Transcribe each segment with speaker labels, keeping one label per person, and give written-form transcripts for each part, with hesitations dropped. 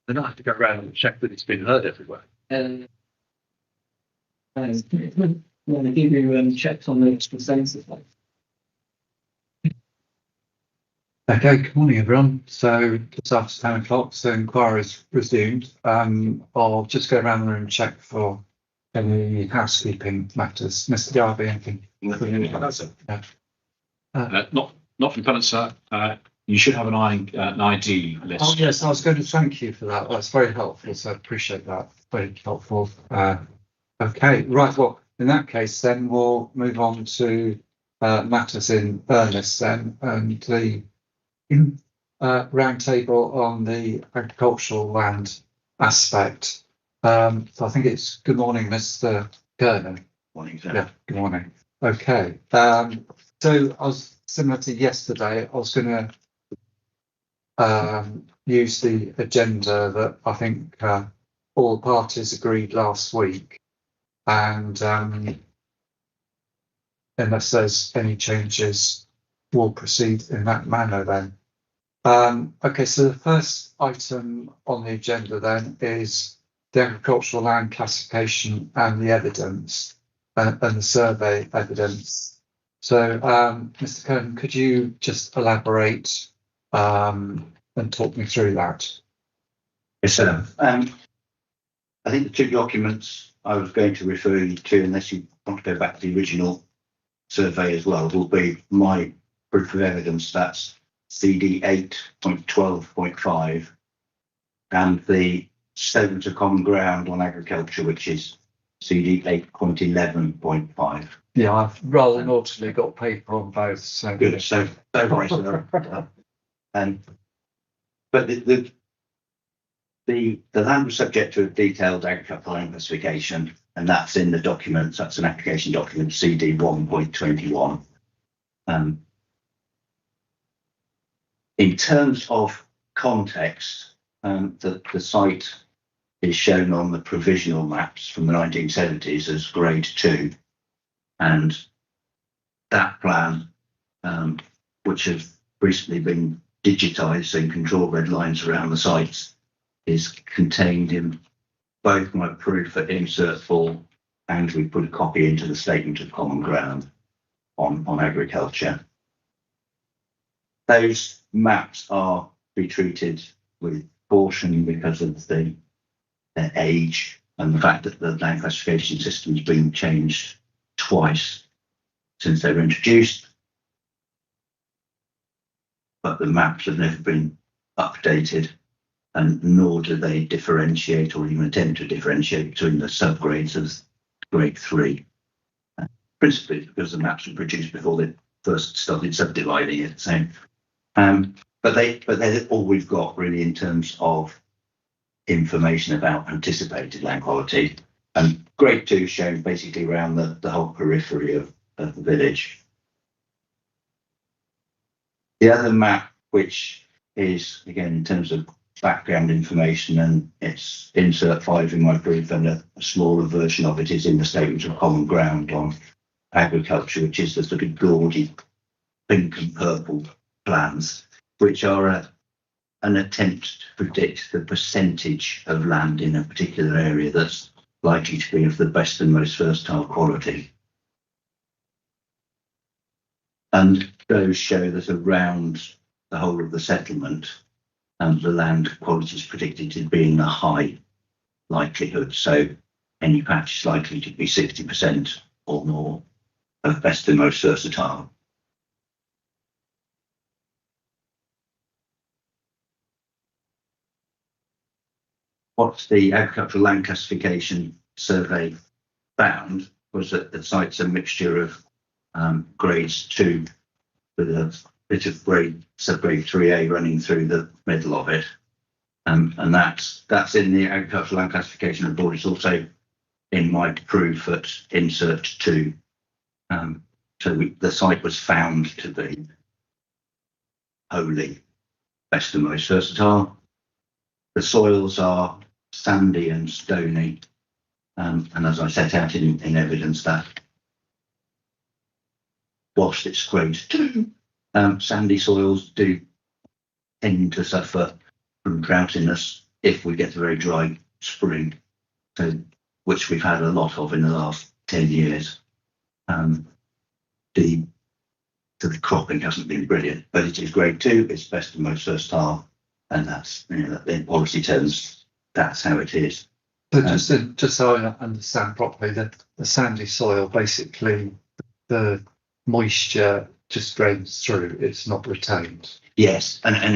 Speaker 1: Then I have to go around and check that it's been heard everywhere.
Speaker 2: When they give you checks on the consensus.
Speaker 3: Okay, good morning everyone. So just after 10 o'clock, so inquiry's resumed. I'll just go around the room and check for any housekeeping matters. Mr. Garvey, anything?
Speaker 1: Yeah. Not from Pennant, sir. You should have an ID list.
Speaker 3: Oh yes, I was going to thank you for that. That's very helpful, so I appreciate that. Very helpful. Okay, right, well, in that case then we'll move on to matters in earnest then, and the round table on the agricultural land aspect. So I think it's good morning, Mr. Kernan.
Speaker 4: Morning, sir.
Speaker 3: Yeah, good morning. Okay. So I was similar to yesterday. I was going to use the agenda that I think all parties agreed last week, and unless there's any changes, we'll proceed in that manner then. Okay, so the first item on the agenda then is the agricultural land classification and the evidence and the survey evidence. So, Mr. Kernan, could you just elaborate and talk me through that?
Speaker 4: Yes, sir. I think the two documents I was going to refer you to, unless you want to go back to the original survey as well, will be my proof of evidence. That's CD 8.12.5 and the Statement of Common Ground on Agriculture, which is CD 8.11.5.
Speaker 3: Yeah, I've rather naughtily got paper on both. So
Speaker 4: good. So right. But the land was subject to a detailed agricultural land classification, and that's in the documents. That's an application document, CD 1.21. In terms of context, the site is shown on the provisional maps from the 1970s as grade 2, and that plan, which has recently been digitised and control red lines around the sites, is contained in both my proof at insert 4, and we put a copy into the Statement of Common Ground on agriculture. Those maps are to be treated with caution because of their age and the fact that the land classification system has been changed twice since they were introduced, but the maps have never been updated, and nor do they differentiate or even attempt to differentiate between the subgrades of grade 3, principally because the maps were produced before they first started subdividing it. So, but they're all we've got really in terms of information about anticipated land quality. And grade 2 shown basically around the whole periphery of the village. The other map, which is again in terms of background information, and it's insert 5 in my proof, and a smaller version of it is in the Statement of Common Ground on Agriculture, which is the sort of gaudy pink and purple plans, which are an attempt to predict the percentage of land in a particular area that's likely to be of the best and most versatile quality. And those show that around the whole of the settlement, the land quality is predicted to be in the high likelihood. So any patch is likely to be 60% or more of best and most versatile. What the agricultural land classification survey found was that the site's a mixture of grades 2 with a bit of subgrade 3A running through the middle of it, and that's in the agricultural land classification report. It's also in my proof at insert 2. So the site was found to be wholly best and most versatile. The soils are sandy and stony, and as I set out in evidence, that whilst it's grade 2, sandy soils do tend to suffer from droughtiness if we get a very dry spring, so which we've had a lot of in the last 10 years, the cropping hasn't been brilliant, but it is grade 2. It's best and most first half, and that's, in policy terms, that's how it is.
Speaker 3: So just so I understand properly, the sandy soil, basically the moisture just drains through, it's not retained.
Speaker 4: Yes, and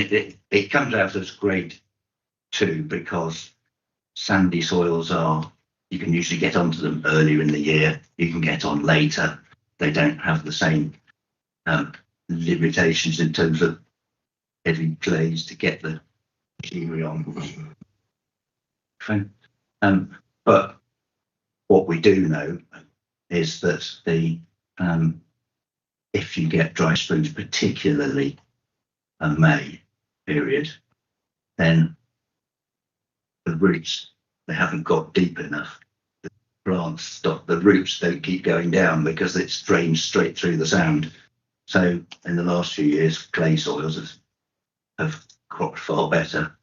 Speaker 4: it comes out as grade 2 because sandy soils you can usually get onto them earlier in the year, you can get on later. They don't have the same limitations in terms of heavy clays to get the machinery on. But what we do know is that if you get dry springs, particularly a May period, then the roots, they haven't got deep enough. The plants stop, the roots don't keep going down because it's drained straight through the sand. So in the last few years, clay soils have cropped far better.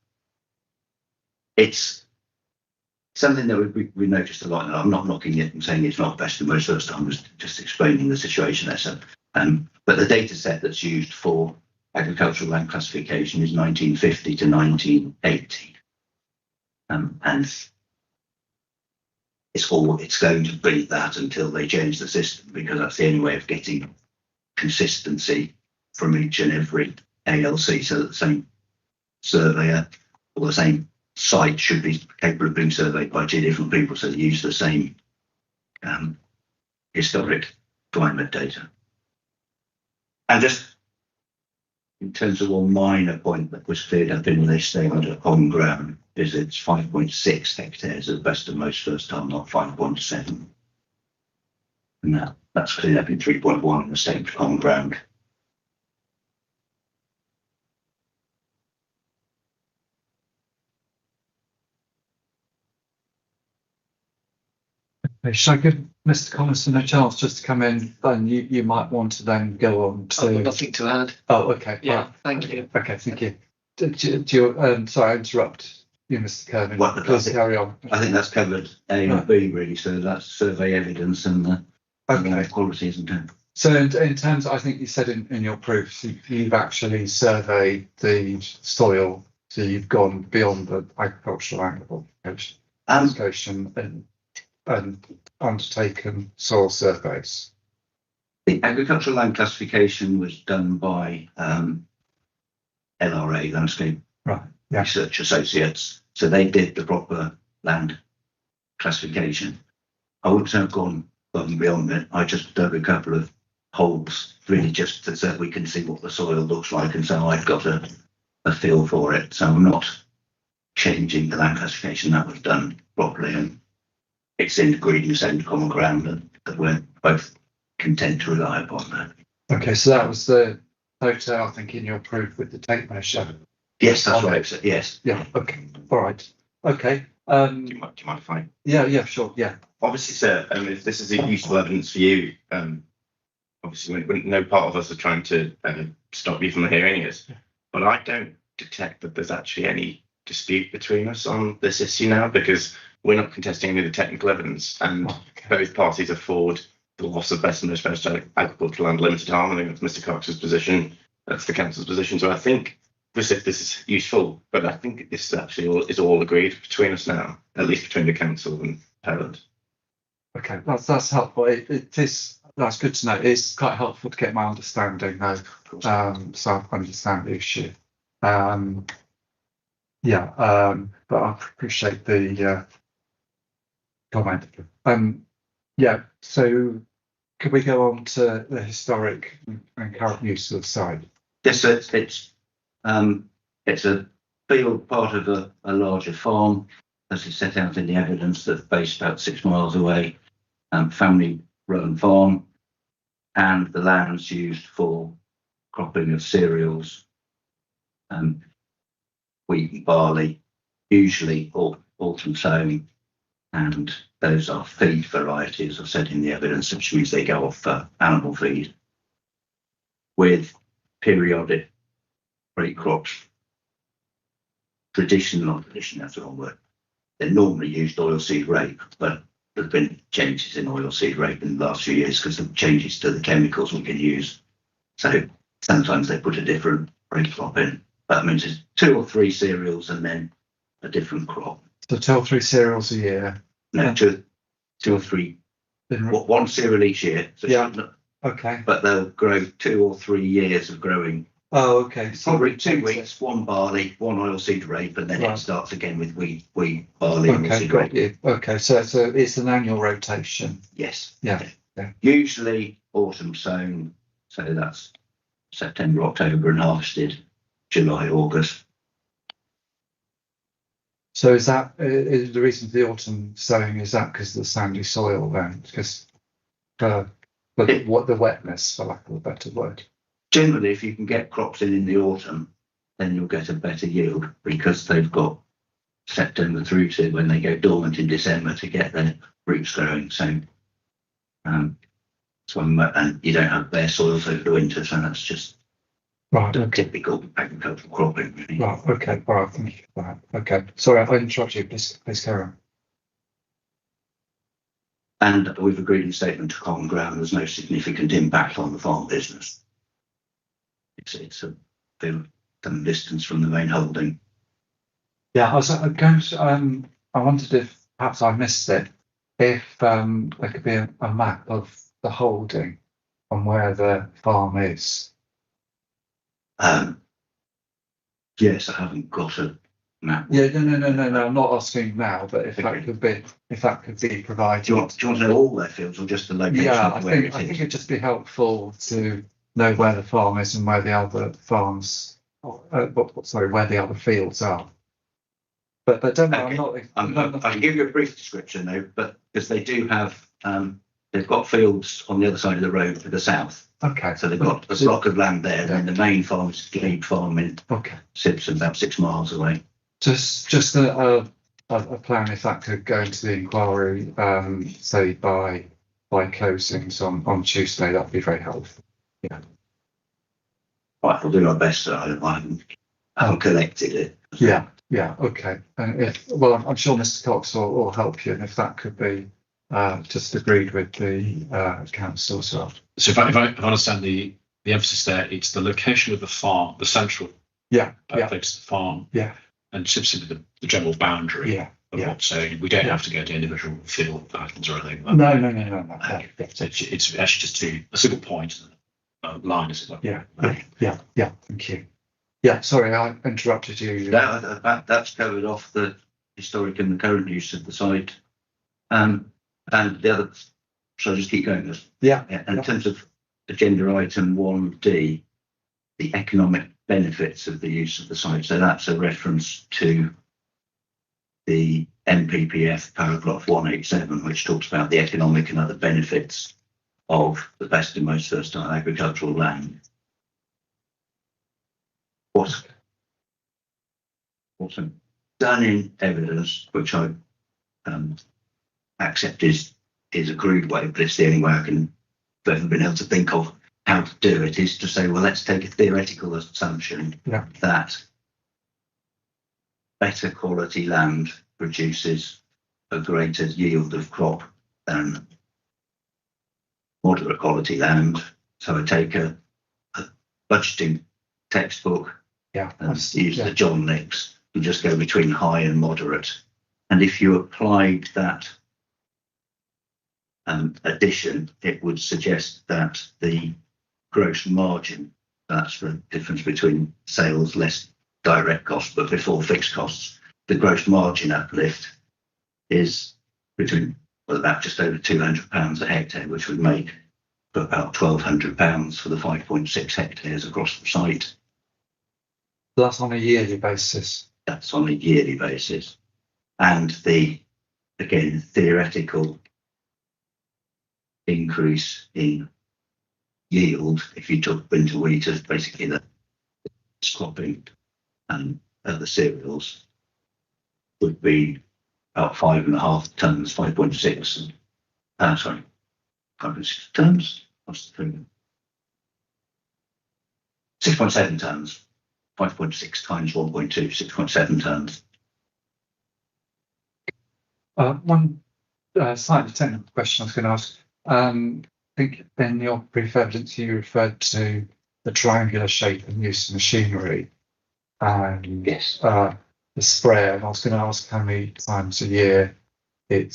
Speaker 4: It's something that we noticed a lot, and I'm not knocking it and saying it's not best and most first time, I was just explaining the situation there. So, but the data set that's used for agricultural land classification is 1950 to 1980. And it's going to be that until they change the system, because that's the only way of getting consistency from each and every ALC, so that the same surveyor or the same site should be capable of being surveyed by 2 different people, so they use the same historic climate data. And just in terms of one minor point that was cleared up in this statement on ground, is it's 5.6 hectares at best and most first time, not 5.7. And that's cleared up in 3.1 in the statement on ground.
Speaker 3: Should I give Mr. Collinson a chance just to come in? Then you might want to then go on to.
Speaker 2: I've got nothing to add.
Speaker 3: Oh, okay.
Speaker 2: Yeah,
Speaker 3: right.
Speaker 2: thank you.
Speaker 3: Okay, thank you. Do you, sorry, I interrupt you, Mr. Kernan. Please carry on.
Speaker 4: I think that's covered A and B really. So that's survey evidence and the quality, isn't it?
Speaker 3: So in terms, I think you said in your proofs, you've actually surveyed the soil, so you've gone beyond the agricultural application and undertaken soil surveys.
Speaker 4: The agricultural land classification was done by LRA, Landscape Research Associates. So they did the proper land classification. I wouldn't have gone above and beyond it. I just dug a couple of holes, really just so that we can see what the soil looks like, and so I've got a feel for it. So I'm not changing the land classification. That was done properly, and it's in agreed and same common ground that we're both content to rely upon that.
Speaker 3: Okay, so that was the photo, I think, in your proof with the tape measure.
Speaker 4: Yes, that's right. So, yes.
Speaker 3: Yeah. Okay. All right. Okay.
Speaker 5: Do you mind if I?
Speaker 3: Yeah. Sure. Yeah.
Speaker 5: Obviously, sir. If this is a useful evidence for you, obviously, no part of us are trying to stop you from hearing it. But I don't detect that there's actually any dispute between us on this issue now, because we're not contesting any of the technical evidence, and both parties afford the loss of best and most first agricultural land limited harm. I think that's Mr. Cox's position. That's the council's position. So I think this is useful, but I think this actually is all agreed between us now, at least between the council and parent.
Speaker 3: Okay, that's helpful. That's good to know. It's quite helpful to get my understanding now, so I understand the issue. But I appreciate the comment. So could we go on to the historic and current use of the site?
Speaker 4: Yes, so it's a field part of a larger farm, as is set out in the evidence, that's based about 6 miles away, family-run farm, and the land's used for cropping of cereals, wheat and barley, usually autumn sowing, and those are feed varieties, as said in the evidence, which means they go off for animal feed, with periodic break crops that's the wrong word. They're normally used oilseed rape, but there's been changes in oilseed rape in the last few years because of changes to the chemicals we can use. So sometimes they put a different rape crop in. That means it's 2 or 3 cereals and then a different crop.
Speaker 3: So 2 or 3 cereals a year.
Speaker 4: No,
Speaker 3: Yeah.
Speaker 4: 2 or 3, one cereal each year. So
Speaker 3: Yeah. Okay.
Speaker 4: but they'll grow 2 or 3 years of growing.
Speaker 3: Oh, okay. So
Speaker 4: Every 2 weeks, 1 barley, 1 oilseed rape, and then
Speaker 3: Right.
Speaker 4: it starts again with wheat, barley, and
Speaker 3: okay,
Speaker 4: oilseed
Speaker 3: got
Speaker 4: rape.
Speaker 3: you. Okay, so it's an annual rotation.
Speaker 4: Yes.
Speaker 3: Yeah. Yeah.
Speaker 4: Usually autumn sown, so that's September, October, and harvested July, August.
Speaker 3: So is that is the reason for the autumn sowing? Is that because of the sandy soil then? Because what the wetness, for lack of a better word.
Speaker 4: Generally, if you can get crops in the autumn, then you'll get a better yield because they've got September through to when they go dormant in December to get their roots growing. So, and you don't have bare soils over the winter, so that's just
Speaker 3: Right. Okay.
Speaker 4: typical agricultural cropping, really.
Speaker 3: Right. Okay. All right. Thank you for that. Okay. Sorry, I interrupted you. Please carry on.
Speaker 4: And we've agreed in statement to common ground there's no significant impact on the farm business. It's a some distance from the main holding.
Speaker 3: Yeah, I was going to, I wondered if perhaps I missed it, if there could be a map of the holding on where the farm is.
Speaker 4: Yes, I haven't got a map.
Speaker 3: Yeah, no. I'm not asking now, but if that could be provided.
Speaker 4: Do you want to know all their fields or just the location
Speaker 3: Yeah,
Speaker 4: of where it is?
Speaker 3: I think it'd just be helpful to know where the farm is and where the other farms, where the other fields are. But don't worry,
Speaker 4: Okay.
Speaker 3: I'm not.
Speaker 4: I can give you a brief description though, but because they do have, they've got fields on the other side of the road to the south.
Speaker 3: Okay.
Speaker 4: So they've got a block of land there, and then the main farm is Glebe Farm in Simpson, about 6 miles away.
Speaker 3: Just a plan if that could go into the inquiry, say by closings on Tuesday, that'd be very helpful. Yeah.
Speaker 4: Right, we'll do our best. So I haven't collected it.
Speaker 3: Yeah. Okay. And I'm sure Mr. Cox will help you, and if that could be just agreed with the council as well.
Speaker 1: So if I understand the emphasis there, it's the location of the farm, the central focus of the farm, and simply the general boundary of what's saying. We don't have to go to individual field patterns or anything.
Speaker 3: No.
Speaker 1: So it's actually just a single point, line, as it were.
Speaker 3: Yeah. Thank you. Yeah, sorry, I interrupted you.
Speaker 4: That's covered off the historic and the current use of the site. And the other, shall I just keep going? In terms of agenda item 1D, the economic benefits of the use of the site. So that's a reference to the MPPF paragraph 187, which talks about the economic and other benefits of the best and most versatile agricultural land. What's done in evidence, which I accept is a crude way, but it's the only way I've ever been able to think of how to do it, is to say, well, let's take a theoretical assumption that better quality land produces a greater yield of crop than moderate quality land. So I take a budgeting textbook and use the John Nicks and just go between high and moderate. And if you applied that addition, it would suggest that the gross margin, that's the difference between sales less direct costs, but before fixed costs, the gross margin uplift is between about just over £200 a hectare, which would make about £1,200 for the 5.6 hectares across the site.
Speaker 3: That's on a yearly basis.
Speaker 4: That's on a yearly basis. And the, again, theoretical increase in yield, if you took winter wheat as basically the cropping and other cereals, would be about 5.5 tons, 5.6. 5.6 tons. What's the figure? 6.7 tons 5.6 times 1.2, 6.7 tons.
Speaker 3: One slightly technical question I was going to ask. I think in your brief evidence you referred to the triangular shape and use of machinery and
Speaker 4: Yes.
Speaker 3: The sprayer. And I was going to ask how many times a year a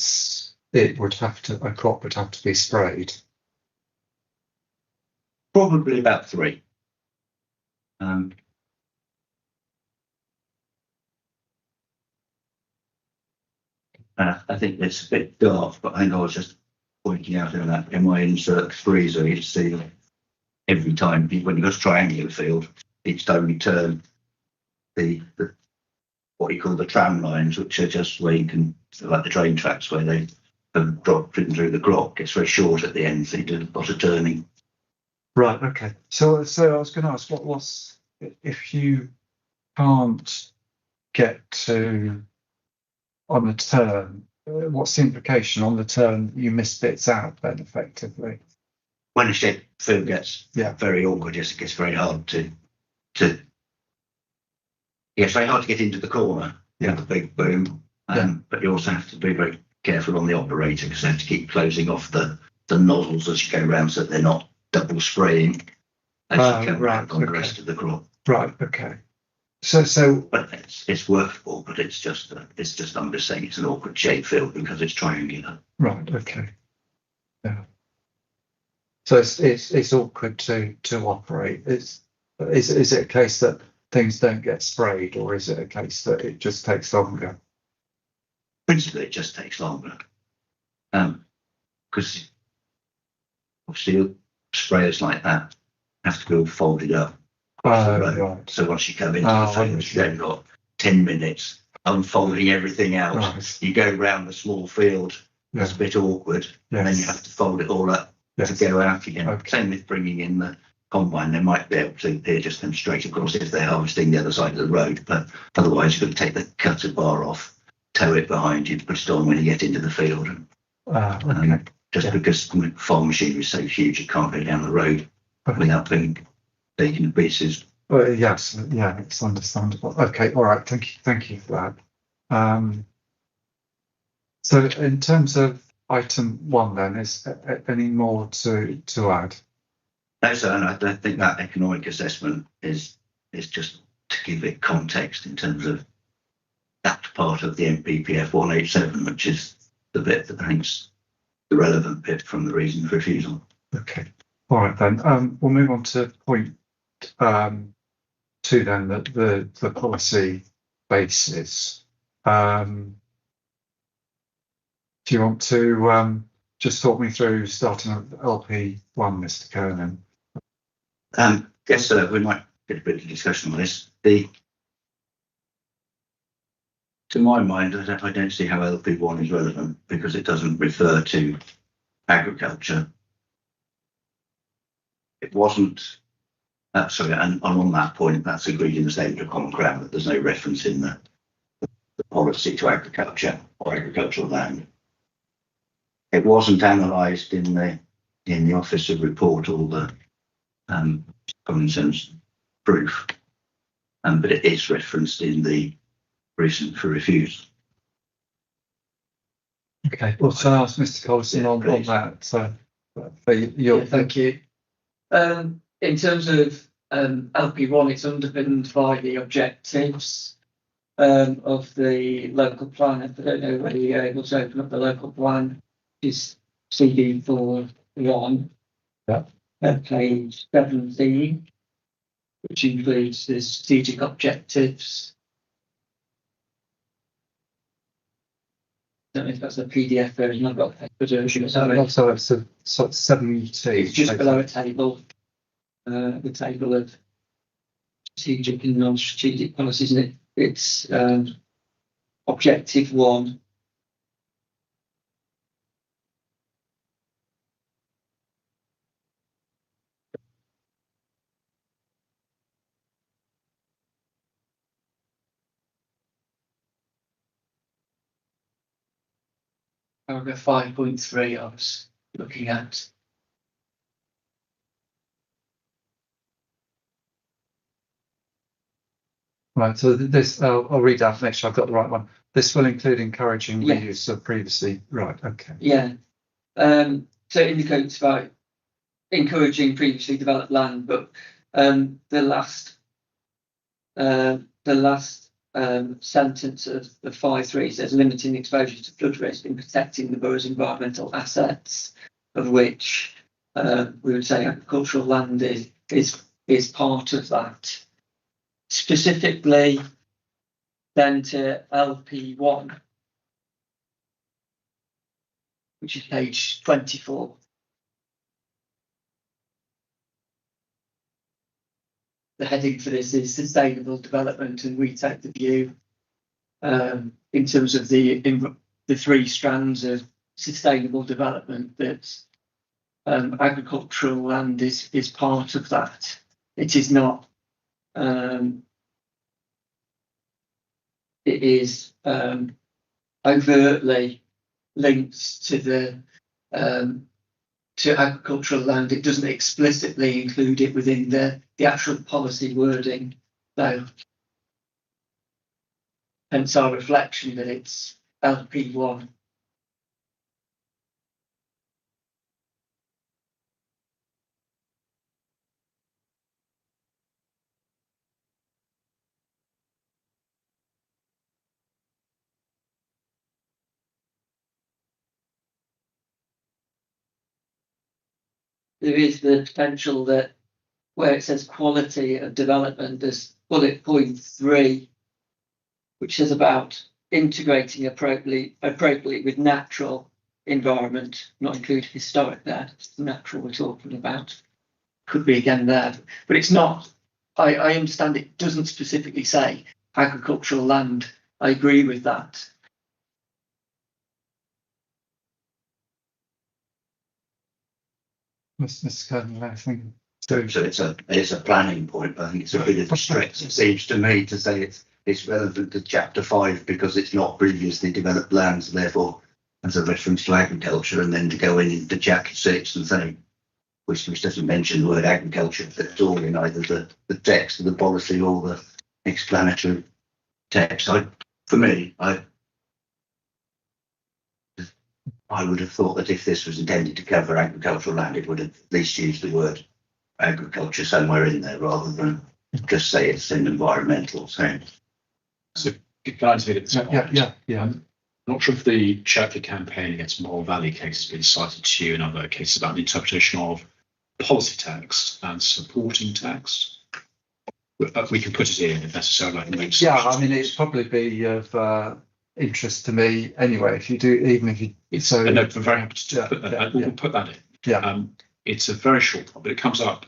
Speaker 3: crop would have to be sprayed.
Speaker 4: Probably about 3. I think it's a bit dark, but I think I was just pointing out in my insert freezer, you see every time when you go to triangular field, each time you turn the what you call the tram lines, which are just where you can, like the train tracks where they drop through the crop, gets very short at the end, so you do a lot of turning.
Speaker 3: Right. Okay. So I was going to ask, what's if you can't get to on the turn? What's the implication on the turn? You miss bits out then, effectively.
Speaker 4: When a shape field gets very awkward, yes, it gets very hard to. It's very hard to get into the corner. The big boom, but you also have to be very careful on the operator because they have to keep closing off the nozzles as you go around so they're not double spraying as you go around on the rest of the crop.
Speaker 3: Right. Okay. So,
Speaker 4: but it's workable, but it's just I'm just saying it's an awkward shape field because it's triangular.
Speaker 3: Right. Okay. Yeah. So it's awkward to operate. Is it a case that things don't get sprayed, or is it a case that it just takes longer?
Speaker 4: Principally, it just takes longer, because obviously sprayers like that have to be all folded up.
Speaker 3: Right.
Speaker 4: So once you come into the field, you've then got 10 minutes unfolding everything out.
Speaker 3: Right.
Speaker 4: You go round the small field, that's a bit awkward, and then you have to fold it all up to go out again. Okay. Same with bringing in the combine. They might be able to, they're just come straight across if they're harvesting the other side of the road, but otherwise you've got to take the cutter bar off, tow it behind you, put it on when you get into the field.
Speaker 3: Okay.
Speaker 4: Because farm machinery is so huge, it can't go down the road without being taken to pieces.
Speaker 3: Yes, it's understandable. Okay, all right. Thank you for that. So, in terms of item 1, then, is any more to add?
Speaker 4: No, sir. And I think that economic assessment is just to give it context in terms of that part of the MPPF 187, which is the bit that I think's the relevant bit from the reason for refusal.
Speaker 3: Okay. All right then. We'll move on to point 2 then, the policy basis. Do you want to just talk me through starting at LP1, Mr. Conan?
Speaker 4: Yes, sir. We might get a bit of discussion on this. To my mind, I don't see how LP1 is relevant because it doesn't refer to agriculture. It wasn't. And on that point, that's agreed in the Statement of Common Ground that there's no reference in the policy to agriculture or agricultural land. It wasn't analysed in the Officer report or the common sense proof, but it is referenced in the reason for refusal.
Speaker 3: Okay. Well, shall I ask Mr. Collison on that?
Speaker 2: Thank you. In terms of LP1, it's underpinned by the objectives of the local plan. If I don't know whether you're able to open up the local plan, is CD41, page 17, which includes the strategic objectives. I don't know if that's a PDF version. I've got a paper version.
Speaker 3: So it's 72.
Speaker 2: It's just below a table. The table of strategic and non-strategic policies, and it's objective 1. Paragraph 5.3 I was looking at.
Speaker 3: Right. So this, I'll read out to make sure I've got the right one. This will include encouraging reuse of previously. Right. Okay.
Speaker 2: Yeah. So it indicates about encouraging previously developed land, but the last sentence of the 5.3 says limiting exposure to flood risk and protecting the borough's environmental assets, of which we would say agricultural land is part of that. Specifically, then to LP1, which is page 24. The heading for this is sustainable development, and we take the view in terms of the three strands of sustainable development that agricultural land is part of that. It is not. It is overtly linked to the to agricultural land. It doesn't explicitly include it within the actual policy wording, though. Hence our reflection that it's LP1. There is the potential that where it says quality of development, there's bullet point 3, which is about integrating appropriately with natural environment, not include historic there. It's natural we're talking about. Could be again there, but it's not. I understand it doesn't specifically say agricultural land. I agree with that.
Speaker 3: Mr. Colonel, I think.
Speaker 4: So it's a planning point, but I think it's a bit of a stretch. It seems to me to say it's relevant to chapter 5 because it's not previously developed lands, therefore as a reference to agriculture, and then to go into chapter 6 and say which doesn't mention the word agriculture at all in either the text of the policy or the explanatory text. I would have thought that if this was intended to cover agricultural land, it would have at least used the word agriculture somewhere in there rather than just say it's an environmental thing.
Speaker 1: So can I intervene at this point?
Speaker 3: Yeah.
Speaker 1: I'm not sure if the Chertley campaign against Moral Valley case has been cited to you in other cases about the interpretation of policy text and supporting text. We can put it in if necessary.
Speaker 3: I mean, it'd probably be of interest to me anyway. If you do, even if you. So
Speaker 1: no, I'm very happy to put that. We'll put that in.
Speaker 3: Yeah.
Speaker 1: It's a very short one, but it comes up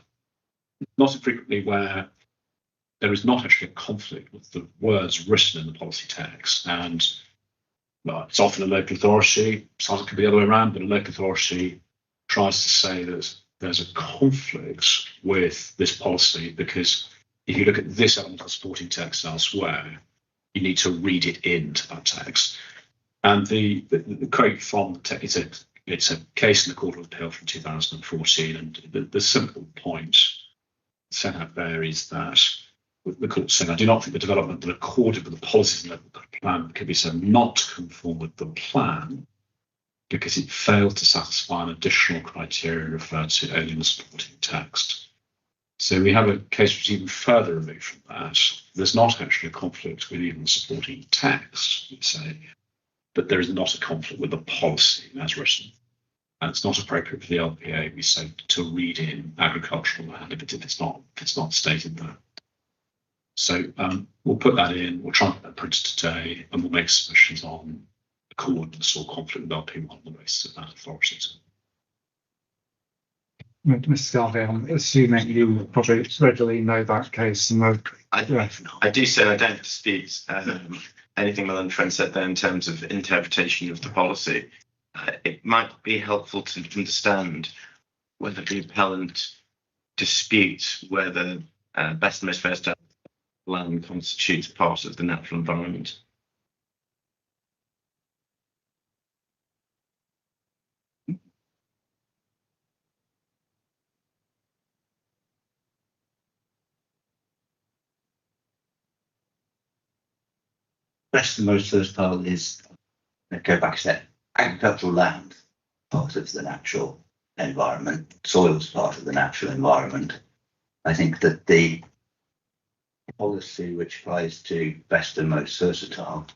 Speaker 1: not infrequently where there is not actually a conflict with the words written in the policy text, and well, it's often a local authority. Sometimes it could be the other way around, but a local authority tries to say that there's a conflict with this policy because if you look at this element of supporting text elsewhere, you need to read it into that text. And the quote from the text, it's a case in the Court of Appeal from 2014, and the simple point set out there is that the court saying, I do not think the development that accorded with the policies in the plan could be said not to conform with the plan because it failed to satisfy an additional criteria referred to only in the supporting text. So we have a case which is even further removed from that. There's not actually a conflict with even the supporting text, we say, but there is not a conflict with the policy as written. And it's not appropriate for the LPA, we say, to read in agricultural land if it's not stated there. So we'll put that in, we'll try and get that printed today, and we'll make submissions on accordance or conflict with LP1 on the basis of that authority.
Speaker 3: Mr. Garvey, I'm assuming you probably readily know that case. And
Speaker 5: I do so. I don't dispute anything Melanie Friend said there in terms of interpretation of the policy. It might be helpful to understand whether the appellant disputes whether best and most fair land constitutes part of the natural environment.
Speaker 4: best and most versatile is, go back a step, agricultural land, part of the natural environment, soils part of the natural environment. I think that the policy which applies to best and most versatile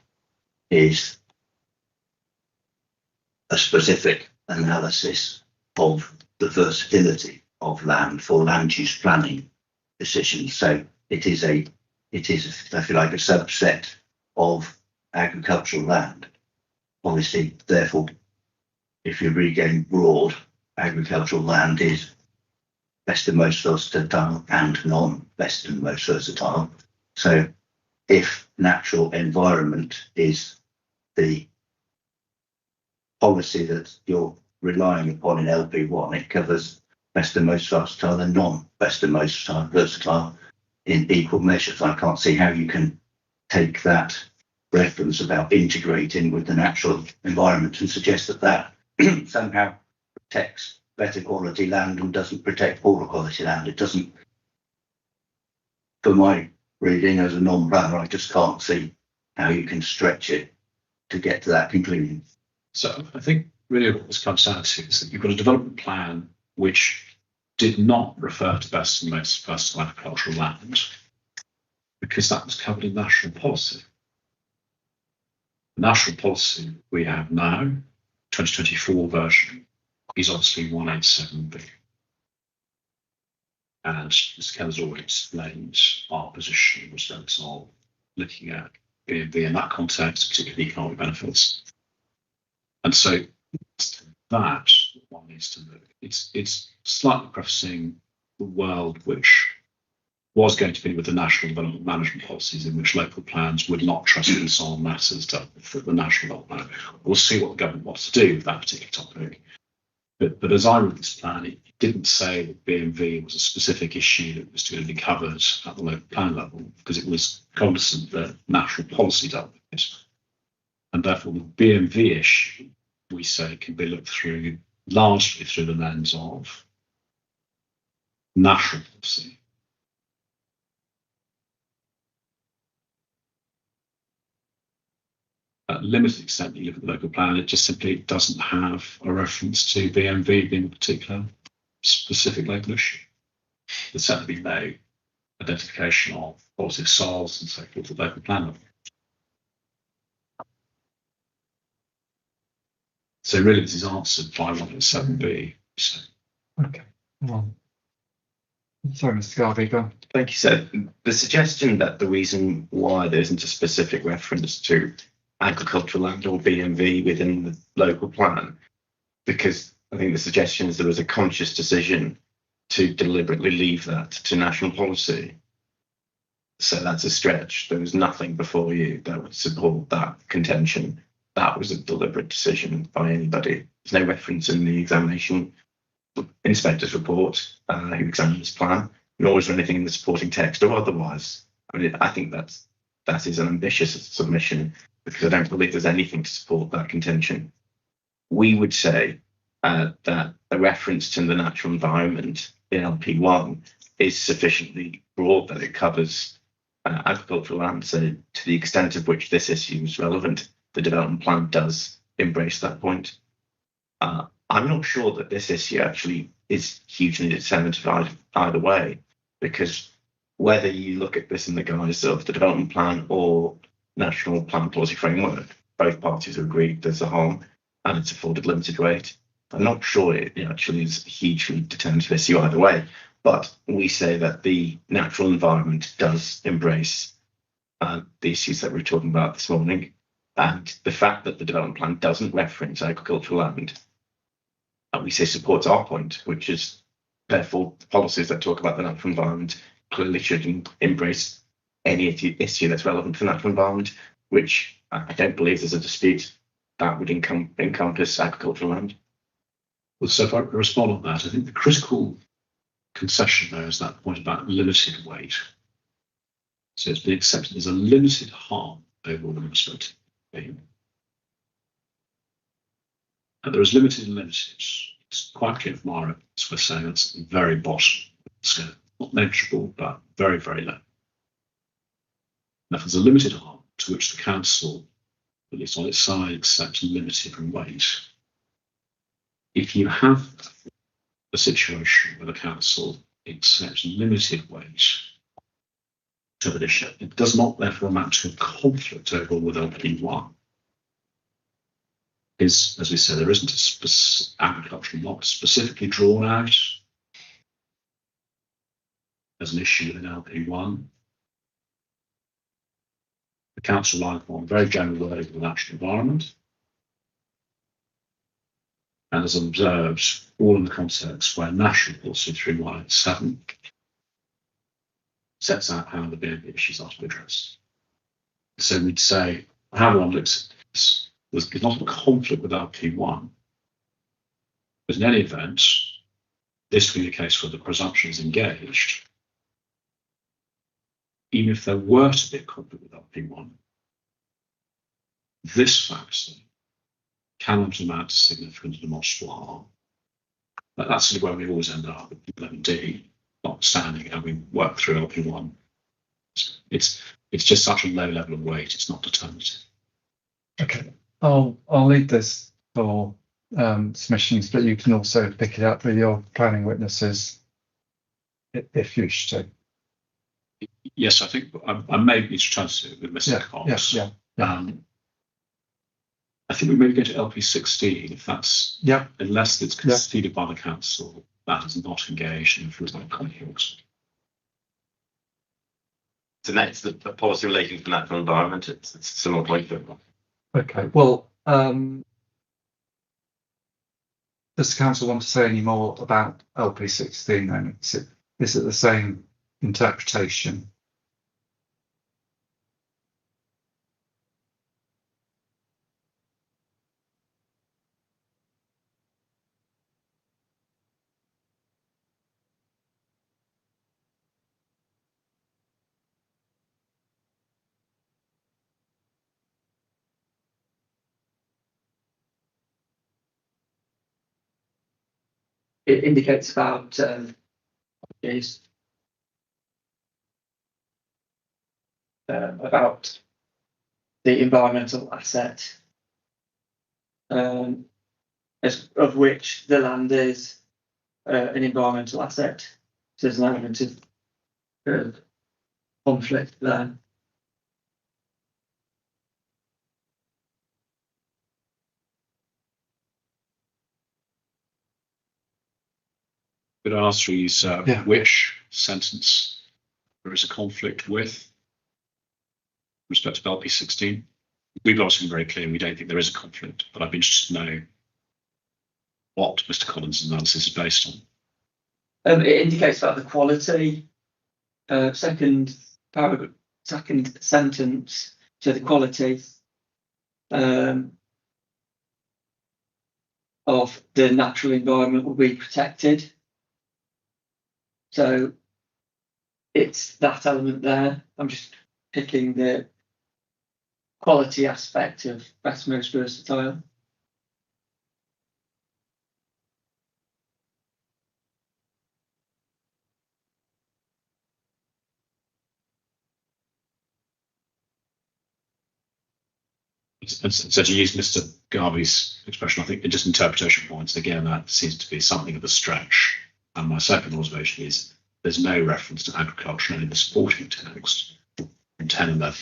Speaker 4: is a specific analysis of the versatility of land for land use planning decisions. So it is, if you like, a subset of agricultural land. Obviously, therefore, if you're really going broad, agricultural land is best and most versatile and non-best and most versatile. So if natural environment is the policy that you're relying upon in LP1, it covers best and most versatile and non-best and most versatile in equal measures. I can't see how you can take that reference about integrating with the natural environment and suggest that that somehow protects better quality land and doesn't protect poorer quality land. It doesn't, for my reading as a non-planner, I just can't see how you can stretch it to get to that conclusion.
Speaker 1: So I think really what this comes down to is that you've got a development plan which did not refer to best and most versatile agricultural land because that was covered in national policy. The national policy we have now, 2024 version, is obviously 187B. And Mr. Keller's already explained our position in respect of looking at B&B in that context, particularly economic benefits. And so that one needs to look. It's slightly prefacing the world which was going to be with the national development management policies in which local plans would not trespass on matters dealt with at the national level. We'll see what the government wants to do with that particular topic. But as I read this plan, it didn't say that B&V was a specific issue that was to be covered at the local plan level because it was cognizant that national policy dealt with it. And therefore, the B&V issue, we say, can be looked through largely through the lens of national policy. At limited extent, you look at the local plan, it just simply doesn't have a reference to BMV being a particular specific local issue. There's certainly no identification of positive soils and so forth at the local plan level. So really this is answered by 107B. So.
Speaker 3: Okay. Well, sorry, Mr. Garvey, go on.
Speaker 5: Thank you, sir. The suggestion that the reason why there isn't a specific reference to agricultural land or B&V within the local plan, because I think the suggestion is there was a conscious decision to deliberately leave that to national policy. So that's a stretch. There was nothing before you that would support that contention. That was a deliberate decision by anybody. There's no reference in the examination inspector's report who examined this plan, nor is there anything in the supporting text or otherwise. I mean, I think that is an ambitious submission, because I don't believe there's anything to support that contention. We would say that a reference to the natural environment in LP1 is sufficiently broad that it covers agricultural land. So to the extent of which this issue is relevant, the development plan does embrace that point. I'm not sure that this issue actually is hugely determinative either way, because whether you look at this in the guise of the development plan or national plan policy framework, both parties have agreed there's a harm and it's afforded limited rate. I'm not sure it actually is a hugely determinative issue either way, but we say that the natural environment does embrace the issues that we're talking about this morning. And the fact that the development plan doesn't reference agricultural land, we say supports our point, which is therefore the policies that talk about the natural environment clearly should embrace any issue that's relevant to the natural environment, which I don't believe there's a dispute that would encompass agricultural land.
Speaker 1: Well, so if I respond on that, I think the critical concession there is that point about limited weight. So it's been accepted as a limited harm overall in respect to being. And there is limited and limited. It's quite clear from our evidence we're saying that's at the very bottom. So not negligible, but very, very low. Now, if there's a limited harm, to which the council, at least on its side, accepts limited weight. If you have a situation where the council accepts limited weight to an issue, it does not therefore amount to a conflict overall with LP1. As we said, there isn't a agricultural lot specifically drawn out as an issue in LP1. The council relied upon very general wording of the natural environment, and as observed, all in the context where National Policy 3187 sets out how the BNP issues are to be addressed. So we'd say how one looks at this was not a conflict with LP1, but in any event, this would be a case where the presumption is engaged. Even if there were to be a conflict with LP1, this factor cannot amount to significant and demonstrable harm. That's where we always end up with 11D, notwithstanding how we work through LP1. It's just such a low level of weight, it's not determinative.
Speaker 3: Okay, I'll leave this for submissions, but you can also pick it up with your planning witnesses if you wish to.
Speaker 1: Yes, I think I may be trying to do it with Mr. Cox.
Speaker 3: Yeah.
Speaker 1: I think we may go to LP16 if that's, unless it's conceded by the council, that is not engaged in fruitful conflicts.
Speaker 5: So next, the policy relating to the natural environment, it's a similar point.
Speaker 3: Okay, well, does the council want to say any more about LP16 then? Is it the same interpretation?
Speaker 2: It indicates about the environmental asset, of which the land is an environmental asset. So there's an element of conflict there.
Speaker 1: Could I ask you use which sentence there is a conflict with respect to LP16? We've obviously been very clear we don't think there is a conflict, but I'd be interested to know what Mr. Collins' analysis is based on.
Speaker 2: It indicates about the quality. Second paragraph, second sentence, so the quality of the natural environment will be protected. So it's that element there. I'm just picking the quality aspect of best most versatile.
Speaker 1: So to use Mr. Garvey's expression, I think just interpretation points, again, that seems to be something of a stretch. And my second observation is there's no reference to agriculture in the supporting text in 1011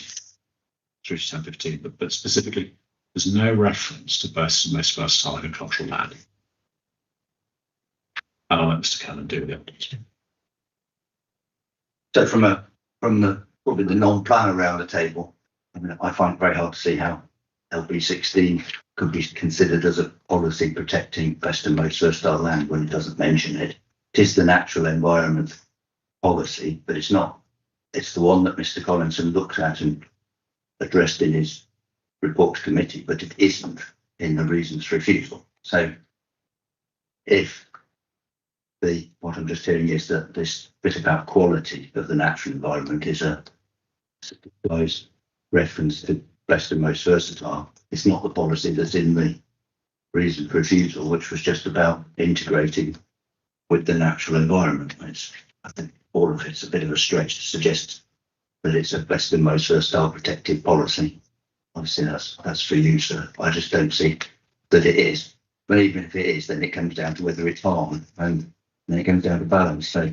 Speaker 1: through to 1015, but specifically, there's no reference to best and most versatile agricultural land. And I'll let Mr. Cannon do the updates.
Speaker 4: So from the probably the non-planner around the table, I mean, I find it very hard to see how LP16 could be considered as a policy protecting best and most versatile land when it doesn't mention it. It is the natural environment policy, but it's not. It's the one that Mr. Collinson looked at and addressed in his report to committee, but it isn't in the reasons for refusal. So if what I'm just hearing is that this bit about quality of the natural environment is a reference to best and most versatile, it's not the policy that's in the reason for refusal, which was just about integrating with the natural environment. I think all of it's a bit of a stretch to suggest that it's a best and most versatile protective policy. Obviously, that's for you, sir. I just don't see that it is. But even if it is, then it comes down to whether it's harm, and then it comes down to balance. So,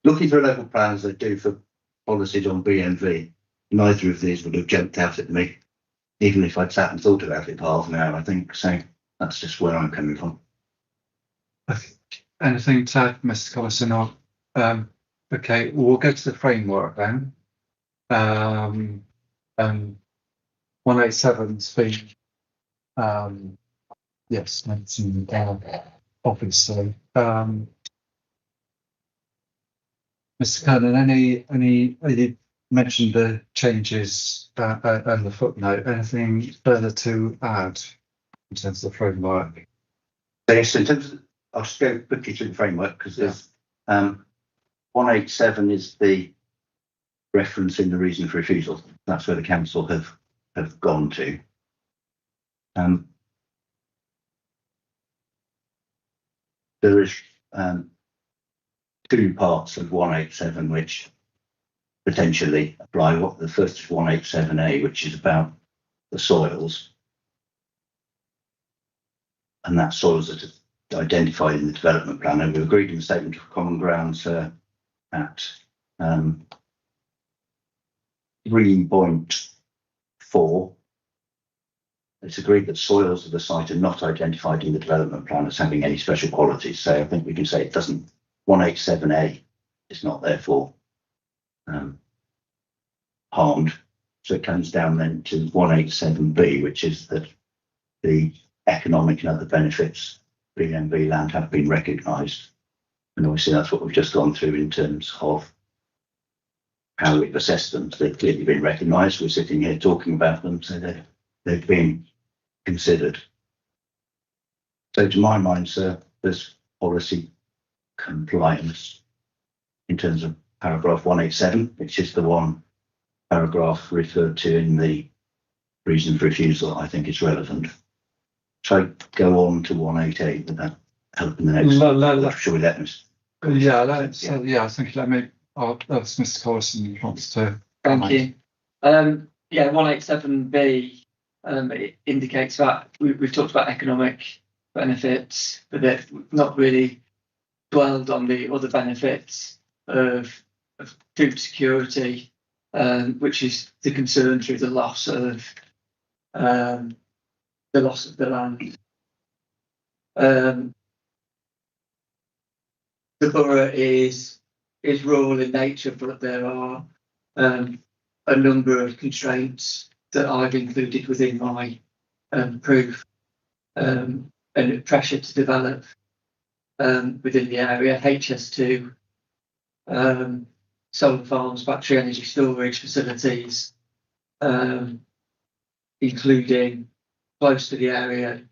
Speaker 4: looking through local plans, they do for policies on BMV. Neither of these would have jumped out at me, even if I'd sat and thought about it for half an hour, I think. So that's just where I'm coming from.
Speaker 3: Anything to add, Mr. Collison? Or, okay, we'll go to the framework then. 187's been, yes, mentioned, obviously. Mr. Kernan, any you mentioned the changes and the footnote. Anything further to add in terms of the framework?
Speaker 4: Yes, in terms of, I'll just go quickly through the framework because there's 187 is the reference in the reason for refusal. That's where the council have gone to. There is two parts of 187 which potentially apply. What the first is 187A, which is about the soils, and that soils that are identified in the development plan. And we've agreed in the statement of common grounds at 3.4. It's agreed that soils of the site are not identified in the development plan as having any special qualities. So I think we can say it doesn't. 187A is not therefore harmed. So it comes down then to 187B, which is that the economic and other benefits BMB land have been recognised. And obviously that's what we've just gone through in terms of how we've assessed them. So they've clearly been recognised. We're sitting here talking about them, so they've been considered. So to my mind, sir, there's policy compliance in terms of paragraph 187, which is the one paragraph referred to in the reason for refusal. I think is relevant. So go on to 188 with that help in the next. Shall we let us?
Speaker 3: Yeah, I think let me. That's Mr. Collison who wants to.
Speaker 2: Thank you. 187B it indicates that we've talked about economic benefits, but they've not really dwelled on the other benefits of food security, which is the concern through the loss of the land. The borough is rural in nature, but there are a number of constraints that I've included within my proof and pressure to develop within the area. HS2, solar farms, battery energy storage facilities, including close to the area,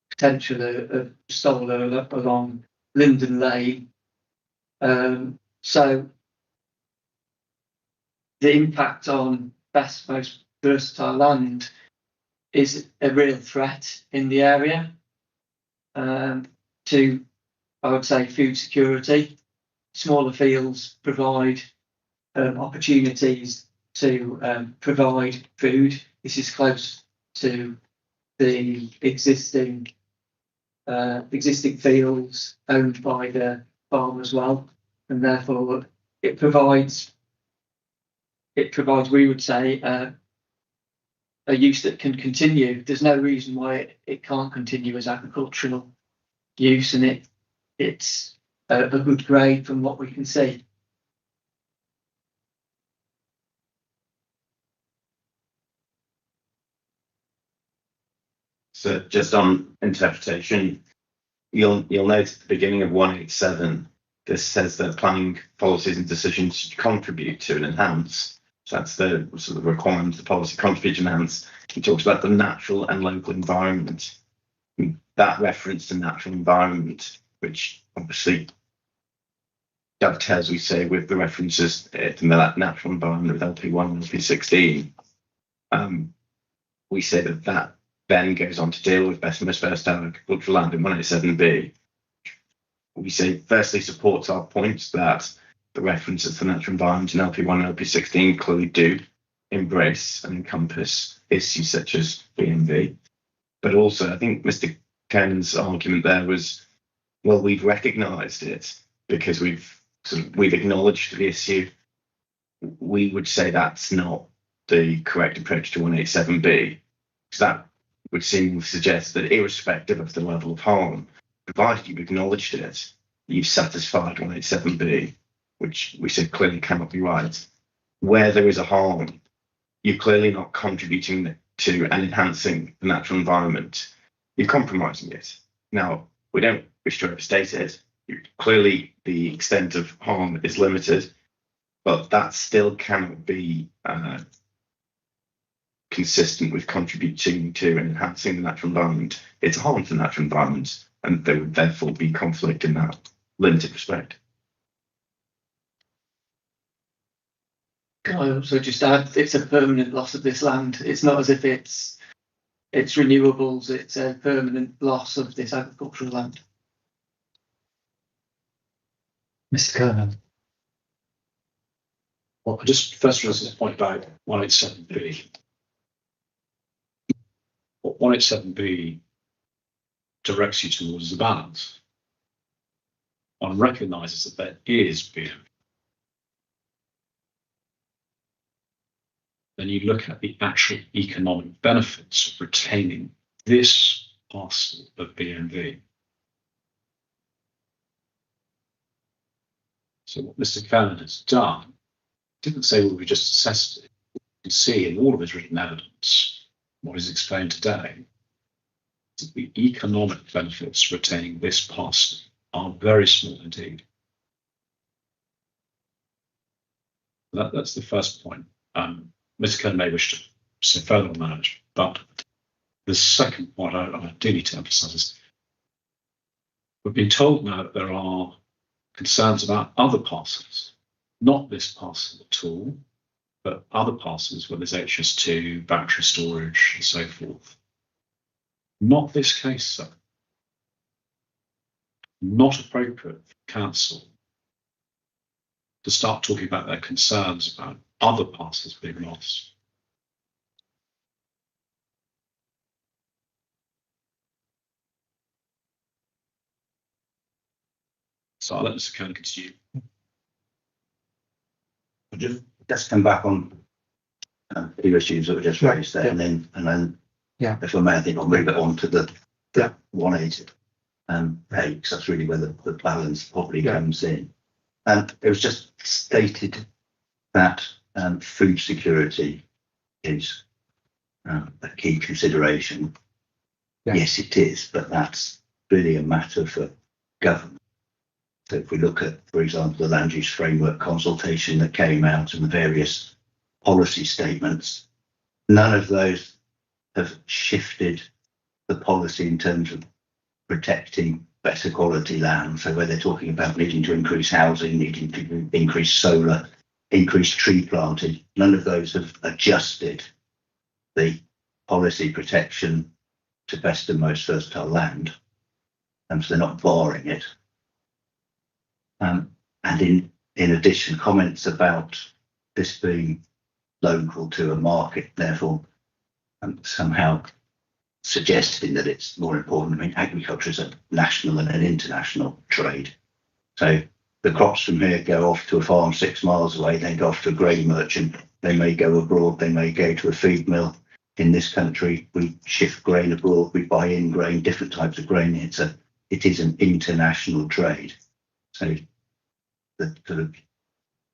Speaker 2: potential of solar along Linden Lane. So the impact on best, most versatile land is a real threat in the area to, I would say, food security. Smaller fields provide opportunities to provide food. This is close to the existing fields owned by the farm as well, and therefore it provides, we would say, a use that can continue. There's no reason why it can't continue as agricultural use, and it's a good grade from what we can see.
Speaker 5: So just on interpretation, you'll note at the beginning of 187, this says that planning policies and decisions should contribute to and enhance. So that's the sort of requirement of the policy, contribute to enhance. It talks about the natural and local environment. That reference to natural environment, which obviously dovetails, we say, with the references to the natural environment with LP1 and LP16. We say that then goes on to deal with best and most versatile agricultural land in 187B. we say firstly supports our point that the references to the natural environment in LP1 and LP16 clearly do embrace and encompass issues such as B&V. But also, I think Mr. Kernan's argument there was, well, we've recognised it because we've acknowledged the issue. We would say that's not the correct approach to 187B, because that would seem to suggest that irrespective of the level of harm, provided you've acknowledged it, you've satisfied 187B, which we said clearly cannot be right. Where there is a harm, you're clearly not contributing to and enhancing the natural environment. You're compromising it. Now, we don't wish to overstate it. Clearly, the extent of harm is limited, but that still cannot be consistent with contributing to and enhancing the natural environment. It's a harm to the natural environment, and there would therefore be conflict in that limited respect.
Speaker 2: Can I also just add, it's a permanent loss of this land. It's not as if it's renewables, it's a permanent loss of this agricultural land.
Speaker 3: Mr. Kernan.
Speaker 1: Well, just first raise this point about 187B. What 187B directs you towards is a balance. One recognises that there is B&V. Then you look at the actual economic benefits of retaining this parcel of B&V. So what Mr. Kernan has done didn't say, well, we just assessed it. You can see in all of his written evidence, what is explained today, that the economic benefits of retaining this parcel are very small indeed. That's the first point. Mr. Kernan may wish to say further on that, but the second point I do need to emphasise is we've been told now that there are concerns about other parcels, not this parcel at all, but other parcels where there's HS2, battery storage, and so forth. Not this case, sir. Not appropriate for council to start talking about their concerns about other parcels being lost. So I'll let Mr. Kernan continue.
Speaker 4: I'll just come back on a few issues that were just raised there, and then if I may, I think I'll move it on to the 180 because that's really where the balance probably comes in. And it was just stated that food security is a key consideration. Yes, it is, but that's really a matter for government. So if we look at, for example, the land use framework consultation that came out and the various policy statements, none of those have shifted the policy in terms of protecting better quality land. So where they're talking about needing to increase housing, needing to increase solar, increase tree planting, none of those have adjusted the policy protection to best and most fertile land. And so they're not barring it. And in addition, comments about this being local to a market, therefore somehow suggesting that it's more important. I mean, agriculture is a national and an international trade. So the crops from here go off to a farm 6 miles away, then go off to a grain merchant. They may go abroad, they may go to a feed mill. In this country, we shift grain abroad, we buy in grain, different types of grain. It is an international trade. So the sort of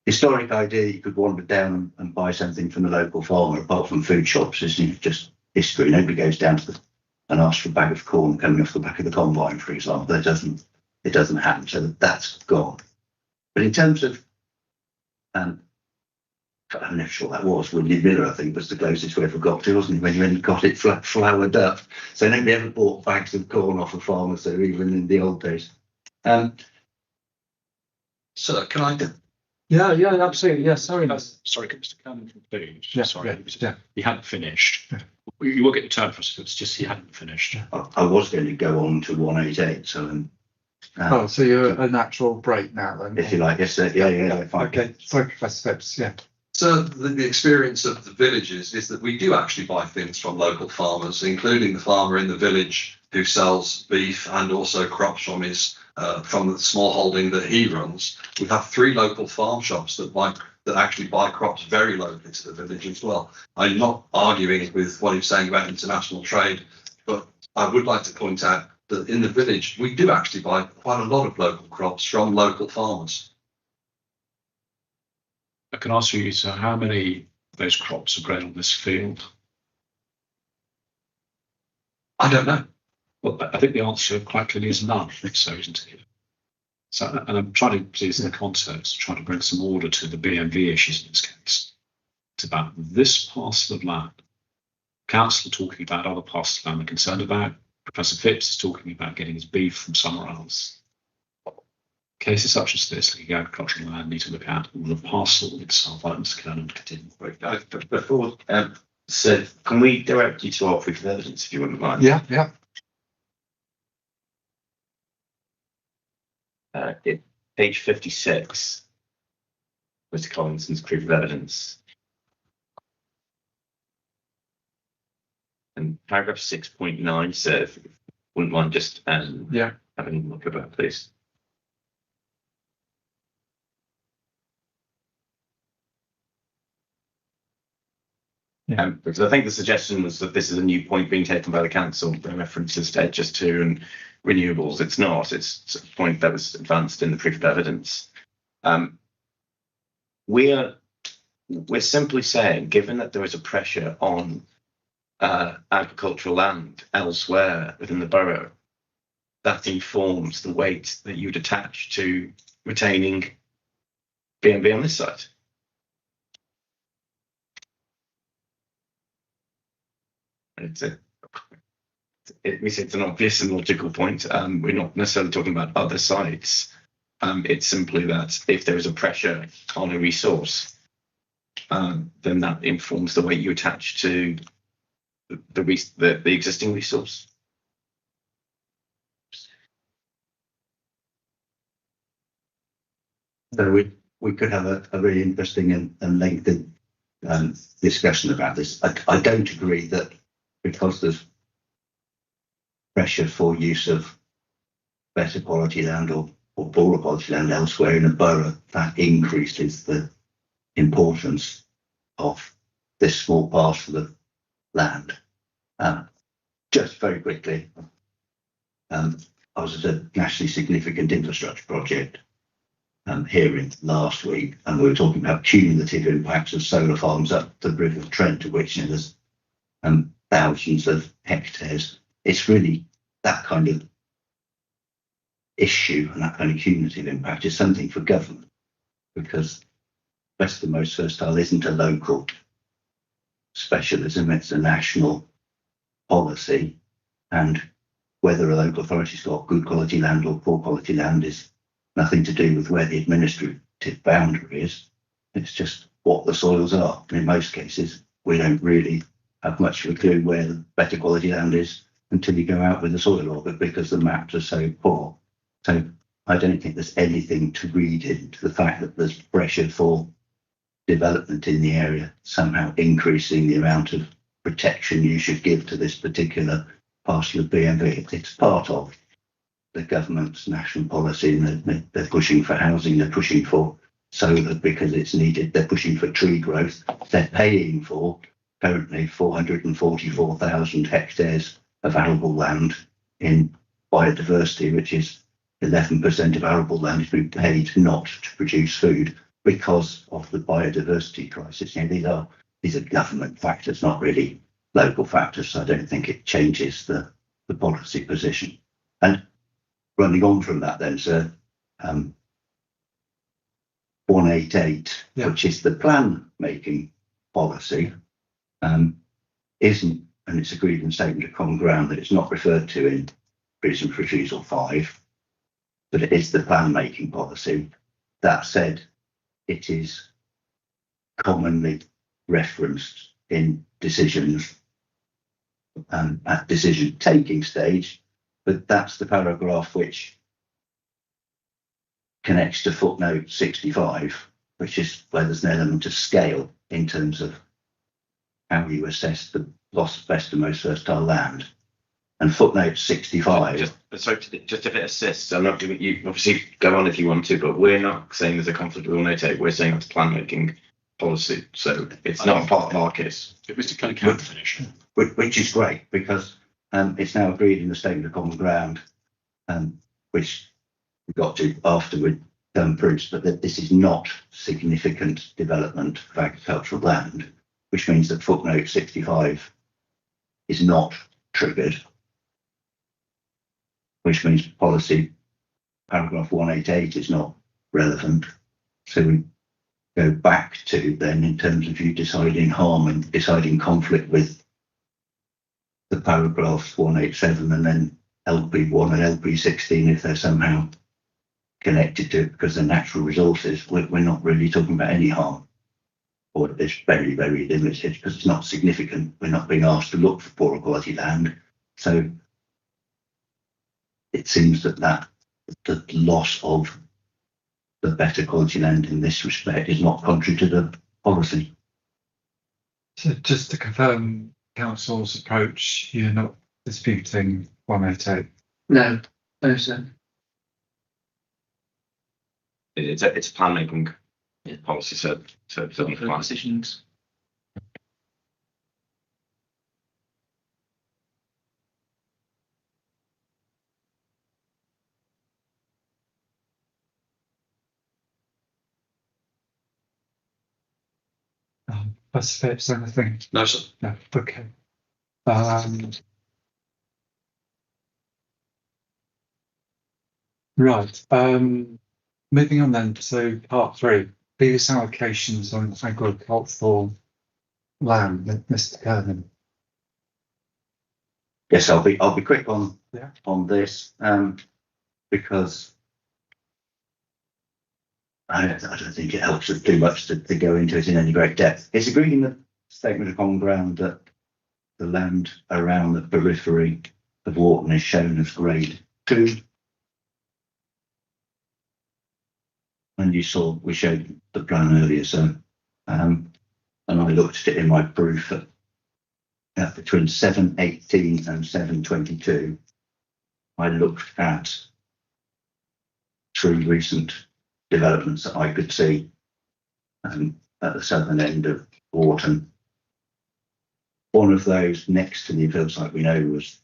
Speaker 4: historic idea you could wander down and buy something from the local farmer, apart from food shops, is just history. Nobody goes down to and asks for a bag of corn coming off the back of the combine, for example. It doesn't happen. So that's gone. But in terms of, I'm not sure that was William Miller, I think, was the closest we ever got to, wasn't he? When you got it floured up. So nobody ever bought bags of corn off a farmer, so even in the old days.
Speaker 1: So can I?
Speaker 3: Yeah, absolutely. Yeah, sorry.
Speaker 1: Sorry, Mr. Kernan conclude?
Speaker 3: Yeah,
Speaker 1: sorry,
Speaker 3: yeah.
Speaker 1: He hadn't finished. Yeah. You will get your turn for us. It's just he hadn't finished.
Speaker 4: I was going to go on to 188, so
Speaker 3: So you're a natural break now then?
Speaker 4: If you like, yes, sir. Yeah, fine.
Speaker 3: Okay, sorry, Professor Phipps, yeah.
Speaker 6: So the experience of the villages is that we do actually buy things from local farmers, including the farmer in the village who sells beef and also crops from his from the small holding that he runs. We have 3 local farm shops that actually buy crops very locally to the village as well. I'm not arguing with what he's saying about international trade, but I would like to point out that in the village we do actually buy quite a lot of local crops from local farmers.
Speaker 1: I can ask you, so how many of those crops are grown on this field?
Speaker 6: I don't know.
Speaker 1: Well, I think the answer quite clearly is none. So, isn't it? So, and I'm trying to see this in the context, trying to bring some order to the BMV issues in this case. It's about this parcel of land. Council talking about other parcels of land they're concerned about. Professor Phipps is talking about getting his beef from somewhere else. Cases such as this, like agricultural land, need to look at the parcel itself. I Mr. Kernan continue.
Speaker 5: Before, so can we direct you to our proof of evidence if you wouldn't mind?
Speaker 3: Yeah.
Speaker 5: Page 56, Mr. Collinson's proof of evidence. And paragraph 6.9, sir, if you wouldn't mind just having a look at that, please. Because I think the suggestion was that this is a new point being taken by the council. The references to Edges 2 and renewables. It's not. It's a point that was advanced in the proof of evidence. We're simply saying, given that there is a pressure on agricultural land elsewhere within the borough, that informs the weight that you'd attach to retaining B&B on this site. It's an obvious and logical point. We're not necessarily talking about other sites. It's simply that if there is a pressure on a resource, then that informs the weight you attach to the existing resource.
Speaker 4: So we could have a really interesting and lengthy discussion about this. I don't agree that because there's pressure for use of better quality land or poorer quality land elsewhere in a borough, that increases the importance of this small parcel of land. Just very quickly, I was at a nationally significant infrastructure project hearing last week, and we were talking about cumulative impacts of solar farms up the River Trent, to which there's thousands of hectares. It's really that kind of issue, and that kind of cumulative impact is something for government, because best and most fertile isn't a local specialism, it's a national policy, and whether a local authority's got good quality land or poor quality land is nothing to do with where the administrative boundary is. It's just what the soils are. In most cases, we don't really have much of a clue where the better quality land is until you go out with the soil orbit, because the maps are so poor. So I don't think there's anything to read into the fact that there's pressure for development in the area somehow increasing the amount of protection you should give to this particular parcel of BMV. It's part of the government's national policy, and they're pushing for housing, they're pushing for solar because it's needed, they're pushing for tree growth, they're paying for currently 444,000 hectares of arable land in biodiversity, which is 11% of arable land is being paid not to produce food because of the biodiversity crisis. You know, these are government factors, not really local factors. So I don't think it changes the policy position. And running on from that, then, sir, 188, which is the plan making policy, isn't, and it's agreed in statement of common ground that it's not referred to in Reason for Refusal 5, but it is the plan making policy. That said, it is commonly referenced in decisions at decision taking stage, but that's the paragraph which connects to footnote 65, which is where there's an element of scale in terms of how you assess the loss of best and most versatile land. And footnote 65.
Speaker 5: Just if it assists, I'm not doing you obviously go on if you want to, but we're not saying there's a conflict we'll notate. We're saying it's plan making policy. So it's not part of our case.
Speaker 1: It was to kind of counter finish.
Speaker 4: Which is great because it's now agreed in the statement of common ground, which we got to after we'd done proofs, but that this is not significant development of agricultural land, which means that footnote 65 is not triggered, which means policy paragraph 188 is not relevant. So we go back to then in terms of you deciding harm and deciding conflict with the paragraphs 187 and then LP1 and LP16 if they're somehow connected to it because they're natural resources. We're not really talking about any harm, or it's very, very limited because it's not significant. We're not being asked to look for poorer quality land. So it seems that the loss of the better quality land in this respect is not contrary to the policy.
Speaker 3: So just to confirm council's approach, you're not disputing 188?
Speaker 2: No, sir.
Speaker 5: It's a plan making policy, so it's on the plan.
Speaker 2: Decisions.
Speaker 3: That's fits anything?
Speaker 6: No, sir.
Speaker 3: No. Okay. Right. Moving on then to part 3. Previous allocations on agricultural land, Mr. Kernan.
Speaker 4: Yes, I'll be quick on this because I don't think it helps us too much to go into it in any great depth. It's agreed in the statement of common ground that the land around the periphery of Warton is shown as grade 2. And we showed the plan earlier, so and I looked at it in my proof at between 718 and 722. I looked at 3 recent developments that I could see at the southern end of Warton. One of those next to the infill site we know was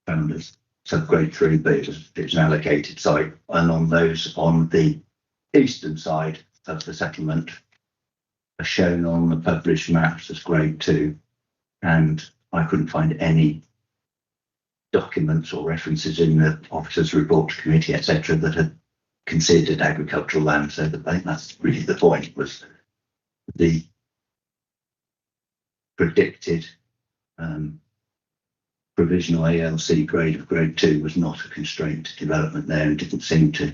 Speaker 4: found as subgrade 3, but it was an allocated site, and on those on the eastern side of the settlement are shown on the published maps as grade 2, and I couldn't find any documents or references in the officers' report to committee, etc., that had considered agricultural land. So I think that's really the point, was the predicted provisional ALC grade of grade 2 was not a constraint to development there, and didn't seem to,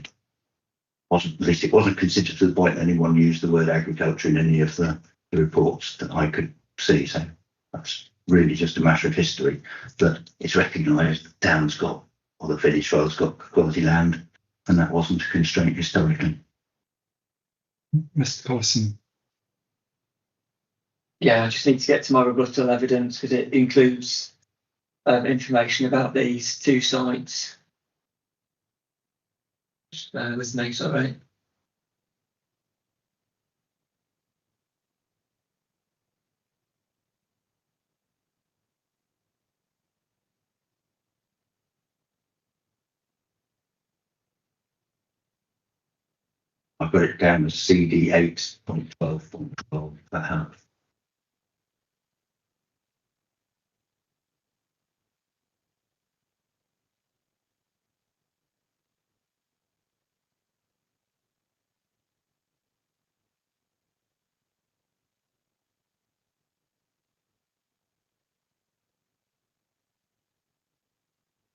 Speaker 4: at least it wasn't considered to the point that anyone used the word agriculture in any of the reports that I could see. So that's really just a matter of history, that it's recognised that Down's got, or the village has got quality land, and that wasn't a constraint historically.
Speaker 3: Mr. Collison.
Speaker 2: Yeah, I just need to get to my rebuttal evidence because it includes information about these 2 sites. Just bear with me, sorry.
Speaker 4: I've got it down as CD 8.12.12. That helps.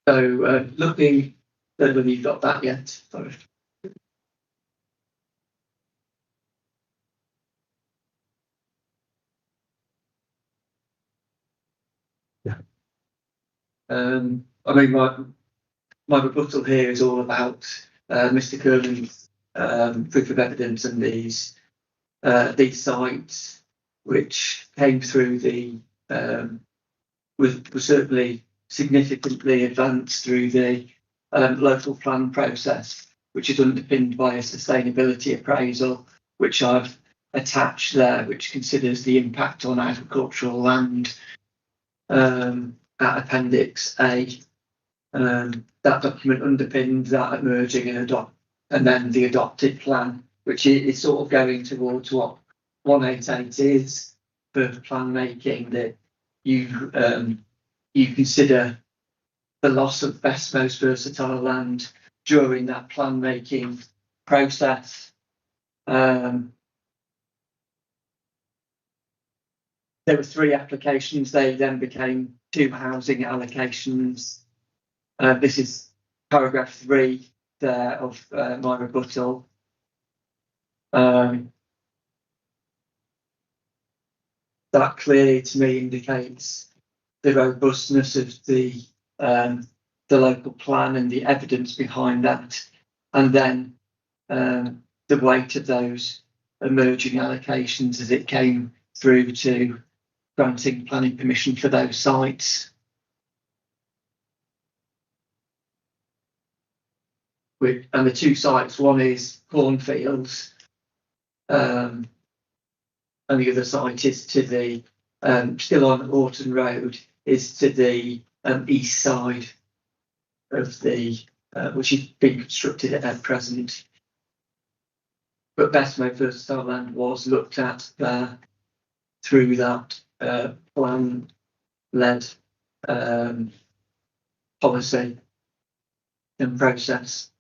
Speaker 2: So looking, don't know whether you've got that yet. Sorry.
Speaker 3: Yeah.
Speaker 2: I mean, my rebuttal here is all about Mr. Kirby's proof of evidence, and these sites, which came through the was certainly significantly advanced through the local plan process, which is underpinned by a sustainability appraisal, which I've attached there, which considers the impact on agricultural land at Appendix A. That document underpins that emerging and then the adopted plan, which is sort of going towards what 188 is for plan making, that you consider the loss of best, most versatile land during that plan making process. There were 3 applications. They then became 2 housing allocations. This is paragraph 3 there of my rebuttal. That clearly to me indicates the robustness of the local plan and the evidence behind that, and then the weight of those emerging allocations as it came through to granting planning permission for those sites. And the 2 sites, one is cornfields, and the other site is to the still on Warton Road, is to the east side of the which is being constructed at present. But best most versatile land was looked at there through that plan-led policy and process.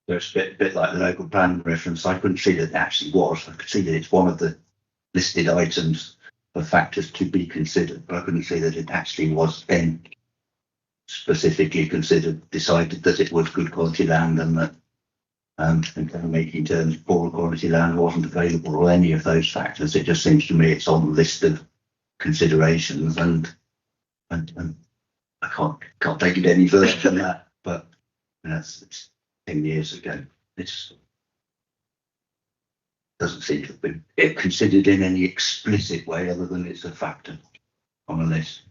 Speaker 4: There's a bit like the local plan reference. I couldn't see that it actually was. I could see that it's one of the listed items of factors to be considered, but I couldn't see that it actually was then specifically considered, decided that it was good quality land, and that in making terms poor quality land wasn't available, or any of those factors. It just seems to me it's on the list of considerations, and I can't take it any further than that. But it's 10 years ago. It doesn't seem to have been considered in any explicit way other than it's a factor on a list.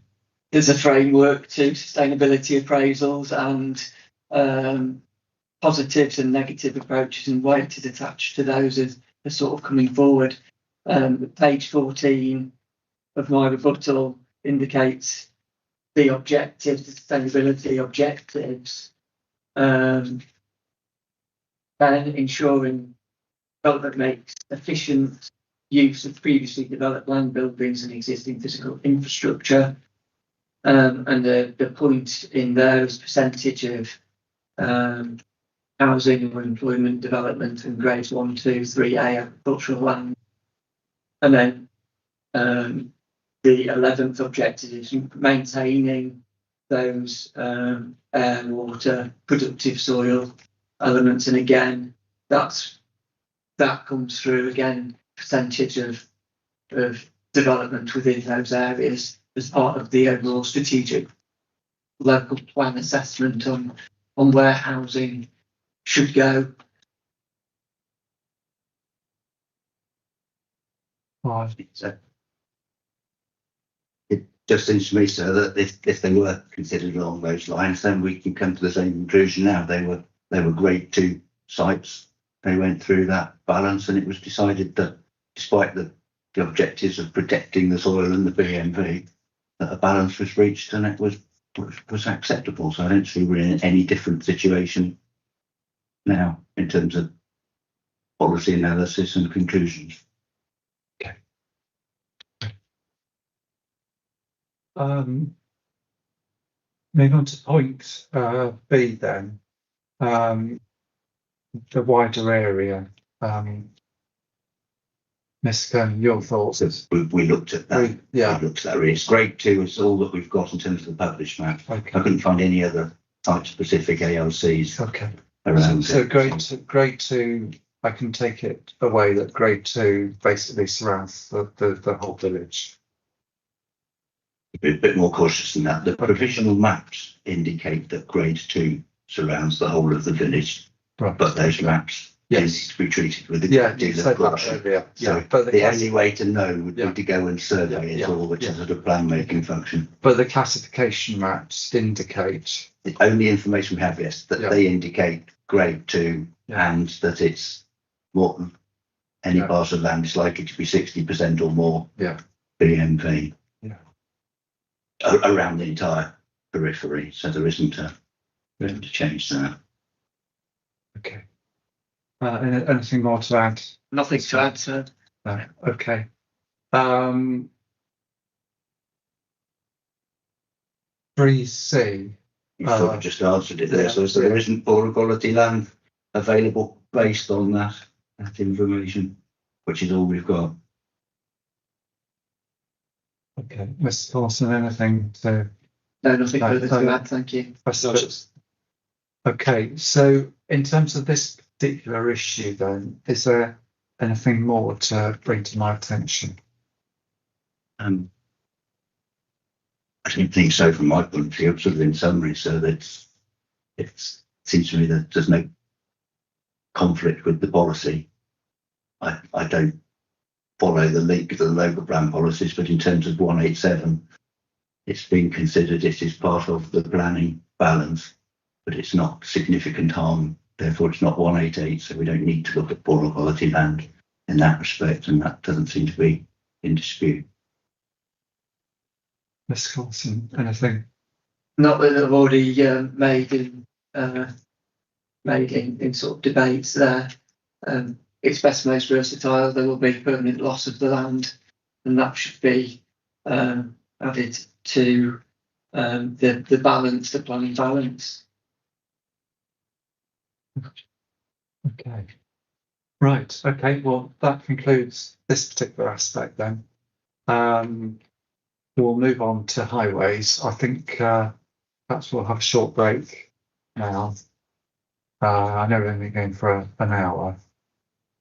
Speaker 2: There's a framework to sustainability appraisals, and positives and negative approaches and weighted attached to those are sort of coming forward. Page 14 of my rebuttal indicates the objectives, the sustainability objectives, and ensuring development makes efficient use of previously developed land buildings and existing physical infrastructure. And the point in there is percentage of housing or employment development and grades 1, 2, 3A agricultural land. And then the 11th objective is maintaining those air, water, productive soil elements. And again, that comes through again percentage of development within those areas as part of the overall strategic local plan assessment on where housing should go.
Speaker 4: So it just seems to me, sir, that if they were considered along those lines, then we can come to the same conclusion now. They were grade 2 sites. They went through that balance, and it was decided that despite the objectives of protecting the soil and the BMV, that a balance was reached and it was acceptable. So I don't see we're in any different situation now in terms of policy analysis and conclusions.
Speaker 3: Okay. Moving on to point B then, the wider area. Mr. Kern, your thoughts?
Speaker 4: We looked at that. We looked at that. It's grade 2. It's all that we've got in terms of the published map.
Speaker 3: Okay.
Speaker 4: I couldn't find any other type-specific ALCs.
Speaker 3: Okay.
Speaker 4: Around
Speaker 3: so grade 2, I can take it away that grade 2 basically surrounds the whole village.
Speaker 4: be a bit more cautious than that. The provisional maps indicate that grade 2 surrounds the whole of the village,
Speaker 3: Right.
Speaker 4: but those maps need to be treated with a
Speaker 3: Yeah,
Speaker 4: great deal
Speaker 3: said
Speaker 4: of caution.
Speaker 3: earlier.
Speaker 4: So
Speaker 3: but
Speaker 4: the only way to know would be to go and survey it all, which is a plan making function.
Speaker 3: But the classification maps indicate.
Speaker 4: The only information we have is that they indicate grade 2 and that it's more than any parcel of land is likely to be 60% or more BMV around the entire periphery. So there isn't a room to change that.
Speaker 3: Okay. Anything more to add?
Speaker 2: Nothing to add, sir.
Speaker 3: No. Okay. 3C.
Speaker 4: You sort of just answered it there. So there isn't poorer quality land available based on that information, which is all we've got.
Speaker 3: Okay, Mr. Thorson, anything to?
Speaker 2: No, nothing further to add. Thank you.
Speaker 3: Okay, so in terms of this particular issue, then, is there anything more to bring to my attention?
Speaker 4: I don't think so from my point of view, sort of in summary, so that it seems to me that there's no conflict with the policy. I don't follow the link to the local plan policies, but in terms of 187, it's been considered it is part of the planning balance, but it's not significant harm, therefore it's not 188, so we don't need to look at poorer quality land in that respect, and that doesn't seem to be in dispute.
Speaker 3: Ms. Coulson, anything?
Speaker 2: Not that I've already made in sort of debates there. It's best most versatile. There will be permanent loss of the land, and that should be added to the balance, the planning balance.
Speaker 3: Okay. Right. Okay. Well, that concludes this particular aspect then. We'll move on to highways. I think perhaps we'll have a short break now. I know we're only going for an hour,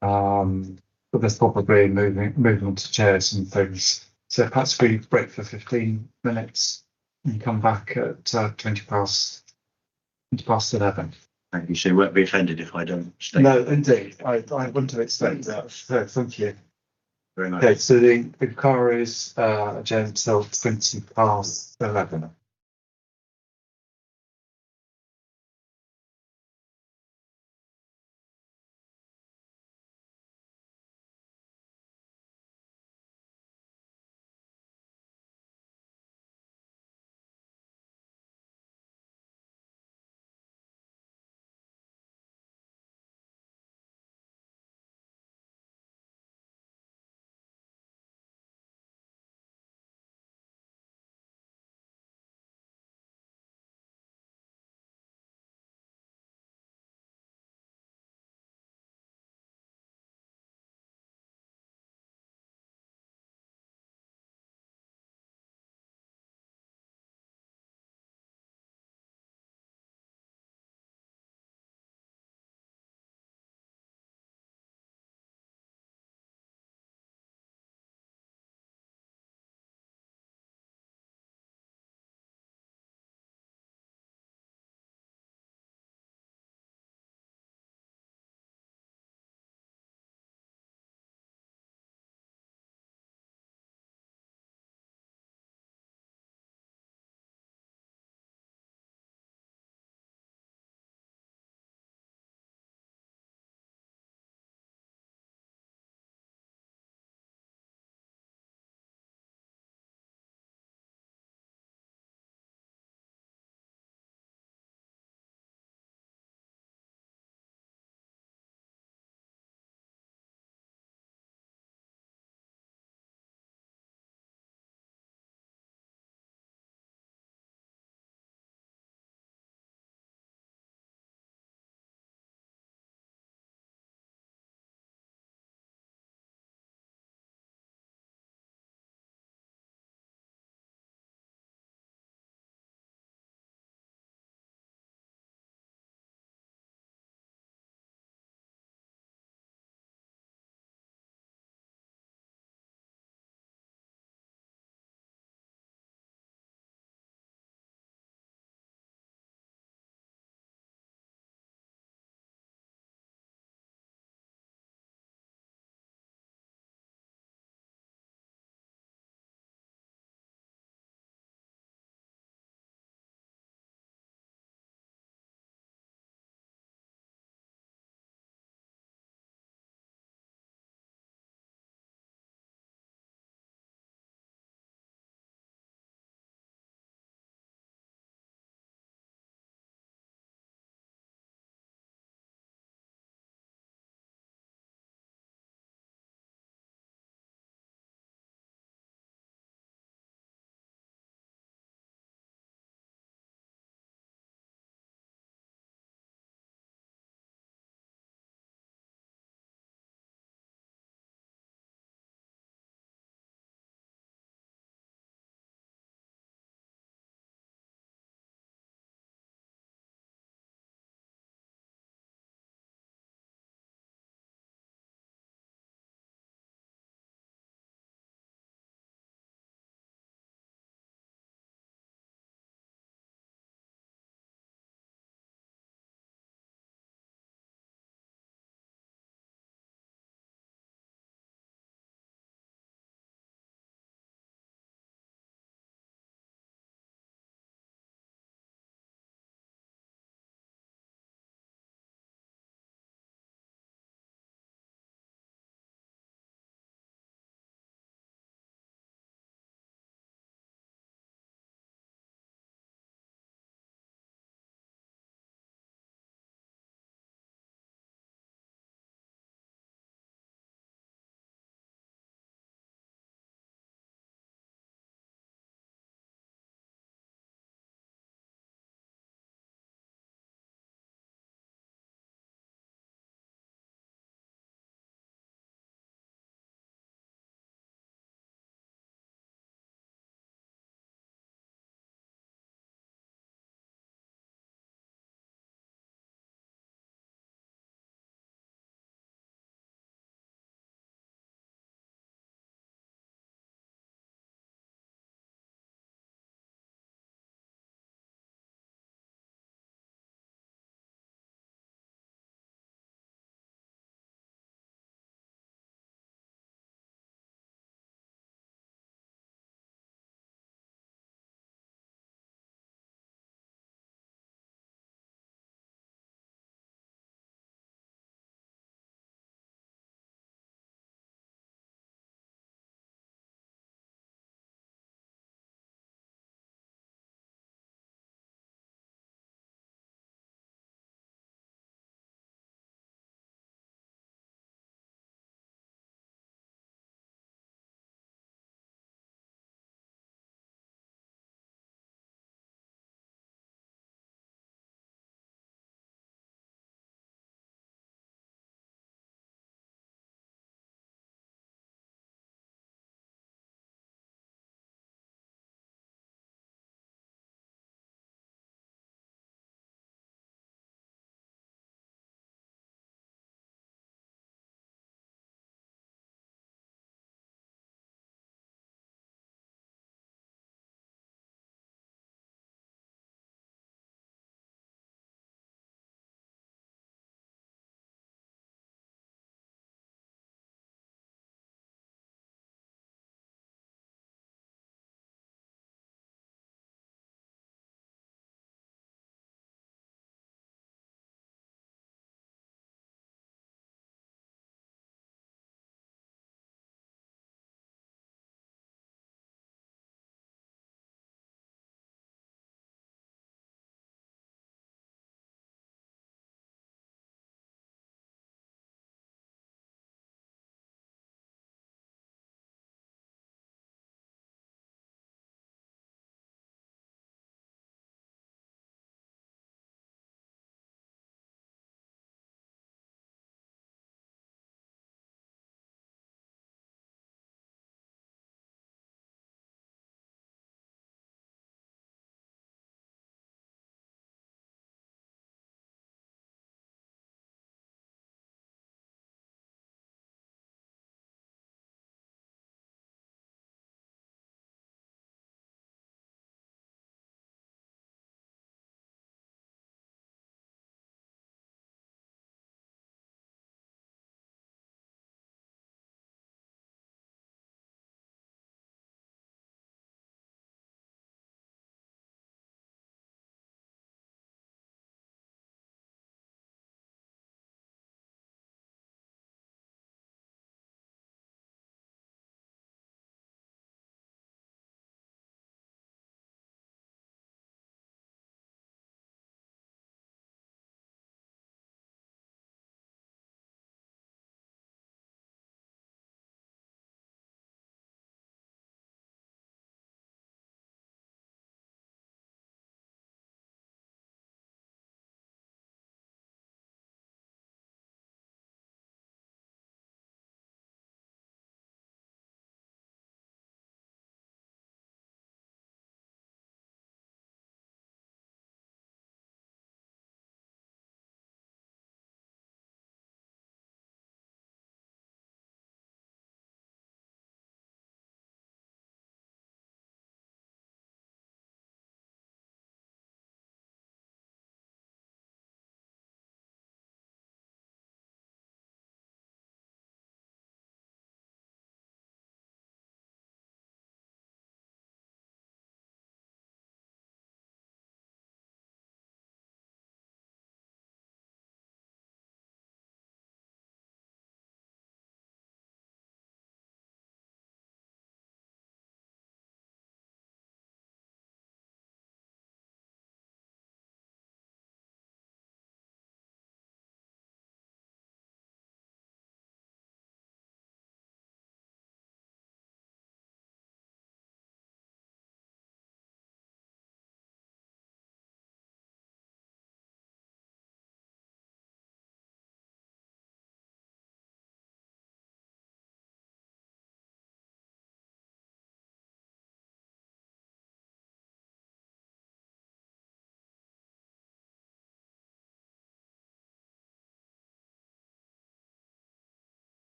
Speaker 3: but there's probably movement to chairs and things. So perhaps we break for 15 minutes and come back at 20 past 11.
Speaker 4: Thank you. So you won't be offended if I don't stay.
Speaker 3: No, indeed. I wouldn't have expected that. So thank you.
Speaker 4: Very nice.
Speaker 3: Okay, so the inquiry is adjourned till 20 past 11.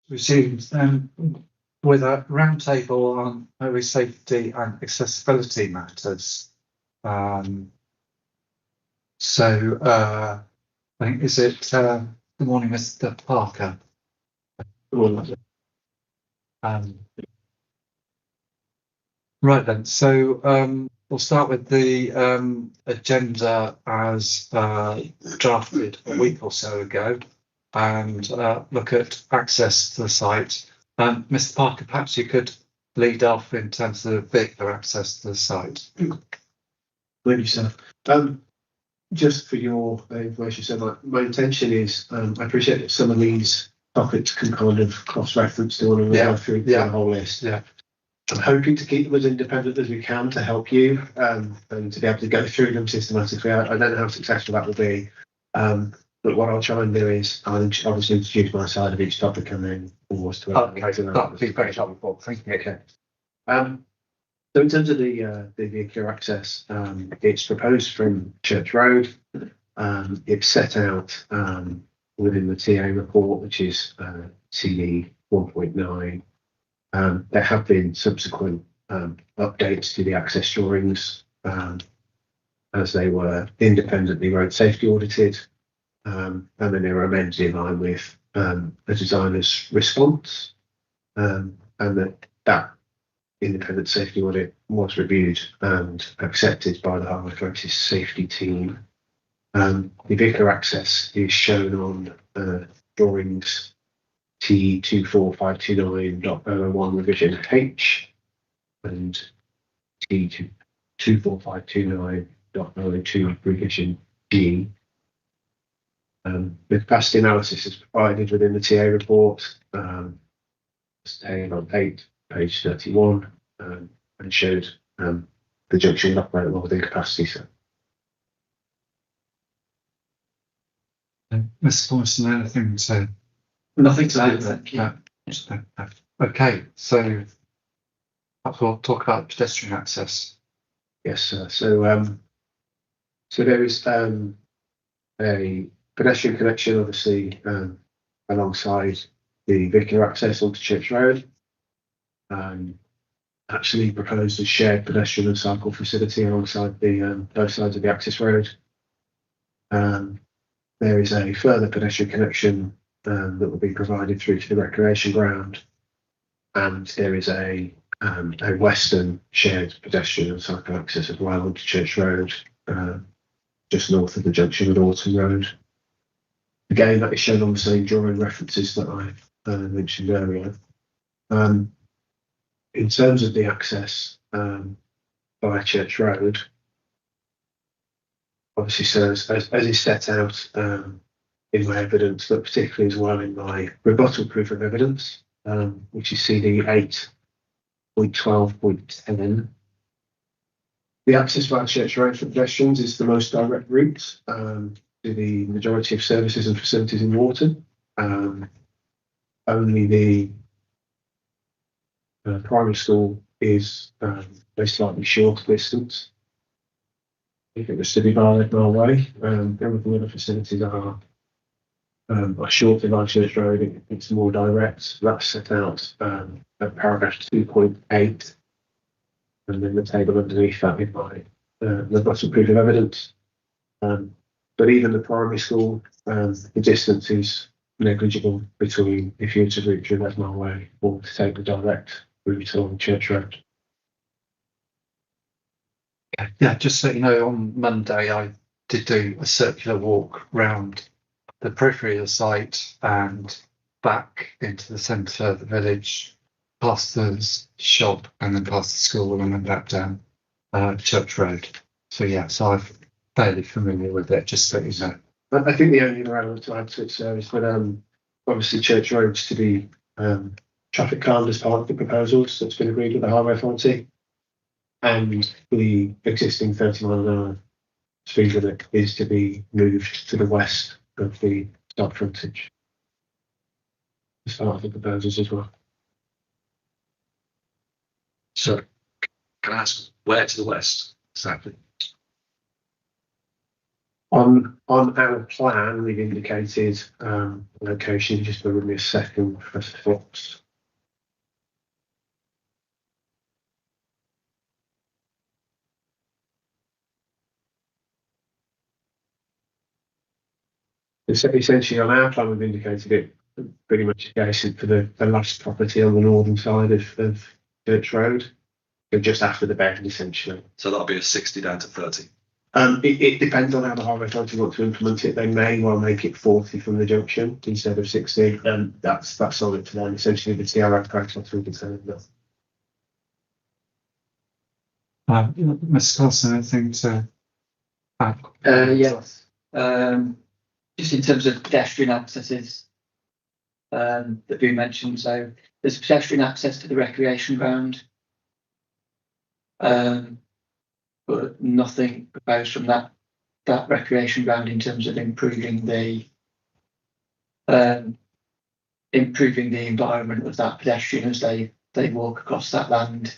Speaker 3: resumed with a roundtable on highway safety and accessibility matters. I think, is it, good morning, Mr. Parker? Right then, so we'll start with the agenda as drafted a week or so ago, and look at access to the site. Mr. Parker, perhaps you could lead off in terms of vehicular access to the site.
Speaker 7: Thank you, sir. Just for your information, so my intention is, I appreciate that some of these topics can kind of cross-reference to one another through the whole list.
Speaker 3: Yeah.
Speaker 7: I'm hoping to keep them as independent as we can to help you, and to be able to go through them systematically. I don't know how successful that will be, but what I'll try and do is I'll obviously introduce my side of each topic and then pause to
Speaker 3: that would be very helpful. Thank you.
Speaker 7: Okay. So in terms of the vehicular access, it's proposed from Church Road. It's set out within the TA report, which is CD 1.9. There have been subsequent updates to the access drawings as they were independently road safety audited, and then they were amended in line with the designer's response, and that independent safety audit was reviewed and accepted by the Highway Authority's safety team. The vehicular access is shown on drawings T24529.001 revision H and T24529.002 revision D. The capacity analysis is provided within the TA report, staying on 8, page 31, and showed the junction operator within capacity. So,
Speaker 3: Mr. Forrester, anything to say?
Speaker 2: Nothing to add, thank you.
Speaker 3: Okay, so perhaps we'll talk about pedestrian access.
Speaker 7: Yes, sir. So there is a pedestrian connection, obviously, alongside the vehicular access onto Church Road. Actually proposed a shared pedestrian and cycle facility alongside the both sides of the access road. There is a further pedestrian connection that will be provided through to the recreation ground, and there is a western shared pedestrian and cycle access as well onto Church Road, just north of the junction with Warton Road. Again, that is shown on the same drawing references that I mentioned earlier. In terms of the access via Church Road, obviously, so as is set out in my evidence, but particularly as well in my rebuttal proof of evidence, which is CD 8.12.10. The access via Church Road for pedestrians is the most direct route to the majority of services and facilities in Warton. Only the primary school is a slightly shorter distance. If it was to be valid my way, everything other facilities are shorter by Church Road. It's more direct. That's set out at paragraph 2.8, and then the table underneath that in my the bottom proof of evidence. But even the primary school, the distance is negligible between if you were to route through that mile way or to take the direct route on Church Road.
Speaker 3: Yeah, just so you know, on Monday I did do a circular walk round the periphery of the site and back into the centre of the village, past the shop and then past the school and then back down Church Road. So yeah, so I'm fairly familiar with it, just so you know.
Speaker 7: I think the only other element to add to it, sir, is that obviously Church Road's to be traffic calmed as part of the proposals that's been agreed with the Highway Authority, and the existing 30 mile an hour speed limit is to be moved to the west of the stop frontage as part of the proposals as well.
Speaker 1: So, can I ask where to the west exactly?
Speaker 7: On our plan, we've indicated location. Just bear with me a second, Professor Fox. Essentially, on our plan, we've indicated it pretty much adjacent for the last property on the northern side of Church Road, so just after the bend, essentially.
Speaker 6: So that'll be a 60 down to 30.
Speaker 7: It depends on how the Highway Authority want to implement it. They may well make it 40 from the junction instead of 60. That's on it to them. Essentially, the TRO process will determine that.
Speaker 3: Mr. Carson, anything to add?
Speaker 2: Yes. Just in terms of pedestrian accesses that we mentioned, so there's pedestrian access to the recreation ground, but nothing proposed from that recreation ground in terms of improving the environment of that pedestrian as they walk across that land.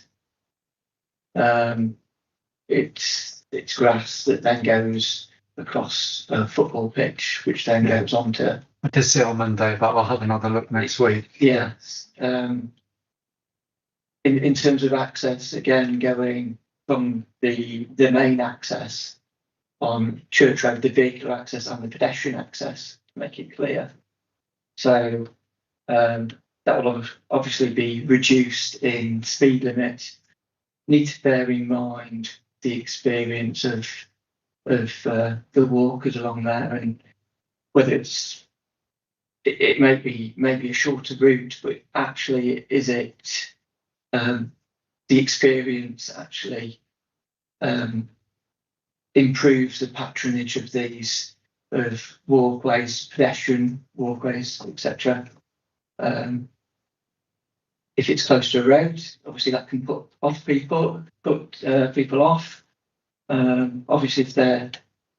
Speaker 2: It's grass that then goes across a football pitch, which then goes on to.
Speaker 3: I did see it on Monday, but we'll have another look next week.
Speaker 2: Yes. In terms of access, again, going from the main access on Church Road, the vehicular access and the pedestrian access, to make it clear. So that will obviously be reduced in speed limit. Need to bear in mind the experience of the walkers along there, and whether it may be a shorter route, but actually is it the experience actually improves the patronage of these walkways, pedestrian walkways, etc. If it's close to a road, obviously that can put people off. Obviously, if they're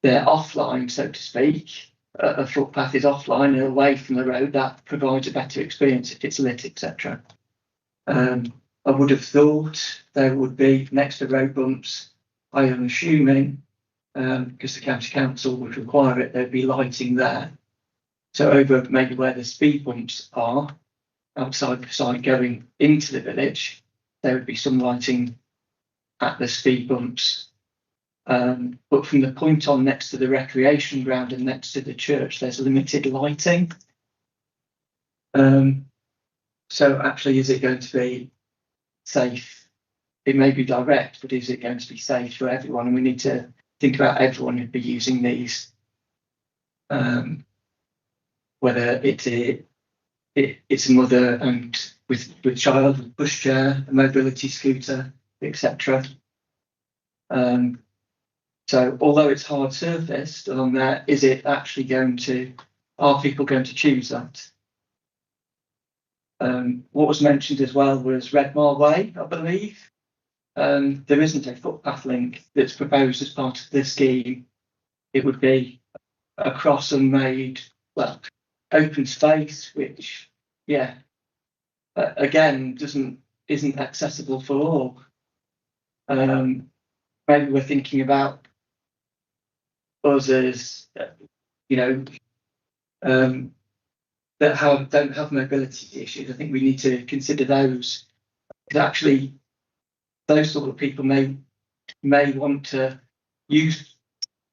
Speaker 2: offline, so to speak, a footpath is offline and away from the road, that provides a better experience if it's lit, etc. I would have thought there would be next to road bumps. I am assuming, because the county council would require it, there'd be lighting there. So over maybe where the speed bumps are, outside the site going into the village, there would be some lighting at the speed bumps. But from the point on next to the recreation ground and next to the church, there's limited lighting. So actually, is it going to be safe? It may be direct, but is it going to be safe for everyone? And we need to think about everyone who'd be using these, whether it's a mother and with child, with pushchair, a mobility scooter, etc. So although it's hard surfaced along there, is it actually are people going to choose that? What was mentioned as well was Redmar Way, I believe. There isn't a footpath link that's proposed as part of this scheme. It would be across and made, open space, which, again, isn't accessible for all. Maybe we're thinking about us as, that don't have mobility issues. I think we need to consider those, because actually those sort of people may want to use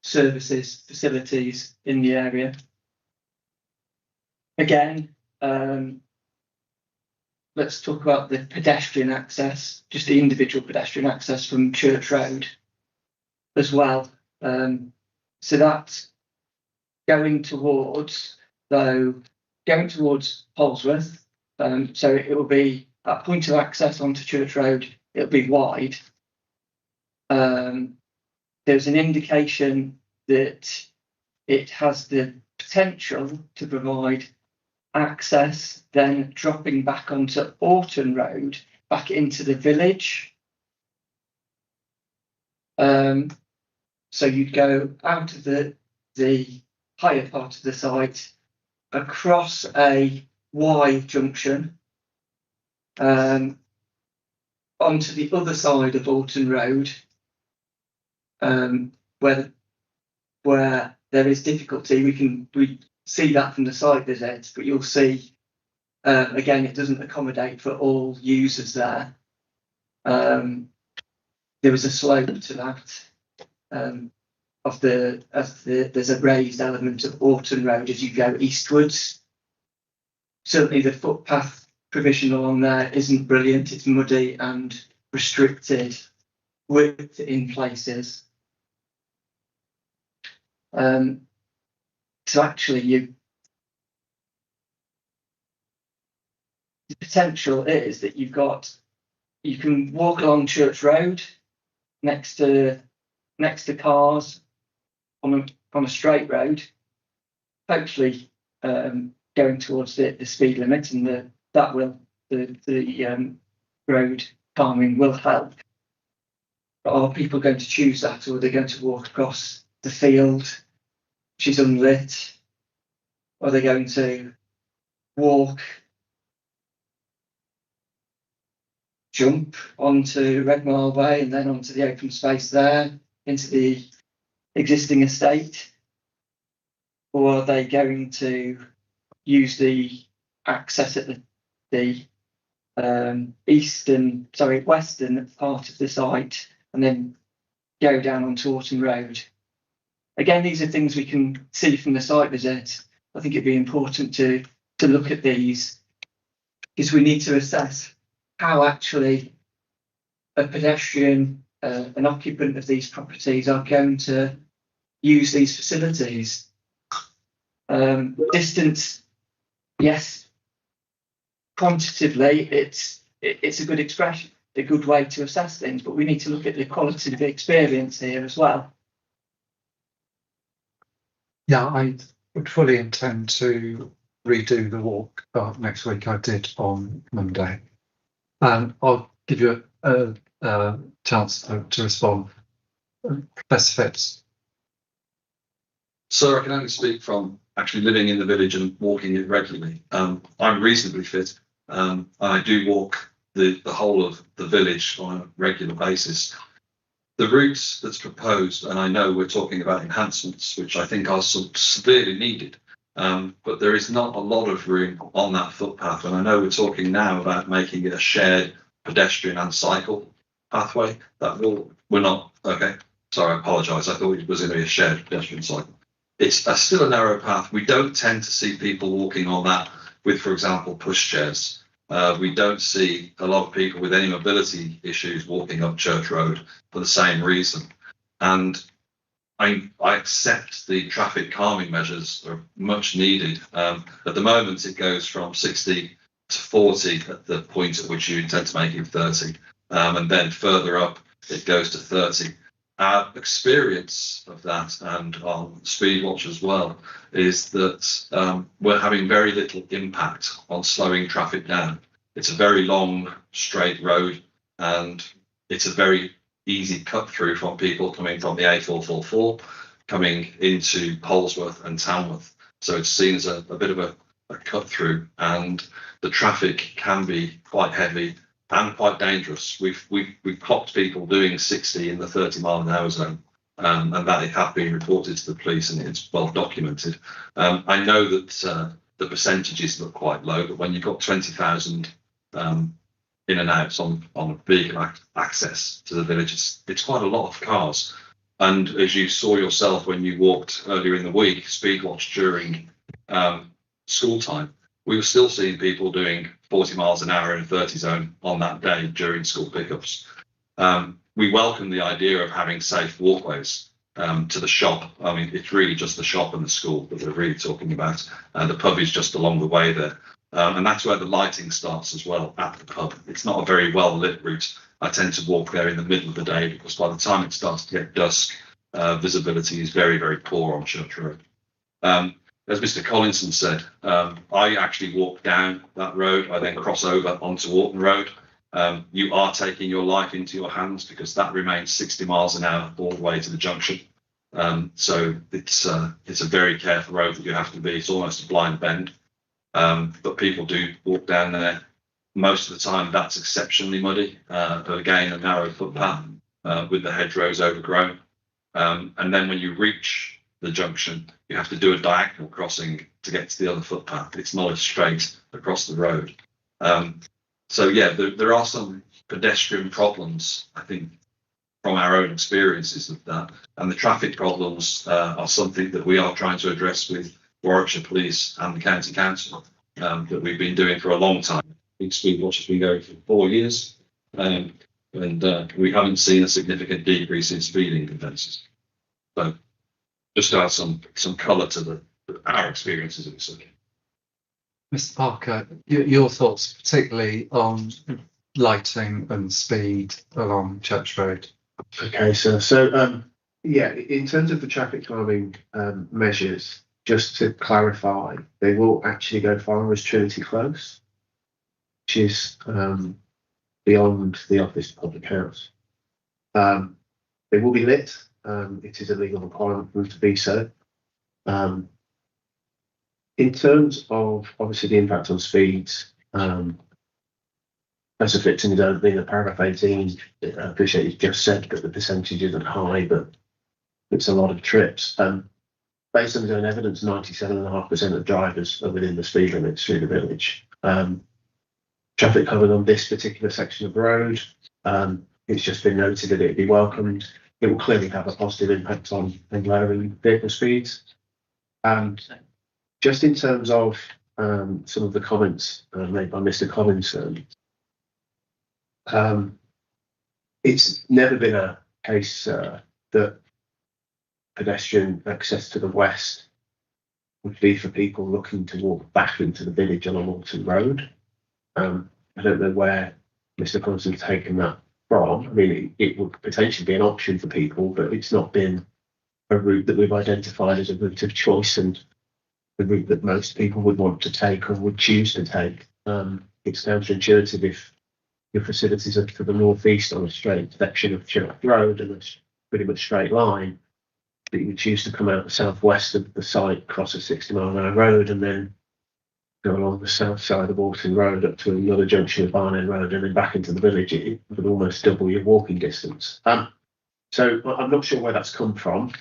Speaker 2: services, facilities in the area. Again, let's talk about the pedestrian access, just the individual pedestrian access from Church Road as well. So that's going towards Polesworth. So it will be that point of access onto Church Road. It'll be wide. There's an indication that it has the potential to provide access, then dropping back onto Warton Road, back into the village. So you'd go out of the higher part of the site, across a Y junction, onto the other side of Warton Road, where there is difficulty. We see that from the site visits, but you'll see again it doesn't accommodate for all users there. There is a slope to that. There's a raised element of Warton Road as you go eastwards. Certainly the footpath provision along there isn't brilliant. It's muddy and restricted width in places. So actually the potential is that you can walk along Church Road next to cars on a straight road, hopefully going towards the speed limit, and the road calming will help. But are people going to choose that, or are they going to walk across the field, which is unlit? Are they going to jump onto Red Mile Way and then onto the open space there into the existing estate? Or are they going to use the access at the western part of the site and then go down onto Warton Road? Again, these are things we can see from the site visit. I think it'd be important to look at these, because we need to assess how actually a pedestrian, an occupant of these properties, are going to use these facilities. Distance, yes, quantitatively, it's a good expression, a good way to assess things, but we need to look at the quality of the experience here as well.
Speaker 3: Yeah, I would fully intend to redo the walk next week. I did on Monday. And I'll give you a chance to respond. Professor Phipps.
Speaker 6: So I can only speak from actually living in the village and walking it regularly. I'm reasonably fit. I do walk the whole of the village on a regular basis. The route that's proposed, and I know we're talking about enhancements, which I think are severely needed, but there is not a lot of room on that footpath. And I know we're talking now about making it a shared pedestrian and cycle pathway. We're not, okay, sorry, I apologise. I thought it was going to be a shared pedestrian cycle. It's still a narrow path. We don't tend to see people walking on that with, for example, pushchairs. We don't see a lot of people with any mobility issues walking up Church Road for the same reason. And I accept the traffic calming measures are much needed. At the moment, it goes from 60 to 40 at the point at which you intend to make it 30. And then further up, it goes to 30. Our experience of that, and on Speedwatch as well, is that we're having very little impact on slowing traffic down. It's a very long, straight road, and it's a very easy cut through from people coming from the A444, coming into Polesworth and Tamworth. So it's seen as a bit of a cut through, and the traffic can be quite heavy and quite dangerous. We've clocked people doing 60 in the 30-mile-an-hour zone, and that it have been reported to the police, and it's well documented. I know that the percentages look quite low, but when you've got 20,000 in and outs on vehicle access to the village, it's quite a lot of cars. And as you saw yourself when you walked earlier in the week, Speedwatch during school time, we were still seeing people doing 40 miles an hour in a 30 zone on that day during school pickups. We welcome the idea of having safe walkways to the shop. I mean, it's really just the shop and the school that we're really talking about. The pub is just along the way there. And that's where the lighting starts as well, at the pub. It's not a very well lit route. I tend to walk there in the middle of the day, because by the time it starts to get dusk, visibility is very, very poor on Church Road. As Mr. Collinson said, I actually walk down that road. I then cross over onto Warton Road. You are taking your life into your hands, because that remains 60 miles an hour all the way to the junction. So it's a very careful road that you have to be. It's almost a blind bend. But people do walk down there. Most of the time, that's exceptionally muddy, but again, a narrow footpath with the hedgerows overgrown. And then when you reach the junction, you have to do a diagonal crossing to get to the other footpath. It's not a straight across the road. So yeah, there are some pedestrian problems, I think, from our own experiences of that. And the traffic problems are something that we are trying to address with Warwickshire Police and the County Council, that we've been doing for a long time. I think Speed Watch has been going for 4 years, and we haven't seen a significant decrease in speeding offences. So just to add some colour to our experiences of this.
Speaker 3: Mr. Parker, your thoughts particularly on lighting and speed along Church Road?
Speaker 7: Okay, sir. So, yeah, in terms of the traffic calming measures, just to clarify, they will actually go far as Trinity Close, which is beyond the Office of Public House. They will be lit. It is a legal requirement for them to be so. In terms of obviously the impact on speeds, as a fixing it over in paragraph 18, I appreciate you just said that the percentage isn't high, but it's a lot of trips. Based on their own evidence, 97.5% of drivers are within the speed limits through the village. Traffic covered on this particular section of road, it's just been noted that it'd be welcomed. It will clearly have a positive impact on lowering vehicle speeds. Just in terms of some of the comments made by Mr. Collinson, it's never been a case that pedestrian access to the west would be for people looking to walk back into the village on a Warton Road. I don't know where Mr. Collinson's taken that from. I mean, it would potentially be an option for people, but it's not been a route that we've identified as a route of choice and the route that most people would want to take or would choose to take. It's counterintuitive if your facilities are to the northeast on a straight section of Church Road and it's pretty much straight line, that you would choose to come out the southwest of the site, cross a 60-mile-an-hour road, and then go along the south side of Warton Road up to another junction of Barn End Road and then back into the village. It would almost double your walking distance. So I'm not sure where that's come from,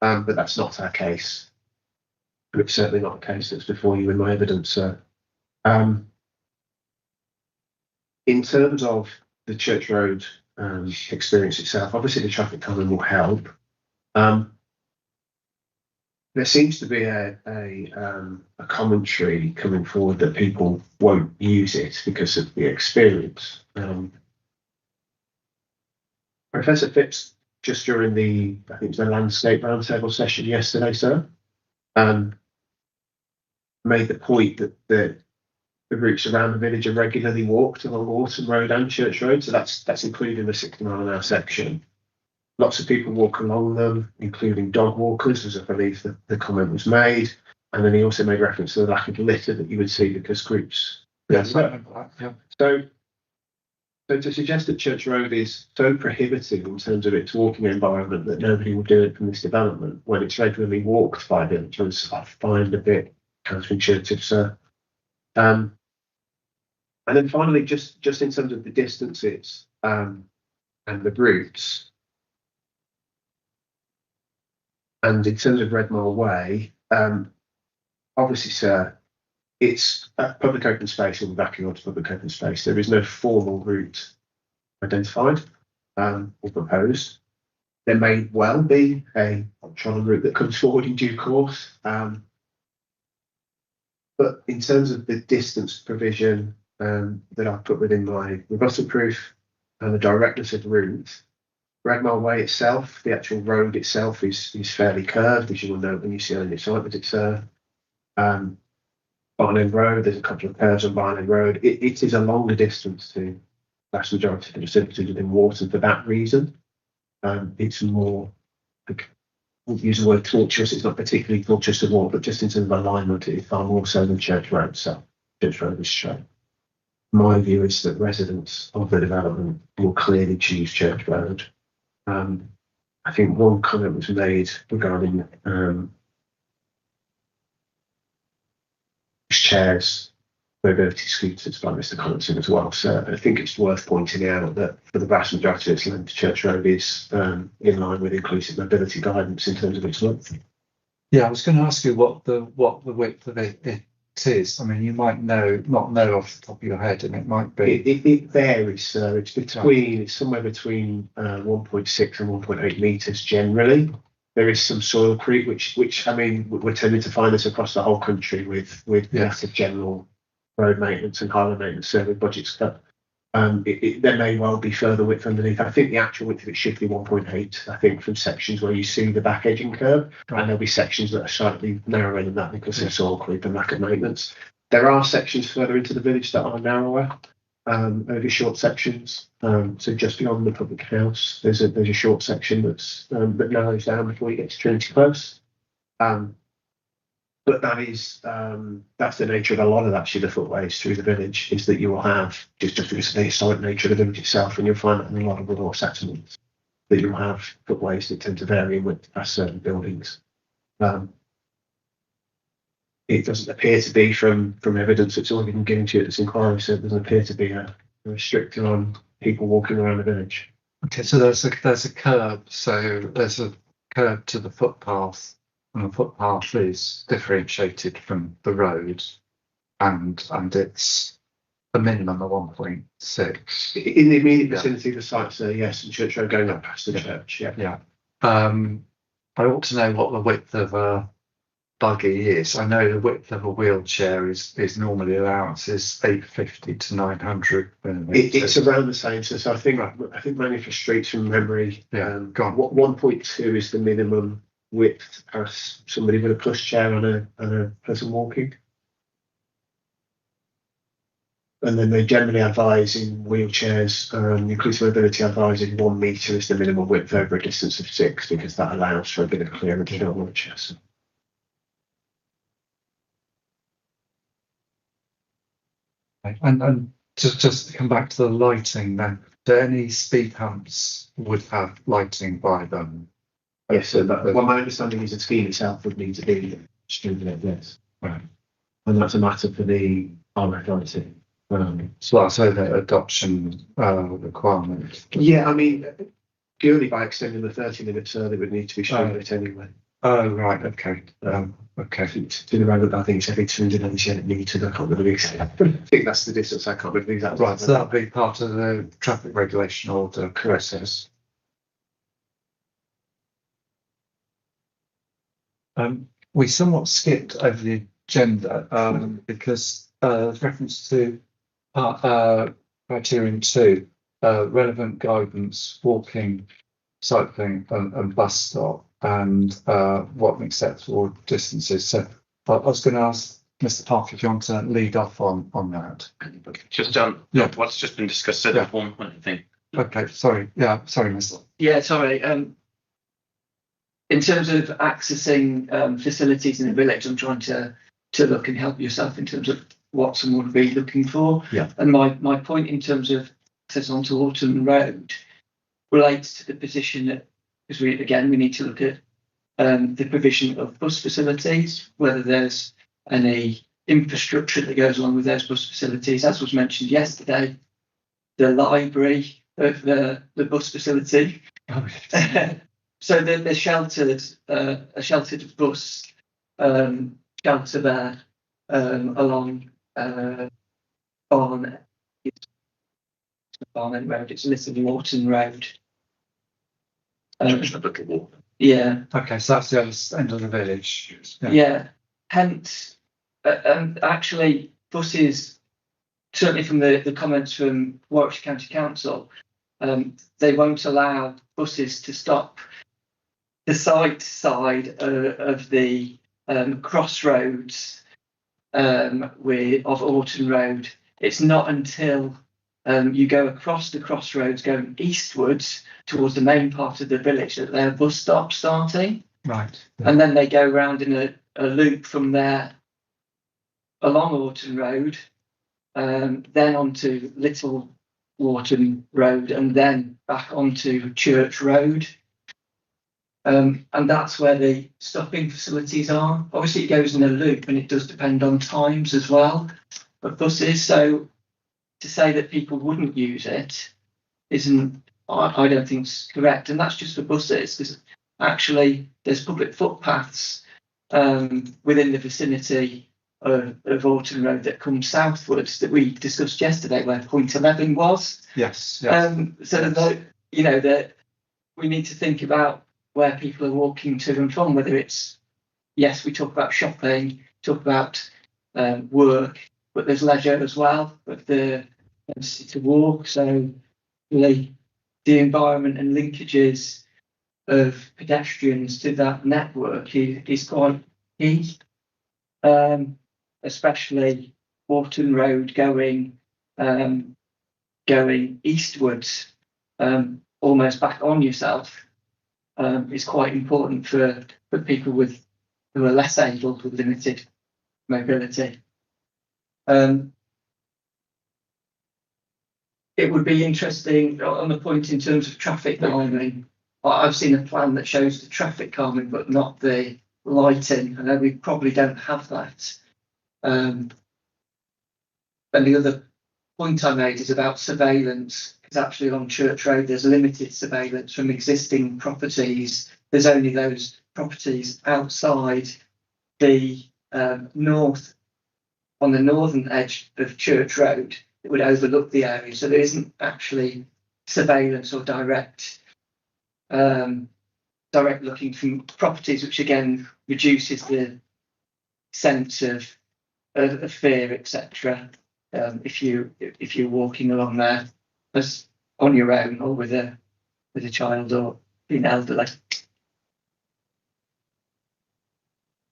Speaker 7: but that's not our case. But it's certainly not the case that's before you in my evidence, sir. In terms of the Church Road experience itself, obviously the traffic calming will help. There seems to be a commentary coming forward that people won't use it because of the experience. Professor Phipps, just during I think it was the landscape roundtable session yesterday, sir, made the point that the routes around the village are regularly walked along Warton Road and Church Road, so that's including the 60-mile-an-hour section. Lots of people walk along them, including dog walkers, as I believe the comment was made. And then he also made reference to the lack of litter that you would see because groups.
Speaker 3: Yes, I remember that. Yeah.
Speaker 7: So to suggest that Church Road is so prohibitive in terms of its walking environment that nobody will do it from this development when it's regularly walked by villagers, I find a bit counterintuitive, sir. And then finally, just in terms of the distances and the routes, and in terms of Red Mile Way, obviously, sir, it's a public open space and backing onto public open space. There is no formal route identified or proposed. There may well be a trolley route that comes forward in due course. But in terms of the distance provision that I've put within my rebuttal proof and the directness of the route, Red Mile Way itself, the actual road itself is fairly curved, as you will note when you see on your site, but it's Barn End Road. There's a couple of curves on Barn End Road. It is a longer distance to the vast majority of the facilities within Warton for that reason. It's more, I wouldn't use the word tortuous, it's not particularly tortuous to walk, but just in terms of alignment, it's far more so than Church Road. So Church Road is straight. My view is that residents of the development will clearly choose Church Road. I think one comment was made regarding chairs, mobility scooters by Mr. Collinson as well. So I think it's worth pointing out that for the vast majority of its length, Church Road is in line with inclusive mobility guidance in terms of its length.
Speaker 3: Yeah, I was going to ask you what the width of it is. I mean, you might not know off the top of your head, and it might be.
Speaker 7: It varies. So it's somewhere between 1.6 and 1.8 meters generally. There is some soil creep, which I mean, we're tending to find this across the whole country with massive general road maintenance and highway maintenance survey budgets cut. There may well be further width underneath. I think the actual width of it should be 1.8. I think from sections where you see the back edging curve, and there'll be sections that are slightly narrower than that because of soil creep and lack of maintenance. There are sections further into the village that are narrower, over short sections. So just beyond the public house, there's a short section that narrows down before you get to Trinity Close. But that's the nature of a lot of actually the footways through the village, is that you will have, just because of the historic nature of the village itself, and you'll find that in a lot of rural settlements, that you'll have footways that tend to vary in width past certain buildings. It doesn't appear to be from evidence that's already been given to you at this inquiry, so it doesn't appear to be a restriction on people walking around the village.
Speaker 3: Okay, so there's a curb, so there's a curb to the footpath, and the footpath is differentiated from the road, and it's a minimum of 1.6.
Speaker 7: In the immediate vicinity of the site, so yes, and Church Road going up past the church. Yeah.
Speaker 3: I ought to know what the width of a buggy is. I know the width of a wheelchair is normally allowances 850 to 900.
Speaker 7: It's around the same. So I think mainly for streets from memory. What 1.2 is the minimum width past somebody with a pushchair and a person walking. And then they generally advise in wheelchairs, inclusive mobility advising 1 metre is the minimum width over a distance of 6, because that allows for a bit of clearance in wheelchairs.
Speaker 3: And just to come back to the lighting then, do any speed humps would have lighting by them?
Speaker 7: Yes, so my understanding is the scheme itself would need to be streamlined, yes.
Speaker 3: Right.
Speaker 7: And that's a matter for the RF lighting.
Speaker 3: So that's the adoption requirement.
Speaker 7: Yeah, I mean, purely by extending the 30 minutes, they would need to be streamlit anyway.
Speaker 3: Oh, right, okay. Okay.
Speaker 7: To the road, I think it's every 298 metres. I can't remember exactly. I think that's the distance. I can't remember exactly.
Speaker 3: Right, so that'll be part of the traffic regulation order process. We somewhat skipped over the agenda because there's reference to criterion 2, relevant guidance, walking, cycling and bus stop, and what an acceptable distance is. So I was going to ask Mr. Parker if you want to lead off on that.
Speaker 1: Just what's just been discussed. So there's one point, I think.
Speaker 3: Okay, sorry. Yeah, sorry, Mr.
Speaker 2: Yeah, sorry. In terms of accessing facilities in the village, I'm trying to look and help yourself in terms of what someone would be looking for.
Speaker 3: Yeah.
Speaker 2: And my point in terms of access onto Warton Road relates to the position that, because we need to look at the provision of bus facilities, whether there's any infrastructure that goes along with those bus facilities. As was mentioned yesterday, the library of the bus facility.
Speaker 3: Oh,
Speaker 2: so the sheltered, a sheltered bus shelter there along Barnet Road. It's listed Warton Road. Yeah.
Speaker 3: Okay, so that's the other end of the village.
Speaker 2: Yeah. Hence, and actually, buses, certainly from the comments from Warwickshire County Council, they won't allow buses to stop the side of the crossroads of Warton Road. It's not until you go across the crossroads going eastwards towards the main part of the village that there are bus stops starting.
Speaker 3: Right.
Speaker 2: And then they go round in a loop from there along Warton Road, then onto Little Warton Road, and then back onto Church Road. And that's where the stopping facilities are. Obviously, it goes in a loop, and it does depend on times as well of buses. So to say that people wouldn't use it isn't, I don't think, is correct. And that's just for buses, because actually there's public footpaths within the vicinity of Warton Road that comes southwards that we discussed yesterday, where point 11 was.
Speaker 3: Yes.
Speaker 2: That we need to think about where people are walking to and from, whether it's, yes, we talk about shopping, talk about work, but there's leisure as well, but the necessity to walk. So really the environment and linkages of pedestrians to that network is quite key, especially Warton Road going eastwards, almost back on yourself, is quite important for people who are less able, with limited mobility. It would be interesting on the point in terms of traffic calming. I've seen a plan that shows the traffic calming, but not the lighting. I know we probably don't have that. And the other point I made is about surveillance, because actually along Church Road there's limited surveillance from existing properties. There's only those properties outside the north, on the northern edge of Church Road, that would overlook the area. So there isn't actually surveillance or direct looking from properties, which again reduces the sense of fear, etc. If you're walking along there as on your own or with a child or being elderly.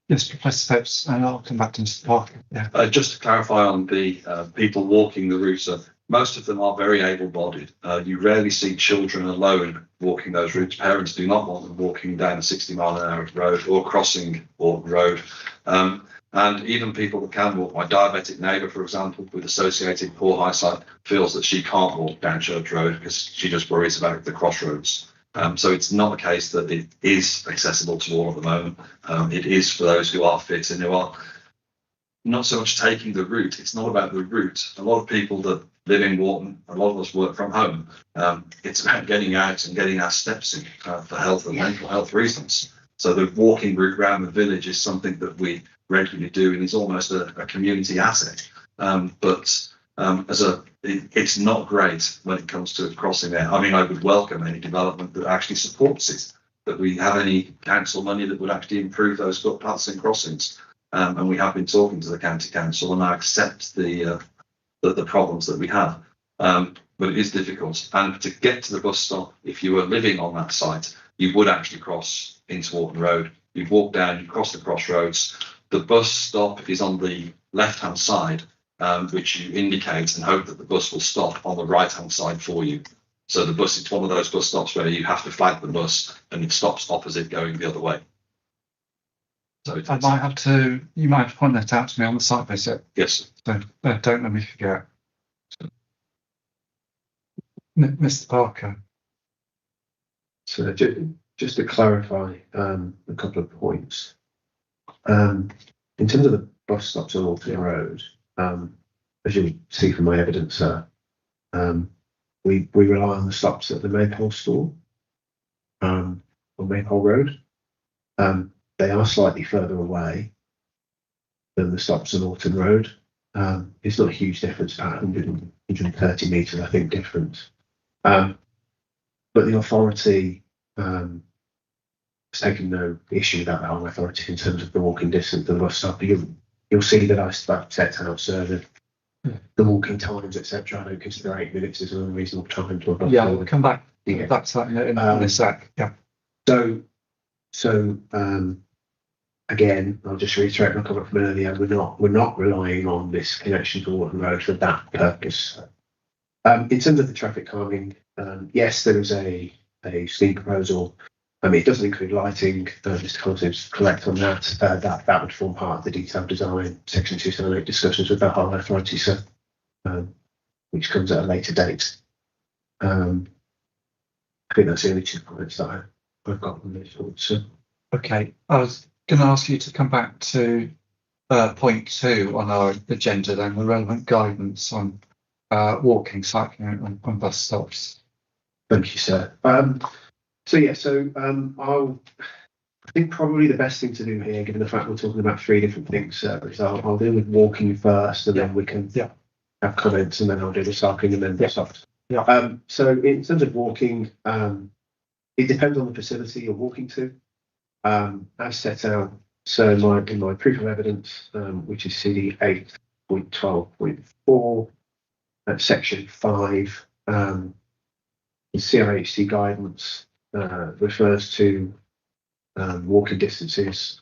Speaker 3: Yes, Professor Phipps, and I'll come back to Mr. Parker. Yeah.
Speaker 6: Just to clarify on the people walking the routes, most of them are very able-bodied. You rarely see children alone walking those routes. Parents do not want them walking down a 60-mile-an-hour road or crossing Warton Road. And even people that can walk, my diabetic neighbour, for example, with associated poor eyesight, feels that she can't walk down Church Road because she just worries about the crossroads. So it's not a case that it is accessible to all at the moment. It is for those who are fit and who are not so much taking the route. It's not about the route. A lot of people that live in Warton, a lot of us work from home. It's about getting out and getting our steps in for health and mental health reasons. So the walking route around the village is something that we regularly do, and it's almost a community asset. It's not great when it comes to crossing there. I mean, I would welcome any development that actually supports it, that we have any council money that would actually improve those footpaths and crossings. And we have been talking to the county council, and I accept the problems that we have. But it is difficult. And to get to the bus stop, if you were living on that site, you would actually cross into Warton Road. You'd walk down, you cross the crossroads. The bus stop is on the left-hand side, which you indicate and hope that the bus will stop on the right-hand side for you. So the bus, it's one of those bus stops where you have to flag the bus and it stops opposite going the other way. So
Speaker 3: you might have to point that out to me on the site visit.
Speaker 6: Yes.
Speaker 3: So don't let me forget. Mr. Parker.
Speaker 7: So just to clarify a couple of points. In terms of the bus stops on Warton Road, as you see from my evidence, sir, we rely on the stops at the Maypole store on Maypole Road. They are slightly further away than the stops on Warton Road. It's not a huge difference, about 130 metres, I think, difference. But the authority has taken no issue with that authority in terms of the walking distance to the bus stop. You'll see that I set out, sir, the walking times, etc. I don't consider 8 minutes is a reasonable time to a bus.
Speaker 3: Yeah, we'll come back to that in a sec. Yeah.
Speaker 7: So again, I'll just reiterate my comment from earlier. We're not relying on this connection to Warton Road for that purpose. In terms of the traffic calming, yes, there is a scheme proposal. It doesn't include lighting. Mr. Collins is correct on that. That would form part of the detailed design, Section 278 discussions with the Highway Authority, sir, which comes at a later date. I think that's the only 2 comments that I've got on this one, sir.
Speaker 3: Okay, I was going to ask you to come back to point 2 on our agenda, then, the relevant guidance on walking, cycling, and bus stops.
Speaker 7: Thank you, sir. I'll I think probably the best thing to do here, given the fact we're talking about three different things, is I'll deal with walking first, and then we can have comments, and then I'll do the cycling, and then the soft. So in terms of walking, it depends on the facility you're walking to. As set out, so in my proof of evidence, which is CD 8.12.4, section 5, the CIHC guidance refers to walking distances,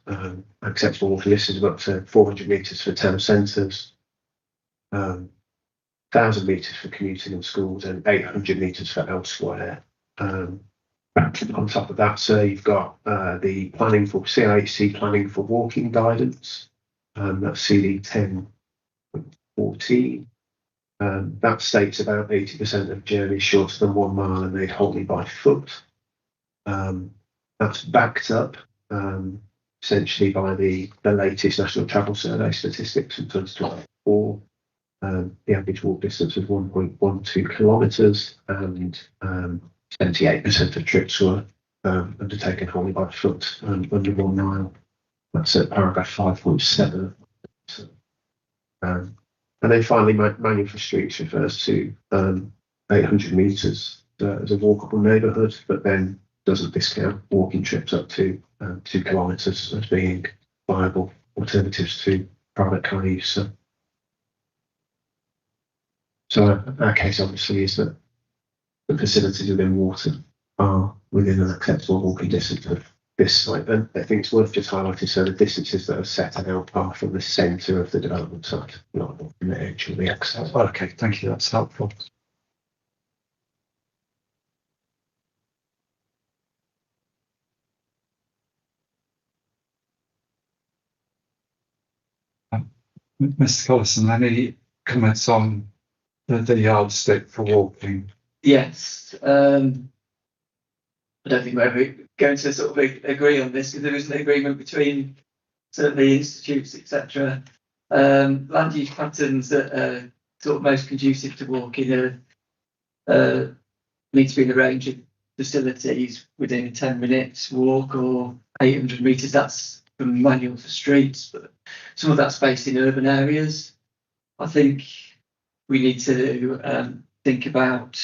Speaker 7: acceptable walking distances of up to 400 metres for town centres, 1,000 metres for commuting and schools, and 800 metres for elsewhere. On top of that, so you've got the planning for CIHC planning for walking guidance, that's CD 10.14. That states about 80% of journeys shorter than 1 mile are made wholly by foot. That's backed up essentially by the latest National Travel Survey statistics from 2024. The average walk distance was 1.12 kilometres, and 78% of trips were undertaken wholly by foot under 1 mile. That's at paragraph 5.7. And then finally, manual for streets refers to 800 metres as a walkable neighbourhood, but then doesn't discount walking trips up to 2 kilometres as being viable alternatives to private car use. So our case obviously is that the facilities within Warton are within an acceptable walking distance of this site. And I think it's worth just highlighting, so the distances that are set out are from the centre of the development site, not from the edge of the access.
Speaker 3: Okay, thank you, that's helpful. Mr. Collison, any comments on the yardstick for walking?
Speaker 2: Yes. I don't think we're ever going to sort of agree on this, because there is an agreement between certainly institutes, etc. Land use patterns that are sort of most conducive to walking need to be in a range of facilities within 10 minutes walk or 800 metres. That's from manual for streets, but some of that's based in urban areas. I think we need to think about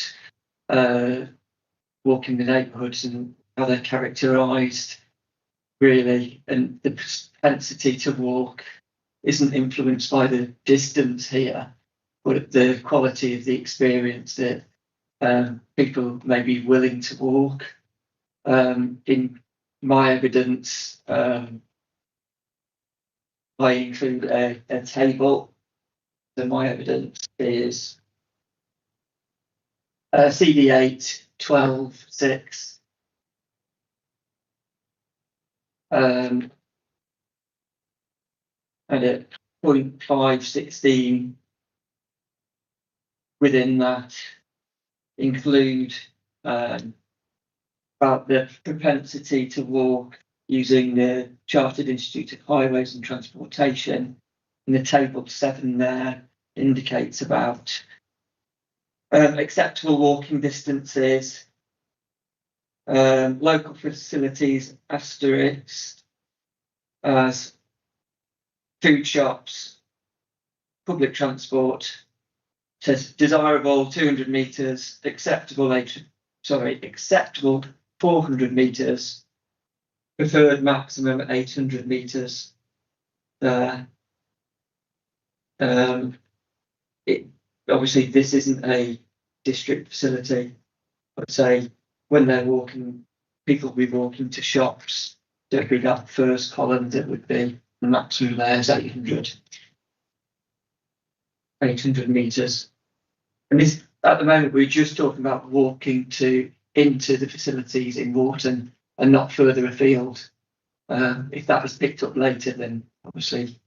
Speaker 2: walking the neighbourhoods and how they're characterised, really, and the propensity to walk isn't influenced by the distance here, but the quality of the experience that people may be willing to walk. In my evidence, I include a table. So my evidence is CD 8.12.6. And at 0.516 within that include about the propensity to walk using the Chartered Institute of Highways and Transportation. In the table 7 there indicates about acceptable walking distances, local facilities asterisk as food shops, public transport, says desirable 200 metres, acceptable 400 metres, preferred maximum 800 metres there. Obviously this isn't a district facility. I'd say when they're walking, people will be walking to shops. There'd be that first column that would be the maximum there is 800 metres. And this, at the moment, we're just talking about walking into the facilities in Warton and not further afield. If that was picked up later, then obviously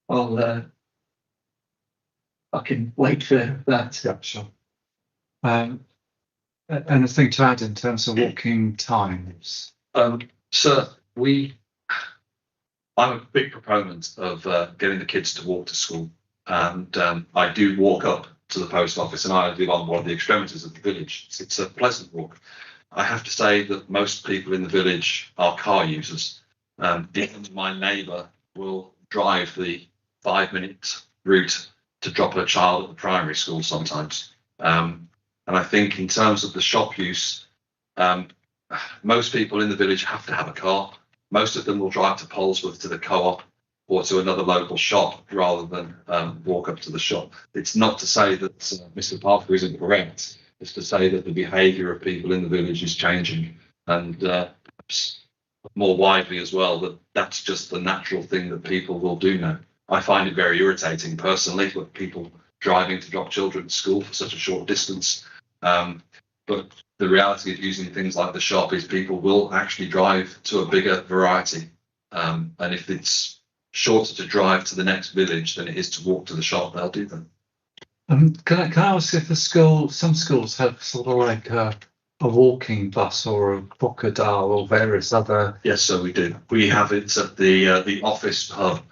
Speaker 2: I can wait for that.
Speaker 3: Yeah, sure. Anything to add in terms of walking times?
Speaker 6: Sir, I'm a big proponent of getting the kids to walk to school, and I do walk up to the post office, and I live on one of the extremities of the village. It's a pleasant walk. I have to say that most people in the village are car users. Even my neighbour will drive the 5-minute route to drop her child at the primary school sometimes. And I think in terms of the shop use, most people in the village have to have a car. Most of them will drive to Polesworth to the co-op or to another local shop rather than walk up to the shop. It's not to say that Mr. Parker isn't correct. It's to say that the behaviour of people in the village is changing, and perhaps more widely as well, that that's just the natural thing that people will do now. I find it very irritating personally with people driving to drop children to school for such a short distance. But the reality of using things like the shop is people will actually drive to a bigger variety. And if it's shorter to drive to the next village than it is to walk to the shop, they'll do them.
Speaker 3: Can I ask if some schools have sort of like a walking bus or a crocodile or various other?
Speaker 6: Yes, so we do. We have it at the office hub,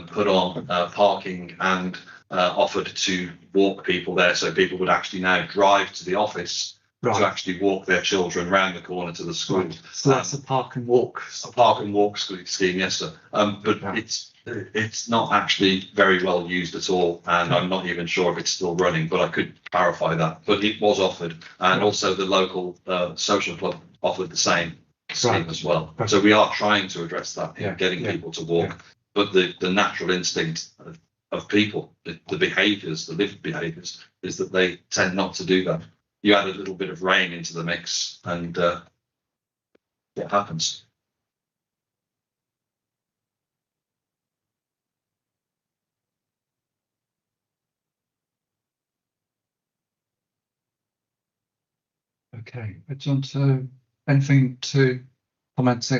Speaker 6: put on parking and offered to walk people there, so people would actually now drive to the office to actually walk their children round the corner to the school.
Speaker 3: Right. So that's a park and walk.
Speaker 6: A park and walk scheme, yes, sir. But it's not actually very well used at all, and I'm not even sure if it's still running, but I could clarify that. But it was offered, and also the local social club offered the same scheme as well. So we are trying to address that, getting people to walk. But the natural instinct of people, the behaviours, the lived behaviours, is that they tend not to do that. You add a little bit of rain into the mix, and what happens?
Speaker 3: Okay, John, so anything to comment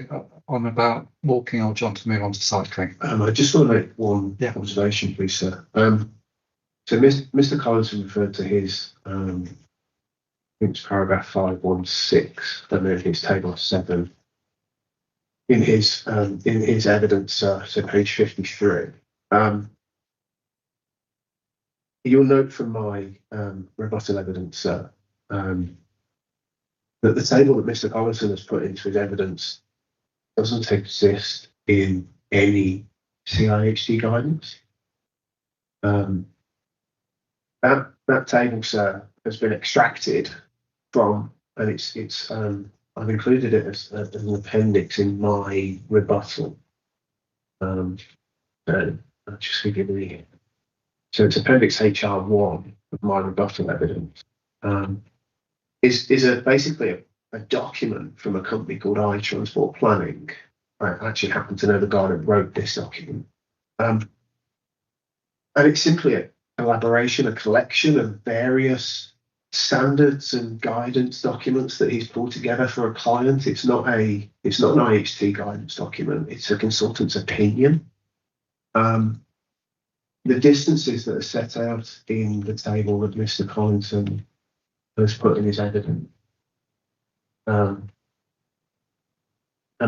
Speaker 3: on about walking, or John to move on to cycling?
Speaker 7: I just want to make one observation, please, sir. So Mr. Collinson referred to his, I think it's paragraph 516, and then his table 7 in his evidence, so page 53. You'll note from my rebuttal evidence, sir, that the table that Mr. Collinson has put into his evidence doesn't exist in any CIHD guidance. That table, sir, has been extracted from, and it's I've included it as an appendix in my rebuttal. I'll just give you so it's appendix HR1 of my rebuttal evidence. Is basically a document from a company called iTransport Planning. I actually happen to know the guy that wrote this document. And it's simply a collaboration, a collection of various standards and guidance documents that he's pulled together for a client. It's not an IHT guidance document, it's a consultant's opinion. The distances that are set out in the table that Mr. Collinson has put in his evidence, and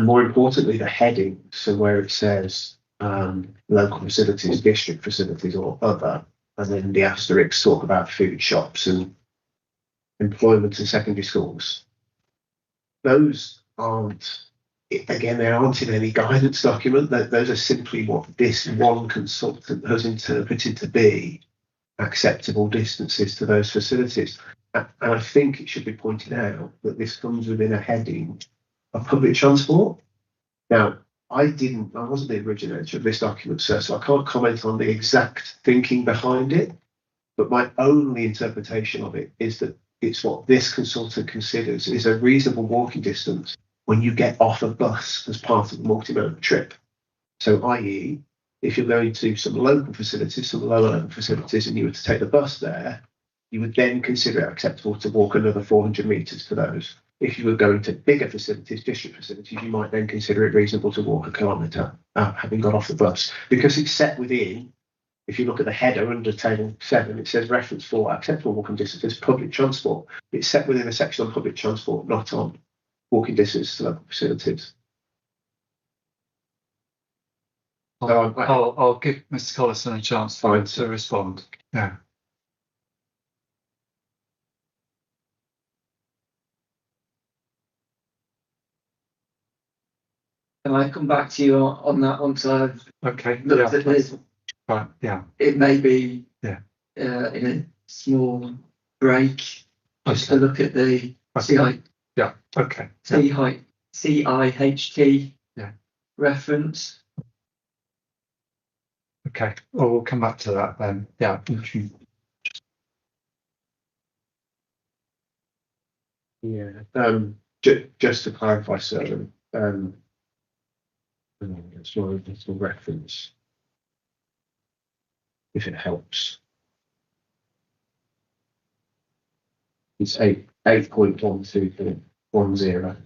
Speaker 7: more importantly, the heading, so where it says local facilities, district facilities, or other, and then the asterisks talk about food shops and employment in secondary schools. Those aren't, again, they aren't in any guidance document. Those are simply what this one consultant has interpreted to be acceptable distances to those facilities. And I think it should be pointed out that this comes within a heading of public transport. Now, I wasn't the originator of this document, sir, so I can't comment on the exact thinking behind it. But my only interpretation of it is that it's what this consultant considers is a reasonable walking distance when you get off a bus as part of the multimodal trip. So, i.e., if you're going to some local facilities, some lower level facilities, and you were to take the bus there, you would then consider it acceptable to walk another 400 metres to those. If you were going to bigger facilities, district facilities, you might then consider it reasonable to walk a kilometre having got off the bus, because it's set within. If you look at the header under table 7, it says reference for acceptable walking distances, public transport. It's set within a section on public transport, not on walking distance to local facilities.
Speaker 3: I'll give Mr. Collison a chance to respond. Yeah.
Speaker 2: Can I come back to you on that once I've looked at this?
Speaker 3: Right, yeah.
Speaker 2: It may be
Speaker 3: in
Speaker 2: a small break just to look at the CIHT reference.
Speaker 3: Okay, well, we'll come back to that then. Yeah.
Speaker 7: Just to clarify, sir, it's more a little reference, if it helps. It's 8.12.10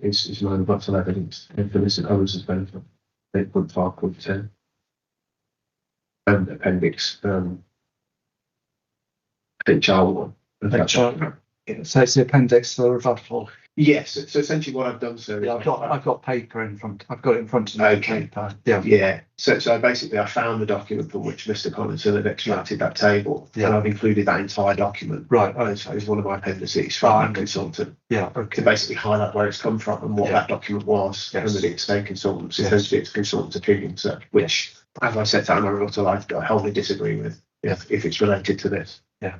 Speaker 7: is known but of evidence and for this others as benefit 8.5.10 and appendix I think child one.
Speaker 3: So it's the appendix for rebuttal.
Speaker 7: Yes, so essentially what I've done, sir,
Speaker 3: I've got paper in front. I've got it in front of me.
Speaker 7: Okay.
Speaker 3: Paper.
Speaker 7: Yeah. So basically, I found the document from which Mr. Collinson had extracted that table, and I've included that entire document.
Speaker 3: Right.
Speaker 7: So it's one of my appendices from that consultant.
Speaker 3: Yeah. Okay.
Speaker 7: To basically highlight where it's come from and what that document was, and that it's a consultant's essentially it's a consultant's opinion, sir. Which, as I set out in my rebuttal, I wholly disagree with. If it's related to this.
Speaker 3: Yeah.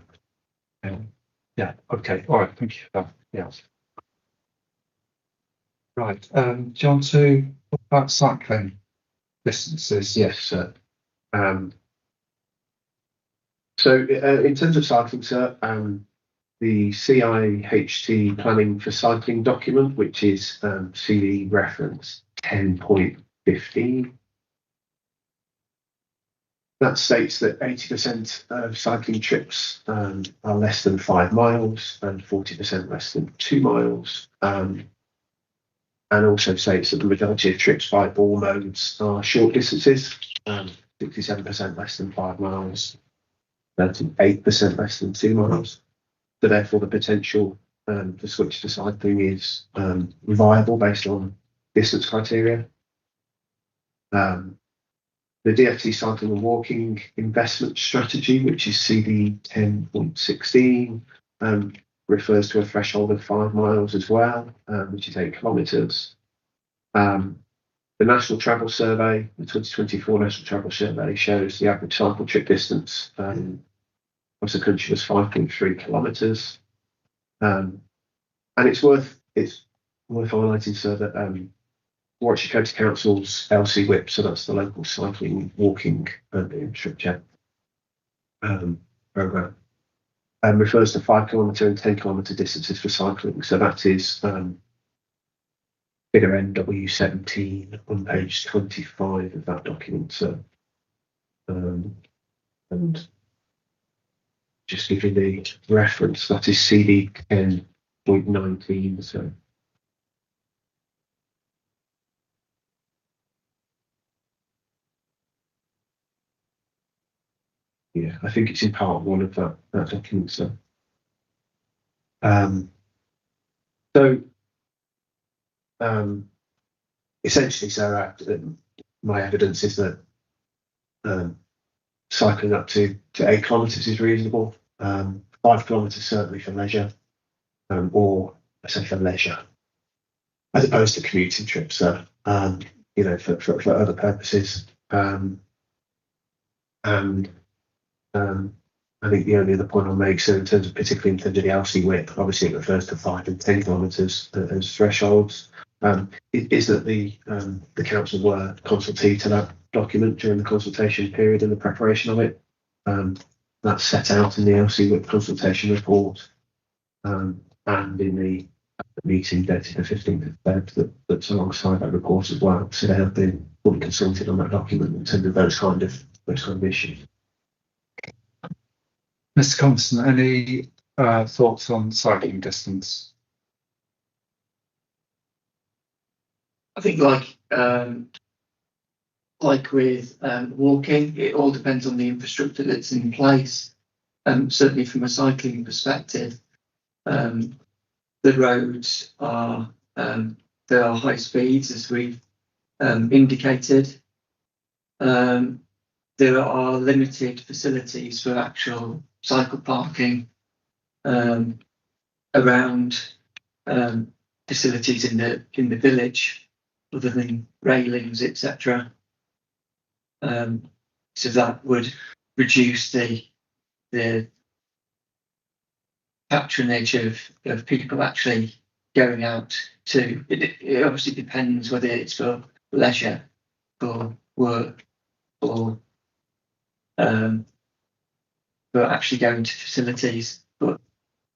Speaker 3: Yeah. Okay. All right. Thank you for that. Yeah. Right, John, to talk about cycling distances.
Speaker 7: Yes, sir. So in terms of cycling, sir, the CIHT planning for cycling document, which is CD reference 10.15, that states that 80% of cycling trips are less than 5 miles and 40% less than 2 miles. And also states that the majority of trips by ball modes are short distances, 67% less than 5 miles, 38% less than 2 miles. So therefore, the potential to switch to cycling is viable based on distance criteria. The DFT cycling and walking investment strategy, which is CD 10.16, refers to a threshold of 5 miles as well, which is 8 kilometres. The National Travel Survey, the 2024 National Travel Survey, shows the average cycle trip distance across the country was 5.3 kilometres. And it's worth highlighting, sir, that Warwickshire County Council's LC WIP, so that's the local cycling walking infrastructure programme, refers to 5 kilometre and 10 kilometre distances for cycling. So that is figure NW17 on page 25 of that document. So, and just giving the reference, that is CD 10.19. So. Yeah, I think it's in part 1 of that document. So, essentially, so my evidence is that cycling up to 8 kilometres is reasonable. 5 kilometres certainly for leisure, or I say for leisure, as opposed to commuting trips. So, for other purposes. I think the only other point I'll make, so particularly in terms of the LC WIP, obviously it refers to 5 and 10 kilometres as thresholds. Is that the council were consultee to that document during the consultation period and the preparation of it. That's set out in the LC WIP consultation report, and in the meeting dated the 15th of Feb that's alongside that report as well. So they have been fully consulted on that document in terms of those kind of issues.
Speaker 3: Mr. Compson, any thoughts on cycling distance?
Speaker 2: I think like with walking, it all depends on the infrastructure that's in place. Certainly from a cycling perspective, the roads are there are high speeds, as we've indicated. There are limited facilities for actual cycle parking around facilities in the village. other than railings, etc. So that would reduce the patronage of people actually going out to. It obviously depends whether it's for leisure, for work, or for actually going to facilities. But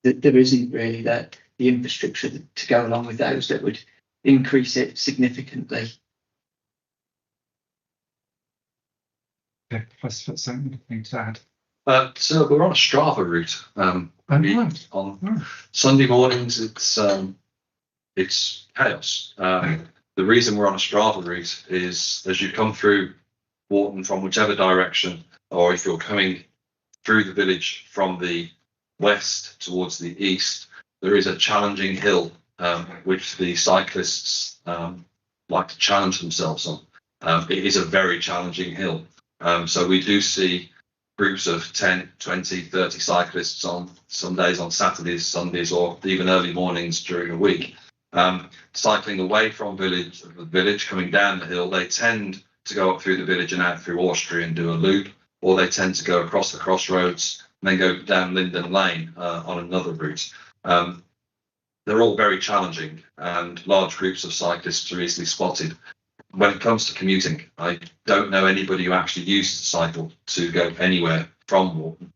Speaker 2: there isn't really the infrastructure to go along with those that would increase it significantly.
Speaker 3: Okay, Professor Fitzgerald, anything to add?
Speaker 6: So we're on a Strava route. On Sunday mornings, it's chaos. The reason we're on a Strava route is as you come through Warton from whichever direction, or if you're coming through the village from the west towards the east, there is a challenging hill which the cyclists like to challenge themselves on. It is a very challenging hill. So we do see groups of 10, 20, 30 cyclists on some days, on Saturdays, Sundays, or even early mornings during a week. Cycling away from the village, coming down the hill, they tend to go up through the village and out through Orstry and do a loop, or they tend to go across the crossroads and then go down Linden Lane on another route. They're all very challenging, and large groups of cyclists are easily spotted. When it comes to commuting, I don't know anybody who actually uses a cycle to go anywhere from Warton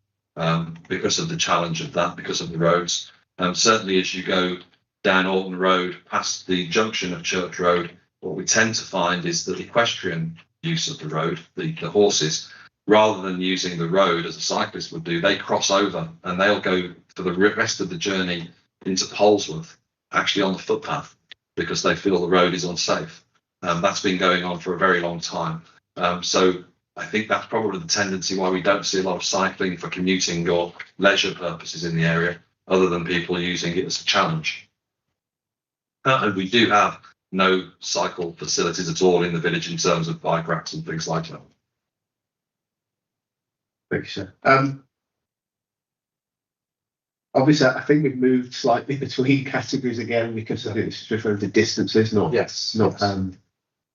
Speaker 6: because of the challenge of that, because of the roads. Certainly as you go down Orton Road, past the junction of Church Road, what we tend to find is that the equestrian use of the road, the horses, rather than using the road as a cyclist would do, they cross over and they'll go for the rest of the journey into Polesworth, actually on the footpath, because they feel the road is unsafe. That's been going on for a very long time. So I think that's probably the tendency why we don't see a lot of cycling for commuting or leisure purposes in the area, other than people using it as a challenge. And we do have no cycle facilities at all in the village in terms of bike racks and things like that.
Speaker 7: Thank you, sir. Obviously, I think we've moved slightly between categories again because it's referring to distances, not.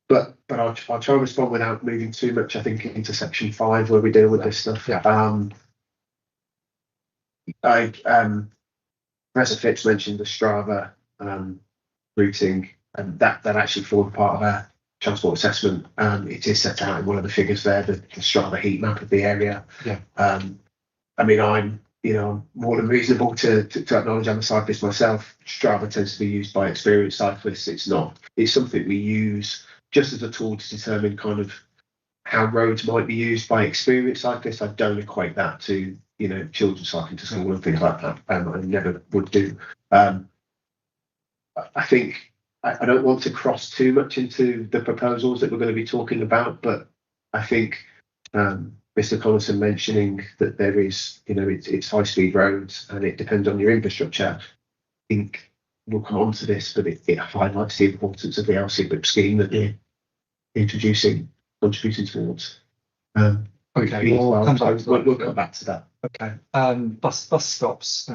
Speaker 7: But I'll try and respond without moving too much. I think into section 5 where we deal with this stuff. Professor Phipps mentioned the Strava routing, and that actually formed part of our transport assessment. It is set out in one of the figures there, the Strava heat map of the area. I mean, I'm more than reasonable to acknowledge I'm a cyclist myself. Strava tends to be used by experienced cyclists. It's something we use just as a tool to determine kind of how roads might be used by experienced cyclists. I don't equate that to children cycling to school and things like that. I never would do. I think I don't want to cross too much into the proposals that we're going to be talking about, but I think Mr. Collison mentioning that there is, it's high-speed roads and it depends on your infrastructure. I think we'll come on to this, but it highlights the importance of the LCWIP scheme that we're contributing towards.
Speaker 3: Okay,
Speaker 7: we'll come back to that.
Speaker 3: Okay, bus stops.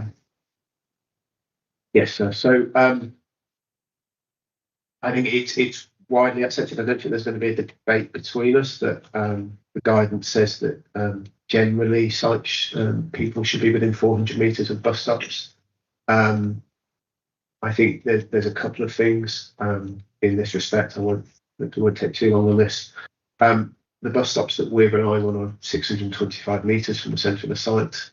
Speaker 7: Yes, sir. So I think it's widely accepted. I don't think there's going to be a debate between us that the guidance says that generally people should be within 400 metres of bus stops. I think there's a couple of things in this respect. I won't take too long on this. The bus stops that we're relying on are 625 metres from the centre of the site.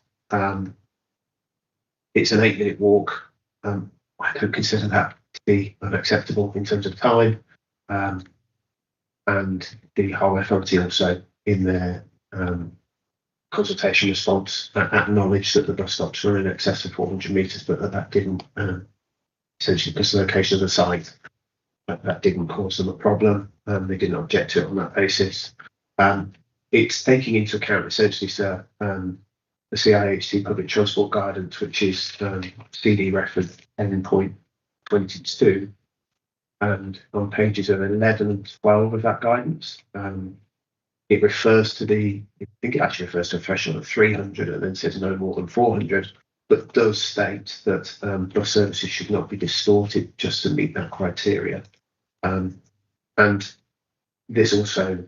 Speaker 7: It's an 8-minute walk. I don't consider that to be unacceptable in terms of time. And the Highway Authority also, in their consultation response, acknowledged that the bus stops were in excess of 400 metres, but that didn't, essentially because of the location of the site, that didn't cause them a problem. They didn't object to it on that basis. It's taking into account essentially, sir, the CIHC public transport guidance, which is CD reference 10.22, and on pages of 11 and 12 of that guidance, it refers to I think it actually refers to a threshold of 300 and then says no more than 400, but does state that bus services should not be distorted just to meet that criteria. And this also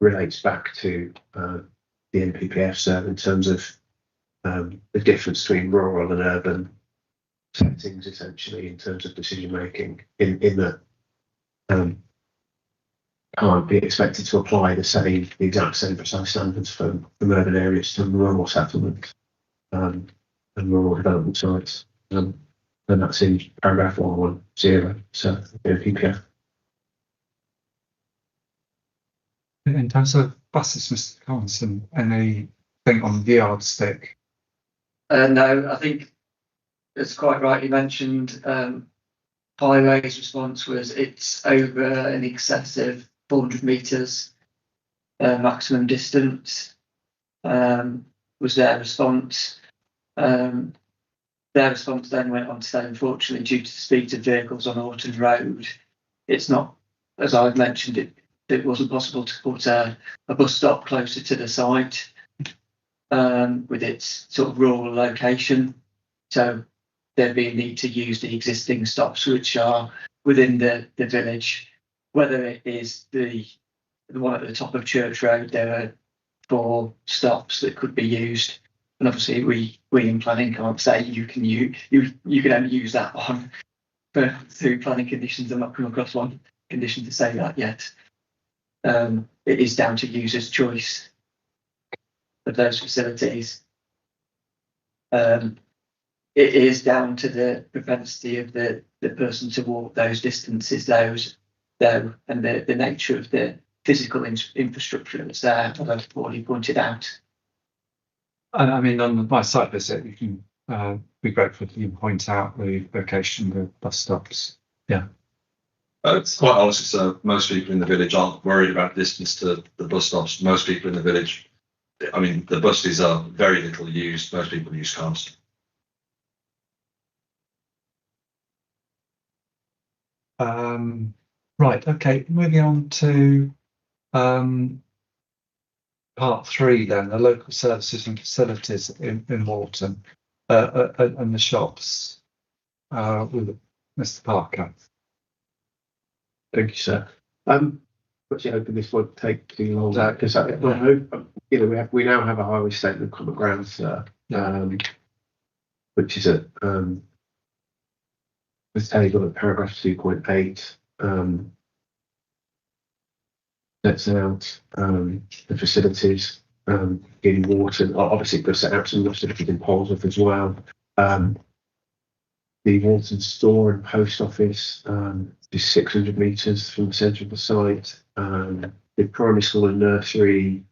Speaker 7: relates back to the NPPF serve in terms of the difference between rural and urban settings, essentially, in terms of decision making, in that can't be expected to apply the exact same precise standards from urban areas to rural settlements and rural development sites. And that's in paragraph 110, so NPPF.
Speaker 3: In terms of buses, Mr. Collinson, anything on the yardstick?
Speaker 2: No, I think it's quite rightly mentioned. Highways response was it's over in excess of 400 metres maximum distance. Was their response. Their response then went on to say, unfortunately, due to the speed of vehicles on Warton Road, it's not, as I've mentioned, it wasn't possible to put a bus stop closer to the site with its sort of rural location. So there'd be a need to use the existing stops which are within the village. Whether it is the one at the top of Church Road, there are 4 stops that could be used. And obviously we in planning can't say you can only use that one through planning conditions. I've not come across one condition to say that yet. It is down to users' choice of those facilities. It is down to the propensity of the person to walk those distances, and the nature of the physical infrastructure that's there, as I've already pointed out.
Speaker 3: I mean, on my site visit, you can be grateful if you can point out the location of the bus stops. Yeah.
Speaker 6: It's quite honestly, so most people in the village aren't worried about distance to the bus stops. Most people in the village, I mean, the buses are very little used. Most people use cars.
Speaker 3: Right, okay, moving on to part 3 then, the local services and facilities in Warton and the shops with Mr. Parker.
Speaker 7: Thank you, sir. Actually hoping this won't take too long because we now have a highway statement of common ground, sir, which is at the table at paragraph 2.8. Sets out the facilities in Warton. Obviously, it does set out some facilities in Polesworth as well. The Warton store and post office is 600 metres from the centre of the site. The primary school and nursery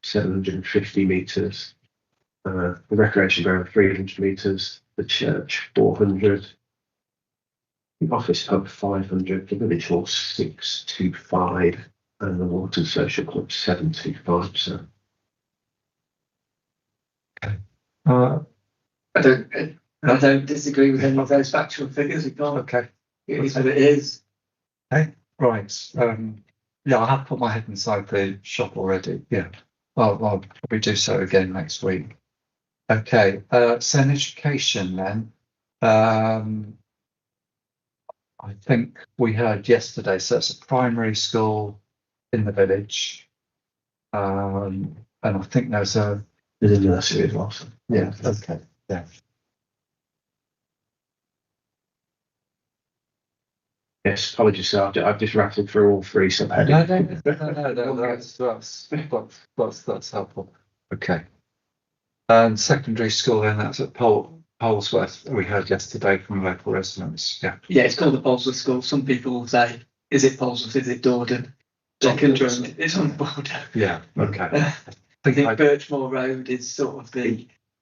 Speaker 7: 750 metres. The recreation ground 300 metres. The church 400. The office hub 500. The village hall 625. And the Warton Social Club 725. So,
Speaker 3: okay.
Speaker 2: I don't disagree with any of those factual figures.
Speaker 3: Okay.
Speaker 2: It is what it is.
Speaker 3: Okay. Right. Yeah, I have put my head inside the shop already. Yeah. I'll probably do so again next week. Okay. So in education then. I think we heard yesterday. So it's a primary school in the village, and I think there's a
Speaker 7: nursery as well.
Speaker 3: Yeah. Okay. Yeah.
Speaker 7: Yes. Apologies, sir. I've just rattled through all 3 subheadings.
Speaker 3: No. That's helpful. Okay. And secondary school then, that's at Polesworth. We heard yesterday from local residents. Yeah.
Speaker 2: Yeah, it's called the Polesworth School. Some people will say, "Is it Polesworth? Is it Dordon?" It's on the border.
Speaker 3: Yeah. Okay.
Speaker 2: I think Birchmore Road is sort of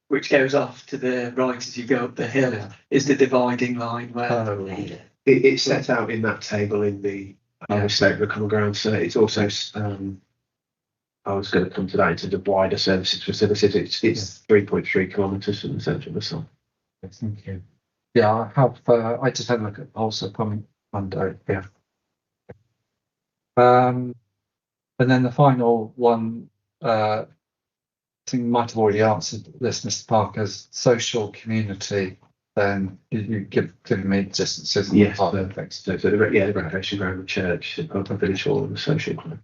Speaker 2: which goes off to the right as you go up the hill, is the dividing line where
Speaker 7: it's set out in that table in the statement of common ground. So it's also I was going to come to that into the wider services facilities. It's 3.3 kilometres from the centre of the site.
Speaker 3: Thank you. Yeah, I just had a look at Polesworth on Monday. Yeah. And then the final one, I think you might have already answered this, Mr. Parker's social community then you give me distances.
Speaker 7: Yes, perfect. So the recreation ground, the church, the village hall, and the social club.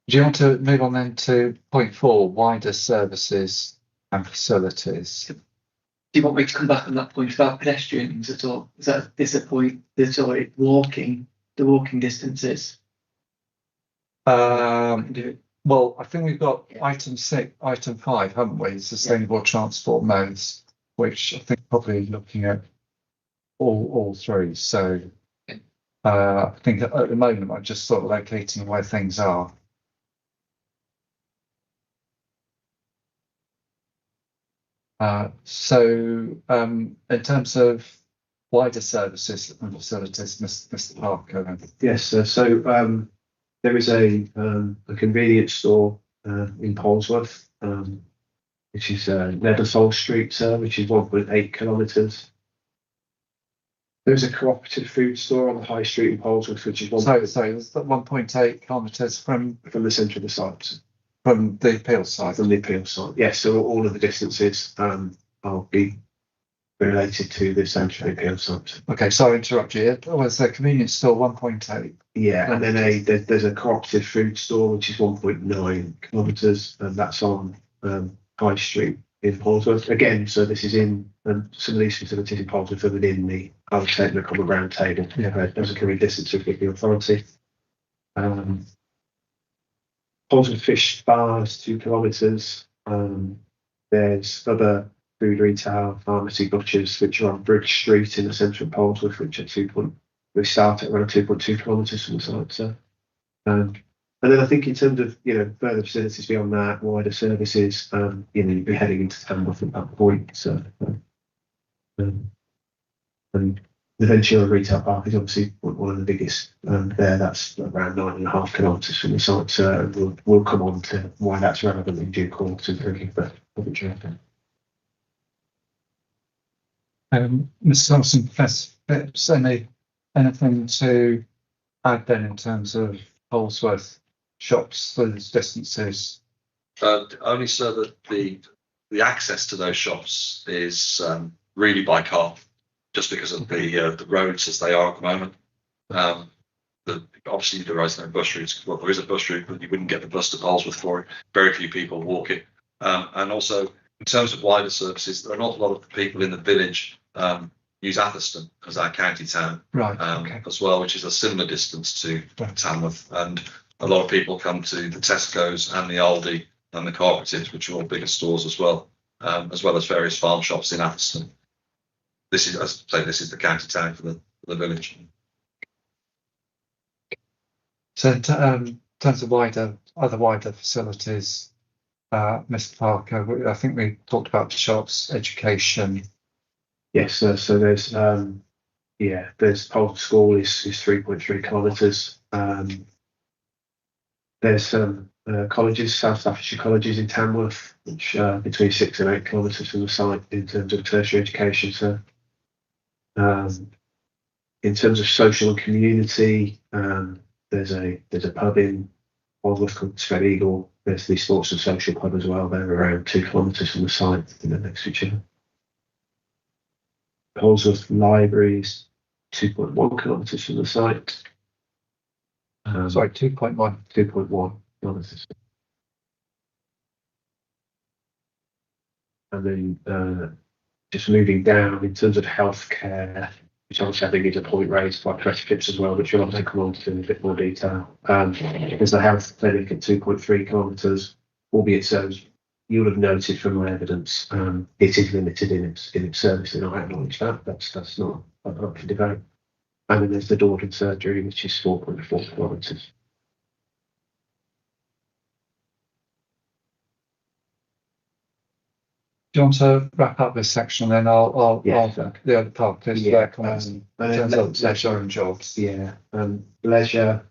Speaker 3: Do you want to move on then to point 4, wider services and facilities?
Speaker 2: Do you want me to come back on that point about pedestrians at all? Is that disappoint? The walking distances.
Speaker 3: Well, I think we've got item 5, haven't we? Sustainable transport modes, which I think probably looking at all 3. So I think at the moment I'm just sort of locating where things are. So in terms of wider services and facilities, Mr. Parker.
Speaker 7: Yes, so there is a convenience store in Polesworth, which is Nethersole Street, which is 1.8 kilometres. There's a cooperative food store on the high street in Polesworth, which is
Speaker 3: Sorry, was that 1.8 kilometres from
Speaker 7: the centre of the site.
Speaker 3: From the appeal site?
Speaker 7: From the appeal site, yes. So all of the distances will be related to the centre of the appeal site.
Speaker 3: Okay, sorry to interrupt you. Was the convenience store 1.8?
Speaker 7: Yeah, and then there's a cooperative food store, which is 1.9 kilometres, and that's on High Street in Polesworth. Again, so this is in some of these facilities in Polesworth are within the Common Round Table. Yeah, there's a current distance of the authority. Polesworth Fish Bar is 2 kilometres. There's other food retail, pharmacy, butchers, which are on Bridge Street in the centre of Polesworth, which are we start at around 2.2 kilometres from the site. So, and then I think in terms of further facilities beyond that, wider services, you'd be heading into Tamworth at that point. So, and the Ventura Retail Park is obviously one of the biggest there. That's around 9.5 kilometres from the site. So we'll come on to why that's relevant in due course and thinking about public traffic.
Speaker 3: Mr. Thompson, Professor, anything to add then in terms of Polesworth shops, those distances?
Speaker 6: Only so that the access to those shops is really by car, just because of the roads as they are at the moment. Obviously there is no bus routes. Well, there is a bus route, but you wouldn't get the bus to Polesworth for it. Very few people walk it. And also, in terms of wider services, there are an awful lot of people in the village use Atherstone as our county town, as well, which is a similar distance to Tamworth. And a lot of people come to the Tesco's and the Aldi and the cooperatives, which are all bigger stores as well as various farm shops in Atherstone. This is, as I say, this is the county town for the village.
Speaker 3: So in terms of other wider facilities, Mr. Parker, I think we talked about the shops, education.
Speaker 7: Yes, so there's Polesworth School is 3.3 kilometres. There's some colleges, South Staffordshire colleges in Tamworth, which are between 6 and 8 kilometres from the site in terms of tertiary education. So in terms of social and community, there's a pub in Polesworth called Spread Eagle. There's the sports and social club as well. They're around 2 kilometres from the site in the next to each other. Polesworth Library is 2.1 kilometres from the site.
Speaker 3: 2.1.
Speaker 7: 2.1 kilometres. And then just moving down in terms of healthcare, which obviously I think is a point raised by Press Phipps as well, which we'll obviously come on to in a bit more detail. There's the health clinic at 2.3 kilometres, albeit so you'll have noted from my evidence, it is limited in its service, and I acknowledge that. That's not up for debate. And then there's the Dordon surgery, which is 4.4 kilometres.
Speaker 3: Do you want to wrap up this section? Then I'll the other part is comments in terms of leisure and jobs.
Speaker 7: Yeah, leisure.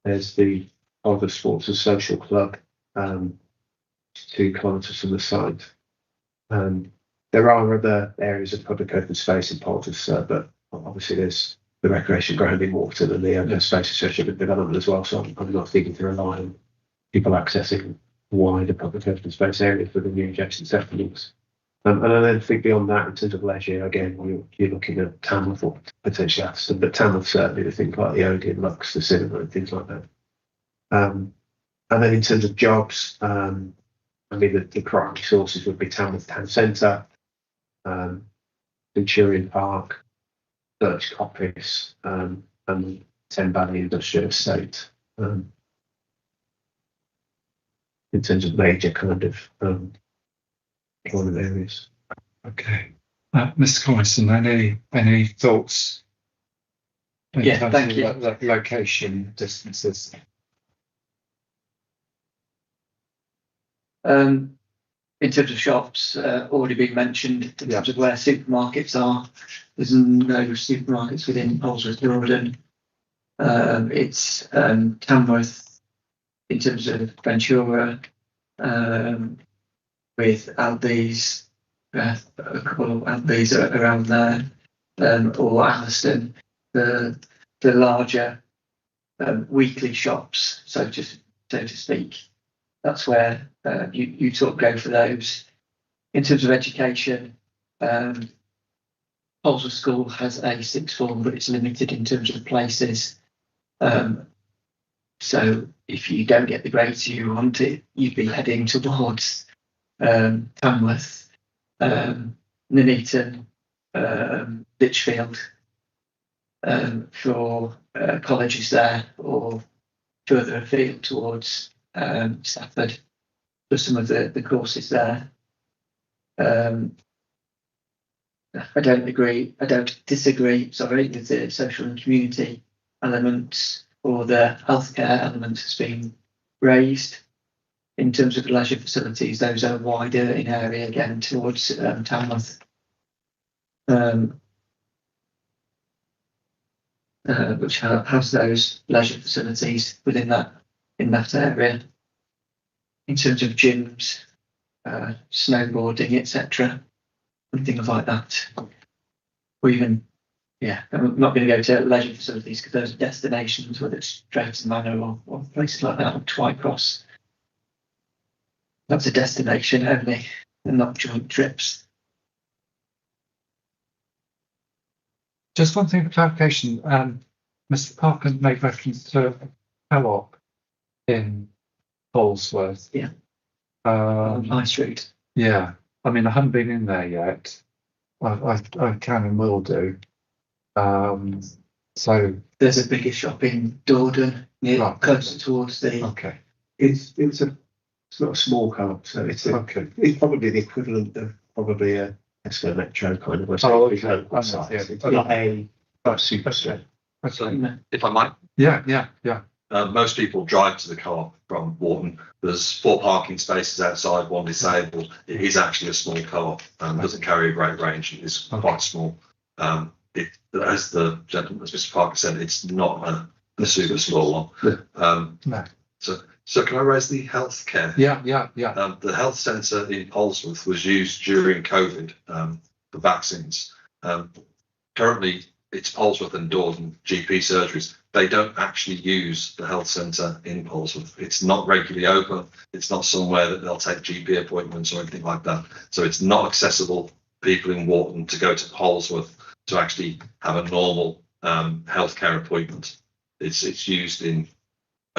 Speaker 7: There's the Polesworth Sports and Social Club, 2 kilometres from the site. There are other areas of public open space in Polesworth, but obviously there's the recreation ground in Warton and the open space associated with development as well. So I'm not thinking to rely on people accessing wider public open space areas for the new adjacent settlements. And I then think beyond that, in terms of leisure, again, you're looking at Tamworth or potentially Aston, but Tamworth certainly, the things like the Odeon, Lux, the cinema, and things like that. And then in terms of jobs, I mean, the primary sources would be Tamworth Town Centre, Centurion Park, Birch Coppice, and Thames Valley Industrial Estate. In terms of major kind of employment areas.
Speaker 3: Okay. Mr. Collison, any thoughts?
Speaker 2: Thank you.
Speaker 3: Location, distances.
Speaker 2: In terms of shops, already been mentioned in terms of where supermarkets are. There's no supermarkets within Polesworth Jordan. It's Tamworth in terms of Ventura, with Aldi's, a couple of Aldi's around there, or Alliston, the larger weekly shops, so to speak. That's where you sort of go for those. In terms of education, Polesworth School has a sixth form, but it's limited in terms of places. So if you don't get the grades you want, you'd be heading towards Tamworth, Nuneaton, Lichfield for colleges there, or further afield towards Stafford for some of the courses there. I don't disagree, with the social and community elements or the healthcare elements has been raised. In terms of leisure facilities, those are wider in area again towards Tamworth. Which has those leisure facilities in that area. In terms of gyms, snowboarding, etc., and things like that. Or even, I'm not going to go to leisure facilities because those are destinations, whether it's Drayton Manor or places like that, or Twycross. That's a destination only, and not joint trips.
Speaker 3: Just one thing for clarification. Mr. Parker made reference to a co-op in Polesworth.
Speaker 2: Yeah. High Street.
Speaker 3: Yeah. I mean, I haven't been in there yet. I can and will do. So
Speaker 2: there's a bigger shop in Dordon, closer towards the.
Speaker 3: Okay.
Speaker 7: It's not a small co-op, so it's probably the equivalent of probably a Tesco Metro kind of.
Speaker 3: It's
Speaker 7: not a super store.
Speaker 6: If I might.
Speaker 3: Yeah.
Speaker 6: Most people drive to the co-op from Warton. There's 4 parking spaces outside, 1 disabled. It is actually a small co-op. Doesn't carry a great range. It's quite small. As the gentleman, as Mr. Parker said, it's not a super small one.
Speaker 3: No.
Speaker 6: So can I raise the healthcare?
Speaker 3: Yeah.
Speaker 6: The health centre in Polesworth was used during COVID for vaccines. Currently, it's Polesworth and Dordon GP surgeries. They don't actually use the health centre in Polesworth. It's not regularly open. It's not somewhere that they'll take GP appointments or anything like that. So it's not accessible for people in Warton to go to Polesworth to actually have a normal healthcare appointment. It's used in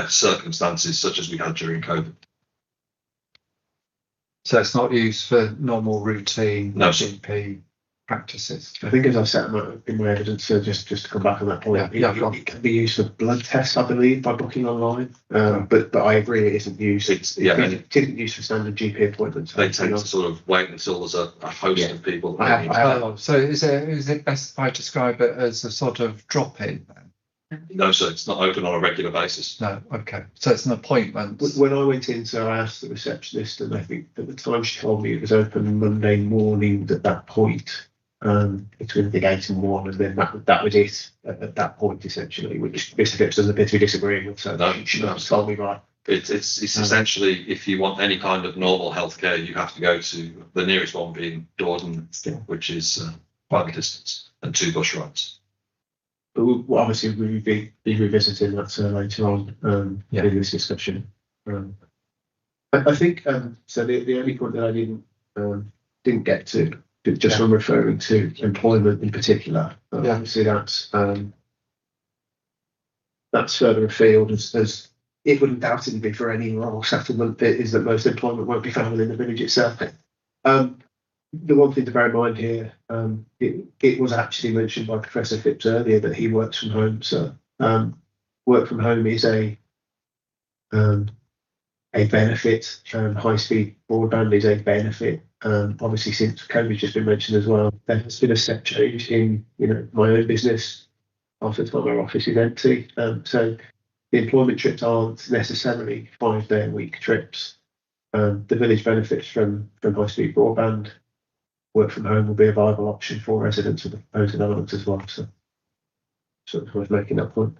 Speaker 6: circumstances such as we had during COVID.
Speaker 3: So it's not used for normal routine GP practices.
Speaker 7: I think, as I said in my evidence, just to come back on that point, it can be used for blood tests, I believe, by booking online. But I agree, it isn't used. It isn't used for standard GP appointments.
Speaker 6: They tend to sort of wait until there's a host of people.
Speaker 3: So is it best if I describe it as a sort of drop-in?
Speaker 6: No, sir, it's not open on a regular basis.
Speaker 3: No, okay. So it's an appointment.
Speaker 7: When I went in, so I asked the receptionist, and I think at the time she told me it was open Monday morning at that point, between the 8 and 1, and then that was it at that point, essentially, which Mr. Phipps doesn't appear to be disagreeing with. So she must have told me right.
Speaker 6: It's essentially, if you want any kind of normal healthcare, you have to go to the nearest one being Dordon, which is quite a distance, and 2 bus rides.
Speaker 7: But obviously we'll be revisiting that later on in this discussion. I think so. The only point that I didn't didn't get to, just from referring to employment in particular. Obviously, that's further afield, as it would undoubtedly be for any rural settlement, is that most employment won't be found in the village itself. The one thing to bear in mind here, it was actually mentioned by Professor Phipps earlier that he works from home. So work from home is a benefit. High-speed broadband is a benefit. Obviously, since COVID's just been mentioned as well, there has been a step change in my own business. After the time our office is empty, so the employment trips aren't necessarily 5-day-a-week trips. The village benefits from high-speed broadband. Work from home will be a viable option for residents of the proposed development as well. So it's worth making that point.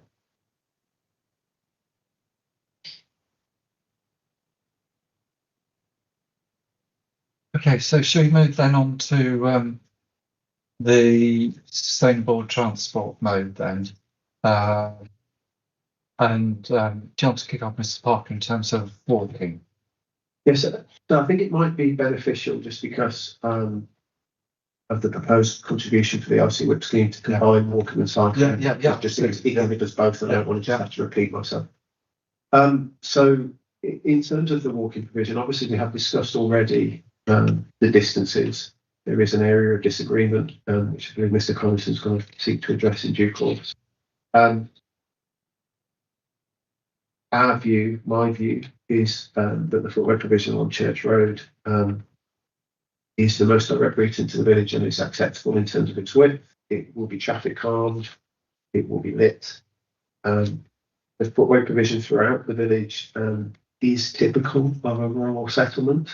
Speaker 3: Okay, so shall we move then on to the sustainable transport mode then? And do you want to kick off, Mr. Parker, in terms of walking?
Speaker 7: Yes, so I think it might be beneficial just because of the proposed contribution for the LC Whip scheme to combine walking and cycling. Just it does both, and I don't want to have to repeat myself. So in terms of the walking provision, obviously we have discussed already the distances. There is an area of disagreement, which I believe Mr. Collins is going to seek to address in due course. My view, is that the footway provision on Church Road is the most direct route into the village, and it's acceptable in terms of its width. It will be traffic calmed, it will be lit. The footway provision throughout the village is typical of a rural settlement.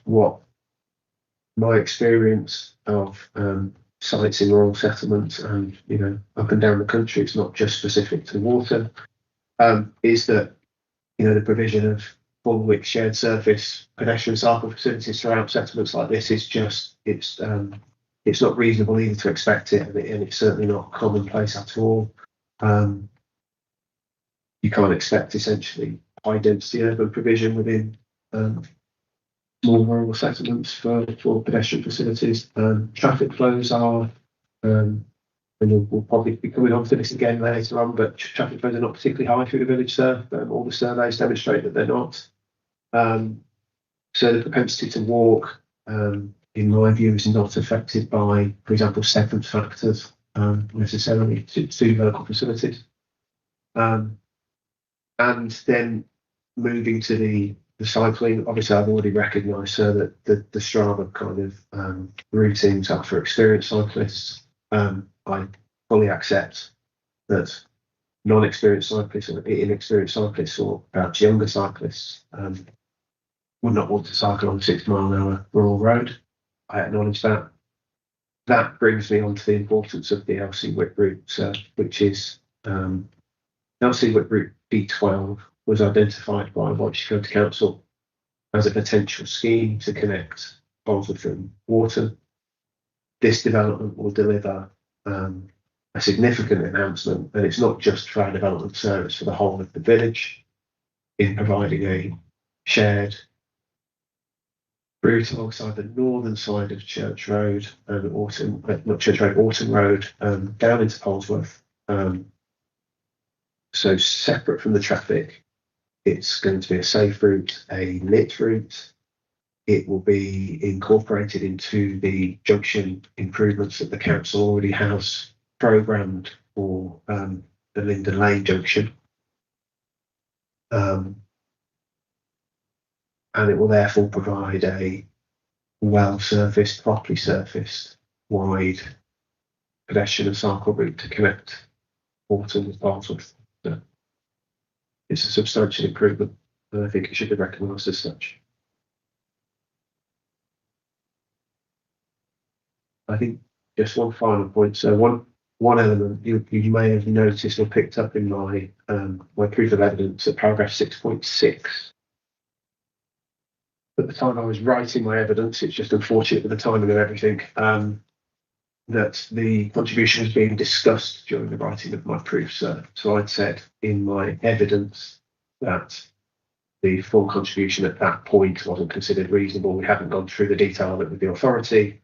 Speaker 7: What my experience of sites in rural settlements and up and down the country, it's not just specific to water, is that the provision of full width shared surface pedestrian cycle facilities throughout settlements like this is just it's not reasonable either to expect it, and it's certainly not commonplace at all. You can't expect essentially high density urban provision within small rural settlements for pedestrian facilities. Traffic flows are, and we'll probably be coming on to this again later on, but traffic flows are not particularly high through the village, sir. All the surveys demonstrate that they're not. So the propensity to walk, in my view, is not affected by, for example, severance factors necessarily to local facilities. And then moving to the cycling, obviously I've already recognised, sir, that the Strava kind of routines are for experienced cyclists. I fully accept that non-experienced cyclists or inexperienced cyclists, or perhaps younger cyclists, would not want to cycle on a 6-mile-an-hour rural road. I acknowledge that. That brings me on to the importance of the LC Whip route, which is LC Whip route B12 was identified by Warton County Council as a potential scheme to connect Bolesworth and Warton. This development will deliver a significant enhancement, and it's not just for our development service for the whole of the village, in providing a shared route alongside the northern side of Church Road and Warton Road, down into Polesworth. So separate from the traffic, it's going to be a safe route, a lit route. It will be incorporated into the junction improvements that the council already has programmed for the Linden Lane junction. And it will therefore provide a well-surfaced, properly surfaced, wide pedestrian and cycle route to connect Warton with Bolesworth. So it's a substantial improvement, and I think it should be recognised as such. I think just one final point. So one element you may have noticed or picked up in my my proof of evidence at paragraph 6.6. At the time I was writing my evidence, it's just unfortunate with the timing of everything, that the contribution was being discussed during the writing of my proof. So I'd said in my evidence that the full contribution at that point wasn't considered reasonable. We hadn't gone through the detail of it with the authority.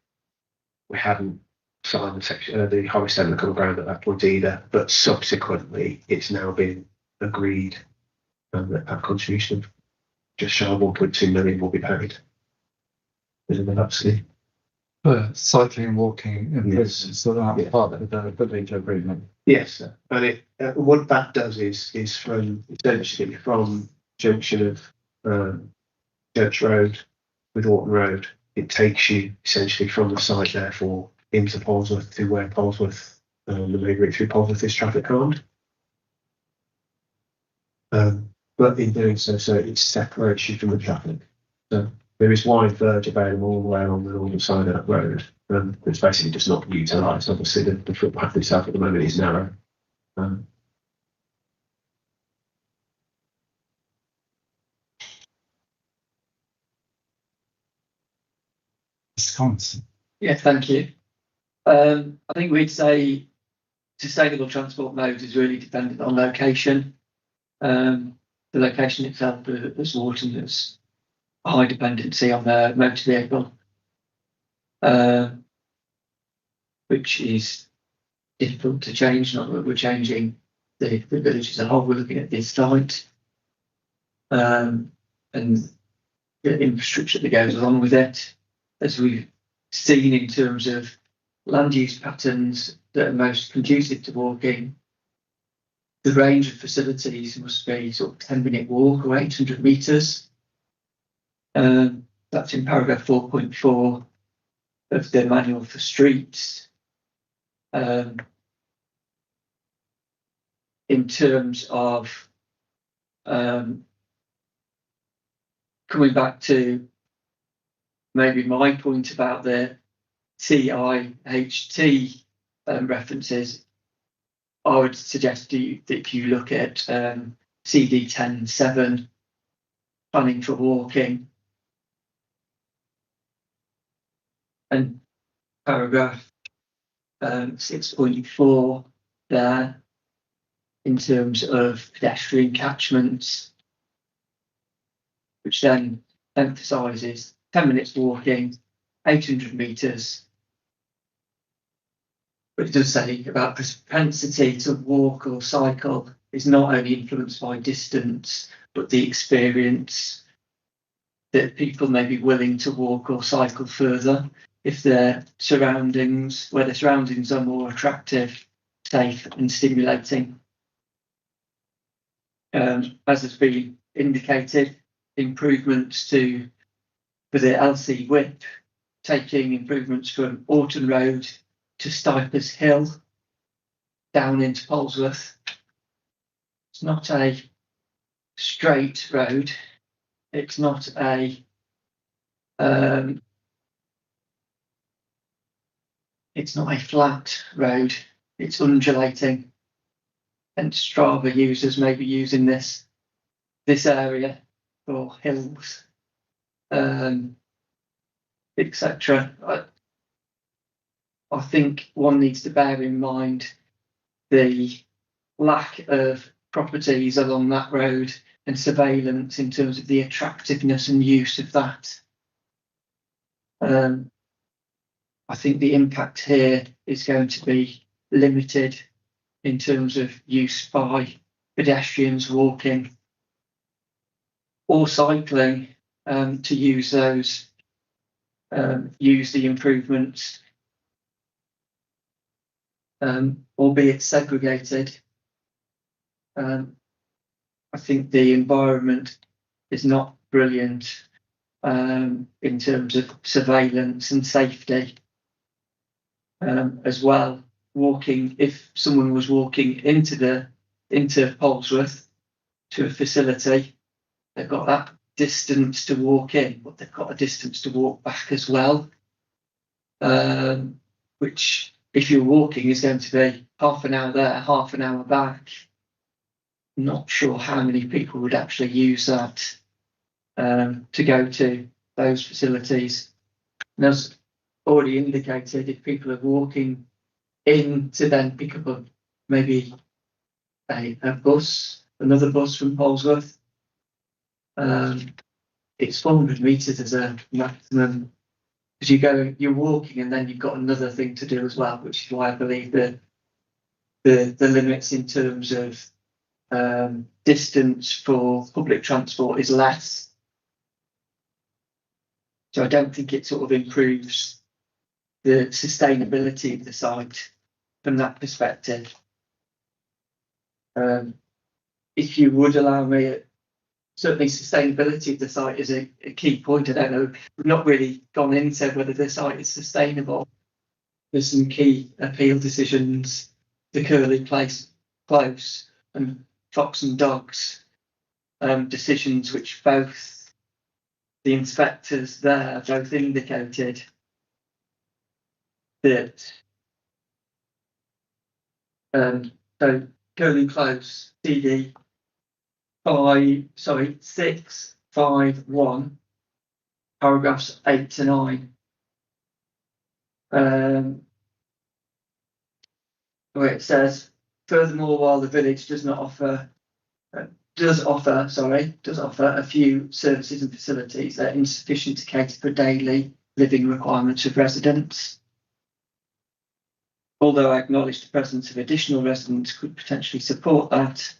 Speaker 7: We hadn't signed the highway statement of common ground at that point either. But subsequently, it's now been agreed that contribution of just shy of 1.2 million will be paid. Absolutely.
Speaker 3: For cycling and walking improvements, so that's part of the village agreement.
Speaker 7: Yes, and what that does is from essentially from junction of Church Road with Warton Road, it takes you essentially from the site therefore into Polesworth to where Polesworth, the main route through Polesworth is traffic harmed. But in doing so, it separates you from the traffic. So there is wide verge available all the way along the northern side of that road. It's basically just not utilised. Obviously, the footpath itself at the moment is narrow.
Speaker 2: Yeah, thank you. I think we'd say sustainable transport modes is really dependent on location. The location itself, as Warton, has a high dependency on the motor vehicle, which is difficult to change. Not that we're changing the village as a whole, we're looking at this site and the infrastructure that goes along with it. As we've seen in terms of land use patterns that are most conducive to walking, the range of facilities must be sort of 10-minute walk or 800 metres. That's in paragraph 4.4 of the manual for streets. In terms of coming back to maybe my point about the TIHT references, I would suggest that you look at CD 10.7, planning for walking, and paragraph 6.4 there in terms of pedestrian catchments, which then emphasises 10 minutes walking, 800 metres. But it does say about propensity to walk or cycle is not only influenced by distance, but the experience that people may be willing to walk or cycle further if their surroundings, where their surroundings are more attractive, safe and stimulating. As has been indicated, improvements for the LC WIP, taking improvements from Warton Road to Stipers Hill down into Polesworth. It's not a straight road. It's not a flat road. It's undulating, and Strava users may be using this area for hills, etc. I think one needs to bear in mind the lack of properties along that road and surveillance in terms of the attractiveness and use of that. I think the impact here is going to be limited in terms of use by pedestrians walking or cycling to use the improvements, albeit segregated. I think the environment is not brilliant in terms of surveillance and safety as well. If someone was walking into Polesworth to a facility, they've got that distance to walk in, but they've got a distance to walk back as well, which if you're walking is going to be half an hour there, half an hour back. Not sure how many people would actually use that to go to those facilities. And as already indicated, if people are walking in to then pick up maybe a bus, another bus from Polesworth, It's 400 metres as a maximum, because you're walking and then you've got another thing to do as well, which is why I believe that the limits in terms of distance for public transport is less. So I don't think it sort of improves the sustainability of the site from that perspective. If you would allow me, certainly sustainability of the site is a key point. I don't know, we've not really gone into whether the site is sustainable. There's some key appeal decisions, the Curly Place Close and Fox and Dogs decisions, which both the inspectors there both indicated that so Curly Close CD 651 paragraphs 8 to 9 where it says, furthermore, while the village does offer a few services and facilities that are insufficient to cater for daily living requirements of residents. Although I acknowledge the presence of additional residents could potentially support that,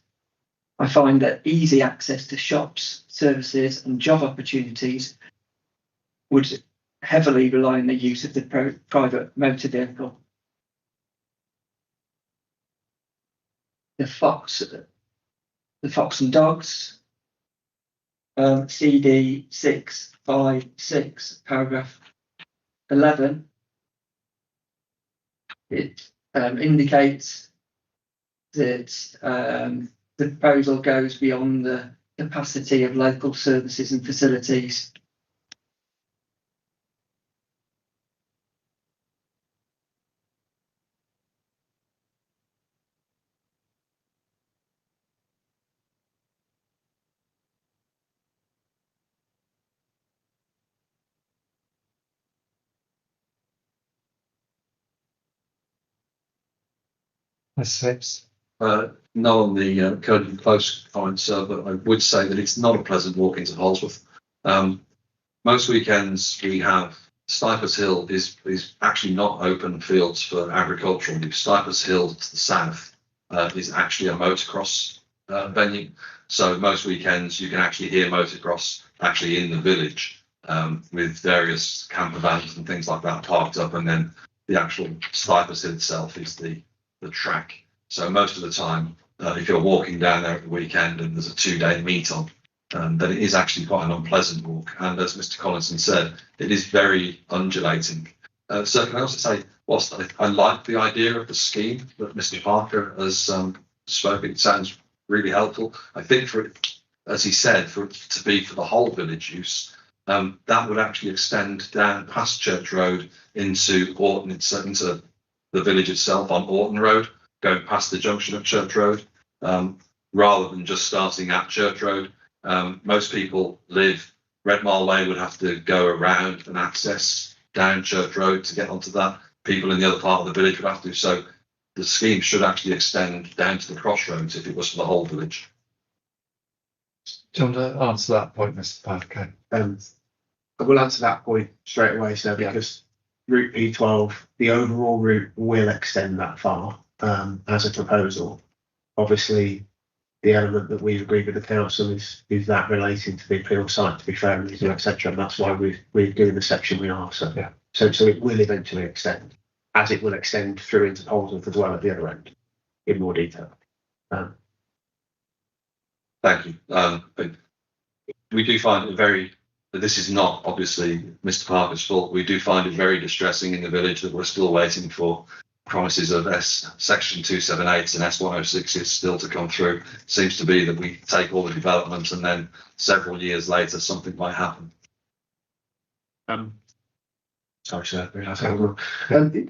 Speaker 2: I find that easy access to shops, services and job opportunities would heavily rely on the use of the private motor vehicle. The Fox and Dogs, CD 656, paragraph 11, it indicates that the proposal goes beyond the capacity of local services and facilities.
Speaker 6: No on the Curly Close comments, but I would say that it's not a pleasant walk into Holsworth. Most weekends we have Snipers Hill is actually not open fields for agricultural use. Snipers Hill to the south is actually a motocross venue. So most weekends you can actually hear motocross actually in the village with various camper vans and things like that parked up, and then the actual Snipers Hill itself is the track. So most of the time, if you're walking down there at the weekend and there's a 2-day meet on, then it is actually quite an unpleasant walk. And as Mr. Collinson said, it is very undulating. So can I also say, whilst I like the idea of the scheme that Mr. Parker has spoken, it sounds really helpful. I think for it, as he said, for it to be for the whole village use, that would actually extend down past Church Road into Orton, into the village itself on Orton Road, going past the junction of Church Road, rather than just starting at Church Road. Most people live, Red Mile Way would have to go around and access down Church Road to get onto that. People in the other part of the village would have to. So the scheme should actually extend down to the crossroads if it was for the whole village.
Speaker 3: Do you want to answer that point, Mr. Parker?
Speaker 7: I will answer that point straight away, sir, because Route E12, the overall route will extend that far as a proposal. Obviously, the element that we've agreed with the council is that relating to the appeal site, to be fair, etc. And that's why we're doing the section we are. So it will eventually extend, as it will extend through into Polesworth as well at the other end, in more detail.
Speaker 6: Thank you. We do find it very. This is not obviously Mr. Parker's fault. We do find it very distressing in the village that we're still waiting for promises of Section 278 and S106 is still to come through. It seems to be that we take all the developments and then several years later something might happen.
Speaker 7: Sorry, sir.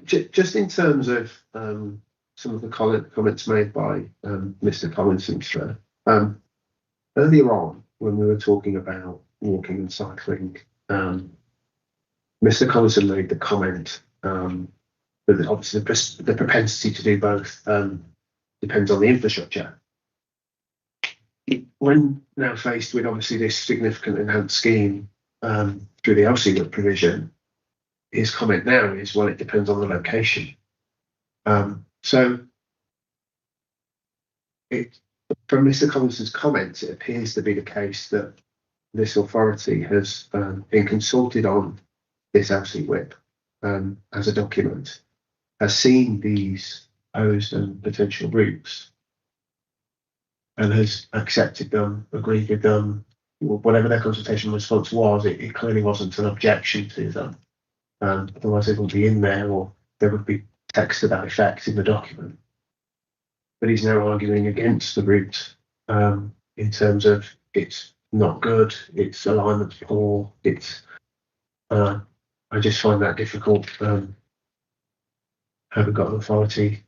Speaker 7: Just in terms of some of the comments made by Mr. Collinson, sir. Earlier on, when we were talking about walking and cycling, Mr. Collinson made the comment that obviously the propensity to do both depends on the infrastructure. when now faced with obviously this significant enhanced scheme through the LC provision, his comment now is, well, it depends on the location. So from Mr. Collinson's comments, it appears to be the case that this authority has been consulted on this LC whip as a document, has seen these proposed and potential routes, and has accepted them, agreed with them, whatever their consultation response was. It clearly wasn't an objection to them. Otherwise, it would be in there, or there would be text to that effect in the document. But he's now arguing against the route in terms of it's not good, its alignment's poor, it's. I just find that difficult. Having got an authority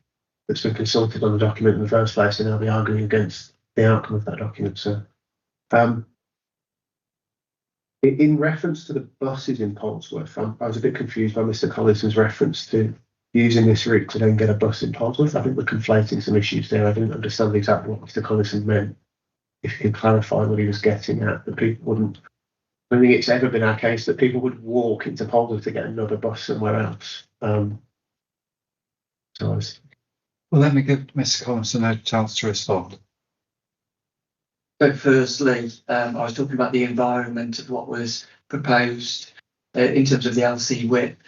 Speaker 7: that's been consulted on the document in the first place, and now be arguing against the outcome of that document. So, in reference to the buses in Polesworth, I was a bit confused by Mr. Collinson's reference to using this route to then get a bus in Polesworth. I think we're conflating some issues there. I didn't understand exactly what Mr. Collinson meant. If you can clarify what he was getting at, that people wouldn't. I don't think it's ever been our case that people would walk into Polesworth to get another bus somewhere else.
Speaker 3: Well, let me give Mr. Collinson a chance to respond.
Speaker 2: So firstly, I was talking about the environment of what was proposed in terms of the LC whip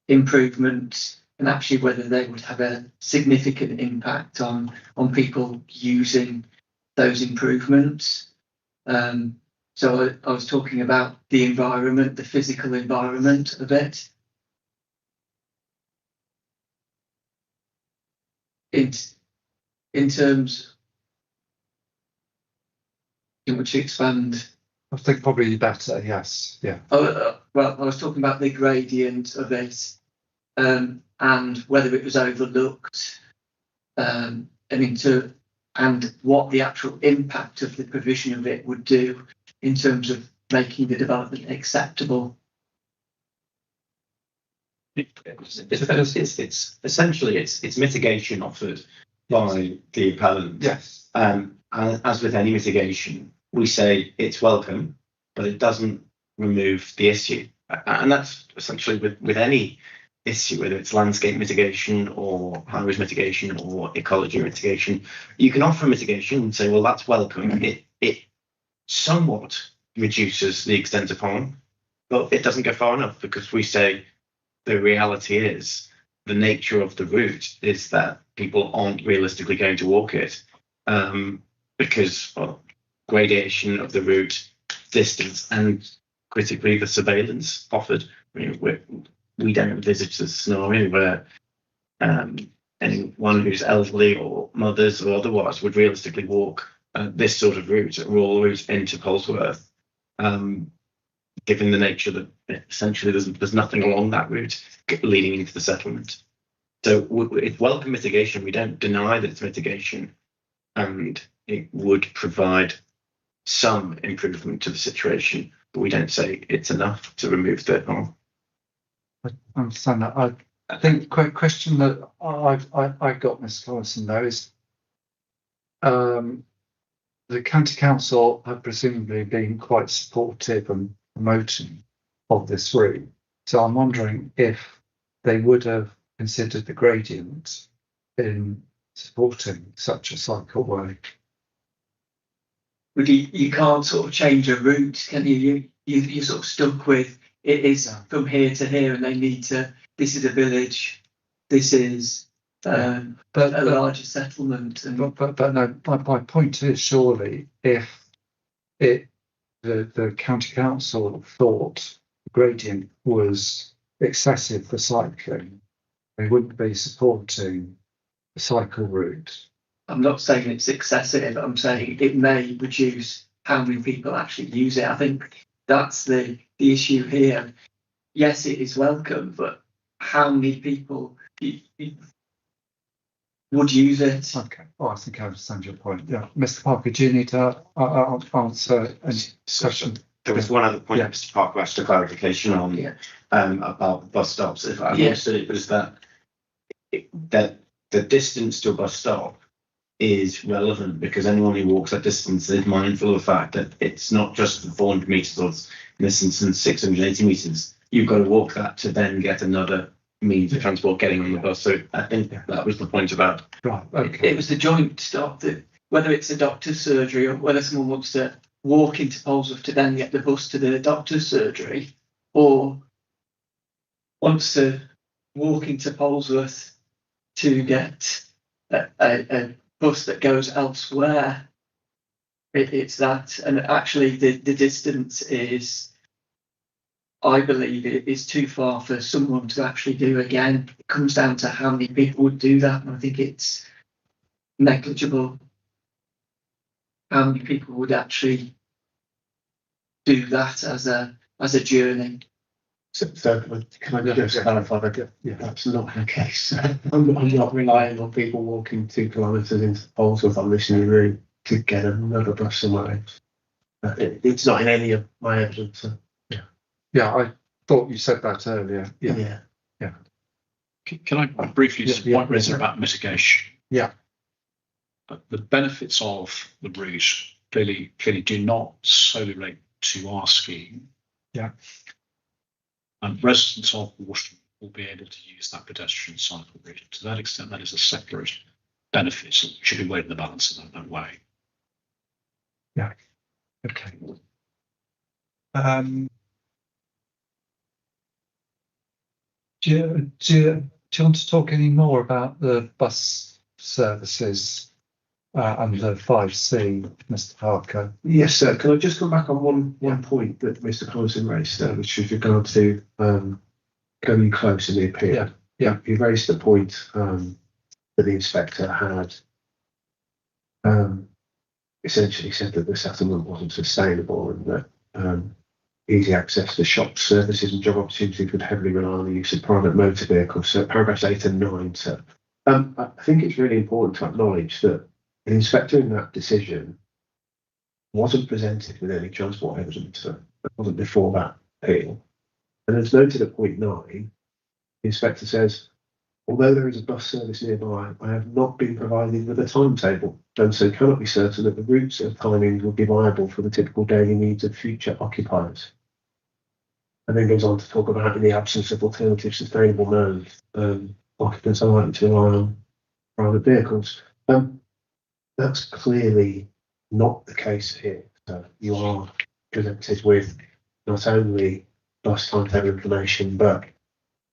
Speaker 2: improvements, and actually whether they would have a significant impact on people using those improvements. So I was talking about the environment, the physical environment of it. In terms, in which expand.
Speaker 3: I think probably better, yes, yeah.
Speaker 2: Well, I was talking about the gradient of it, and whether it was overlooked, and what the actual impact of the provision of it would do in terms of making the development acceptable.
Speaker 5: It's essentially it's mitigation offered by the appellant.
Speaker 3: Yes.
Speaker 5: And as with any mitigation, we say it's welcome, but it doesn't remove the issue. And that's essentially with any issue, whether it's landscape mitigation or highways mitigation or ecology mitigation. You can offer mitigation and say, well, that's welcome. It somewhat reduces the extent of harm, but it doesn't go far enough, because we say the reality is the nature of the route is that people aren't realistically going to walk it because of gradation of the route, distance, and critically the surveillance offered. We don't envisage the scenario where anyone who's elderly or mothers or otherwise would realistically walk this sort of route, a rural route into Polesworth, given the nature that essentially there's nothing along that route leading into the settlement. So it's welcome mitigation. We don't deny that it's mitigation, and it would provide some improvement to the situation, but we don't say it's enough to remove the harm.
Speaker 3: I understand that. I think the question that I got, Mr. Collinson, though, is the county council have presumably been quite supportive and promoting of this route. So I'm wondering if they would have considered the gradient in supporting such a cycleway.
Speaker 2: But you can't sort of change a route, can you? You're sort of stuck with it is from here to here, and they need to. This is a village. This is a larger settlement. And
Speaker 3: but no. My point is, surely if the county council thought the gradient was excessive for cycling, they wouldn't be supporting the cycle route.
Speaker 2: I'm not saying it's excessive. I'm saying it may reduce how many people actually use it. I think that's the issue here. Yes, it is welcome, but how many people would use it?
Speaker 3: Okay. Oh, I think I understand your point. Yeah, Mr. Parker, do you need to answer any question?
Speaker 5: There was one other point Mr. Parker asked a clarification on about bus stops. If I understood it, was that the distance to a bus stop is relevant because anyone who walks that distance is mindful of the fact that it's not just the 400 metres or in this instance 680 metres. You've got to walk that to then get another means of transport getting on the bus. So I think that was the point about.
Speaker 3: Right. Okay.
Speaker 2: It was the joint stop that whether it's a doctor's surgery or whether someone wants to walk into Polesworth to then get the bus to the doctor's surgery, or wants to walk into Polesworth to get a bus that goes elsewhere. It's that, and actually the distance is, I believe, it is too far for someone to actually do again. It comes down to how many people would do that, and I think it's negligible how many people would actually do that as a journey.
Speaker 7: So can I just clarify that? Yeah, that's not the case. I'm not relying on people walking 2 kilometres into Polesworth on this new route to get another bus somewhere. It's not in any of my evidence. So.
Speaker 3: Yeah, I thought you said that earlier. Yeah.
Speaker 1: Can I briefly point raise about mitigation?
Speaker 3: Yeah.
Speaker 1: The benefits of the route clearly do not solely relate to our scheme.
Speaker 3: Yeah.
Speaker 1: And residents of Warton will be able to use that pedestrian cycle route. To that extent, that is a separate benefit. So it should be weighed in the balance in that way.
Speaker 3: Yeah. Okay. Do you want to talk any more about the bus services under 5C, Mr. Parker?
Speaker 7: Yes, sir. Can I just come back on one point that Mr. Collison raised, which is regard to going close in the appeal?
Speaker 3: Yeah.
Speaker 7: He raised the point that the inspector had essentially said that the settlement wasn't sustainable and that easy access to shops, services and job opportunities would heavily rely on the use of private motor vehicles. So paragraphs 8 and 9. So I think it's really important to acknowledge that the inspector in that decision wasn't presented with any transport evidence. That wasn't before that appeal. And as noted at point 9, the inspector says, although there is a bus service nearby, I have not been provided with a timetable, and so cannot be certain that the routes and timings will be viable for the typical daily needs of future occupiers. And then goes on to talk about, in the absence of alternative sustainable modes, occupants are likely to rely on private vehicles. That's clearly not the case here. So you are presented with not only bus timetable information, but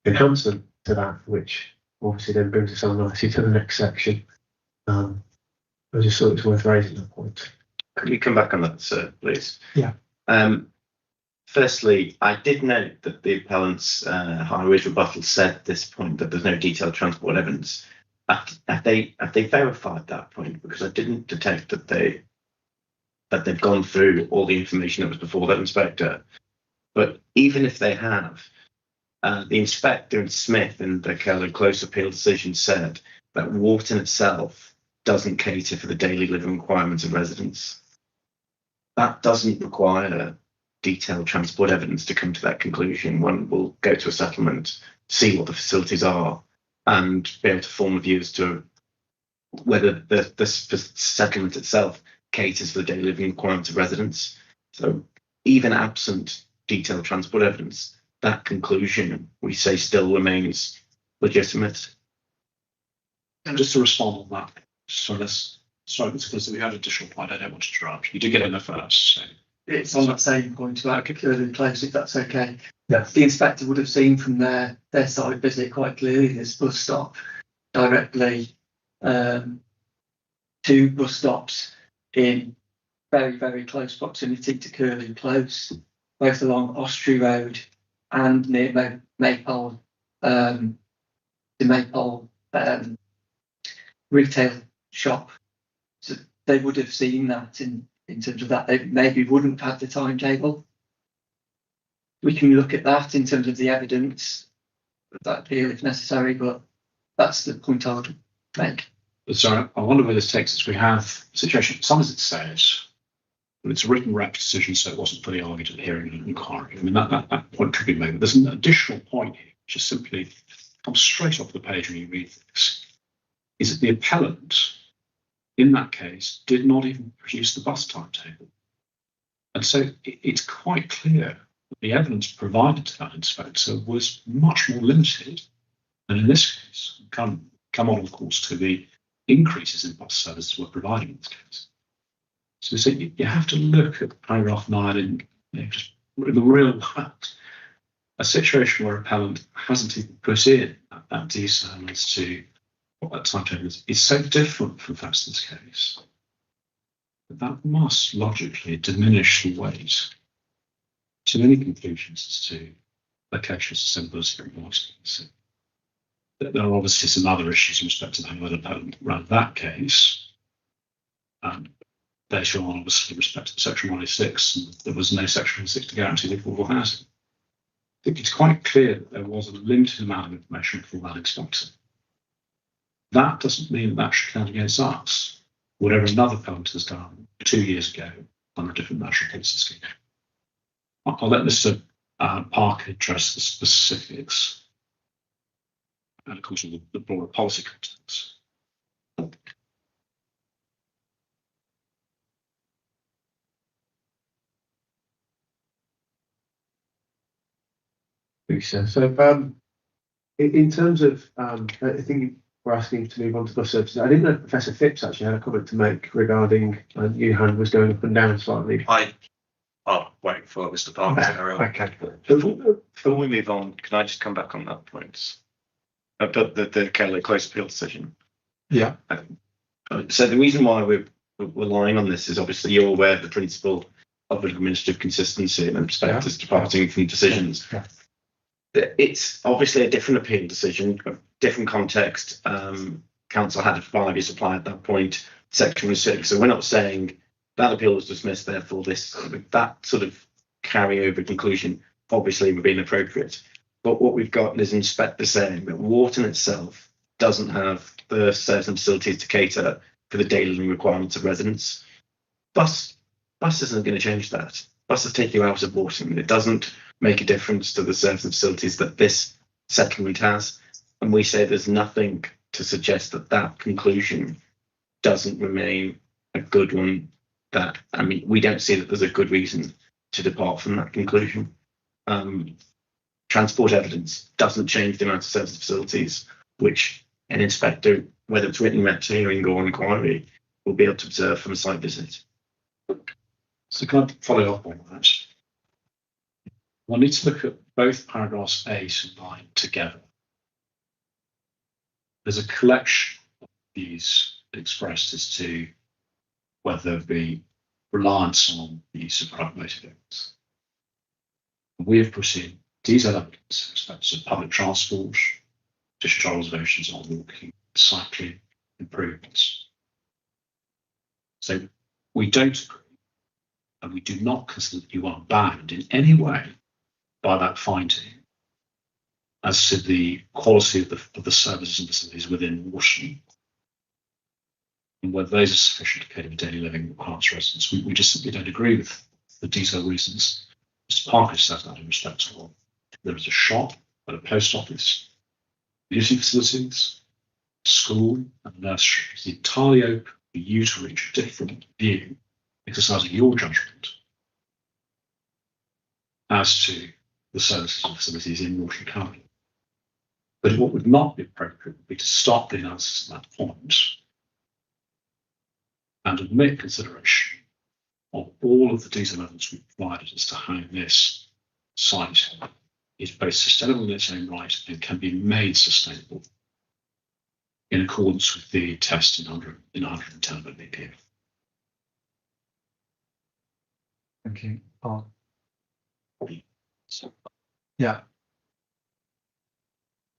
Speaker 7: enhancement to that, which obviously then brings us on nicely to the next section. I just thought it was worth raising that point.
Speaker 5: Can you come back on that, sir, please?
Speaker 3: Yeah.
Speaker 5: Firstly, I did note that the appellant's high-risk rebuttal said at this point that there's no detailed transport evidence. Have they verified that point? Because I didn't detect that they've gone through all the information that was before that inspector. But even if they have, the inspector and Smith in the Keller Close Appeal decision said that Warton itself doesn't cater for the daily living requirements of residents. That doesn't require detailed transport evidence to come to that conclusion. One will go to a settlement, see what the facilities are, and be able to form a view as to whether the settlement itself caters for the daily living requirements of residents. So even absent detailed transport evidence, that conclusion, we say, still remains legitimate.
Speaker 1: And just to respond on that, sorry, because we had an additional point I don't want to interrupt. You did get in there first. So.
Speaker 2: It's on that same point about curling close, if that's okay.
Speaker 3: Yeah.
Speaker 2: The inspector would have seen from their site visit quite clearly this bus stop directly 2 bus stops in very, very close proximity to Curling Close, both along Ostry Road and near Maypole, the Maypole retail shop. So they would have seen that in terms of that. They maybe wouldn't have the timetable. We can look at that in terms of the evidence of that appeal if necessary, but that's the point I would make.
Speaker 1: Sorry, I wonder where this takes us. We have a situation, some as it says, but it's a written rep decision, so it wasn't fully argued at the hearing and inquiry. I mean, that point could be made. But there's an additional point here, which is simply comes straight off the page when you read this, is that the appellant in that case, did not even produce the bus timetable. And so it's quite clear that the evidence provided to that inspector was much more limited than in this case. Come on, of course, to the increases in bus services we're providing in this case. So you have to look at paragraph 9 in just in the real world. A situation where appellant hasn't even put in that detail as to what that timetable is so different from facts in this case that must logically diminish the weight to any conclusions as to location sustainability and marketing. There are obviously some other issues in respect to how appellant ran that case. Later on, obviously, in respect to Section 106, and there was no Section 106 to guarantee affordable housing. I think it's quite clear that there was a limited amount of information for that inspector. That doesn't mean that should count against us, whatever another appellant has done 2 years ago on a different national policy scheme. I'll let Mr. Parker address the specifics and, of course, the broader policy context.
Speaker 7: So, in terms of, I think we're asking to move on to bus services. I didn't know Professor Phipps actually had a comment to make regarding your hand was going up and down slightly.
Speaker 5: I'll wait for Mr. Parker to carry on.
Speaker 7: Okay.
Speaker 5: Before we move on, can I just come back on that point? The Kelly close appeal decision.
Speaker 3: Yeah.
Speaker 5: So the reason why we're relying on this is obviously you're aware of the principle of administrative consistency and inspectors departing from decisions.
Speaker 3: Yeah.
Speaker 5: It's obviously a different appeal decision, a different context. Council had a 5 year supply at that point, Section 6. So we're not saying that appeal was dismissed, therefore that sort of carryover conclusion obviously would be inappropriate. But what we've got is inspector saying that Warton itself doesn't have the certain facilities to cater for the daily living requirements of residents. Bus isn't going to change that. Buses take you out of Warton. It doesn't make a difference to the service and facilities that this settlement has. And we say there's nothing to suggest that conclusion doesn't remain a good one. We don't see that there's a good reason to depart from that conclusion. Transport evidence doesn't change the amount of service facilities which an inspector, whether it's written red hearing or inquiry, will be able to observe from a site visit.
Speaker 1: So can I follow up on that? One needs to look at both paragraphs 8 and 9 together. There's a collection of views expressed as to whether there be reliance on the use of product motor vehicles. We have proceeded detailed evidence in respect of public transport, district observations on walking, cycling, improvements. So we don't agree, and we do not consider that you are bound in any way by that finding as to the quality of the services and facilities within Warton, and whether those are sufficient to cater for daily living requirements residents. We just simply don't agree with the detailed reasons Mr. Parker set out in respect to what there is a shop and a post office, beauty facilities, school, and nursery. It's entirely open for you to reach a different view, exercising your judgment as to the services and facilities in Warton County. But what would not be appropriate would be to stop the analysis at that point and admit consideration of all of the detailed evidence we've provided as to how this site is both sustainable in its own right and can be made sustainable in accordance with the test in 110 of the APA.
Speaker 3: Thank you. Yeah.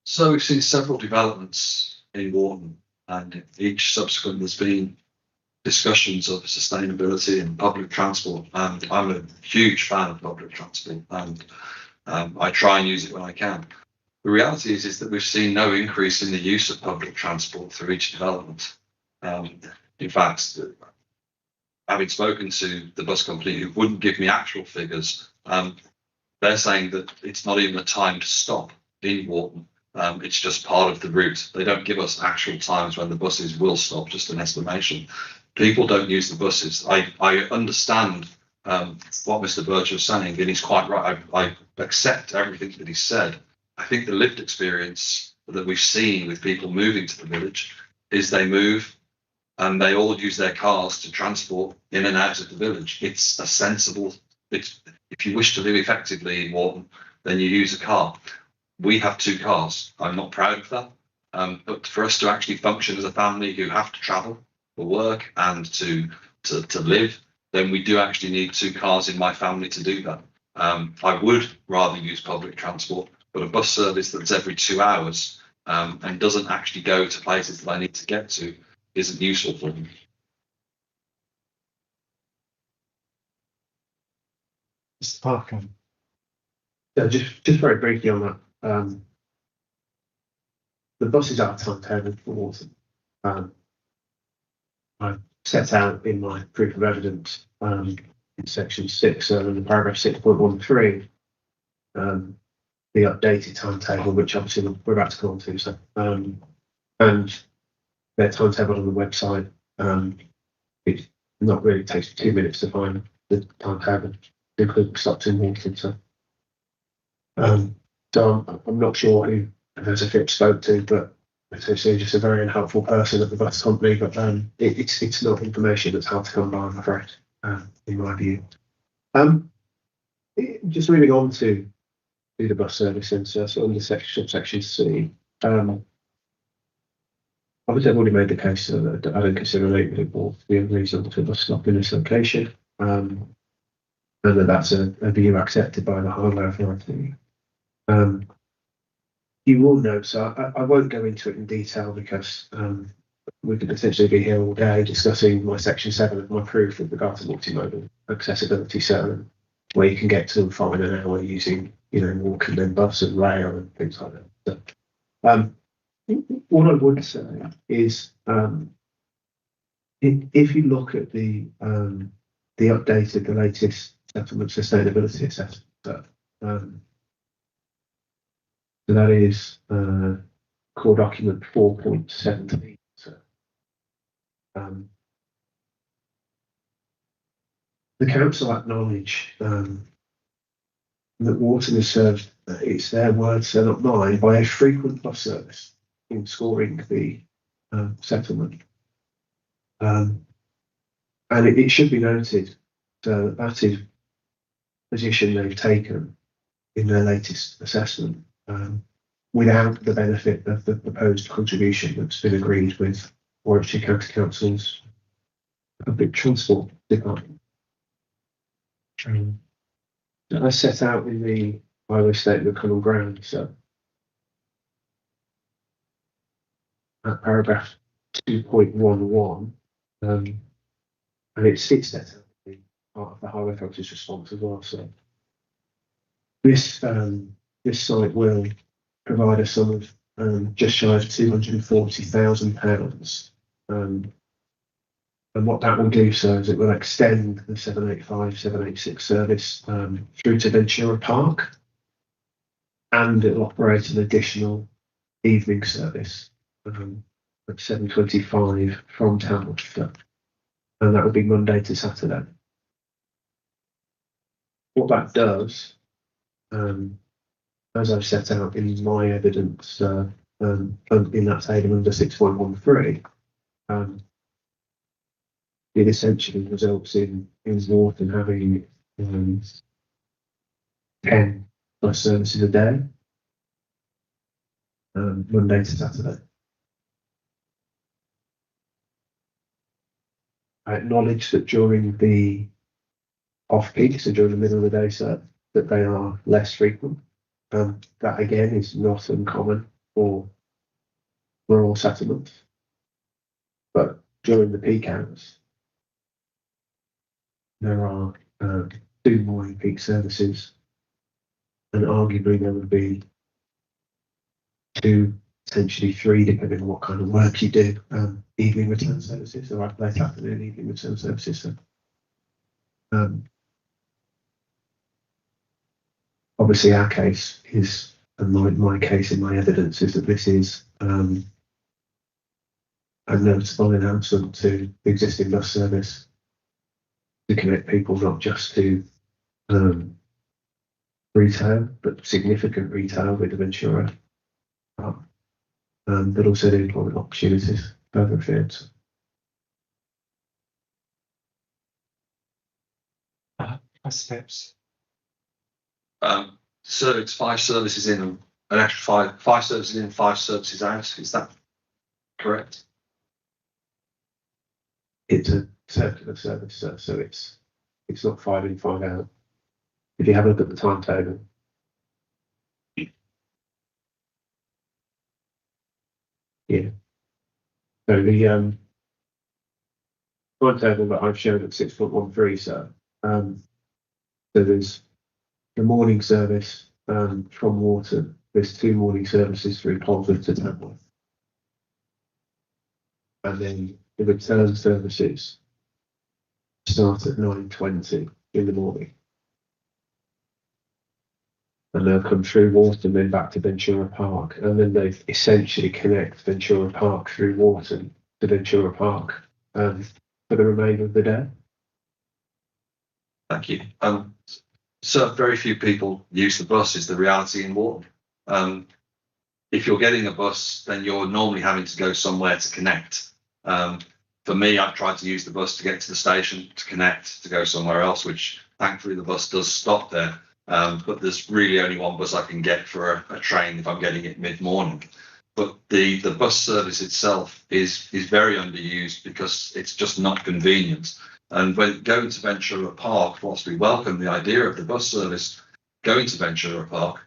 Speaker 6: So we've seen several developments in Warton, and each subsequent there's been discussions of sustainability and public transport. And I'm a huge fan of public transport, and I try and use it when I can. The reality is that we've seen no increase in the use of public transport through each development. In fact, having spoken to the bus company who wouldn't give me actual figures, they're saying that it's not even a time to stop in Warton. It's just part of the route. They don't give us actual times when the buses will stop, just an estimation. People don't use the buses. I understand what Mr. Birch was saying, and he's quite right. I accept everything that he said. I think the lived experience that we've seen with people moving to the village is they move and they all use their cars to transport in and out of the village. It's a sensible, if you wish to live effectively in Warton, then you use a car. We have 2 cars. I'm not proud of that. But for us to actually function as a family who have to travel for work and to live, then we do actually need 2 cars in my family to do that. I would rather use public transport, but a bus service that's every 2 hours and doesn't actually go to places that I need to get to isn't useful for me.
Speaker 3: Mr. Parker.
Speaker 7: Yeah, just very briefly on that. The buses are timetabled for Warton. I set out in my proof of evidence in section 6, in paragraph 6.13, the updated timetable, which obviously we're about to go on to. So, and their timetable on the website. It not really takes 2 minutes to find the timetable, including stops in Warton. So, I'm not sure who Professor Phipps spoke to, but essentially just a very unhelpful person at the bus company. But it's not information that's hard to come by, I'm afraid, in my view. Just moving on to the bus service, and so under subsection C. Obviously, I've already made the case that I don't consider Lakewood to be unreasonable to bus stop in this location, and that's a view accepted by the Highway Authority. You will know, so I won't go into it in detail because we could potentially be here all day discussing my section 7 of my proof with regard to multimodal accessibility, so where you can get to them 5 an hour using, walk and then bus and rail and things like that. So, what I would say is, if you look at the updated, the latest settlement sustainability assessment, so that is core document 4.17. So, the council acknowledge that Warton is served, it's their words, they're not mine, by a frequent bus service in scoring the settlement. And it should be noted that is the position they've taken in their latest assessment, without the benefit of the proposed contribution that's been agreed with Warwickshire County Council's public transport department. I set out in the highway statement of common ground, so at paragraph 2.11, and it's set out in part of the Highway Authority's response as well. So this site will provide a sum of just shy of £240,000. And what that will do so is it will extend the 785, 786 service through to Ventura Park, and it will operate an additional evening service at 7:25 from Tamworth, and that will be Monday to Saturday. What that does, as I've set out in my evidence in that table under 6.13, it essentially results in Warton having 10 bus services a day, Monday to Saturday. I acknowledge that during the off-peak, so during the middle of the day, so that they are less frequent. That again is not uncommon for rural settlements. But during the peak hours, there are 2 morning peak services, and arguably there would be 2, potentially 3, depending on what kind of work you do, evening return services, or late afternoon evening return services. So, obviously, our case is my case and my evidence is that this is a noticeable enhancement to the existing bus service to connect people not just to retail, but significant retail with the Ventura Park, but also the employment opportunities further afield.
Speaker 3: Steps.
Speaker 6: So it's 5 services in and an extra five services in, 5 services out. Is that correct?
Speaker 7: It's a circular service, sir, so it's not 5 in, 5 out. If you have a look at the timetable. Yeah. So the timetable that I've shown at 6.13, sir. So there's the morning service from Warton. There's 2 morning services through Polford to Tamworth. And then the return services start at 9:20 in the morning. And they'll come through Warton, then back to Ventura Park. And then they essentially connect Ventura Park through Warton to Ventura Park for the remainder of the day.
Speaker 6: Thank you. So very few people use the bus is the reality in Warton. If you're getting a bus, then you're normally having to go somewhere to connect. For me, I've tried to use the bus to get to the station, to connect, to go somewhere else, which thankfully the bus does stop there. But there's really only one bus I can get for a train if I'm getting it mid-morning. But the bus service itself is very underused because it's just not convenient. And when going to Ventura Park, whilst we welcome the idea of the bus service going to Ventura Park,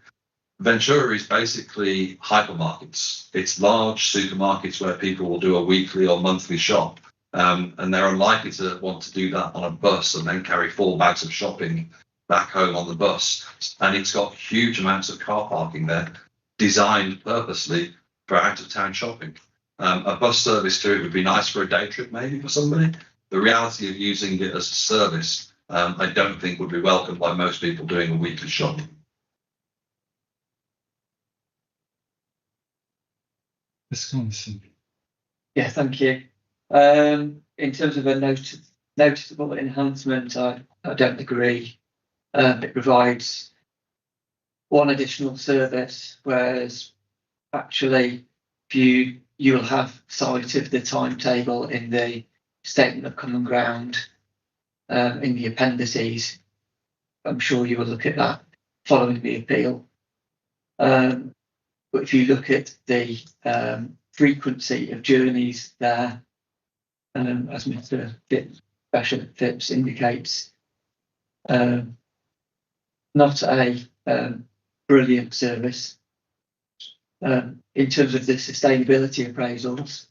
Speaker 6: Ventura is basically hypermarkets. It's large supermarkets where people will do a weekly or monthly shop. And they're unlikely to want to do that on a bus and then carry 4 bags of shopping back home on the bus. And it's got huge amounts of car parking there, designed purposely for out-of-town shopping. A bus service to it would be nice for a day trip maybe for somebody. The reality of using it as a service, I don't think would be welcomed by most people doing a weekly shop.
Speaker 2: Yeah, thank you. In terms of a noticeable enhancement, I don't agree. It provides one additional service, whereas actually you will have sight of the timetable in the statement of common ground in the appendices. I'm sure you will look at that following the appeal. But if you look at the frequency of journeys there, as Mr. Bishop Phipps indicates, not a brilliant service. In terms of the sustainability appraisals,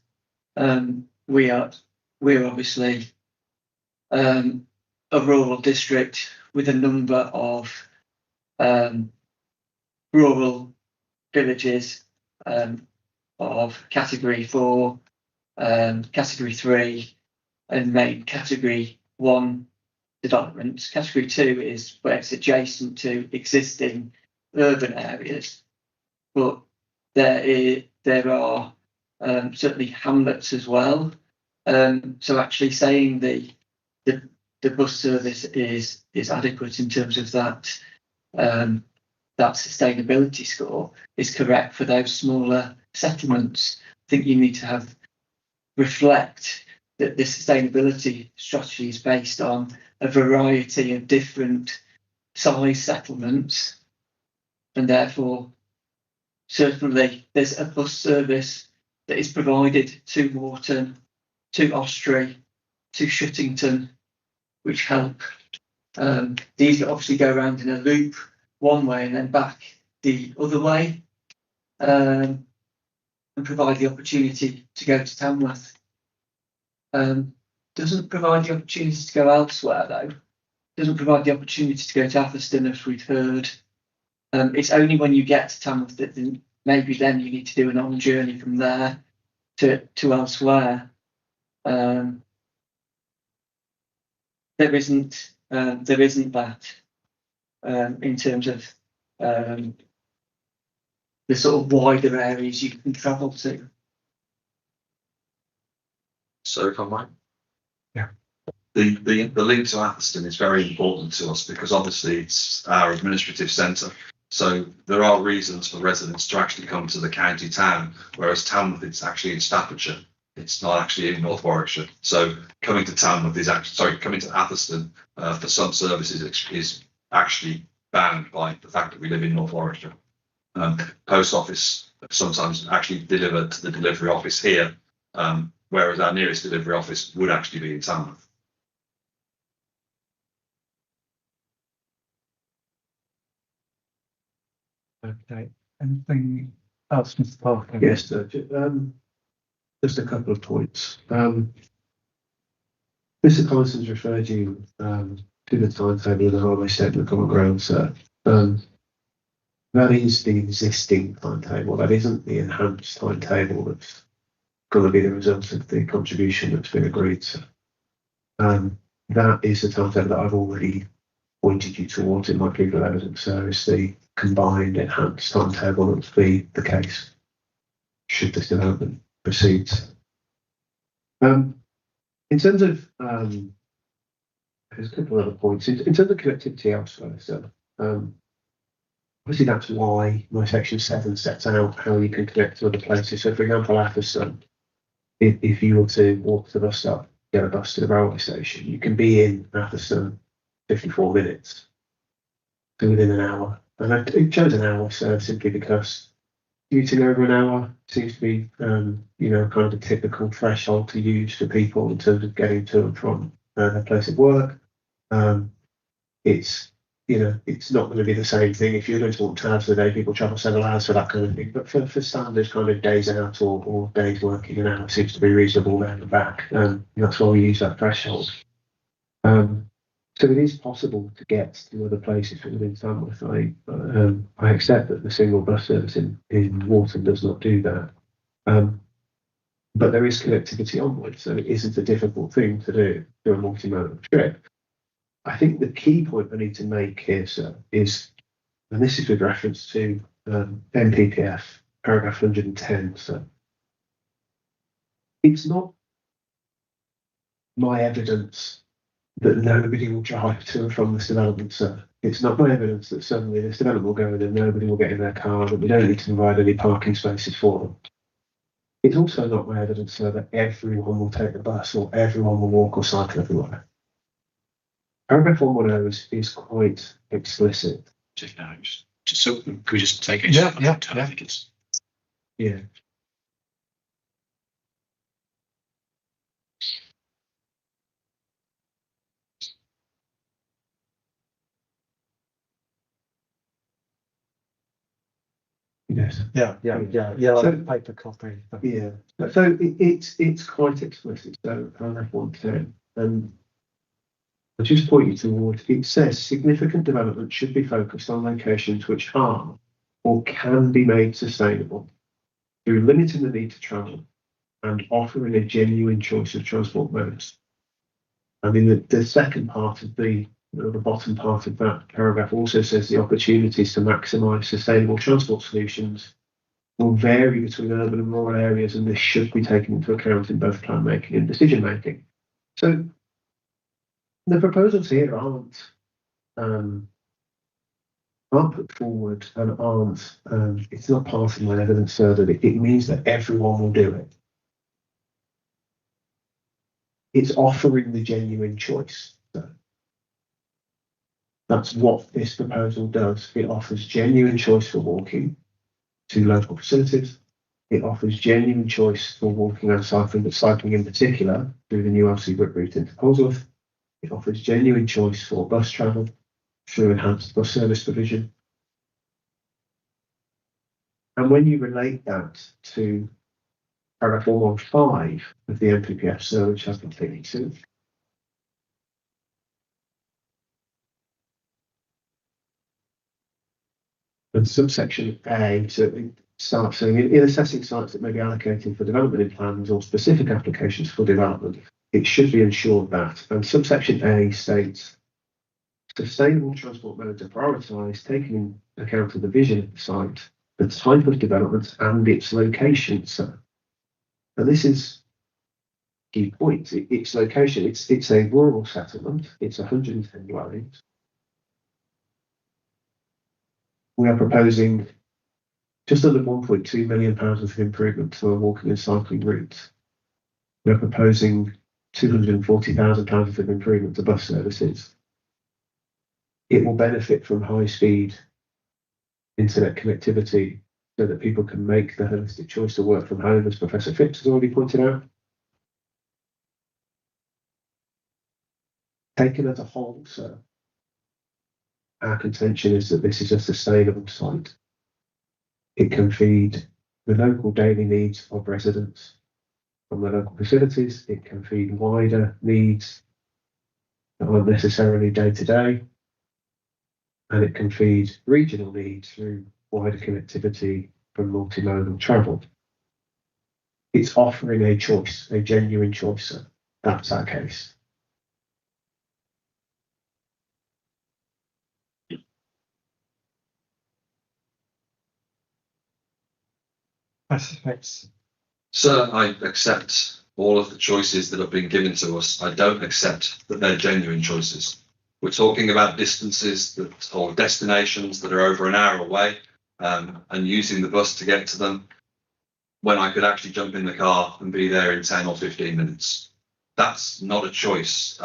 Speaker 2: we're obviously a rural district with a number of rural villages of category 4, category 3, and main category 1 developments. Category 2 is where it's adjacent to existing urban areas, but there are certainly hamlets as well. So actually saying the bus service is adequate in terms of that that sustainability score is correct for those smaller settlements. I think you need to reflect that the sustainability strategy is based on a variety of different size settlements, and therefore certainly there's a bus service that is provided to Warton, to Ostry, to Shuttington, which help. These obviously go around in a loop one way and then back the other way, and provide the opportunity to go to Tamworth. Doesn't provide the opportunity to go elsewhere though. Doesn't provide the opportunity to go to Atherstone, as we've heard. It's only when you get to Tamworth that maybe then you need to do an on journey from there to elsewhere. There isn't that in terms of the sort of wider areas you can travel to.
Speaker 6: So if I might.
Speaker 3: Yeah.
Speaker 6: The link to Atherstone is very important to us because obviously it's our administrative centre. So there are reasons for residents to actually come to the county town, whereas Tamworth it's actually in Staffordshire. It's not actually in North Warwickshire. So coming to Tamworth is actually coming to Atherstone for some services is actually bound by the fact that we live in North Warwickshire. Post office sometimes actually deliver to the delivery office here, whereas our nearest delivery office would actually be in Tamworth.
Speaker 3: Okay. Anything else, Mr. Parker?
Speaker 7: Yes, sir. Just a couple of points. Mr. Collinson's referred you to the timetable in the highway statement of common ground, sir. That is the existing timetable. That isn't the enhanced timetable that's going to be the result of the contribution that's been agreed, sir. That is the timetable that I've already pointed you towards in my previous evidence. So it's the combined enhanced timetable that would be the case should this development proceed. In terms of there's a couple of other points. In terms of connectivity elsewhere, so obviously that's why my section 7 sets out how you can connect to other places. So for example, Atherstone, if you were to walk to the bus stop, get a bus to the railway station, you can be in Atherstone 54 minutes, so within an hour. And I chose an hour, so simply because commuting over an hour seems to be, kind of a typical threshold to use for people in terms of getting to and from their place of work. It's not going to be the same thing if you're going to walk 2 hours a day. People travel 7 hours for that kind of thing. But for standard kind of days out or days working, an hour seems to be reasonable there and back. That's why we use that threshold. So it is possible to get to other places within Tamworth. I accept that the single bus service in Warton does not do that. But there is connectivity onwards, so it isn't a difficult thing to do through a multimodal trip. I think the key point I need to make here, sir, is, and this is with reference to NPPF, paragraph 110, so it's not my evidence that nobody will drive to and from this development, sir. It's not my evidence that suddenly this development will go in and nobody will get in their car, that we don't need to provide any parking spaces for them. It's also not my evidence, sir, that everyone will take the bus or everyone will walk or cycle everywhere. Paragraph 110 is quite explicit.
Speaker 1: So can we just take it?
Speaker 3: Yeah.
Speaker 1: I think it's.
Speaker 7: Yeah. Yes.
Speaker 3: Yeah.
Speaker 7: So,
Speaker 3: paper copy.
Speaker 7: Yeah. So it's quite explicit. So paragraph 110, and I'll just point you towards. It says significant development should be focused on locations which are or can be made sustainable through limiting the need to travel and offering a genuine choice of transport modes. I mean, the second part of the bottom part of that paragraph also says the opportunities to maximise sustainable transport solutions will vary between urban and rural areas, and this should be taken into account in both plan making and decision making. So the proposals here aren't put forward and aren't. It's not part of my evidence, sir, that it means that everyone will do it. It's offering the genuine choice. So that's what this proposal does. It offers genuine choice for walking to local facilities. It offers genuine choice for walking and cycling, but cycling in particular through the new LC Brick route into Polesworth. It offers genuine choice for bus travel through enhanced bus service provision. And when you relate that to paragraph 115 of the NPPF, so which has been taken to, and subsection A, so it starts saying in assessing sites that may be allocated for development in plans or specific applications for development, it should be ensured that, and subsection A states, sustainable transport modes are prioritised, taking into account of the vision of the site the type of development and its location, sir. And this is key point. Its location. It's a rural settlement. It's 110 dwellings. We are proposing just under £1.2 million of improvement to a walking and cycling route. We are proposing £240,000 of improvement to bus services. It will benefit from high-speed internet connectivity so that people can make the holistic choice to work from home, as Professor Phipps has already pointed out. Taken as a whole, sir, our contention is that this is a sustainable site. It can feed the local daily needs of residents from the local facilities. It can feed wider needs that aren't necessarily day to day. And it can feed regional needs through wider connectivity from multimodal travel. It's offering a choice, a genuine choice, sir. That's our case.
Speaker 6: Sir, I accept all of the choices that have been given to us. I don't accept that they're genuine choices. We're talking about distances or destinations that are over an hour away, and using the bus to get to them when I could actually jump in the car and be there in 10 or 15 minutes. That's not a choice.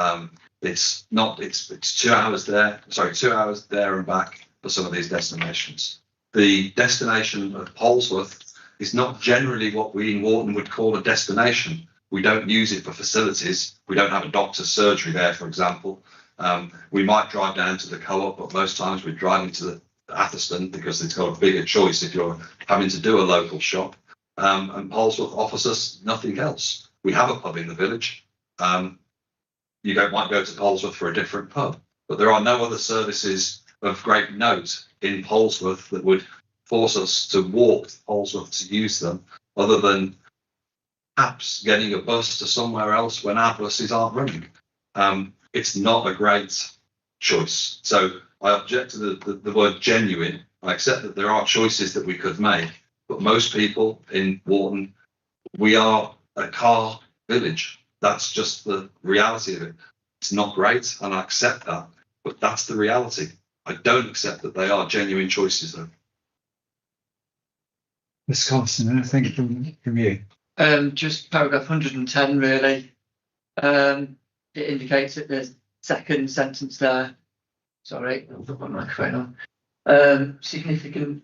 Speaker 6: It's 2 hours there, 2 hours there and back for some of these destinations. The destination of Polesworth is not generally what we in Warton would call a destination. We don't use it for facilities. We don't have a doctor's surgery there, for example. We might drive down to the co-op, but most times we're driving to the Atherstone because it's got a bigger choice if you're having to do a local shop. And Polesworth offers us nothing else. We have a pub in the village. You might go to Polesworth for a different pub, but there are no other services of great note in Polesworth that would force us to walk to Polesworth to use them, other than perhaps getting a bus to somewhere else when our buses aren't running. It's not a great choice. So I object to the word genuine. I accept that there are choices that we could make, but most people in Warton, we are a car village. That's just the reality of it. It's not great, and I accept that, but that's the reality. I don't accept that they are genuine choices, though.
Speaker 3: Ms. Carson, anything from you?
Speaker 2: Just paragraph 110, really. It indicates that the second sentence there. Sorry, I'll put my microphone on. Significant.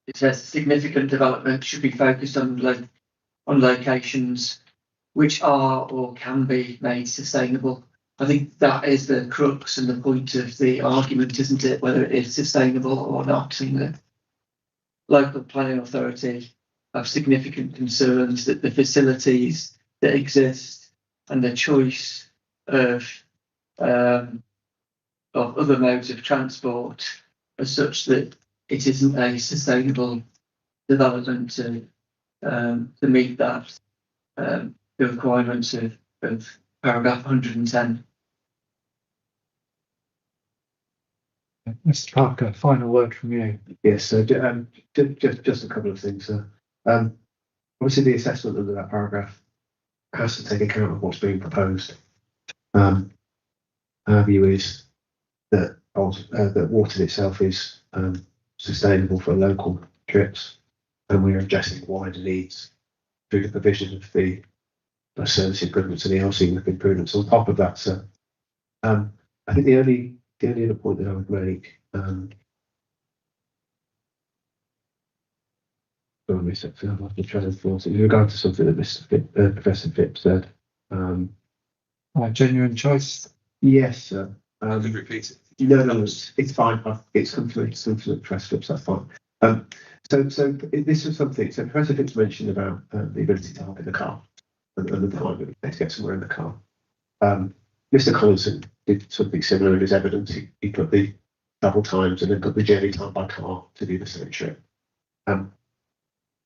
Speaker 2: It says significant development should be focused on locations which are or can be made sustainable. I think that is the crux and the point of the argument, isn't it? Whether it is sustainable or not. And the local planning authority have significant concerns that the facilities that exist and the choice of other modes of transport are such that it isn't a sustainable development to meet that the requirements of paragraph 110.
Speaker 3: Mr. Parker, final word from you.
Speaker 7: Yes, so just a couple of things, sir. Obviously, the assessment under that paragraph has to take account of what's being proposed. Our view is that Warton itself is sustainable for local trips, and we are addressing wider needs through the provision of the bus service improvements and the LC improvements on top of that. So, I think the only other point that I would make, in regard to something that Professor Phipps said.
Speaker 3: Genuine choice.
Speaker 7: Yes, sir.
Speaker 6: I could repeat it.
Speaker 7: No, it's fine. It's come to Professor Phipps. That's fine. So this was something. So Professor Phipps mentioned about the ability to hop in the car and the time it would take to get somewhere in the car. Mr. Collinson did something similar in his evidence. He put the travel times and then put the journey time by car to do the same trip. The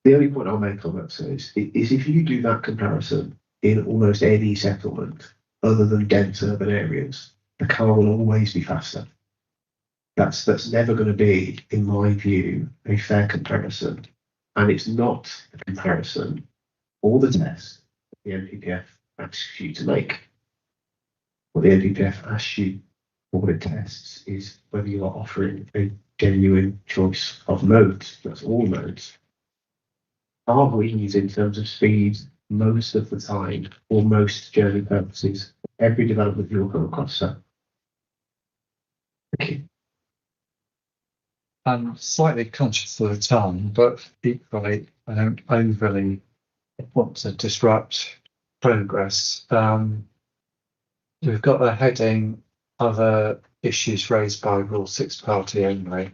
Speaker 7: only point I'll make on that, sir, is if you do that comparison in almost any settlement other than dense urban areas, the car will always be faster. That's never going to be, in my view, a fair comparison. And it's not a comparison or the test the NPPF asks you to make. What the NPPF asks you, or what it tests, is whether you are offering a genuine choice of modes. That's all modes. Are these in terms of speed most of the time for most journey purposes? Every development you'll come across, sir. Thank you.
Speaker 3: I'm slightly conscious of the time, but equally, I don't overly want to disrupt progress. We've got the heading other issues raised by Rule 6 party only.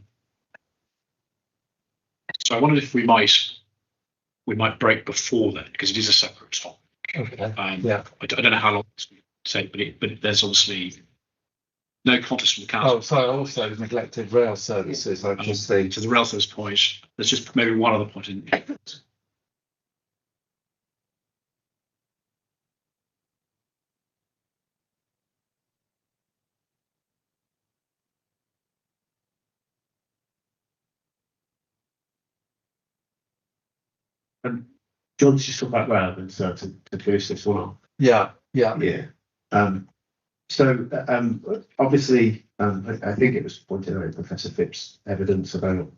Speaker 1: So I wondered if we might break before then, because it is a separate topic.
Speaker 3: Okay. Yeah.
Speaker 1: I don't know how long it's going to take, but there's obviously no contest from the council.
Speaker 3: Oh, sorry. Also neglected rail services. I just see.
Speaker 1: To the rail service point, there's just maybe one other point in.
Speaker 7: John, just talk about rail and so to finish this one off.
Speaker 3: Yeah.
Speaker 7: Obviously, I think it was pointed out in Professor Phipps' evidence about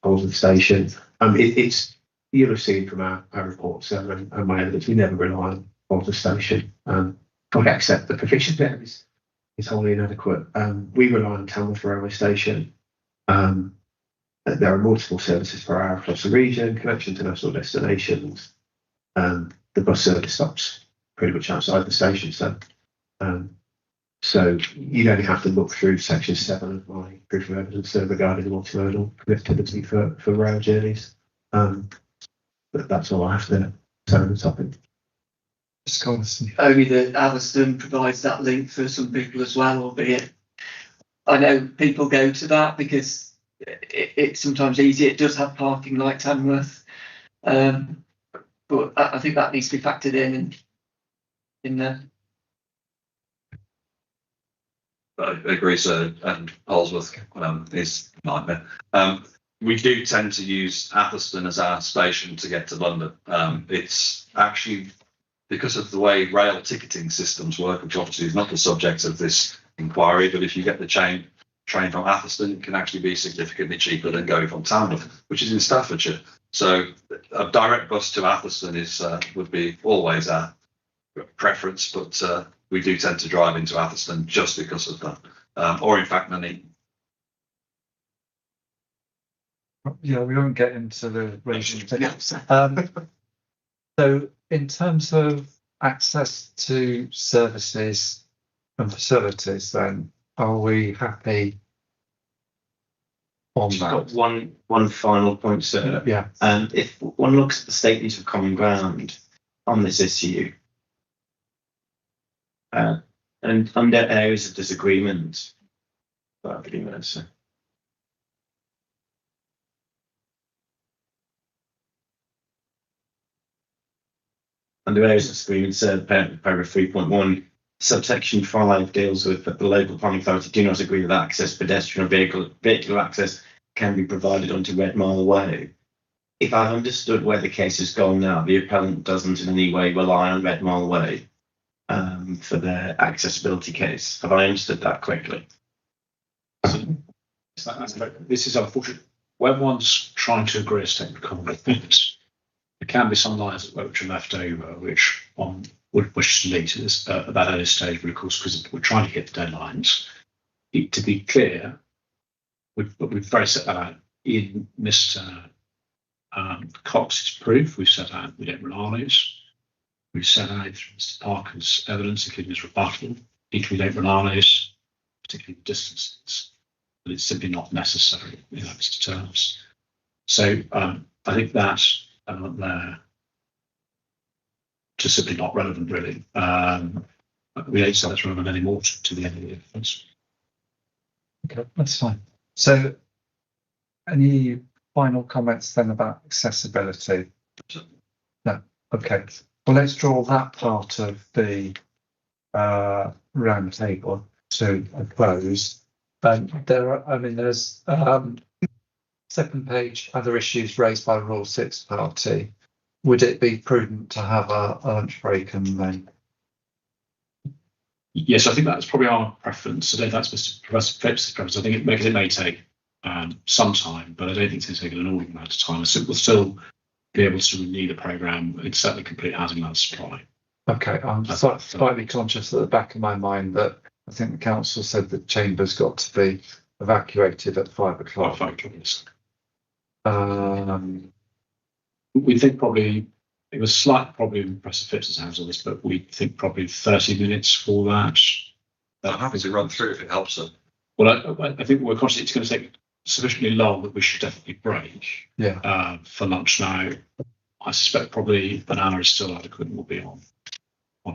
Speaker 7: Holsworth Station. It's you'll have seen from our reports and my evidence, we never rely on Holsworth Station. I accept the provision there is wholly inadequate. We rely on Tamworth Railway Station. There are multiple services per hour across the region, connection to national destinations. The bus service stops pretty much outside the station, so you'd only have to look through section 7 of my proof of evidence regarding multimodal connectivity for rail journeys. But that's all I have to say on the topic.
Speaker 2: Only that Atherstone provides that link for some people as well, albeit I know people go to that because it's sometimes easier. It does have parking like Tamworth, but I think that needs to be factored in there.
Speaker 6: I agree, sir. And Holsworth is a nightmare. We do tend to use Atherstone as our station to get to London. It's actually because of the way rail ticketing systems work, which obviously is not the subject of this inquiry, but if you get the train from Atherstone, it can actually be significantly cheaper than going from Tamworth, which is in Staffordshire. So a direct bus to Atherstone would be always our preference, but we do tend to drive into Atherstone just because of that. Or in fact, many.
Speaker 3: Yeah, we won't get into the raising. So in terms of access to services and facilities, then are we happy on
Speaker 5: Just
Speaker 3: that?
Speaker 5: got one final point, sir.
Speaker 3: Yeah.
Speaker 5: If one looks at the statement of common ground on this issue, and under areas of disagreement, about 3 minutes, sir. Under areas of disagreement, paragraph 3.1, subsection 5 deals with the local planning authority do not agree that access, pedestrian or vehicular access can be provided onto Red Mile Way. If I've understood where the case has gone now, the appellant doesn't in any way rely on Red Mile Way for their accessibility case. Have I understood that correctly?
Speaker 1: This is unfortunate. When one's trying to agree a statement of common ground, there can be some lines which are left over, which one would wish to delete at that early stage, but of course, because we're trying to hit the deadlines. To be clear, we've very set that out in Mr. Cox's proof. We've set out we don't rely on it. We've set out Mr. Parker's evidence, including his rebuttal. Equally, don't rely on it, particularly distances, but it's simply not necessary in those terms. So I think that element there just simply not relevant, really. We don't say that's relevant anymore to the end of the evidence.
Speaker 3: Okay, that's fine. So, any final comments then about accessibility? No. Okay. Well, let's draw that part of the round table to a close. There's second page, other issues raised by Rule 6 party. Would it be prudent to have a lunch break and then?
Speaker 1: Yes, I think that's probably our preference. I don't think that's Mr. Professor Phipps' preference. I think it may take some time, but I don't think it's going to take an enormous amount of time. So we'll still be able to renew the programme. It's certainly complete housing amount supply.
Speaker 3: Okay, I'm slightly conscious at the back of my mind that I think the council said that Chambers got to be evacuated at 5 o'clock.
Speaker 1: 5 o'clock, yes.
Speaker 3: We
Speaker 1: think probably it was slight probably in Professor Phipps's hands on this, but we think probably 30 minutes for that.
Speaker 6: I'm happy to run through if it helps them.
Speaker 1: Well, I think we're conscious it's going to take sufficiently long that we should definitely break.
Speaker 3: Yeah.
Speaker 1: For lunch now. I suspect probably an hour is still adequate and we'll be on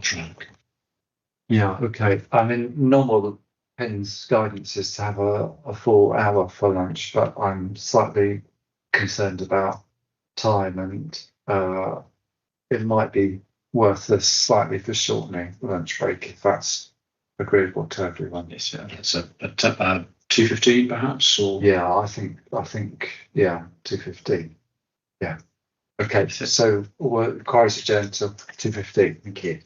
Speaker 1: track.
Speaker 3: Yeah, okay. I mean, normal Penn's guidance is to have a full hour for lunch, but I'm slightly concerned about time, and it might be worth us slightly for shortening the lunch break if that's agreeable to everyone.
Speaker 1: Yes, yeah. So at 2:15 perhaps, or
Speaker 3: yeah, I think 2:15. Yeah. Okay, so we'll requires adjourned till 2:15. Thank you.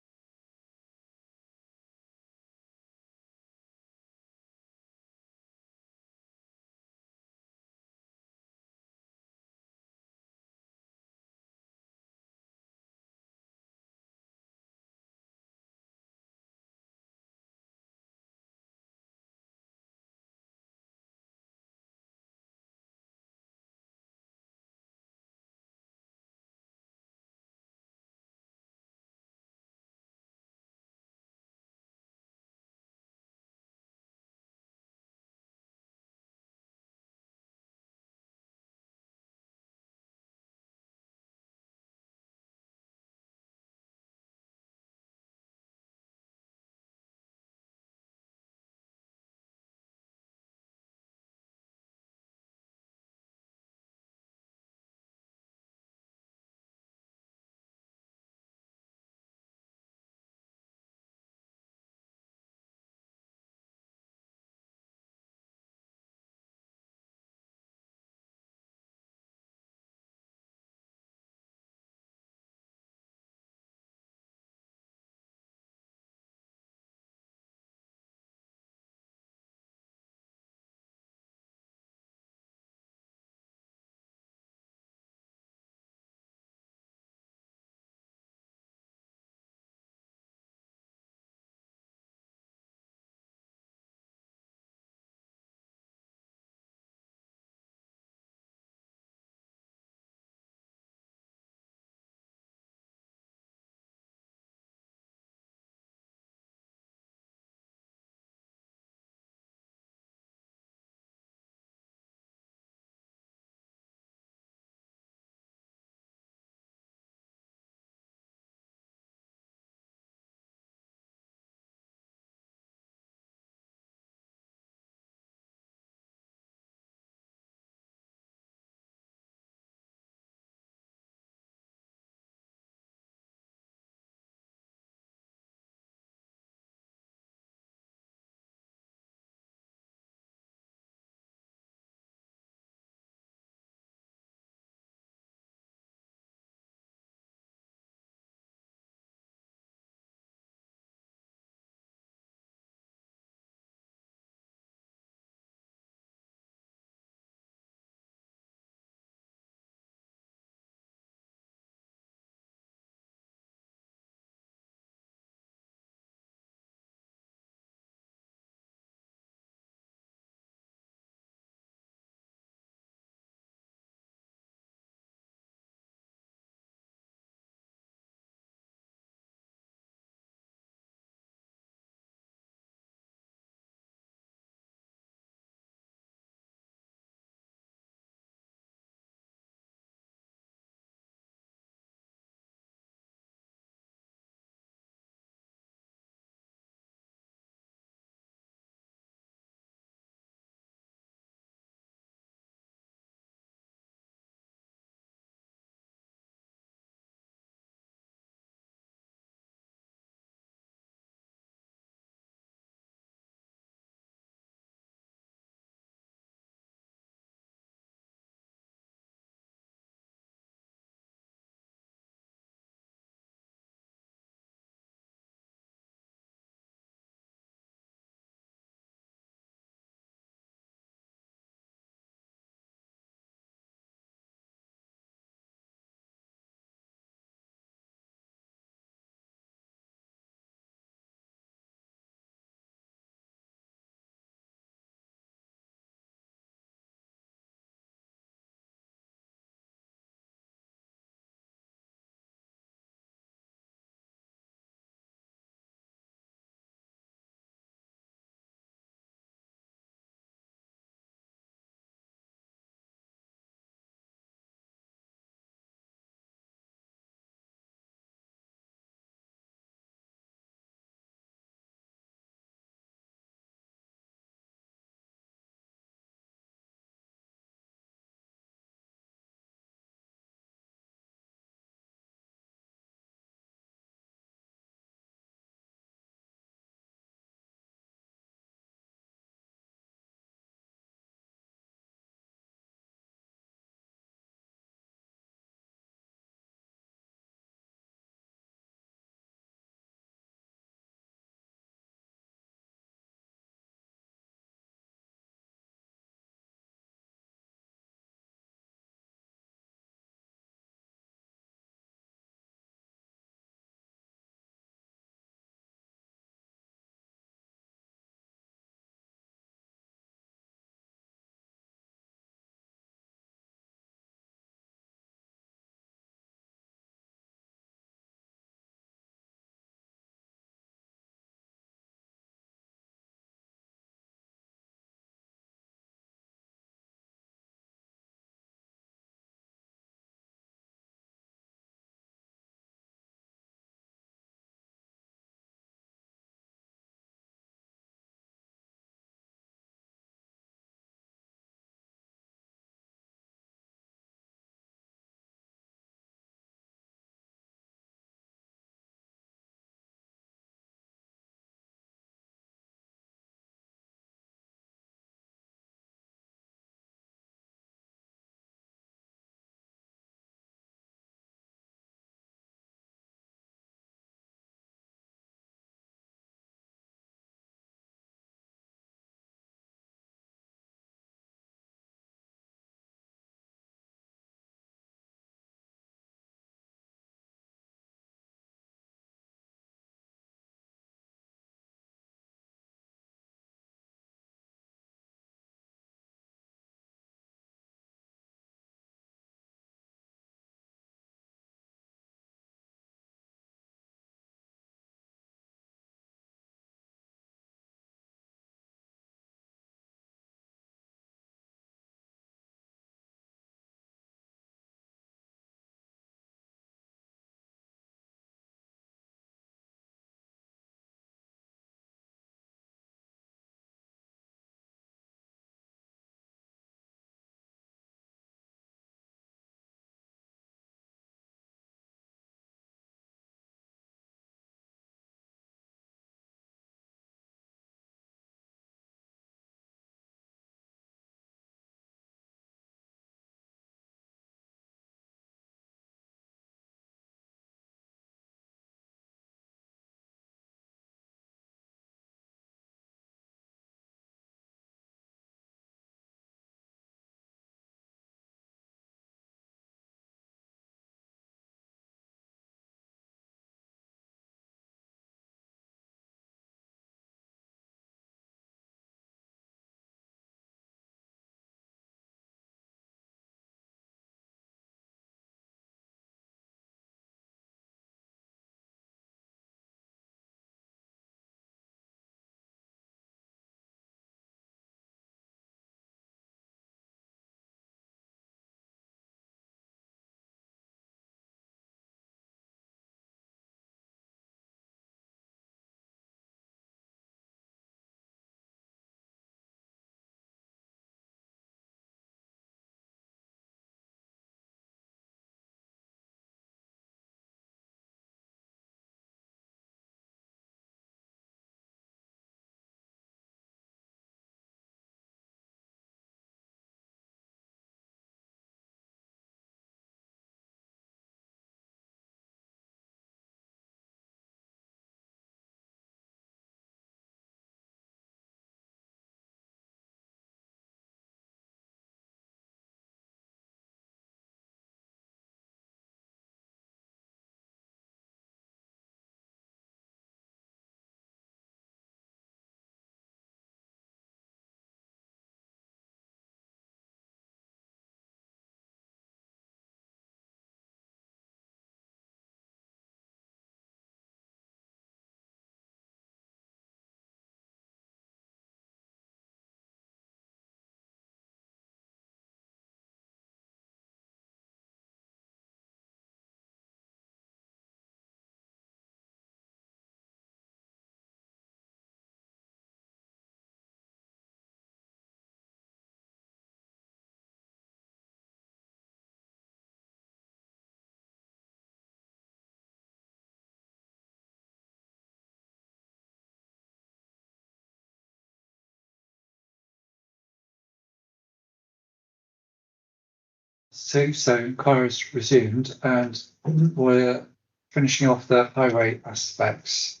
Speaker 3: So Kyra's resumed, and we're finishing off the highway aspects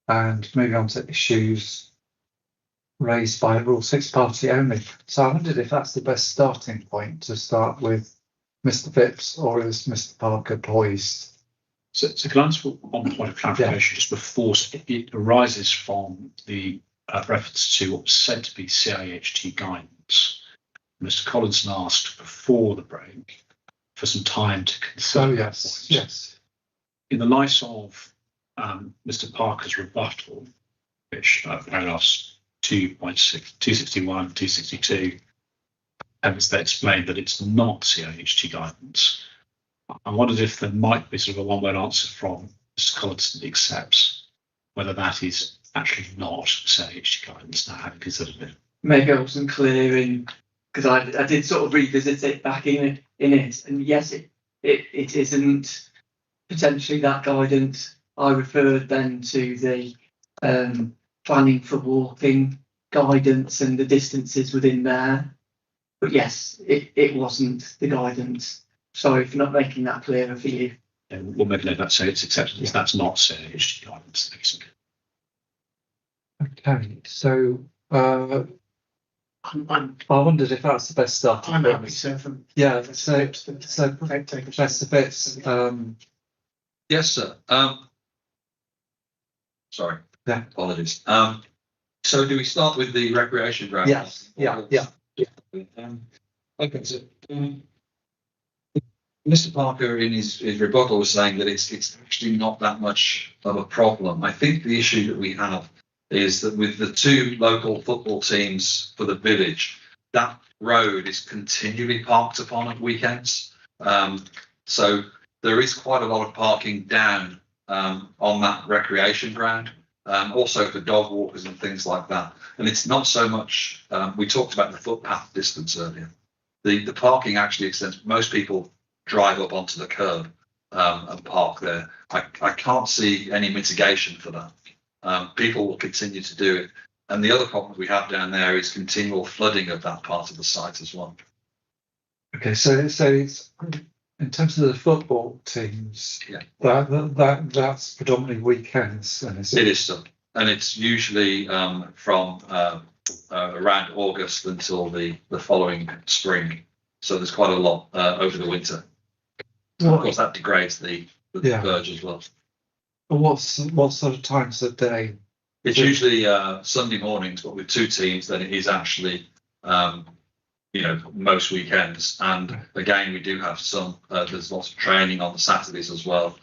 Speaker 3: and moving on to issues raised by Rule 6 party only. So I wondered if that's the best starting point to start with Mr. Phipps, or is Mr. Parker poised?
Speaker 1: So can I ask one point of clarification just before it arises from the reference to what was said to be CIHT guidance. Mr. Collinson asked before the break for some time to consider.
Speaker 3: Oh, yes.
Speaker 1: In the light of Mr. Parker's rebuttal, which paragraphs 2.6, 261, 262, and they explained that it's not CIHT guidance. I wondered if there might be sort of a one-word answer from Mr. Collinson that accepts whether that is actually not CIHT guidance, now having considered it.
Speaker 2: Maybe I wasn't clear in, because I did sort of revisit it back in it, and yes, it isn't potentially that guidance. I referred then to the planning for walking guidance and the distances within there. But yes, it wasn't the guidance. Sorry for not making that clearer for you.
Speaker 1: We'll maybe let that say it's accepted as that's not CIHT guidance.
Speaker 3: Okay, so I wondered if that's the best start.
Speaker 7: I'm happy to.
Speaker 3: Yeah, so Professor Phipps.
Speaker 6: Yes, sir. Sorry.
Speaker 3: Yeah.
Speaker 6: Apologies. So do we start with the recreation ground?
Speaker 3: Yes. Yeah.
Speaker 6: Okay. So Mr. Parker, in his rebuttal, was saying that it's actually not that much of a problem. I think the issue that we have is that with the two local football teams for the village, that road is continually parked upon at weekends. So there is quite a lot of parking down on that recreation ground, also for dog walkers and things like that. And it's not so much, we talked about the footpath distance earlier. The parking actually extends, most people drive up onto the curb and park there. I can't see any mitigation for that. People will continue to do it. And the other problem we have down there is continual flooding of that part of the site as well.
Speaker 3: Okay, so it's in terms of the football teams, that's predominantly weekends.
Speaker 6: It is so, and it's usually from around August until the following spring. So there's quite a lot over the winter. Of course, that degrades the verge as well.
Speaker 3: What sort of times of day?
Speaker 6: It's usually Sunday mornings, but with two teams, then it is actually most weekends. And again, we do have some. There's lots of training on the Saturdays as well.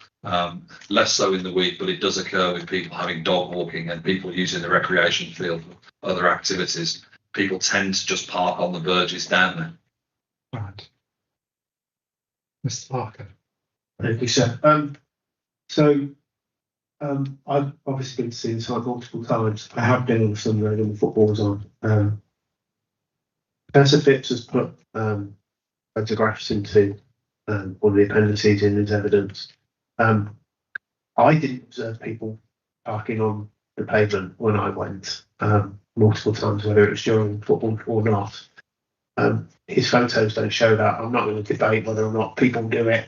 Speaker 6: Less so in the week, but it does occur with people having dog walking and people using the recreation field for other activities. People tend to just park on the verges down there.
Speaker 3: Right. Mr. Parker.
Speaker 7: Thank you, sir. I've obviously been to see the site multiple times. I have been on some road when the football was on. Professor Phipps has put photographs into one of the appendices in his evidence. I didn't observe people parking on the pavement when I went multiple times, whether it was during football or not. His photos don't show that. I'm not going to debate whether or not people do it.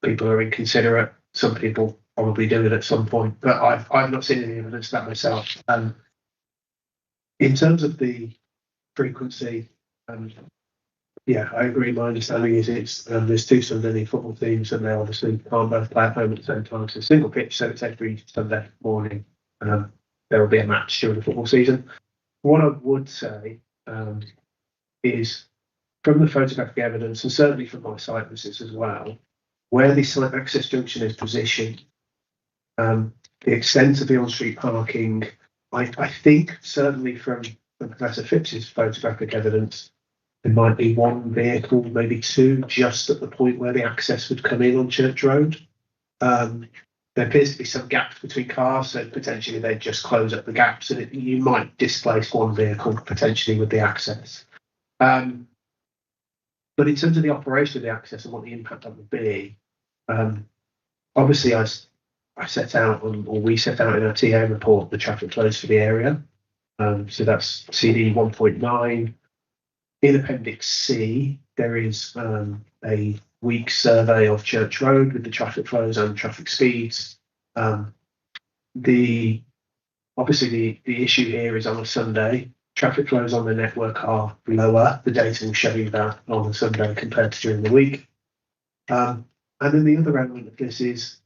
Speaker 7: People are inconsiderate. Some people probably do it at some point, but I've not seen any evidence of that myself. In terms of the frequency, I agree. My understanding is there's two Sunday football teams, and they obviously can't both play at home at the same time. So single pitch, so it's every Sunday morning. There will be a match during the football season. What I would say is, from the photographic evidence, and certainly from my site visits as well, where the site access junction is positioned, the extent of the on-street parking, I think certainly from Professor Phipps's photographic evidence, there might be one vehicle, maybe two, just at the point where the access would come in on Church Road. There appears to be some gaps between cars, so potentially they'd just close up the gaps, and you might displace one vehicle potentially with the access. But in terms of the operation of the access and what the impact that would be, obviously I set out, or we set out in our TA report, the traffic flows for the area. So that's CD 1.9. In Appendix C, there is a week survey of Church Road with the traffic flows and traffic speeds. Obviously the issue here is on a Sunday. Traffic flows on the network are lower. The data will show you that on a Sunday compared to during the week. And then the other element of this is,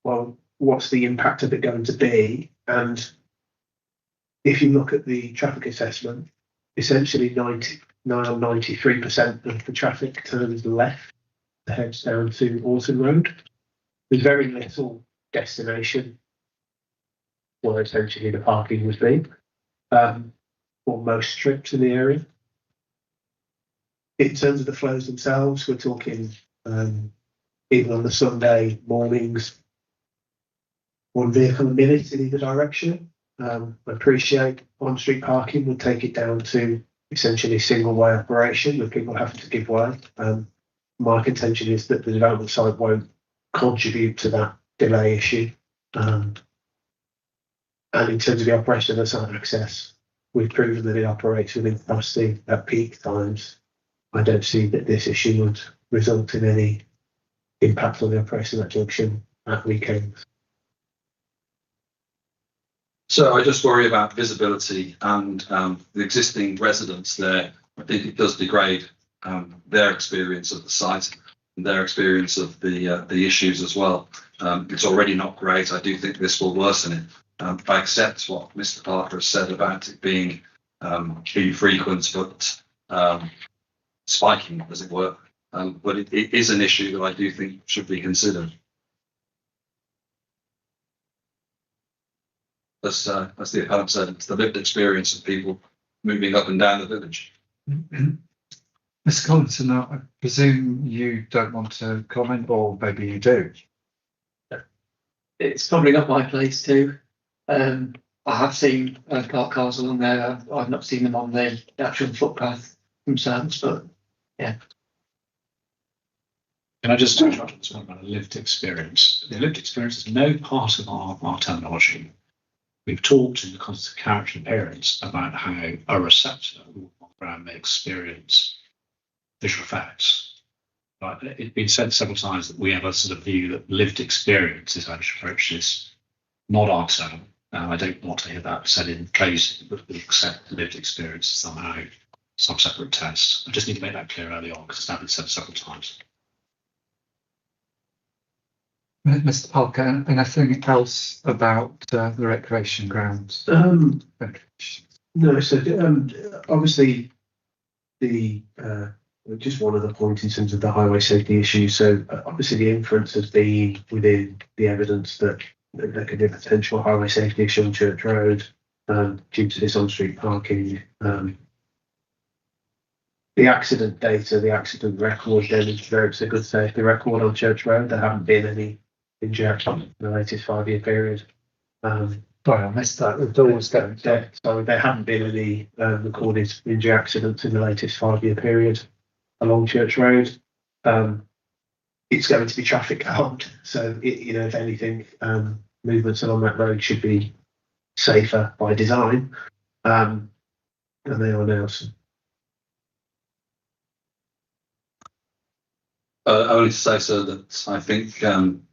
Speaker 7: well, what's the impact of it going to be? And if you look at the traffic assessment, essentially 93% of the traffic turns left and heads down to Warton Road. There's very little destination where essentially the parking would be for most trips in the area. In terms of the flows themselves, we're talking even on the Sunday mornings, one vehicle a minute in either direction. I appreciate on-street parking would take it down to essentially single-way operation with people having to give way. My contention is that the development side won't contribute to that delay issue. And in terms of the operation of the site access, we've proven that it operates within capacity at peak times. I don't see that this issue would result in any impact on the operation of that junction at weekends.
Speaker 6: So I just worry about visibility and the existing residents there. I think it does degrade their experience of the site and their experience of the issues as well. It's already not great. I do think this will worsen it. I accept what Mr. Parker has said about it being infrequent, but spiking, as it were. But it is an issue that I do think should be considered. As the appellant said, it's the lived experience of people moving up and down the village.
Speaker 3: Mr. Collinson, I presume you don't want to comment, or maybe you do.
Speaker 2: It's probably not my place to. I have seen parked cars along there. I've not seen them on the actual footpath themselves, but yeah.
Speaker 1: Can I just touch on this one about a lived experience? The lived experience is no part of our terminology. We've talked in the context of character and appearance about how a receptor program may experience visual effects. But it's been said several times that we have a sort of view that lived experience is how we should approach this, not our term. I don't want to hear that said in closing, but we accept lived experience somehow, some separate test. I just need to make that clear early on because it's now been said several times.
Speaker 3: Mr. Parker, anything else about the recreation grounds?
Speaker 7: No, so obviously just one other point in terms of the highway safety issue. So obviously the inference has been within the evidence that there could be a potential highway safety issue on Church Road due to this on-street parking. The accident data, the accident record demonstrates a good safety record on Church Road. There haven't been any injuries in the latest 5-year period.
Speaker 3: Sorry, I missed that. The door was going.
Speaker 7: So there haven't been any recorded injury accidents in the latest 5-year period along Church Road. It's going to be traffic calmed, so if anything, movements along that road should be safer by design than they are now. So.
Speaker 6: Only to say, sir, that I think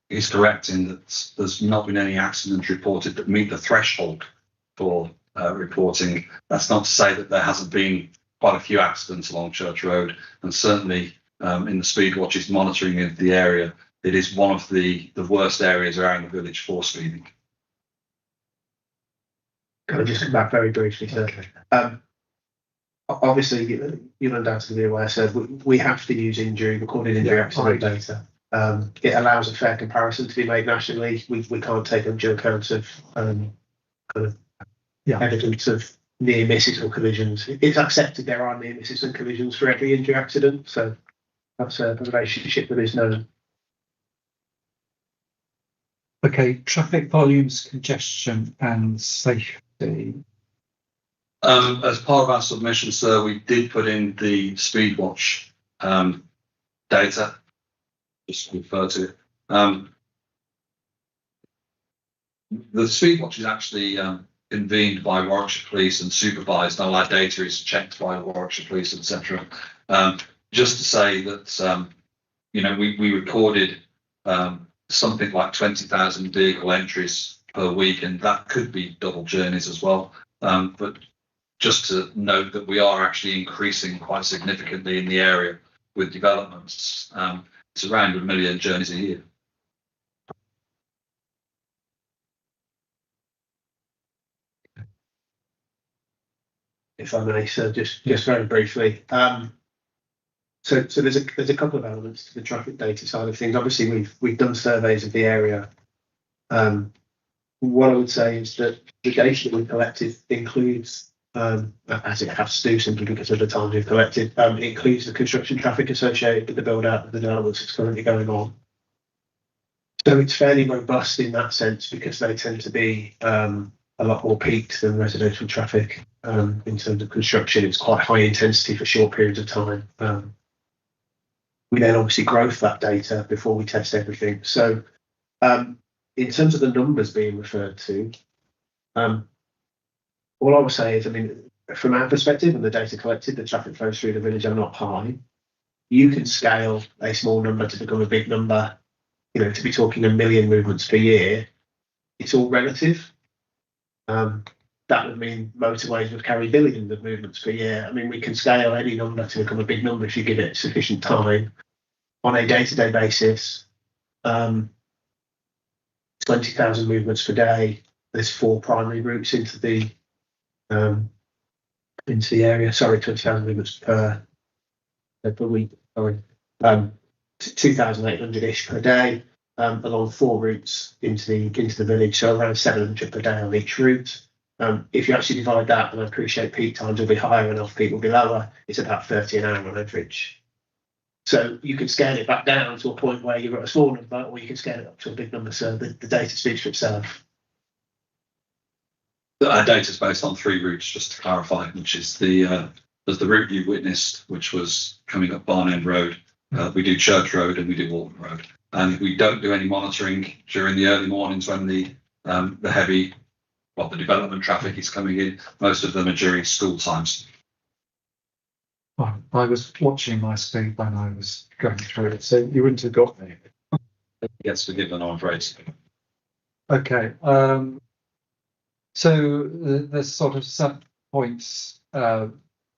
Speaker 6: he's correct in that there's not been any accidents reported that meet the threshold for reporting. That's not to say that there hasn't been quite a few accidents along Church Road, and certainly in the Speedwatch's monitoring of the area, it is one of the worst areas around the village for speeding.
Speaker 7: Can I just come back very briefly, sir? Okay. Obviously, you're undoubtedly aware, sir, we have to use recorded injury accident data. It allows a fair comparison to be made nationally. We can't take into account of evidence of near misses or collisions. It's accepted there are near misses and collisions for every injury accident, so that's a relationship that is known.
Speaker 3: Okay, traffic volumes, congestion and safety.
Speaker 6: As part of our submission, sir, we did put in the Speedwatch data. Just refer to it. The Speedwatch is actually convened by Warwickshire Police and supervised. All our data is checked by Warwickshire Police, etc. Just to say that we recorded something like 20,000 vehicle entries per week, and that could be double journeys as well. But just to note that we are actually increasing quite significantly in the area with developments. It's around 1 million journeys a year.
Speaker 7: If I may, so just very briefly. So there's a couple of elements to the traffic data side of things. Obviously, we've done surveys of the area. What I would say is that the data that we collected includes, as it has to do simply because of the time we've collected, includes the construction traffic associated with the build out of the developments that's currently going on. So it's fairly robust in that sense because they tend to be a lot more peaked than residential traffic. In terms of construction, it's quite high intensity for short periods of time. We then obviously growth that data before we test everything. So in terms of the numbers being referred to, all I would say is, I mean, from our perspective and the data collected, the traffic flows through the village are not high. You can scale a small number to become a big number, to be talking 1 million movements per year. It's all relative. That would mean motorways would carry billions of movements per year. I mean, we can scale any number to become a big number if you give it sufficient time. On a day-to-day basis, 20,000 movements per day. There's 4 primary routes into the area. Sorry, 20,000 movements per week. Sorry, 2,800-ish per day along 4 routes into the village. So around 700 per day on each route. If you actually divide that, and I appreciate peak times will be higher and off-peak will be lower, it's about 30 an hour on average. So you could scale it back down to a point where you've got a small number, or you can scale it up to a big number. So the data speaks for itself.
Speaker 6: Our data is based on 3 routes, just to clarify, which is there's the route you witnessed, which was coming up Barn End Road. We do Church Road and we do Warton Road. And we don't do any monitoring during the early mornings when the development traffic is coming in. Most of them are during school times.
Speaker 3: Well, I was watching my speed when I was going through it, so you wouldn't have got me.
Speaker 6: Gets forgiven, I'm afraid.
Speaker 3: Okay. So the sort of sub points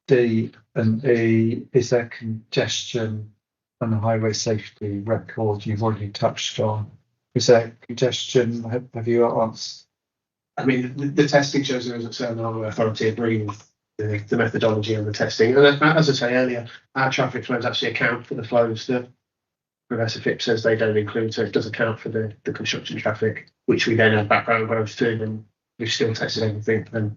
Speaker 3: D and E, is there congestion and the highway safety record you've already touched on? Is there congestion? Have you answered?
Speaker 7: I mean, the testing shows there isn't certain highway authority agreeing with the methodology and the testing. And as I say earlier, our traffic flows actually account for the flows that Professor Phipps says they don't include. So it does account for the construction traffic, which we then have background growth to, and we've still tested everything.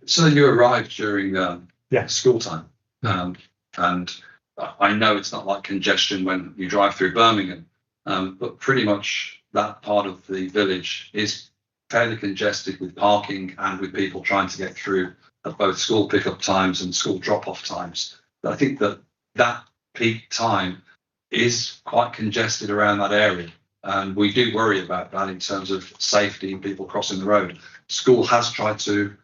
Speaker 6: So you arrived during school time. And I know it's not like congestion when you drive through Birmingham, but pretty much that part of the village is fairly congested with parking and with people trying to get through at both school pickup times and school drop-off times. But I think that peak time is quite congested around that area, and we do worry about that in terms of safety and people crossing the road. School has tried to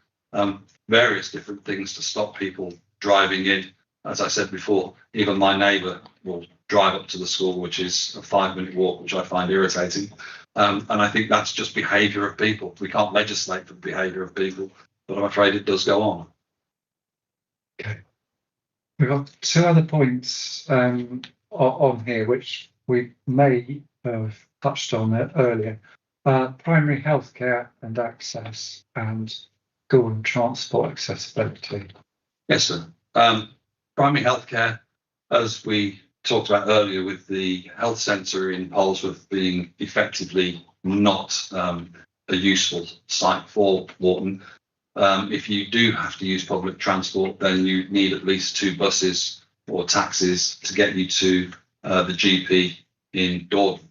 Speaker 6: various different things to stop people driving in. As I said before, even my neighbour will drive up to the school, which is a 5-minute walk, which I find irritating. And I think that's just behaviour of people. We can't legislate for the behaviour of people, but I'm afraid it does go on.
Speaker 3: Okay. We've got 2 other points on here, which we may have touched on earlier. Primary healthcare and access, and school and transport accessibility.
Speaker 6: Yes, sir. Primary healthcare, as we talked about earlier with the health centre in Polesworth being effectively not a useful site for Warton. If you do have to use public transport, then you need at least 2 buses or taxis to get you to the GP in Dordon.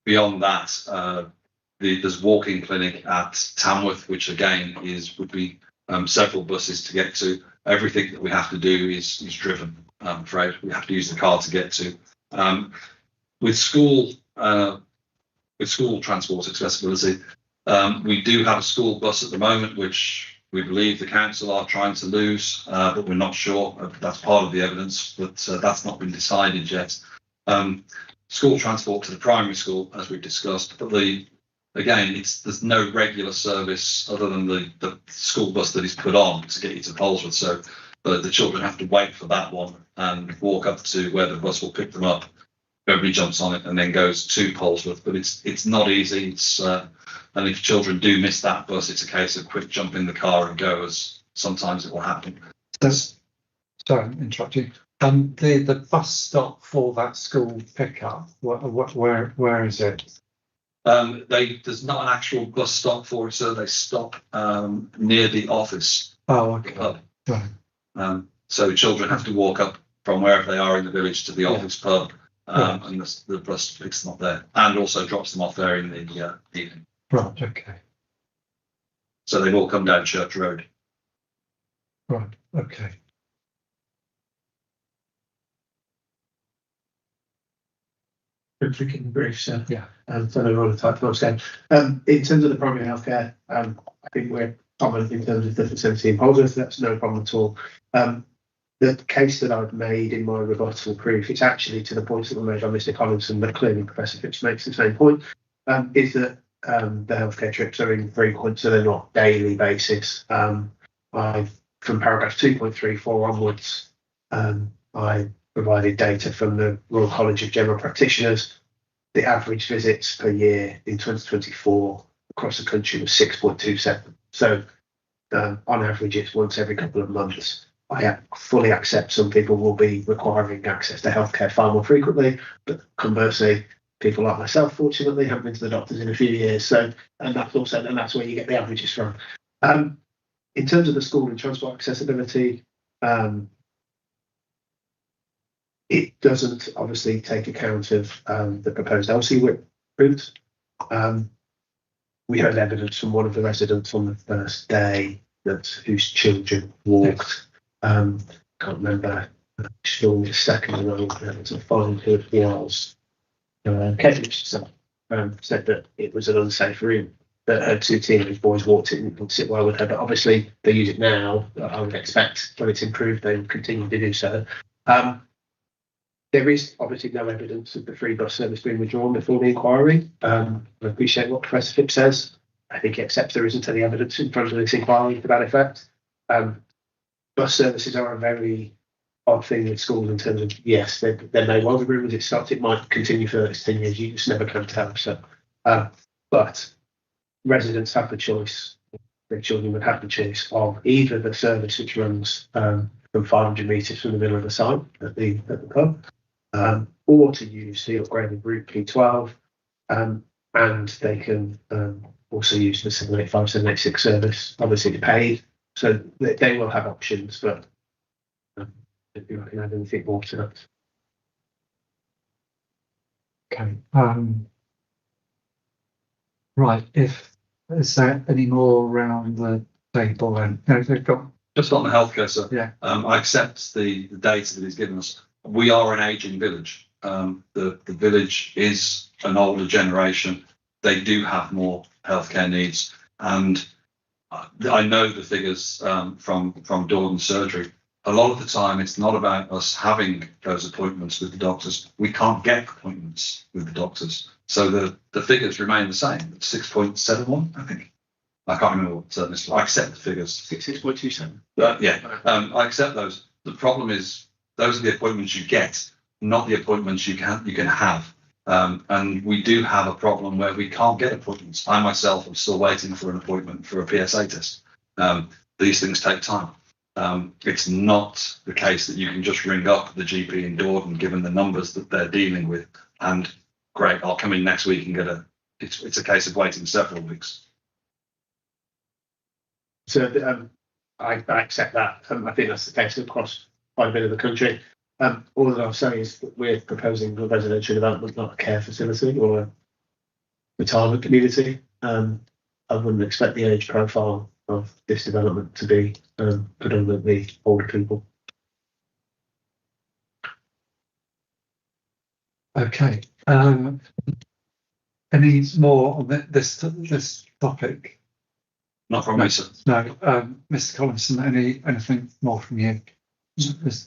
Speaker 6: Beyond that, there's walking clinic at Tamworth, which again would be several buses to get to. Everything that we have to do is driven. I'm afraid we have to use the car to get to. With school, we with school transport accessibility. We do have a school bus at the moment, which we believe the council are trying to lose, but we're not sure. That's part of the evidence, but that's not been decided yet. School transport to the primary school, as we've discussed, but there's no regular service other than the school bus that is put on to get you to Polesworth. So the children have to wait for that one and walk up to where the bus will pick them up. Everybody jumps on it and then goes to Polesworth, but it's not easy. And if children do miss that bus, it's a case of quick jump in the car and go, as sometimes it will happen.
Speaker 3: Sorry, I'm interrupting. The bus stop for that school pickup, where is it?
Speaker 6: There's not an actual bus stop for it, so they stop near the office.
Speaker 3: Oh, okay. Right.
Speaker 6: So children have to walk up from wherever they are in the village to the office pub. And the bus picks them up there and also drops them off there in the evening.
Speaker 3: Right, okay.
Speaker 6: So they all come down Church Road.
Speaker 3: Right, okay.
Speaker 7: Quickly in brief, so
Speaker 3: yeah.
Speaker 7: So no other type of again. In terms of the primary healthcare, I think we're common in terms of the facility in Polesworth, that's no problem at all. The case that I've made in my rebuttal proof, it's actually to the points that were made by Mr. Collinson, but clearly Professor Phipps makes the same point, is that the healthcare trips are infrequent, so they're not daily basis. From paragraph 2.34 onwards, I provided data from the Royal College of General Practitioners. The average visits per year in 2024 across the country was 6.27. So on average, it's once every couple of months. I fully accept some people will be requiring access to healthcare far more frequently, but conversely, people like myself, fortunately, haven't been to the doctors in a few years. So, and that's where you get the averages from. In terms of the school and transport accessibility, it doesn't obviously take account of the proposed LC route. We heard evidence from one of the residents on the first day whose children walked. Can't remember. Still, the second row to find who it was. Cambridge said that it was an unsafe route. That her two teenage boys walked it and would sit well with her. But obviously, they use it now. I would expect when it's improved, they will continue to do so. There is obviously no evidence of the free bus service being withdrawn before the inquiry. I appreciate what Professor Phipps says. I think he accepts there isn't any evidence in front of this inquiry to that effect. Bus services are a very odd thing with schools in terms of, yes, there may well be rumours it stopped, it might continue for the next 10 years, you just never can tell. So, but residents have the choice, their children would have the choice of either the service which runs from 500 metres from the middle of the site at the pub, or to use the upgraded route P12, and they can also use the 785, 786 service, obviously paid. So they will have options, but I don't think I can add anything more to that.
Speaker 3: Okay. Right. Is there any more around the table? And no, they've got
Speaker 6: just on the healthcare, sir.
Speaker 3: Yeah.
Speaker 6: I accept the data that he's given us. We are an ageing village. The village is an older generation. They do have more healthcare needs, and I know the figures from Dorden surgery. A lot of the time, it's not about us having those appointments with the doctors. We can't get appointments with the doctors. So the figures remain the same. 6.71, I think. I can't remember what I accept the figures.
Speaker 7: 6.27.
Speaker 6: I accept those. The problem is those are the appointments you get, not the appointments you can have. And we do have a problem where we can't get appointments. I myself am still waiting for an appointment for a PSA test. These things take time. It's not the case that you can just ring up the GP in Dorden, given the numbers that they're dealing with, and great, I'll come in next week and get it's a case of waiting several weeks.
Speaker 7: So I accept that. I think that's the case across quite a bit of the country. All that I'll say is that we're proposing a residential development, not a care facility or a retirement community. I wouldn't expect the age profile of this development to be predominantly older people.
Speaker 3: Okay. Any more on this topic?
Speaker 6: Not from me, sir.
Speaker 3: No, Mr. Collinson, anything more from you?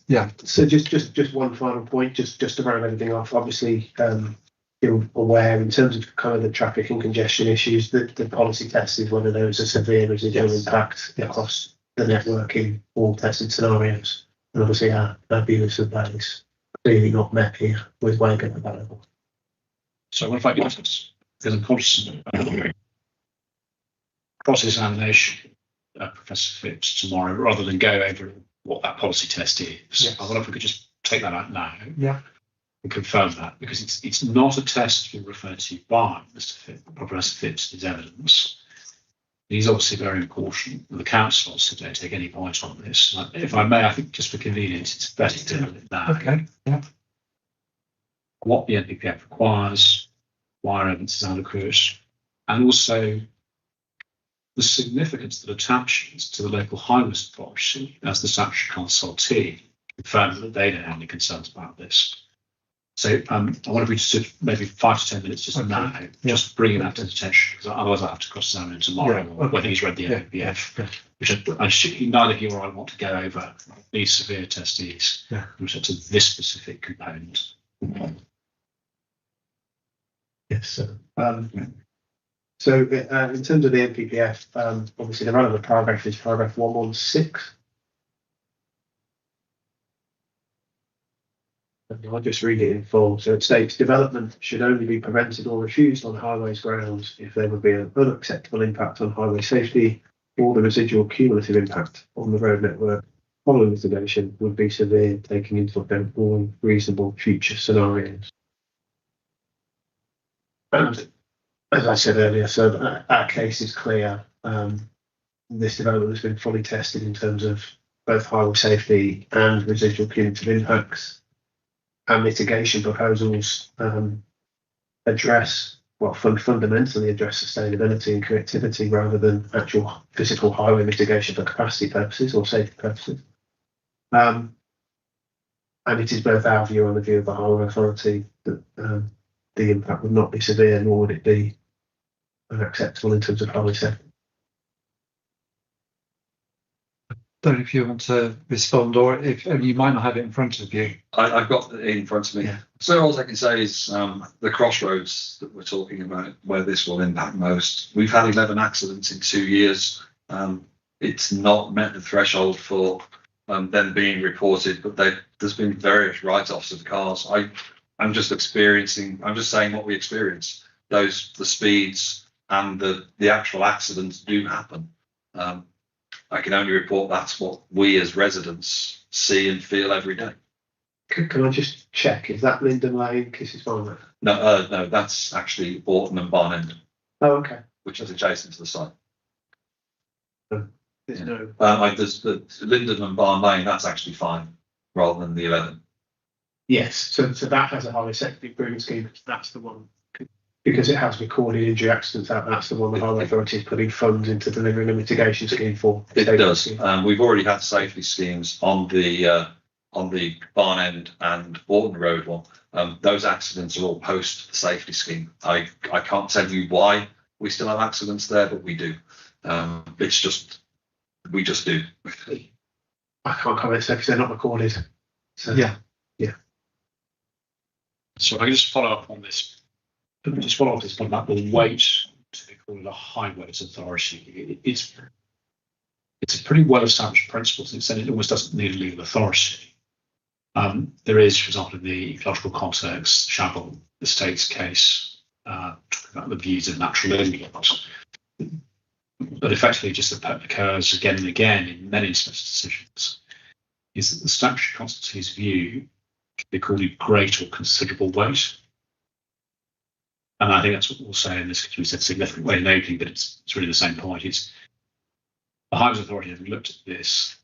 Speaker 3: Yeah.
Speaker 7: So just one final point, just to round everything off. Obviously, you're aware in terms of kind of the traffic and congestion issues that the policy test is one of those a severe residual impact across the network in all tested scenarios. And obviously our views of that is clearly not met here with Wagon available.
Speaker 1: So what if I get this? Because I'm conscious cross-examination, Professor Phipps, tomorrow, rather than go over what that policy test is.
Speaker 3: Yes.
Speaker 1: I wonder if we could just take that out now.
Speaker 3: Yeah.
Speaker 1: And confirm that, because it's not a test that's been referred to by Professor Phipps in his evidence. He's obviously very important. The council so don't take any point on this. If I may, I think just for convenience, it's better to do it now.
Speaker 3: Okay. Yeah.
Speaker 1: What the NPPF requires, why our evidence is adequate, and also the significance that attaches to the local highways authority as the statutory consultee, confirm that they don't have any concerns about this. So I wonder if we just did maybe 5 to 10 minutes just now, just bringing that to the attention, because otherwise I have to cross-examine him tomorrow, whether he's read the NPPF, which neither he or I want to go over these severe testes with respect to this specific component.
Speaker 7: Yes, sir. So in terms of the NPPF, obviously the relevant paragraph is paragraph 116. I'll just read it in full. So it states development should only be prevented or refused on highways grounds if there would be an unacceptable impact on highway safety or the residual cumulative impact on the road network following mitigation would be severe, taking into account all reasonable future scenarios. And as I said earlier, so our case is clear. This development has been fully tested in terms of both highway safety and residual cumulative impacts. Our mitigation proposals fundamentally address sustainability and connectivity rather than actual physical highway mitigation for capacity purposes or safety purposes. And it is both our view and the view of the highway authority that the impact would not be severe, nor would it be unacceptable in terms of highway safety.
Speaker 3: Don't know if you want to respond, or if you might not have it in front of you.
Speaker 6: I've got it in front of me. Yeah. So all I can say is the crossroads that we're talking about, where this will impact most. We've had 11 accidents in 2 years. It's not met the threshold for them being reported, but there's been various write-offs of cars. I'm just saying what we experience. The speeds and the actual accidents do happen. I can only report that's what we as residents see and feel every day.
Speaker 7: Can I just check? Is that Linden Lane, Kisses Farm?
Speaker 6: No, that's actually Warton and Barn End.
Speaker 7: Oh, okay.
Speaker 6: Which is adjacent to the site.
Speaker 7: There's no.
Speaker 6: There's the Linden and Barn Lane. That's actually fine, rather than the 11.
Speaker 7: Yes. So that has a highway safety improvement scheme. That's the one. Because it has recorded injury accidents, that's the one the highway authority is putting funds into delivering a mitigation scheme for.
Speaker 6: It does. We've already had safety schemes on the Barn End and Warton Road one. Those accidents are all post the safety scheme. I can't tell you why we still have accidents there, but we do. It's just we just do.
Speaker 7: I can't comment because they're not recorded. So
Speaker 3: yeah.
Speaker 1: So if I can just follow up on this. Just follow up this point about the weight to be called a highways authority. It's a pretty well-established principle. It almost doesn't need a legal authority. There is, for example, in the ecological context, Shabelle Estates case, talking about the views of natural England. But effectively, just occurs again and again in many such decisions, is that the statutory consultee's view can be called of great or considerable weight. And I think that's what we'll say in this, because we said significant way enabling, but it's really the same point. It's the Highways Authority have looked at this.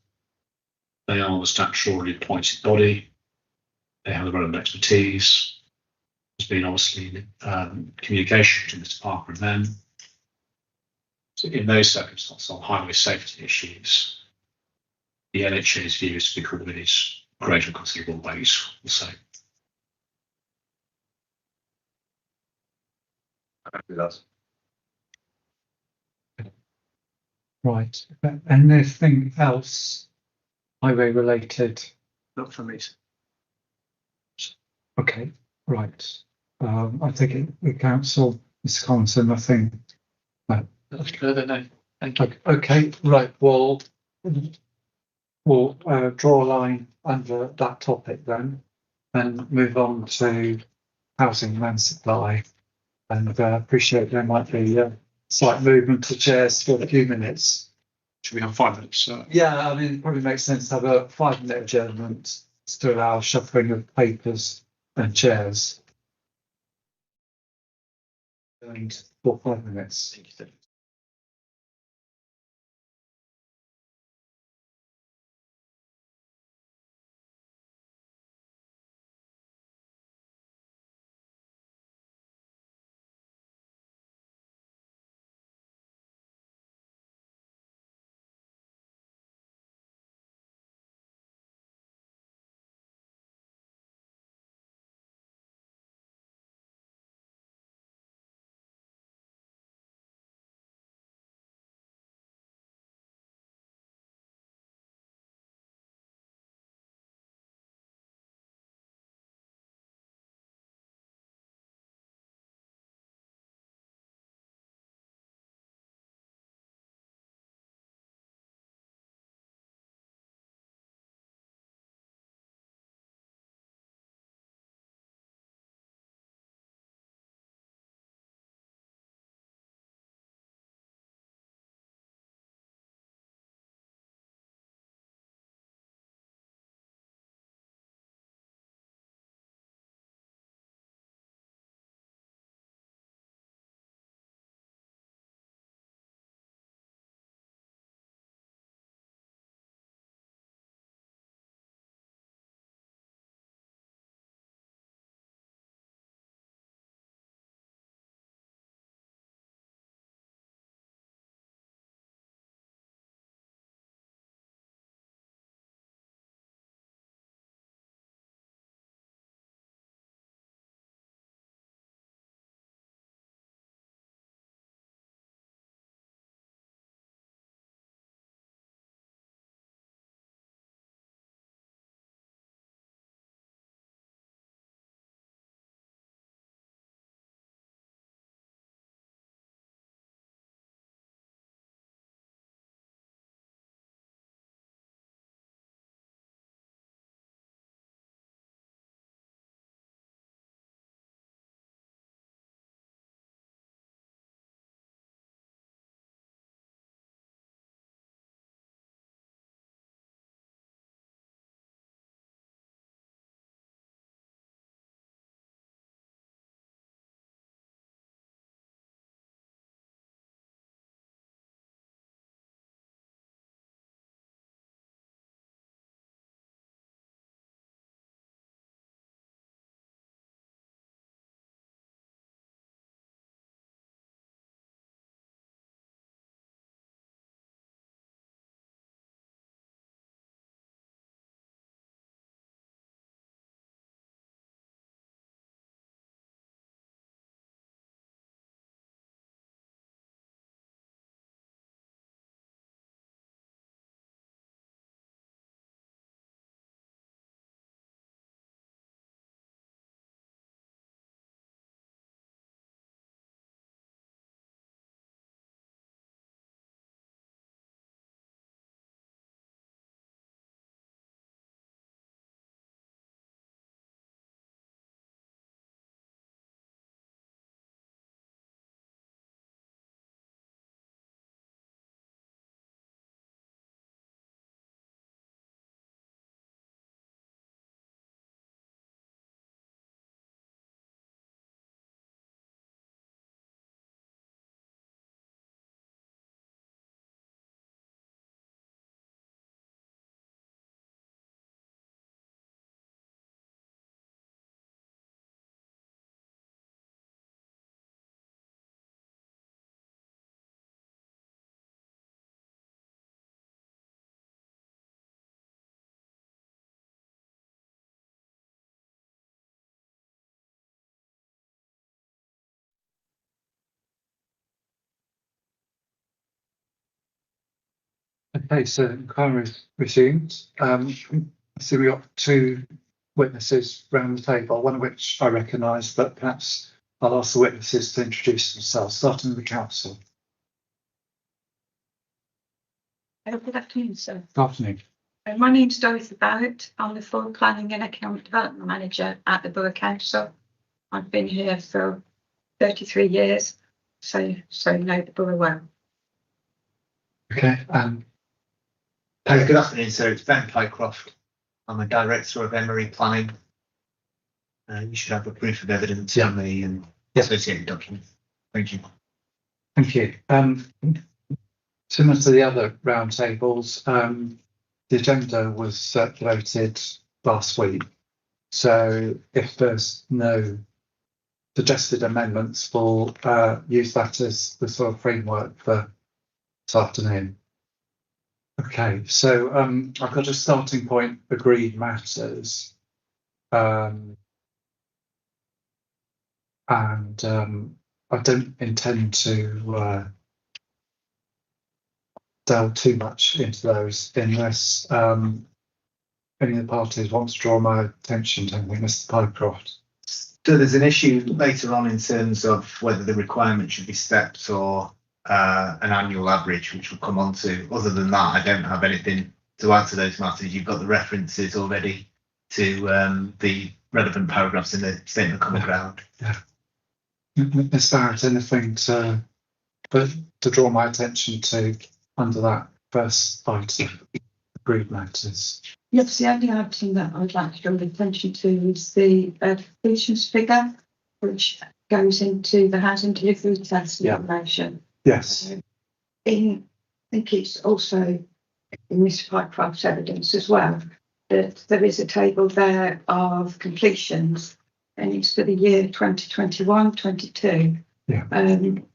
Speaker 1: They are the statutorily appointed body. They have the relevant expertise. There's been obviously communication between Mr. Parker and them. So in those circumstances, on highway safety issues, the NHA's view is to be called is great or considerable weight, we'll say.
Speaker 6: Happy with that.
Speaker 3: Right. Anything else highway related?
Speaker 7: Not for me.
Speaker 3: Okay, right. I think the council, Mr. Collinson, nothing. No.
Speaker 2: Further, no. Thank you.
Speaker 3: Okay, right. Well, we'll draw a line under that topic then, and move on to housing and land supply. And appreciate there might be slight movement to chairs for a few minutes.
Speaker 1: Should we have 5 minutes?
Speaker 3: Yeah, I mean, it probably makes sense to have a 5-minute adjournment to allow shuffling of papers and chairs. And for 5 minutes.
Speaker 1: Thank you.
Speaker 3: Okay, so inquiry is resumed. So we got two witnesses round the table, one of which I recognise, but perhaps I'll ask the witnesses to introduce themselves, starting with the council.
Speaker 8: Good afternoon, sir.
Speaker 3: Good afternoon.
Speaker 8: My name's Dorothy Barrett. I'm the Full Planning and Economic Development Manager at the Borough Council. I've been here for 33 years, so know the borough well.
Speaker 3: Okay.
Speaker 9: Good afternoon, sir. It's Ben Pycroft. I'm a director of Emery Planning. You should have a proof of evidence on the associated document. Thank you.
Speaker 3: Thank you. Similar to the other round tables, the agenda was circulated last week. So if there's no suggested amendments, we'll use that as the sort of framework for this afternoon. Okay, so I've got a starting point, agreed matters. And I don't intend to delve too much into those unless any of the parties wants to draw my attention to anything. Mr. Pycroft.
Speaker 9: So there's an issue later on in terms of whether the requirement should be steps or an annual average, which we'll come on to. Other than that, I don't have anything to add to those matters. You've got the references already to the relevant paragraphs in the statement of common ground.
Speaker 3: Yeah. Ms. Barrett, anything to draw my attention to under that first item, agreed matters?
Speaker 8: Yes, the only item that I'd like to draw attention to is the completions figure, which goes into the housing delivery test information.
Speaker 3: Yes.
Speaker 8: I think it's also in Mr. Pycroft's evidence as well that there is a table there of completions, and it's for the year 2021-22.
Speaker 3: Yeah.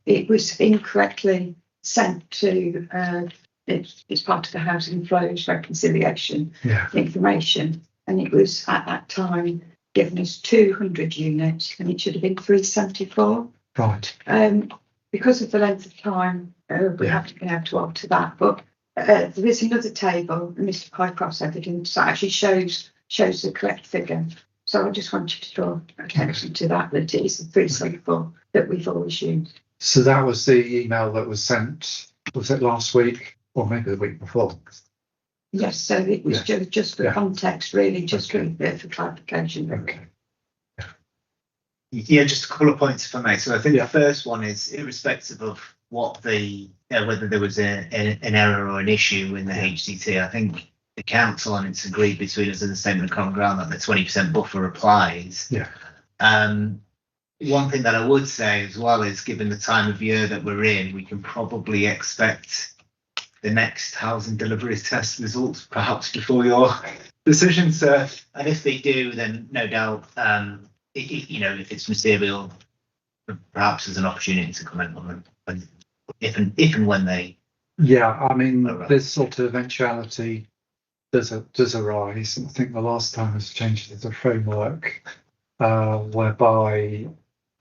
Speaker 8: It was incorrectly sent to it's part of the housing flows reconciliation information, and it was at that time given as 200 units, and it should have been 374.
Speaker 3: Right.
Speaker 8: Because of the length of time, we haven't been able to alter that. But there is another table, Mr. Pycroft's evidence, that actually shows the correct figure. So I just want you to draw attention to that it is the 374 that we've always used.
Speaker 3: So that was the email that was sent, was it last week or maybe the week before?
Speaker 8: Yes, so it was just for context, really, just for clarification.
Speaker 3: Okay.
Speaker 9: Yeah, just a couple of points if I may. So I think the first one is irrespective of what whether there was an error or an issue in the HCT, I think the council, and it's agreed between us in the statement of common ground that the 20% buffer applies.
Speaker 3: Yeah.
Speaker 9: One thing that I would say as well is, given the time of year that we're in, we can probably expect the next housing delivery test results perhaps before your decision, sir. And if they do, then no doubt, if it's material, perhaps there's an opportunity to comment on them if and when they.
Speaker 3: Yeah, I mean, this sort of eventuality does arise. I think the last time was changed the framework whereby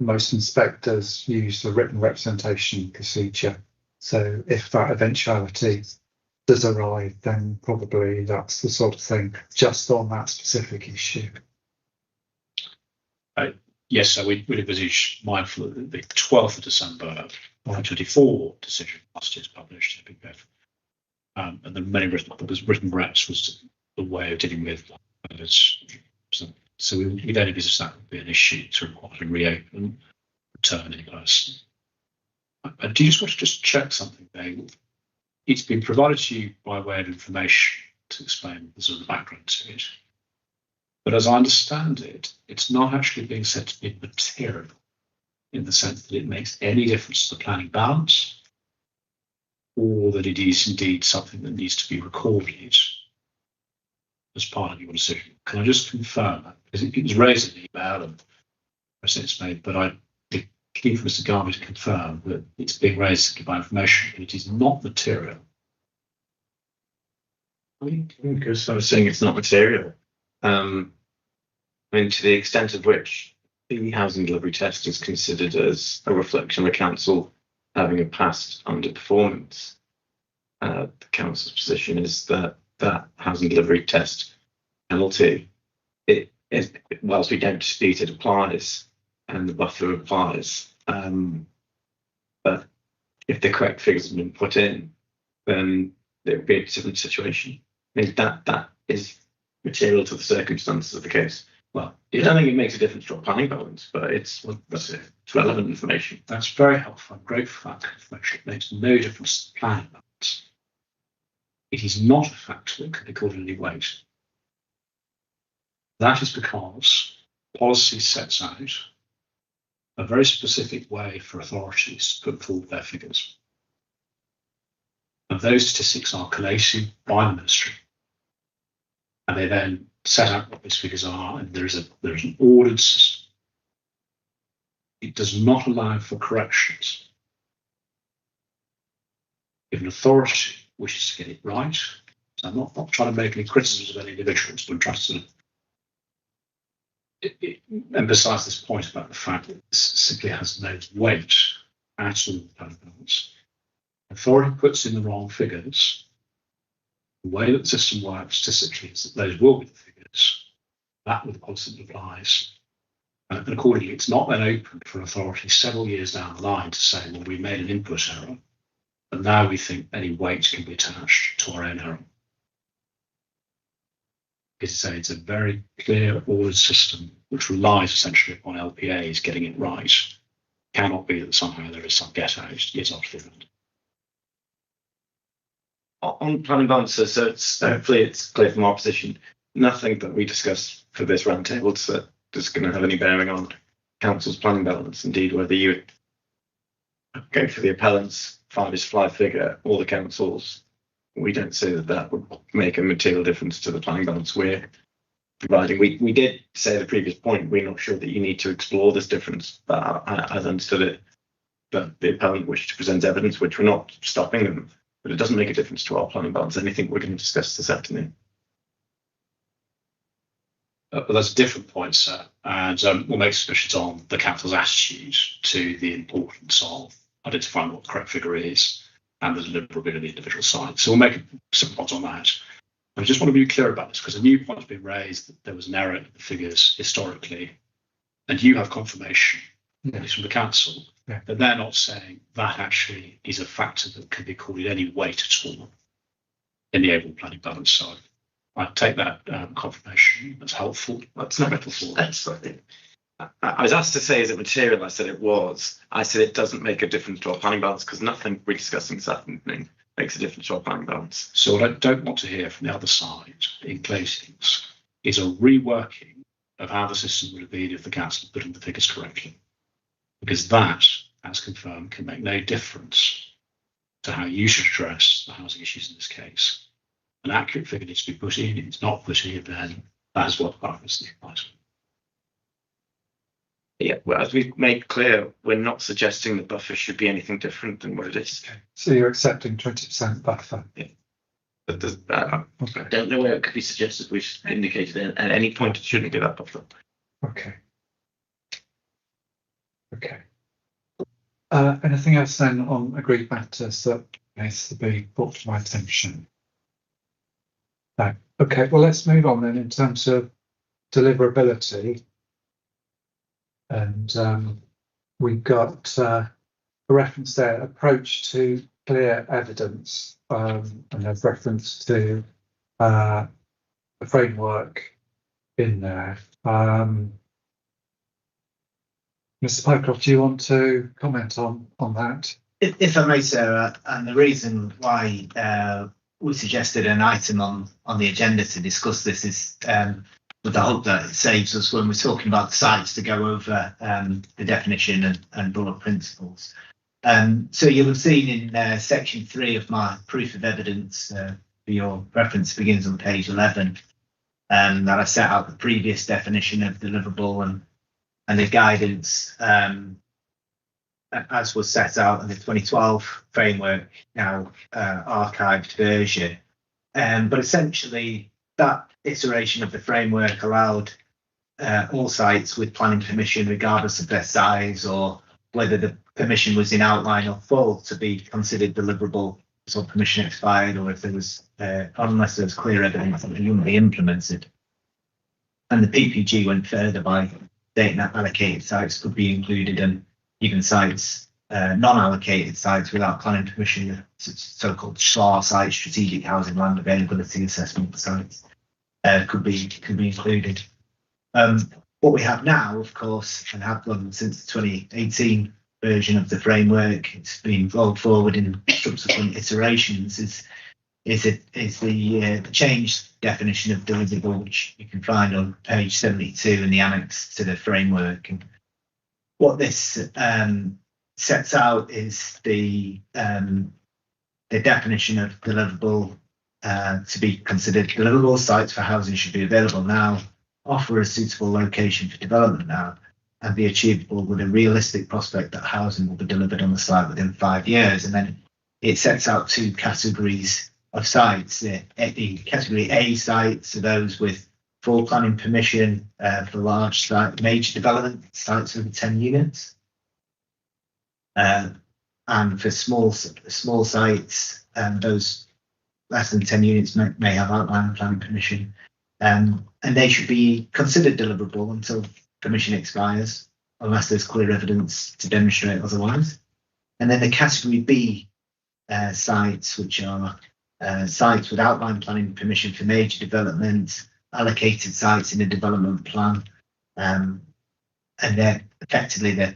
Speaker 3: most inspectors use the written representation procedure. So if that eventuality does arrive, then probably that's the sort of thing just on that specific issue.
Speaker 1: Yes, so we envisage, mindful of the 12th of December 2024 decision last year's published in the BPF. And the many written reps was the way of dealing with others. So we don't envisage that would be an issue to require to reopen, return in person. I do just want to check something there. It's been provided to you by way of information to explain the sort of background to it. But as I understand it, it's not actually being said to be material in the sense that it makes any difference to the planning balance, or that it is indeed something that needs to be recorded as part of your decision. Can I just confirm that? Because it was raised in the email and it's made, but I'd be keen for Mr. Garvey to confirm that it's being raised by information, but it is not material.
Speaker 5: Because I was saying it's not material. I mean, to the extent of which the housing delivery test is considered as a reflection of a council having a past underperformance, the council's position is that that housing delivery test penalty, whilst we don't dispute it applies and the buffer applies, but if the correct figures have been put in, then it would be a different situation. I mean, that is material to the circumstances of the case. Well, I don't think it makes a difference to our planning balance, but it's relevant information.
Speaker 1: That's very helpful. I'm grateful for that information. It makes no difference to the planning balance. It is not a factor that can be called any weight. That is because policy sets out a very specific way for authorities to put forward their figures. And those statistics are collated by the ministry. And they then set out what those figures are, and there is an ordered system. It does not allow for corrections. If an authority wishes to get it right, so I'm not trying to make any criticisms of any individuals, but I'm trying to emphasise this point about the fact that this simply has no weight at all in the planning balance. Authority puts in the wrong figures. The way that the system works statistically is that those will be the figures. That with the policy that applies. And accordingly, it's not then open for an authority several years down the line to say, well, we made an input error, and now we think any weight can be attached to our own error. Because it's a very clear ordered system which relies essentially upon LPAs getting it right. It cannot be that somehow there is some get out years after the event.
Speaker 5: On planning balances, so hopefully it's clear from our position, nothing that we discussed for this roundtable is going to have any bearing on council's planning balance. Indeed, whether you go for the appellant's 5 is 5 figure or the council's, we don't say that would make a material difference to the planning balance we're providing. We did say at the previous point, we're not sure that you need to explore this difference, but as I understood it, that the appellant wished to present evidence, which we're not stopping them, but it doesn't make a difference to our planning balance. Anything we're going to discuss this afternoon.
Speaker 1: But that's a different point, sir, and we'll make suspicions on the council's attitude to the importance of identifying what the correct figure is and the deliverability of the individual sites. So we'll make some points on that. I just want to be clear about this because a new point has been raised that there was an error in the figures historically, and you have confirmation, at least from the council, that they're not saying that actually is a factor that can be called in any weight at all in the overall planning balance. So I take that confirmation as helpful.
Speaker 5: That's not helpful. That's right. I was asked to say, is it material? I said it was. I said it doesn't make a difference to our planning balance because nothing we're discussing this afternoon makes a difference to our planning balance.
Speaker 1: So what I don't want to hear from the other side in closings is a reworking of how the system would have been if the council put in the figures correctly. Because that, as confirmed, can make no difference to how you should address the housing issues in this case. An accurate figure needs to be put in. If it's not put in, then that is what the purpose applies.
Speaker 5: Yeah, well, as we've made clear, we're not suggesting the buffer should be anything different than what it is.
Speaker 3: Okay. So you're accepting 20% buffer?
Speaker 5: Yeah. But I don't know where it could be suggested. We've indicated at any point it shouldn't be that buffer.
Speaker 3: Okay. Okay. Anything else then on agreed matters that needs to be brought to my attention? No. Okay, well, let's move on then in terms of deliverability. And we've got a reference there, approach to clear evidence, and there's reference to the framework in there. Mr. Pycroft, do you want to comment on that?
Speaker 9: If I may, Sarah, and the reason why we suggested an item on the agenda to discuss this is with the hope that it saves us when we're talking about the sites to go over the definition and broad principles. So you'll have seen in section 3 of my proof of evidence, for your reference begins on page 11, that I set out the previous definition of deliverable and the guidance as was set out in the 2012 framework, now archived version. But essentially that iteration of the framework allowed all sites with planning permission, regardless of their size or whether the permission was in outline or full, to be considered deliverable or permission expired, or if there was, unless there was clear evidence that it wouldn't be implemented. And the PPG went further by stating that allocated sites could be included, and even sites, non-allocated sites without planning permission, so-called SHLA sites, strategic housing land availability assessment sites, could be included. What we have now, of course, and have done since the 2018 version of the framework, it's been rolled forward in subsequent iterations, is the changed definition of deliverable, which you can find on page 72 in the annex to the framework. And what this sets out is the definition of deliverable to be considered deliverable sites for housing should be available now, offer a suitable location for development now, and be achievable with a realistic prospect that housing will be delivered on the site within 5 years. And then it sets out 2 categories of sites. The category A sites are those with full planning permission for large site, major development sites over 10 units. And for small sites, those less than 10 units may have outline planning permission. And they should be considered deliverable until permission expires, unless there's clear evidence to demonstrate otherwise. And then the category B sites, which are sites with outline planning permission for major development, allocated sites in a development plan, and they're effectively the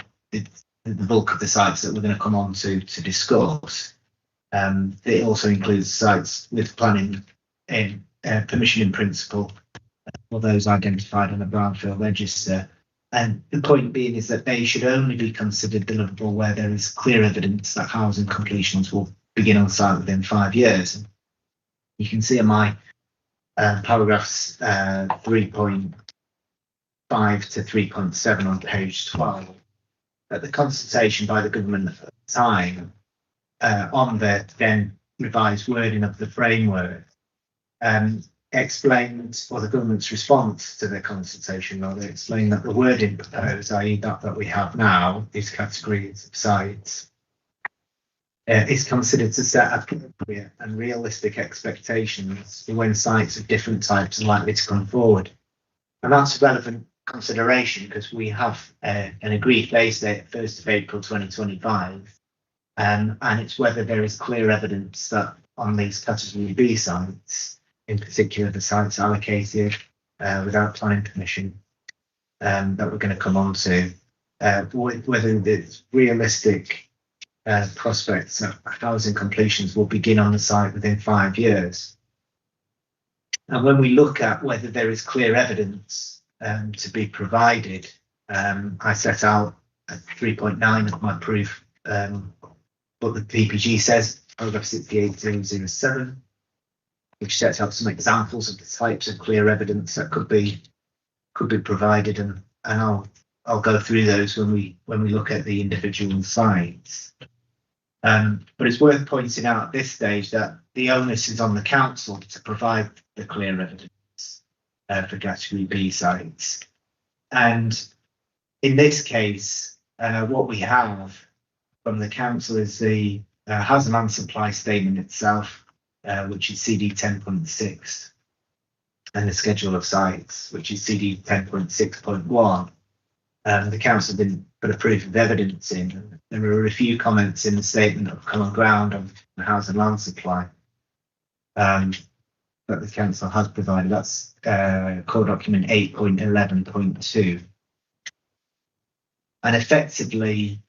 Speaker 9: bulk of the sites that we're going to come on to discuss. It also includes sites with planning in permission in principle, or those identified on the brownfield register. And the point being is that they should only be considered deliverable where there is clear evidence that housing completions will begin on site within 5 years. And you can see in my paragraphs 3.5 to 3.7 on page 12 that the consultation by the government at the time on the then revised wording of the framework explained, or the government's response to the consultation rather, explained that the wording proposed, i.e. that we have now, these categories of sites, is considered to set appropriate and realistic expectations for when sites of different types are likely to come forward. And that's a relevant consideration because we have an agreed base date at 1st of April 2025, and it's whether there is clear evidence that on these category B sites, in particular the sites allocated without planning permission, that we're going to come on to, whether there's realistic prospects that housing completions will begin on the site within 5 years. And when we look at whether there is clear evidence to be provided, I set out at 3.9 of my proof what the PPG says, paragraph 68007, which sets out some examples of the types of clear evidence that could be provided, and I'll go through those when we look at the individual sites. But it's worth pointing out at this stage that the onus is on the council to provide the clear evidence for category B sites. And in this case, what we have from the council is the housing land supply statement itself, which is CD 10.6, and the schedule of sites, which is CD 10.6.1. The council didn't put a proof of evidence in. There were a few comments in the statement of common ground on the housing land supply that the council has provided. That's core document 8.11.2. And effectively,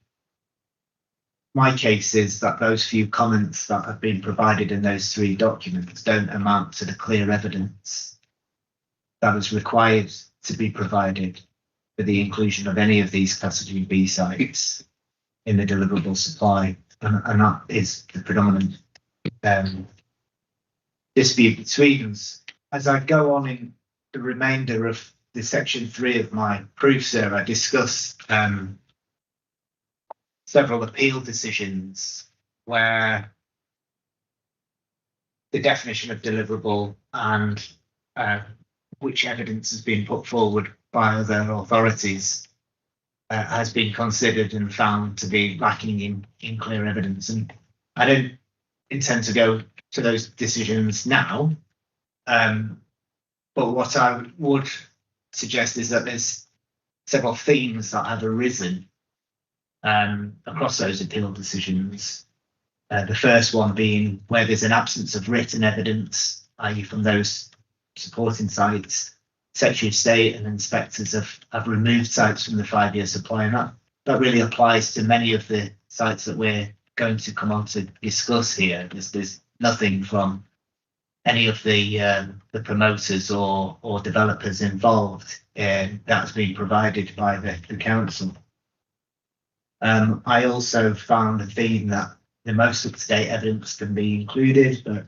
Speaker 9: my case is that those few comments that have been provided in those 3 documents don't amount to the clear evidence that was required to be provided for the inclusion of any of these category B sites in the deliverable supply. And that is the predominant dispute between us. As I go on in the remainder of the section 3 of my proof, sir, I discuss several appeal decisions where the definition of deliverable and which evidence has been put forward by other authorities has been considered and found to be lacking in clear evidence. And I don't intend to go to those decisions now. But what I would suggest is that there's several themes that have arisen across those appeal decisions. The first one being where there's an absence of written evidence, i.e. from those supporting sites, Secretary of State and inspectors have removed sites from the 5-year supply, and that really applies to many of the sites that we're going to come on to discuss here. There's nothing from any of the promoters or developers involved that's been provided by the council. I also found a theme that the most up-to-date evidence can be included, but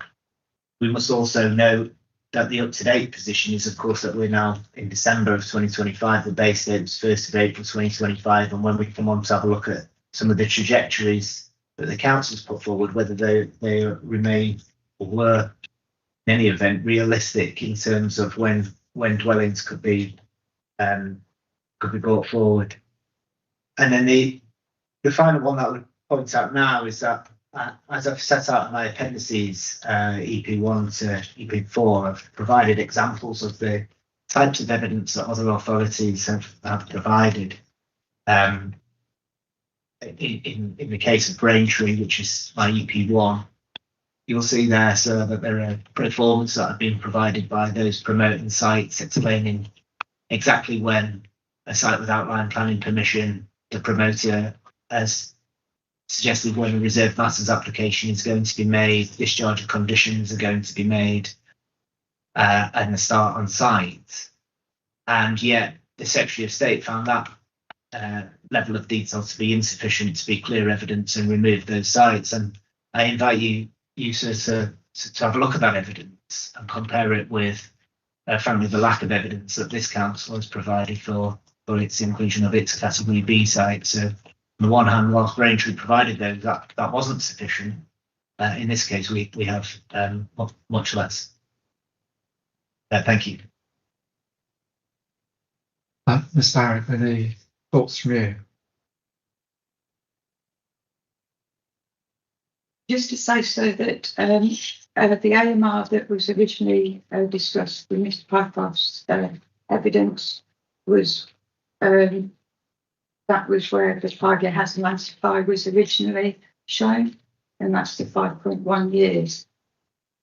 Speaker 9: we must also note that the up-to-date position is, of course, that we're now in December of 2025. The base date was 1st of April 2025, and when we come on to have a look at some of the trajectories that the council's put forward, whether they remain or were in any event realistic in terms of when dwellings could be brought forward. And then the final one that I would point out now is that as I've set out in my appendices, EP1 to EP4, I've provided examples of the types of evidence that other authorities have provided. In the case of Braintree, which is my EP1, you'll see there, sir, that there are performances that have been provided by those promoting sites explaining exactly when a site with outline planning permission, the promoter has suggested when a reserved matters application is going to be made, discharge of conditions are going to be made, and the start on site. And yet the Secretary of State found that level of detail to be insufficient to be clear evidence and remove those sites. And I invite you to have a look at that evidence and compare it with, frankly, the lack of evidence that this council has provided for its inclusion of its category B sites. So on the one hand, whilst Braintree provided those, that wasn't sufficient. In this case, we have much less. Thank you.
Speaker 3: Mr. Harrick, any thoughts from you?
Speaker 8: Just to say so that the AMR that was originally discussed with Mr. Pycroft's evidence was that was where the 5-year housing land supply was originally shown, and that's the 5.1 years.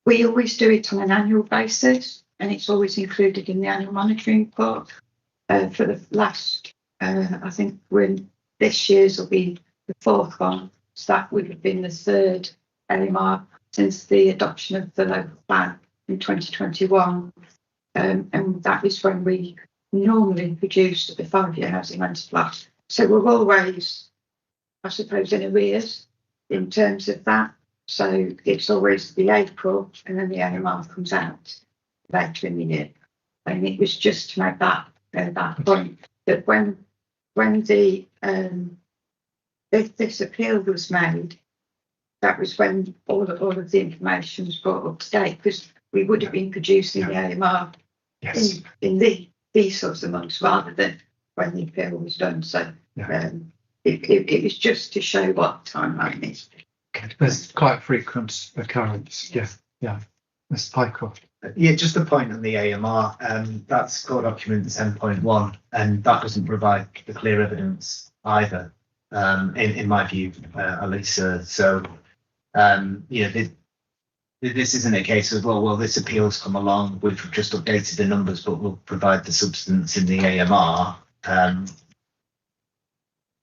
Speaker 8: We always do it on an annual basis, and it's always included in the annual monitoring report. For the last, I think this year's will be the 4th one, so that would have been the 3rd AMR since the adoption of the local plan in 2021, and that is when we normally produce the 5-year housing land supply. So we're always, I suppose, in arrears in terms of that. So it's always the April, and then the AMR comes out later in the year. And it was just to make that point that when the this appeal was made, that was when all of the information was brought up to date, because we would have been producing the AMR in these sorts of months rather than when the appeal was done. So it was just to show what the timeline is.
Speaker 3: There's quite frequent occurrence. Yeah. Mr. Pycroft.
Speaker 9: Yeah, just a point on the AMR. That's core document 10.1, and that doesn't provide the clear evidence either, in my view, Alisa. So, this isn't a case of, well, this appeal's come along, we've just updated the numbers, but we'll provide the substance in the AMR,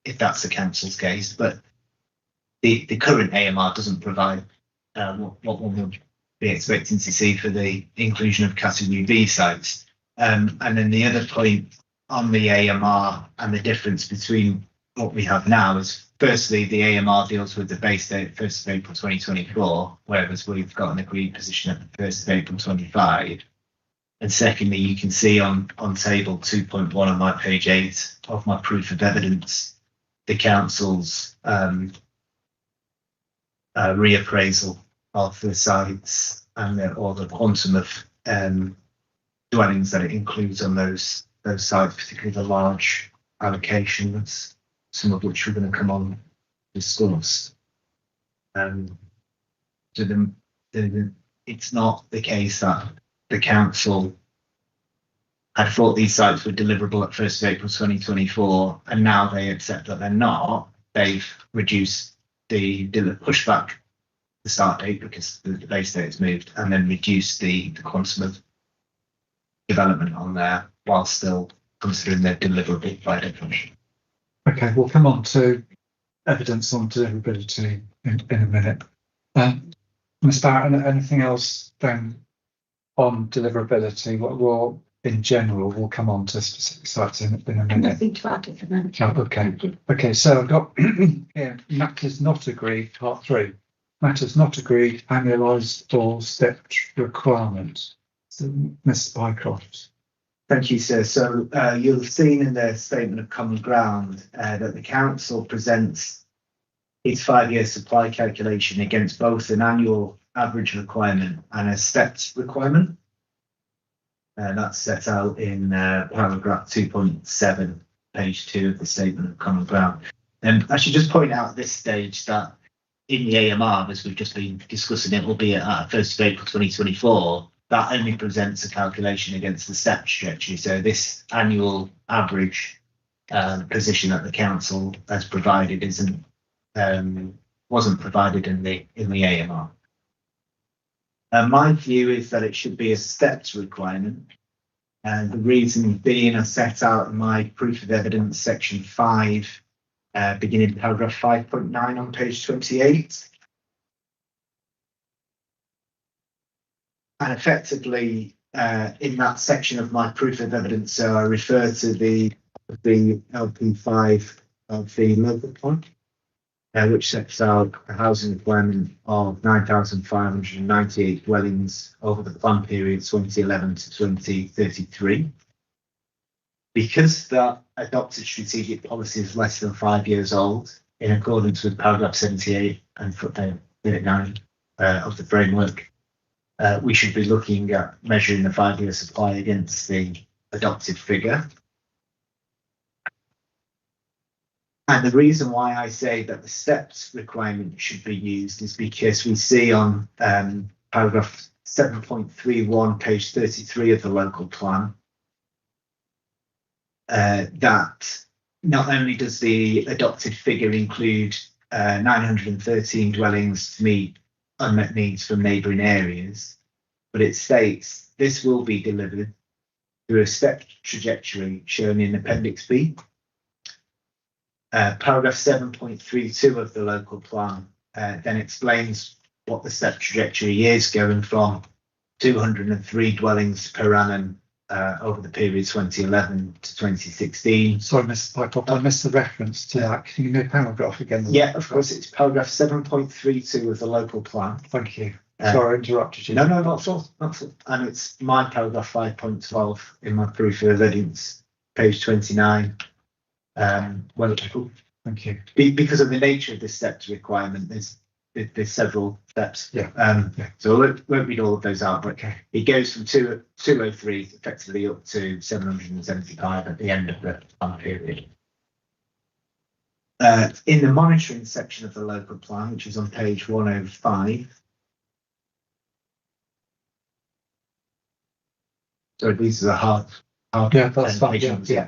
Speaker 9: if that's the council's case. But the current AMR doesn't provide what one would be expecting to see for the inclusion of category B sites. And then the other point on the AMR and the difference between what we have now is, firstly, the AMR deals with the base date 1st of April 2024, whereas we've got an agreed position at the 1st of April 25. And secondly, you can see on table 2.1 on my page 8 of my proof of evidence, the council's reappraisal of the sites and or the quantum of dwellings that it includes on those sites, particularly the large allocations, some of which we're going to come on to discuss. it's not the case that the council had thought these sites were deliverable at 1st of April 2024, and now they accept that they're not. They've reduced pushed back the start date because the base date has moved, and then reduced the quantum of development on there while still considering they're deliverable by definition.
Speaker 3: Okay, we'll come on to evidence on deliverability in a minute. Ms. Barrett, anything else then on deliverability? Well, in general, we'll come on to specific sites in a minute.
Speaker 8: Nothing to add at the moment.
Speaker 3: Oh, okay. Okay, so I've got here, matters not agreed, part 3. Matters not agreed, annualised or stepped requirements. So, Ms. Bycroft.
Speaker 9: Thank you, sir. So you'll have seen in the statement of common ground that the council presents its 5-year supply calculation against both an annual average requirement and a stepped requirement. That's set out in paragraph 2.7, page 2 of the statement of common ground. And I should just point out at this stage that in the AMR, as we've just been discussing it, albeit at 1st of April 2024, that only presents a calculation against the step trajectory. So this annual average position that the council has provided wasn't provided in the AMR. My view is that it should be a stepped requirement, and the reason being as set out in my proof of evidence section 5, beginning paragraph 5.9 on page 28. And effectively, in that section of my proof of evidence, so I refer to the LP5 of the local plan, which sets out a housing requirement of 9,598 dwellings over the plan period 2011 to 2033. Because that adopted strategic policy is less than 5 years old, in accordance with paragraph 78 and footnote 39 of the framework, we should be looking at measuring the 5-year supply against the adopted figure. And the reason why I say that the steps requirement should be used is because we see on paragraph 7.31, page 33 of the local plan, that not only does the adopted figure include 913 dwellings to meet unmet needs from neighbouring areas, but it states this will be delivered through a stepped trajectory shown in Appendix B. Paragraph 7.32 of the local plan then explains what the step trajectory is, going from 203 dwellings per annum over the period 2011 to 2016.
Speaker 3: Sorry, Mr. Pycroft, I missed the reference to that. Can you give me a paragraph again?
Speaker 9: Yeah, of course, it's paragraph 7.32 of the local plan.
Speaker 3: Thank you. Sorry, I interrupted you.
Speaker 9: No, not at all. And it's my paragraph 5.12 in my proof of evidence, page 29.
Speaker 3: Thank you.
Speaker 9: Because of the nature of the steps requirement, there's several steps. So I won't read all of those out, but it goes from 203 effectively up to 775 at the end of the plan period. In the monitoring section of the local plan, which is on page 105. So these are the hard.
Speaker 3: Yeah, that's fine. Yeah.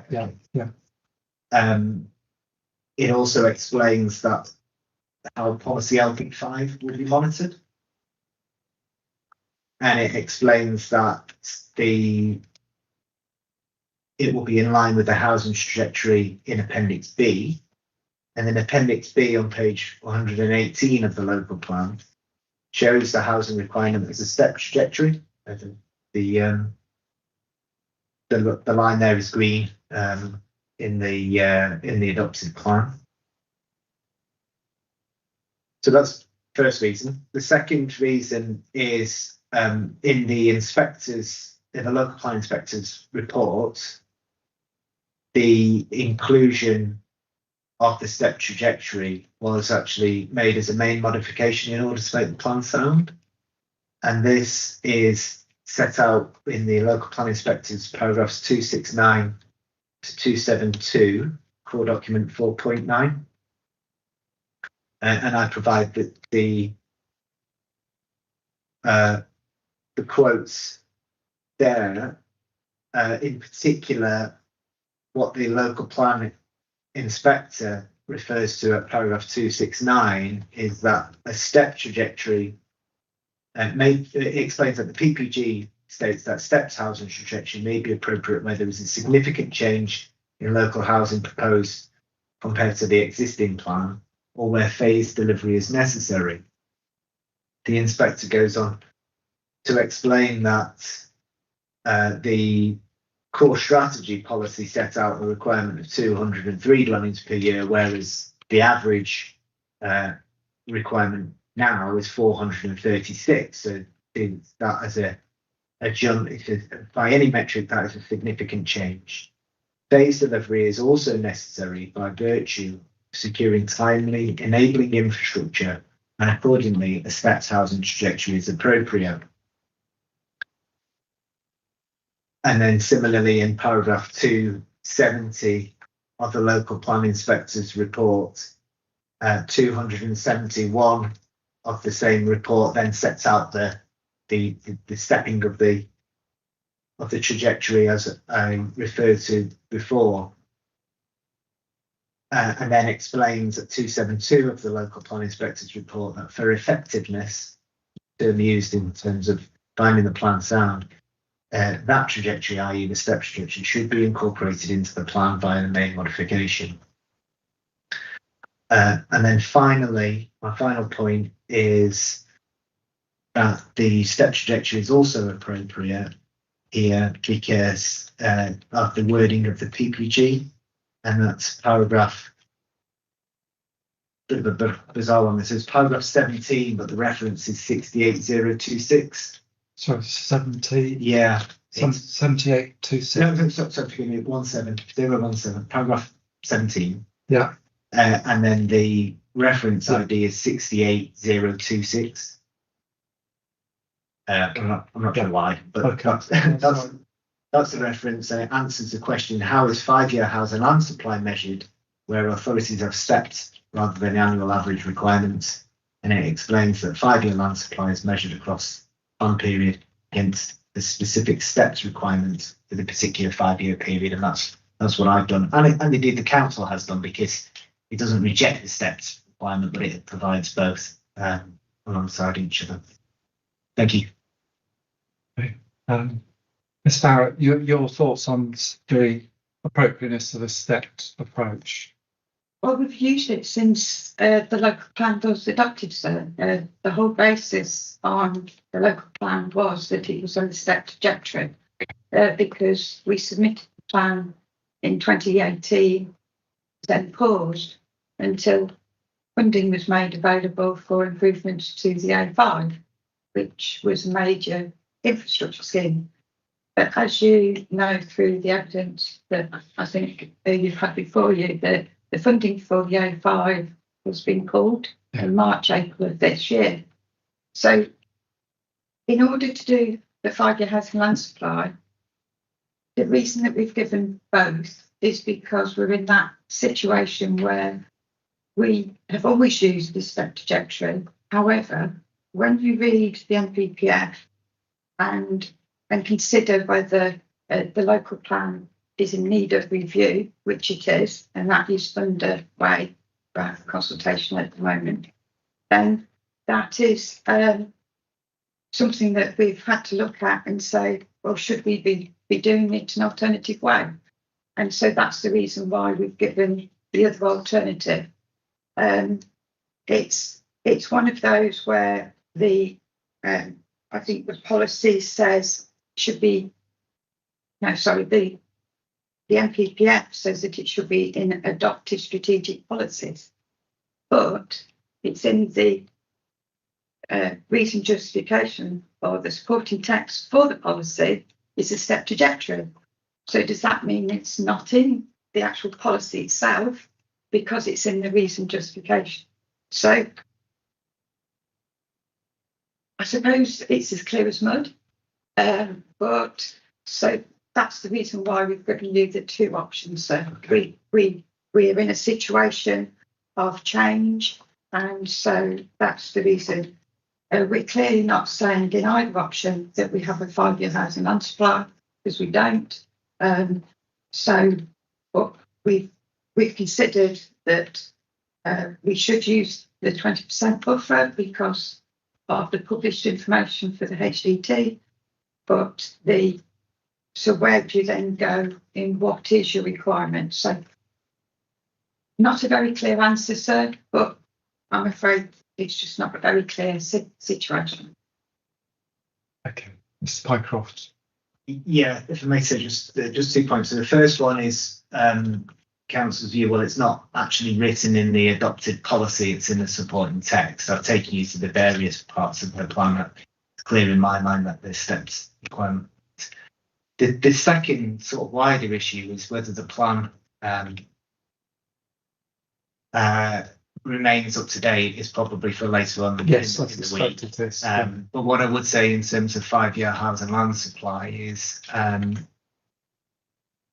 Speaker 9: It also explains that how policy LP5 will be monitored, and it explains that it will be in line with the housing trajectory in Appendix B, and then Appendix B on page 118 of the local plan shows the housing requirement as a step trajectory. The line there is green in the adopted plan. So that's the first reason. The second reason is in the local plan inspector's report, the inclusion of the step trajectory was actually made as a main modification in order to make the plan sound. And this is set out in the local plan inspector's paragraphs 269 to 272, core document 4.9. And I provide the the quotes there, in particular, what the local plan inspector refers to at paragraph 269 is that a step trajectory, it explains that the PPG states that stepped housing trajectory may be appropriate where there is a significant change in local housing proposed compared to the existing plan, or where phased delivery is necessary. The inspector goes on to explain that the core strategy policy set out a requirement of 203 dwellings per year, whereas the average requirement now is 436. So that as a jump, by any metric, that is a significant change. Phased delivery is also necessary by virtue of securing timely, enabling infrastructure, and accordingly, a stepped housing trajectory is appropriate. And then similarly, in paragraph 270 of the local plan inspector's report, 271 of the same report then sets out the stepping of the trajectory as I referred to before, and then explains at 272 of the local plan inspector's report that for effectiveness, term used in terms of finding the plan sound, that trajectory, i.e. the step trajectory, should be incorporated into the plan via the main modification. And then finally, my final point is that the step trajectory is also appropriate here because of the wording of the PPG, and that's paragraph, bit of a bizarre one. This is paragraph 17, but the reference is 68026.
Speaker 3: Sorry, 70.
Speaker 9: Yeah.
Speaker 3: 7826.
Speaker 9: No, sorry, forgive me, 17017, paragraph 17.
Speaker 3: Yeah.
Speaker 9: And then the reference ID is 68026. I'm not sure why, but
Speaker 3: okay.
Speaker 9: that's the reference. Answers the question: how is 5-year housing land supply measured, where authorities have stepped rather than annual average requirements? And it explains that 5-year land supply is measured across plan period against the specific steps requirements for the particular 5-year period, and that's what I've done, and indeed the council has done, because it doesn't reject the steps requirement, but it provides both alongside each other. Thank you.
Speaker 3: Okay. Ms. Barrett, your thoughts on the appropriateness of a stepped approach?
Speaker 8: Well, we've used it since the local plan was adopted, so the whole basis on the local plan was that it was on the stepped trajectory, because we submitted the plan in 2018, then paused until funding was made available for improvements to the A5, which was a major infrastructure scheme. But as you know through the evidence that I think you've had before you, that the funding for the A5 has been pulled in March, April of this year. So in order to do the 5-year housing land supply, the reason that we've given both is because we're in that situation where we have always used the step trajectory. However, when you read the NPPF and consider whether the local plan is in need of review, which it is, and that is underway by consultation at the moment, then that is something that we've had to look at and say, well, should we be doing it an alternative way? And so that's the reason why we've given the other alternative. It's one of those where I think the policy says the NPPF says that it should be in adopted strategic policies, but it's in the reason justification or the supporting text for the policy is a step trajectory. So does that mean it's not in the actual policy itself because it's in the reason justification? So I suppose it's as clear as mud, but so that's the reason why we've given you the two options. So we're in a situation of change, and so that's the reason We're clearly not saying in either option that we have a 5-year housing land supply, because we don't. But we've considered that we should use the 20% buffer because of the published information for the HDT. But so where do you then go in what is your requirement? So not a very clear answer, sir, but I'm afraid it's just not a very clear situation.
Speaker 3: Okay, Mr. Pycroft.
Speaker 9: Yeah, if I may say just 2 points. So the first one is council's view. Well, it's not actually written in the adopted policy; it's in the supporting text. I've taken you to the various parts of the plan. It's clear in my mind that there's steps requirement. The second sort of wider issue is whether the plan remains up to date. Is probably for later on
Speaker 3: Yes,
Speaker 9: in
Speaker 3: I've
Speaker 9: the week.
Speaker 3: expected this.
Speaker 9: But what I would say in terms of 5-year housing land supply is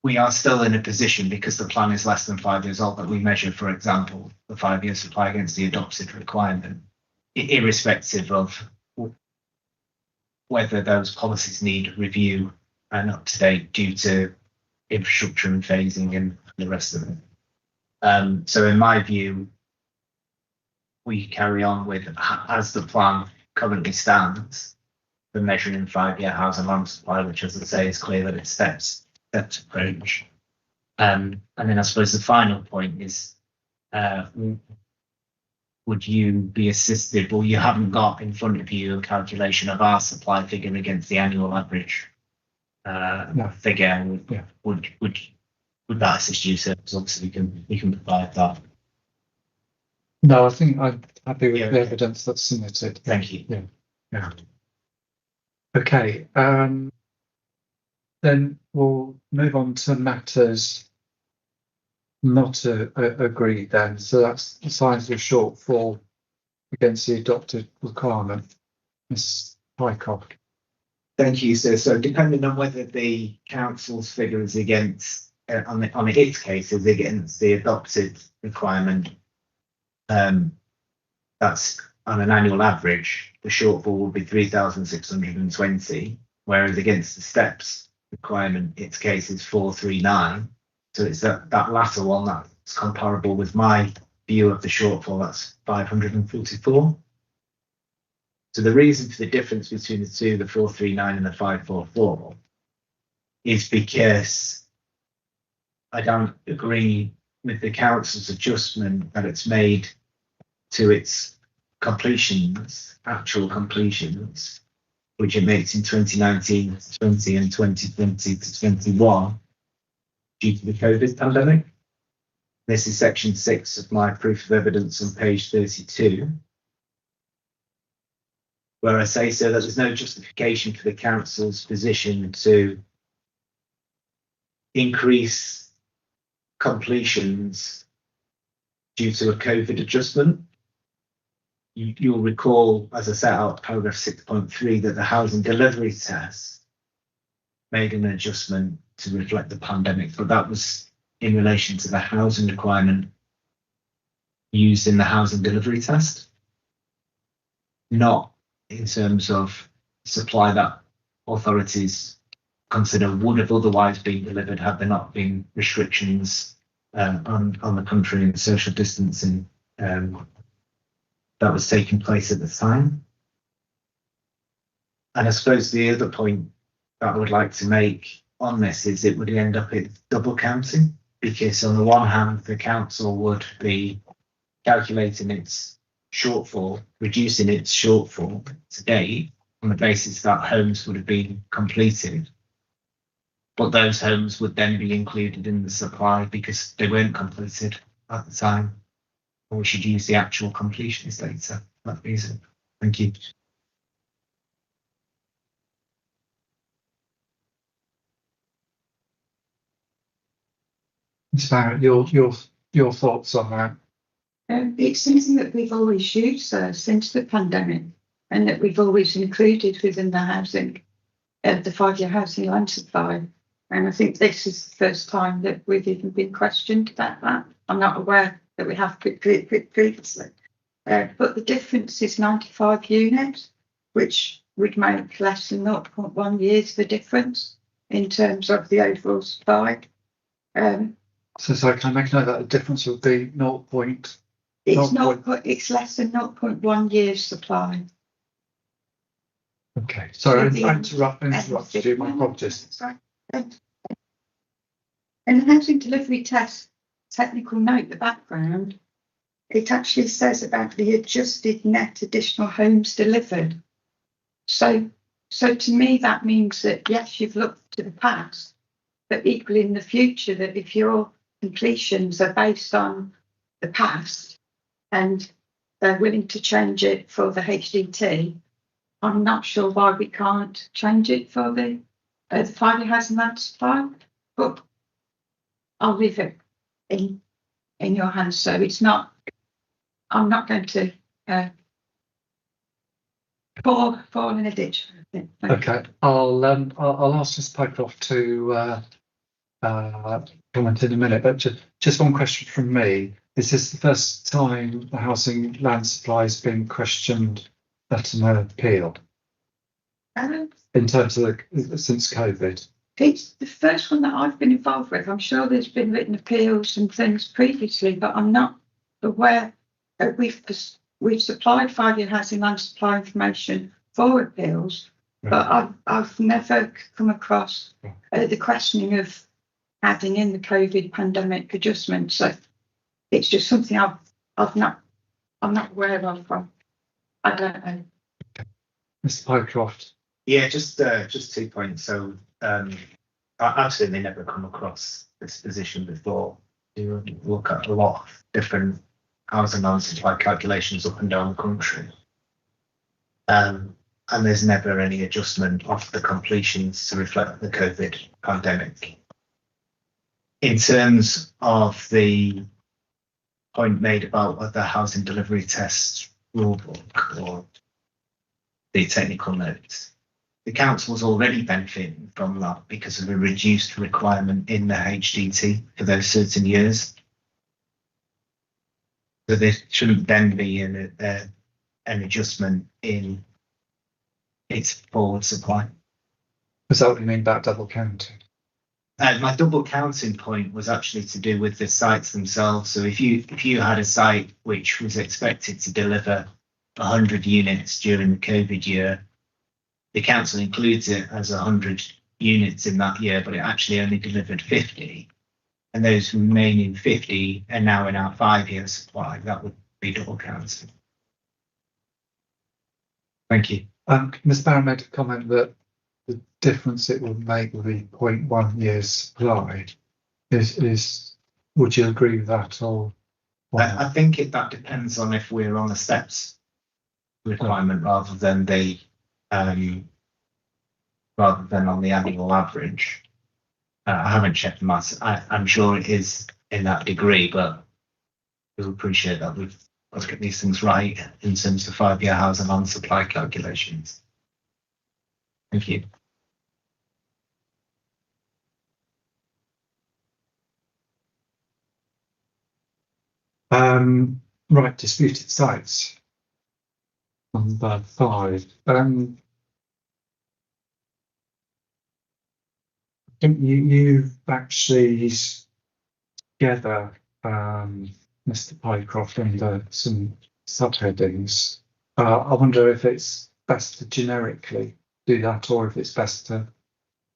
Speaker 9: we are still in a position, because the plan is less than 5 years old, that we measure, for example, the 5-year supply against the adopted requirement, irrespective of whether those policies need review and up to date due to infrastructure and phasing and the rest of it. So in my view, we carry on with, as the plan currently stands, the measuring 5-year housing land supply, which, as I say, is clear that it steps approach. And then I suppose the final point is, would you be assisted, or you haven't got in front of you a calculation of our supply figure against the annual average figure?
Speaker 3: Yeah.
Speaker 9: Would that assist you, sir? Because obviously we can provide that.
Speaker 3: No, I think I'm happy with the evidence that's submitted.
Speaker 9: Thank you.
Speaker 3: Yeah. Okay. Then we'll move on to matters not agreed then. So that's the size of shortfall against the adopted requirement. Ms. Pycroft.
Speaker 9: Thank you, sir. So depending on whether the council's figure is against, on its case, is against the adopted requirement, that's on an annual average, the shortfall will be 3,620, whereas against the steps requirement, its case is 439. So it's that latter one that's comparable with my view of the shortfall, that's 544. So the reason for the difference between the two, the 439 and the 544, is because I don't agree with the council's adjustment that it's made to its completions, actual completions, which it makes in 2019 to 20 and 2020 to 21 due to the COVID pandemic. This is section 6 of my proof of evidence on page 32, where I say so that there's no justification for the council's position to increase completions due to a COVID adjustment. You'll recall, as I set out, paragraph 6.3, that the housing delivery test made an adjustment to reflect the pandemic, but that was in relation to the housing requirement used in the housing delivery test, not in terms of supply that authorities consider would have otherwise been delivered had there not been restrictions on the country and social distancing that was taking place at the time. And I suppose the other point that I would like to make on this is it would end up in double counting, because on the one hand, the council would be calculating its shortfall, reducing its shortfall to date on the basis that homes would have been completed. But those homes would then be included in the supply because they weren't completed at the time. Or we should use the actual completions data for that reason. Thank you.
Speaker 3: Ms. Barrett, your thoughts on that?
Speaker 8: It's something that we've always used since the pandemic, and that we've always included within the housing, the 5-year housing land supply. And I think this is the first time that we've even been questioned about that. I'm not aware that we have previously. but the difference is 95 units, which would make less than 0.1 years the difference in terms of the overall supply.
Speaker 3: So can I make note that the difference would be 0.
Speaker 8: It's less than 0.1 years supply.
Speaker 3: Okay, sorry, I interrupted you. My apologies.
Speaker 8: Sorry. In the housing delivery test technical note, the background, it actually says about the adjusted net additional homes delivered. So to me, that means that yes, you've looked to the past, but equally in the future, that if your completions are based on the past and they're willing to change it for the HDT, I'm not sure why we can't change it for the 5-year housing land supply, but I'll leave it in your hands. So it's not, I'm not going to fall in a ditch.
Speaker 3: Okay, I'll ask Mr. Pycroft to comment in a minute, but just one question from me. Is this the first time the housing land supply has been questioned at an appeal? In terms of since COVID?
Speaker 8: It's the first one that I've been involved with. I'm sure there's been written appeals and things previously, but I'm not aware that we've supplied 5-year housing land supply information for appeals, right. But I've never come across the questioning of adding in the COVID pandemic adjustment. So it's just something I'm not aware of. I don't know.
Speaker 3: Okay. Mr. Pycroft.
Speaker 9: Yeah, just 2 points. So I absolutely never come across this position before. You look at a lot of different housing land supply calculations up and down the country. And there's never any adjustment of the completions to reflect the COVID pandemic. In terms of the point made about the housing delivery test rulebook or the technical notes, the council's already benefiting from that because of a reduced requirement in the HDT for those certain years. So there shouldn't then be an adjustment in its forward supply.
Speaker 3: Is that what you mean about double counting?
Speaker 9: My double counting point was actually to do with the sites themselves. So if you had a site which was expected to deliver 100 units during the COVID year, the council includes it as 100 units in that year, but it actually only delivered 50. And those remaining 50 are now in our 5-year supply. That would be double counting. Thank you.
Speaker 3: Ms. Barron made a comment that the difference it would make would be 0.1 years supply. Would you agree with that, or?
Speaker 9: I think that depends on if we're on the steps requirement rather than on the annual average. I haven't checked the maths. I'm sure it is in that degree, but we'll appreciate that we've got to get these things right in terms of 5-year housing land supply calculations. Thank you.
Speaker 3: Right, disputed sites. Number 5. I think you've actually together, Mr. Pycroft, under some subheadings. I wonder if it's best to generically do that, or if it's best to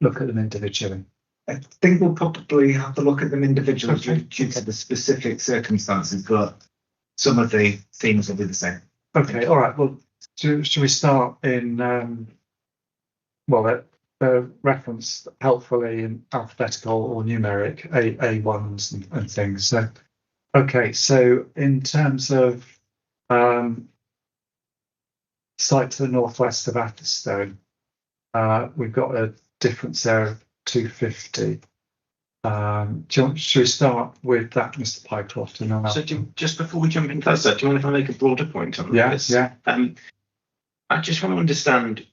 Speaker 3: look at them individually.
Speaker 9: I think we'll probably have to look at them individually due to the specific circumstances, but some of the themes will be the same.
Speaker 3: Okay, all right. Well, should we start in, they're referenced helpfully in alphabetical or numeric, A1s and things. So, okay, so in terms of site to the northwest of Atherstone, we've got a difference there of 250. Should we start with that, Mr. Pycroft?
Speaker 5: So just before we jump into that, do you mind if I make a broader point on this?
Speaker 3: Yeah.
Speaker 5: I just want to understand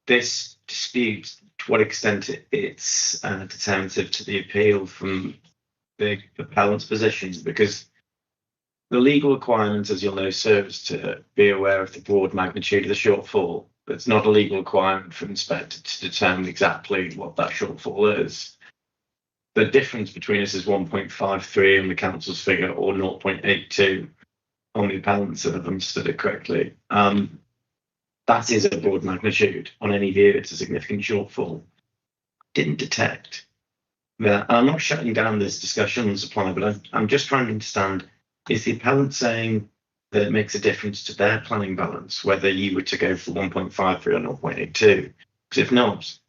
Speaker 5: this dispute, to what extent it's determinative to the appeal from the appellant's position, because The legal requirement, as you'll know, serves to be aware of the broad magnitude of the shortfall. But it's not a legal requirement for an inspector to determine exactly what that shortfall is. The difference between us is 1.53 on the council's figure or 0.82 on the appellants that have understood it correctly. That is a broad magnitude. On any view, it's a significant shortfall. Didn't detect. I'm not shutting down this discussion on supply, but I'm just trying to understand, is the appellant saying that it makes a difference to their planning balance, whether you were to go for 1.53 or 0.82? Because if not,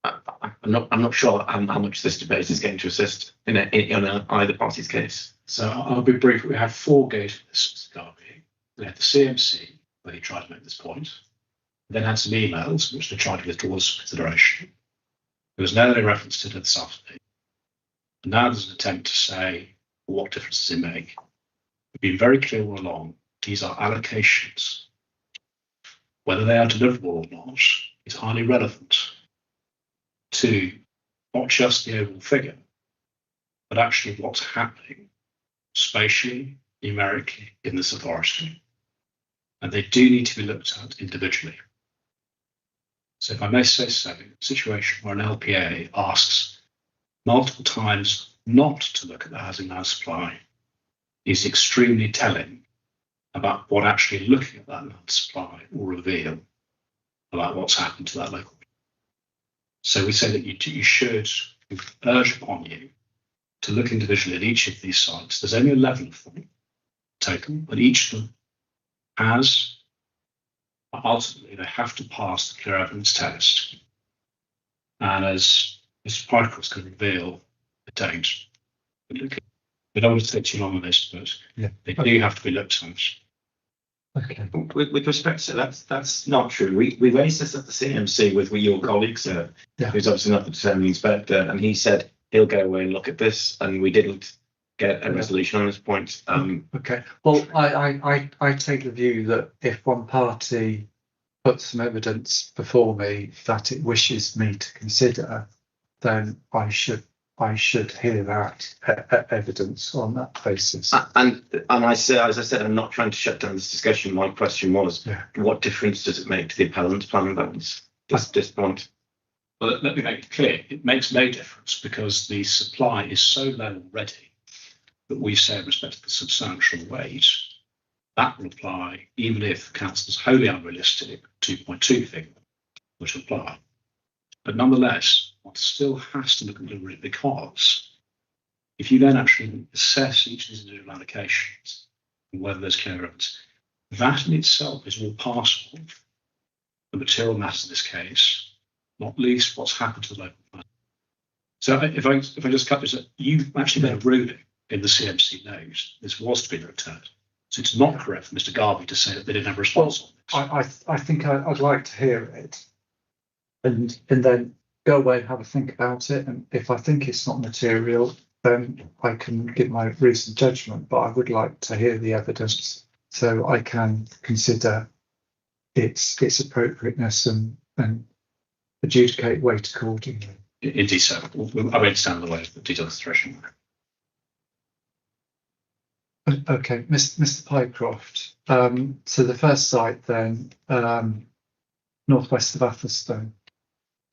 Speaker 5: I'm not sure how much this debate is going to assist in either party's case.
Speaker 1: So I'll be brief. We have 4 gates for this, Mr. Garvey. We had the CMC, where he tried to make this point, then had some emails, which they tried to withdraw as consideration. There was no reference to it this afternoon. And now there's an attempt to say, well, what difference does it make? We've been very clear all along, these are allocations. Whether they are deliverable or not is highly relevant to not just the overall figure, but actually what's happening spatially, numerically in this authority. And they do need to be looked at individually. So if I may say so, a situation where an LPA asks multiple times not to look at the housing land supply is extremely telling about what actually looking at that land supply will reveal about what's happened to that local. So we say that you should urge upon you to look individually at each of these sites. There's only 11 of them total, but each of them has, ultimately, they have to pass the clear evidence test. And as Mr. Pycroft's can reveal, they don't. We don't want to take too long on this, but they do have to be looked at.
Speaker 3: Okay.
Speaker 5: With respect to that's not true. We raised this at the CMC with your colleague, sir, who's obviously not the determining inspector, and he said he'll go away and look at this, and we didn't get a resolution on this point.
Speaker 3: Okay. Well, I take the view that if one party puts some evidence before me that it wishes me to consider, then I should hear that evidence on that basis.
Speaker 5: And I say, as I said, I'm not trying to shut down this discussion. My question was, what difference does it make to the appellant's planning balance at this point?
Speaker 1: Well, let me make it clear. It makes no difference because the supply is so low already that we say in respect to the substantial weight, that will apply even if the council's wholly unrealistic 2.2 figure would apply. But nonetheless, one still has to look at delivery because if you then actually assess each of these individual allocations and whether there's clear evidence, that in itself is all part of the material matters in this case, not least what's happened to the local plan. So if I just cut this, you actually made a ruling in the CMC note. This was to be looked at. So it's not correct for Mr. Garvey to say that they didn't have a response on this.
Speaker 3: I think I'd like to hear it and then go away and have a think about it. And if I think it's not material, then I can give my recent judgment. But I would like to hear the evidence so I can consider its appropriateness and adjudicate weight accordingly.
Speaker 1: Indeed, so I won't stand in the way of the detailed consideration.
Speaker 3: Okay, Mr. Pycroft. So the first site then, northwest of Atherstone.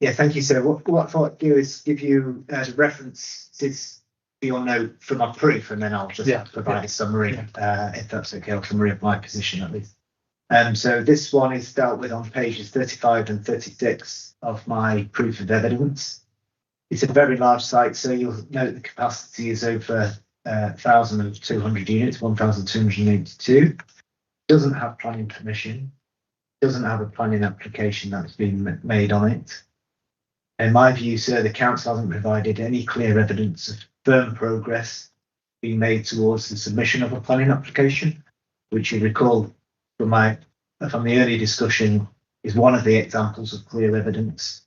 Speaker 9: Yeah, thank you, sir. What I thought I'd do is give you references for your note for my proof, and then I'll just provide a summary, if that's okay. I'll summary of my position at least. So this one is dealt with on pages 35 and 36 of my proof of evidence. It's a very large site, so you'll note the capacity is over 1,200 units, 1,282. Doesn't have planning permission, doesn't have a planning application that's been made on it. In my view, sir, the council hasn't provided any clear evidence of firm progress being made towards the submission of a planning application, which you recall from the earlier discussion is one of the examples of clear evidence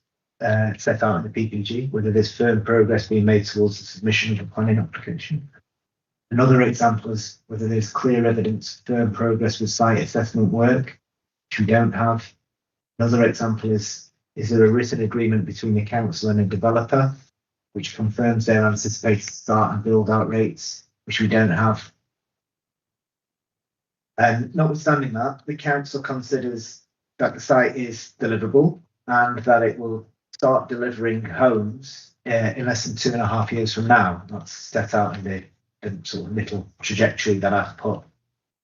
Speaker 9: set out in the PPG, whether there's firm progress being made towards the submission of a planning application. Another example is whether there's clear evidence of firm progress with site assessment work, which we don't have. Another example is there a written agreement between the council and a developer, which confirms their anticipated start and build out rates, which we don't have. Notwithstanding that, the council considers that the site is deliverable and that it will start delivering homes in less than 2.5 years from now. That's set out in the sort of little trajectory that I've put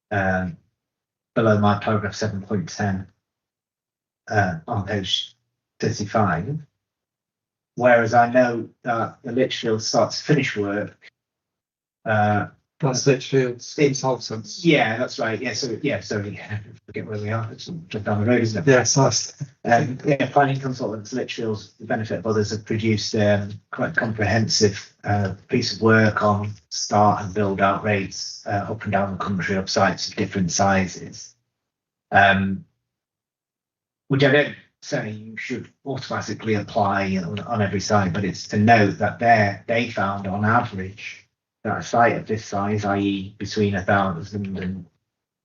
Speaker 9: below my paragraph 7.10 on page 35. Whereas I know that the Litchfield start to finish work.
Speaker 3: That's Litchfield's consultants.
Speaker 9: Yeah, that's right. Yeah, sorry, forget where we are. It's just down the road, isn't it?
Speaker 3: Yes, nice.
Speaker 9: Planning consultants, Litchfield's, the benefit of others, have produced quite comprehensive piece of work on start and build out rates up and down the country of sites of different sizes. Which I don't say you should automatically apply on every site, but it's to note that they found on average that a site of this size, i.e. between 1,000 and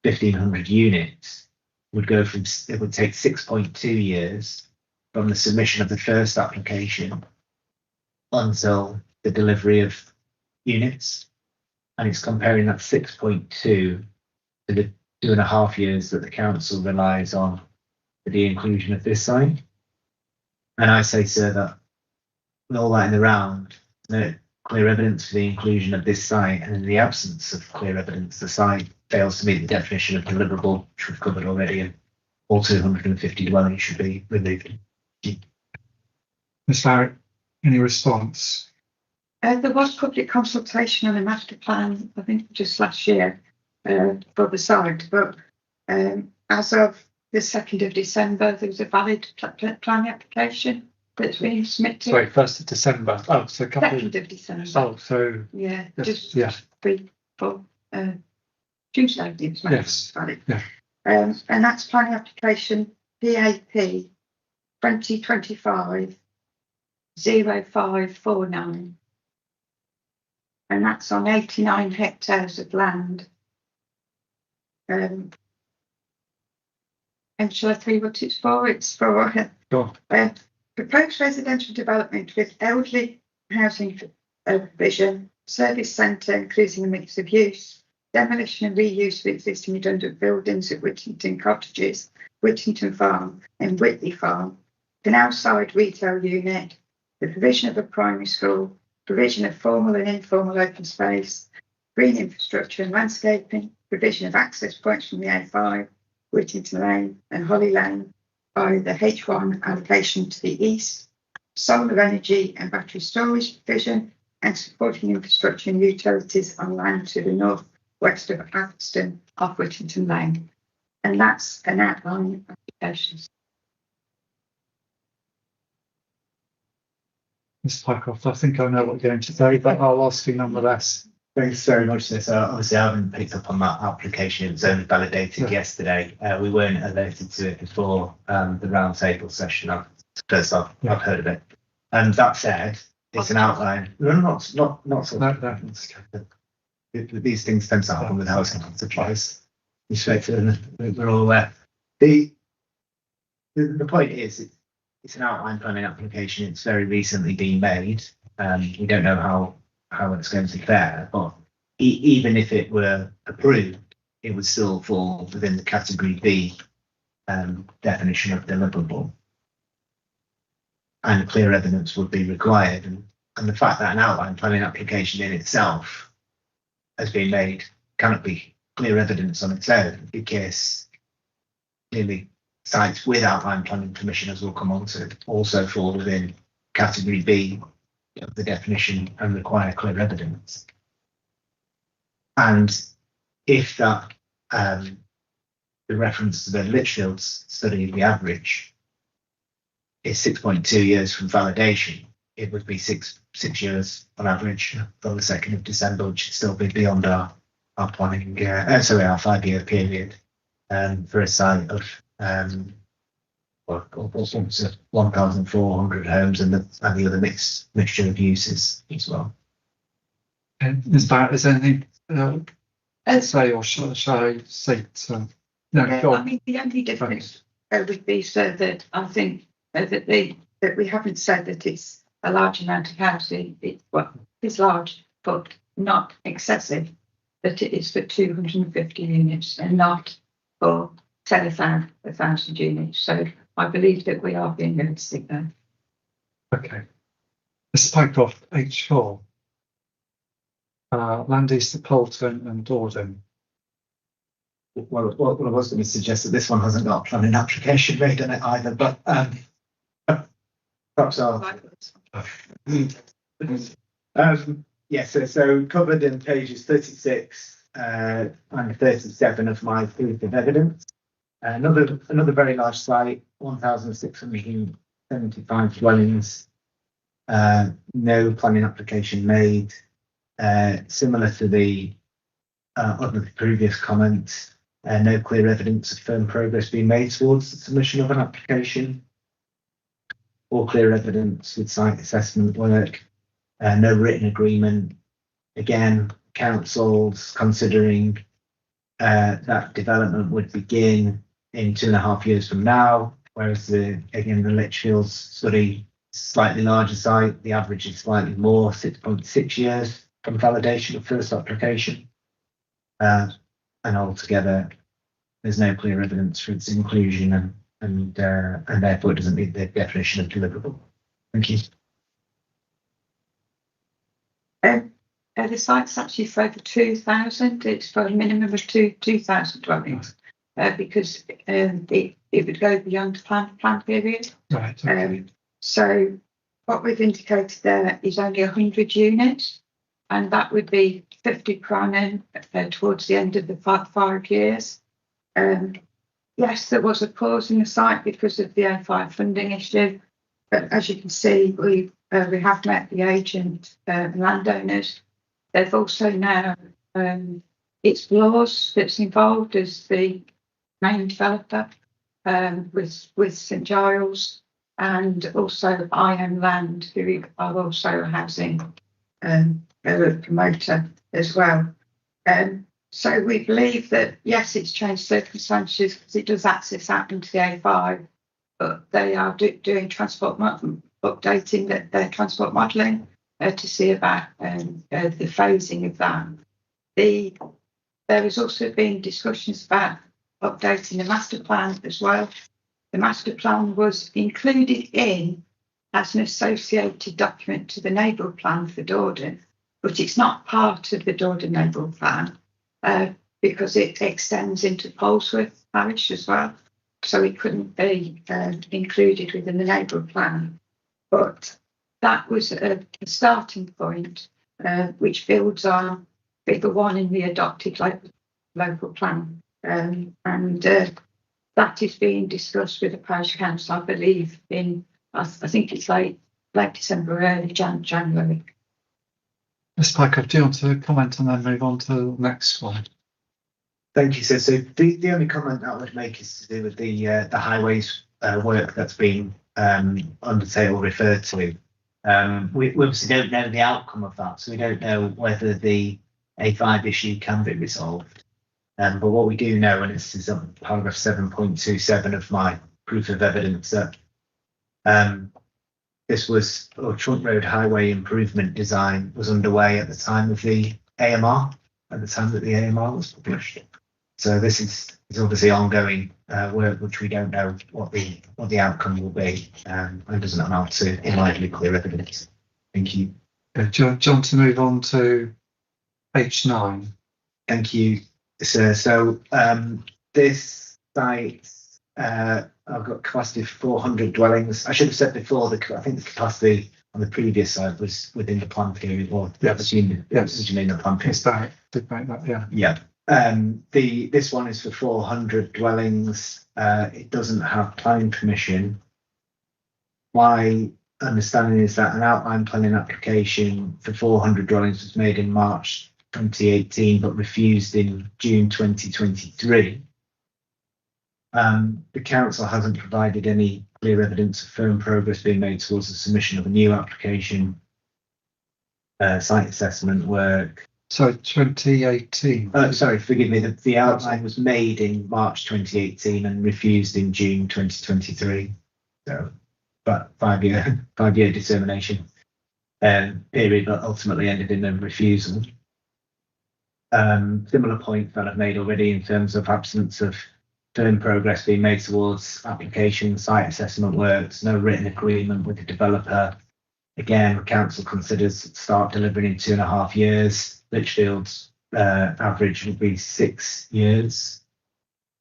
Speaker 9: 1,500 units, would take 6.2 years from the submission of the first application until the delivery of units. And it's comparing that 6.2 to the 2.5 years that the council relies on for the inclusion of this site. And I say, sir, that with all that in the round, no clear evidence for the inclusion of this site, and in the absence of clear evidence, the site fails to meet the definition of deliverable, which we've covered already, and all 250 dwellings should be removed.
Speaker 3: Ms. Larrick, any response?
Speaker 8: There was public consultation on a master plan, I think just last year, for the site, but as of the 2nd of December, there was a valid planning application that's been submitted.
Speaker 3: Sorry, 1st of December. Oh, so
Speaker 8: 2nd of December.
Speaker 3: Oh, so
Speaker 8: yeah,
Speaker 3: yes,
Speaker 8: just for Tuesday.
Speaker 3: Yes.
Speaker 8: Valid.
Speaker 3: Yeah.
Speaker 8: And that's planning application PAP 2025 0549. And that's on 89 hectares of land. And shall I tell you what it's for? It's for proposed residential development with elderly housing provision, service centre including a mix of use, demolition and reuse of existing redundant buildings at Whittington Cottages, Whittington Farm and Whitley Farm, an outside retail unit, the provision of a primary school, provision of formal and informal open space, green infrastructure and landscaping, provision of access points from the A5, Whittington Lane and Holly Lane by the H1 allocation to the east, solar energy and battery storage provision, and supporting infrastructure and utilities on land to the north west of Atherstone off Whittington Lane. And that's an outline of applications.
Speaker 3: Ms. Pycroft, I think I know what you're going to say, but I'll ask you nonetheless.
Speaker 9: Thanks very much, sir. So obviously I haven't picked up on that application. It was only validated yesterday. We weren't alerted to it before the roundtable session. First I've heard of it. And that said, it's an outline. Not so. No. These things tend to happen with housing supplies. We're all aware. The point is, it's an outline planning application. It's very recently been made. We don't know how it's going to fare, but even if it were approved, it would still fall within the category B definition of deliverable, and clear evidence would be required. And the fact that an outline planning application in itself has been made cannot be clear evidence on its own, because clearly sites with outline planning permission, as we'll come on to, also fall within category B of the definition and require clear evidence. And if that the reference to the Litchfield study, the average is 6.2 years from validation, it would be six years on average from the 2nd of December, which would still be beyond our planning, our 5-year period for a site of 1,400 homes and the other mixture of uses as well.
Speaker 3: Ms. Barrett, is there anything to say, or shall I say so? No, go on.
Speaker 8: I mean, the only difference would be, so that I think that we haven't said that it's a large amount of housing. It's large, but not excessive. that it is for 250 units and not for 10,000 units. So I believe that we are being realistic there.
Speaker 3: Okay. Mr. Pycroft, H4. Land East to Poulton and Dordon.
Speaker 9: Well, I was going to suggest that this one hasn't got a planning application made on it either, but perhaps I'll. So covered in pages 36 and 37 of my proof of evidence. Another very large site, 1,675 dwellings. No planning application made. Similar to the other previous comments, no clear evidence of firm progress being made towards the submission of an application, or clear evidence with site assessment work. No written agreement. Again, councils considering that development would begin in 2.5 years from now, whereas the Litchfield study, slightly larger site, the average is slightly more, 6.6 years from validation of first application. And altogether, there's no clear evidence for its inclusion and therefore it doesn't meet the definition of deliverable. Thank you.
Speaker 8: The site's actually for over 2,000. It's for a minimum of 2,000 dwellings because it would go beyond the plan period.
Speaker 3: Right. Okay.
Speaker 8: So what we've indicated there is only 100 units, and that would be 50 per annum towards the end of the 5 years. Yes, there was a pause in the site because of the A5 funding issue, but as you can see, we have met the agent and landowners. They've also now, it's Laws that's involved as the main developer with St Giles, and also IM Land, who are also a housing promoter as well. So we believe that, yes, it's changed circumstances because it does access out into the A5, but they are doing updating their transport modelling to see about the phasing of that. There has also been discussions about updating the master plan as well. The master plan was included in as an associated document to the neighbourhood plan for Dordon, but it's not part of the Dordon neighbourhood plan because it extends into Polesworth parish as well. So it couldn't be included within the neighbourhood plan. But that was a starting point, which builds on figure 1 in the adopted local plan. And that is being discussed with the parish council, I believe, I think it's late December, early January.
Speaker 3: Ms. Pycroft, do you want to comment and then move on to the next slide?
Speaker 9: Thank you, sir. So the only comment I would make is to do with the highways work that's been undertaken or referred to. We obviously don't know the outcome of that, so we don't know whether the A5 issue can be resolved. But what we do know, and this is on paragraph 7.27 of my proof of evidence, that this was Trunk Road highway improvement design was underway at the time of the AMR, at the time that the AMR was published. So this is obviously ongoing work, which we don't know what the outcome will be, and doesn't amount to entirely clear evidence. Thank you.
Speaker 3: John, to move on to H9.
Speaker 9: Thank you, sir. So this site, I've got capacity of 400 dwellings. I should have said before, I think the capacity on the previous site was within the plan period, or originally in the plan period.
Speaker 3: That did make that, yeah.
Speaker 9: Yeah. This one is for 400 dwellings. It doesn't have planning permission. My understanding is that an outline planning application for 400 dwellings was made in March 2018, but refused in June 2023. The council hasn't provided any clear evidence of firm progress being made towards the submission of a new application, site assessment work.
Speaker 3: So 2018.
Speaker 9: Sorry, forgive me. The outline was made in March 2018 and refused in June 2023. So, but 5 year determination period, but ultimately ended in a refusal. Similar point that I've made already in terms of absence of firm progress being made towards application, site assessment works, no written agreement with the developer. Again, council considers start delivering in 2.5 years. Lichfield's average would be 6 years.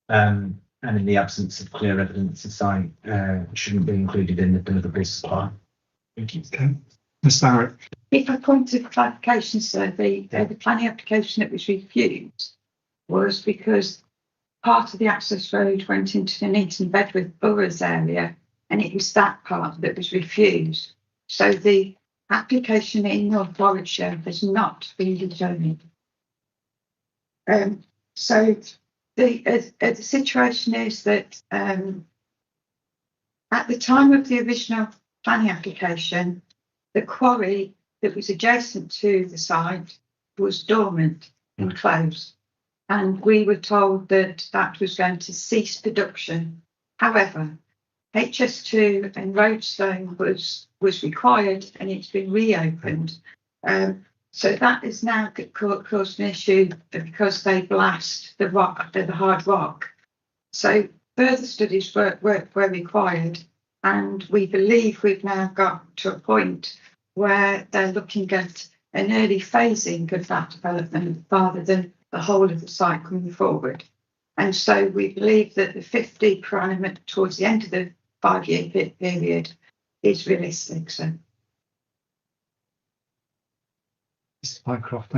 Speaker 9: And in the absence of clear evidence, the site shouldn't be included in the deliverable supply.
Speaker 3: Thank you. Okay. Ms. Barrett.
Speaker 8: If I point of clarification, sir, the planning application that was refused was because part of the access road went into the Neaton Bedworth Boroughs area, and it was that part that was refused. So the application in North Warwickshire has not been determined. So the situation is that at the time of the original planning application, the quarry that was adjacent to the site was dormant and closed. And we were told that that was going to cease production. However, HS2 and Roadstone was required, and it's been reopened. So that is now caused an issue because they blast the rock, the hard rock. So further studies were required, and we believe we've now got to a point where they're looking at an early phasing of that development rather than the whole of the site coming forward. And so we believe that the 50 per annum towards the end of the 5-year period is realistic. So,
Speaker 3: Mr. Pycroft,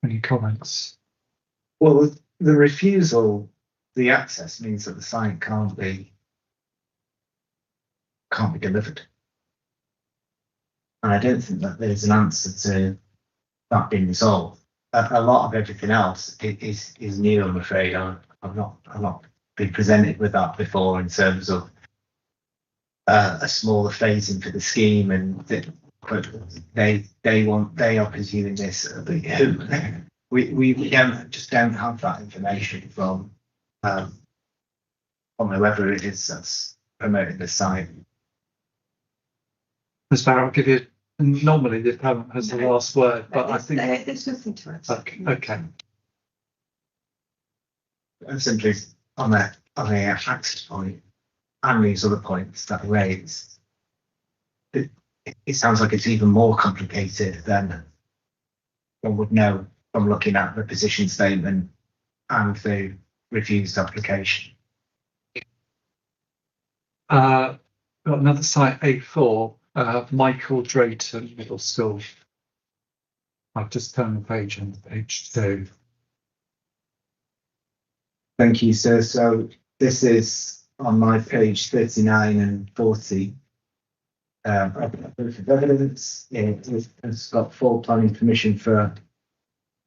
Speaker 3: any comments?
Speaker 9: Well, the refusal, the access means that the site can't be delivered. And I don't think that there's an answer to that being resolved. A lot of everything else is new, I'm afraid. I've not been presented with that before in terms of a smaller phasing for the scheme, and they are pursuing this. We don't have that information from whoever it is that's promoting the site.
Speaker 3: Ms. Barrett, I'll give you. Normally, the appellant has the last word, but I think
Speaker 8: there's nothing to it.
Speaker 3: Okay.
Speaker 9: And simply on the access point and these other points that are raised, it sounds like it's even more complicated than one would know from looking at the position statement and the refused application.
Speaker 3: Got another site, A4. Michael Drayton Middle School. I've just turned the page on page 2.
Speaker 9: Thank you, sir. So this is on my page 39 and 40. Proof of evidence. It's got full planning permission for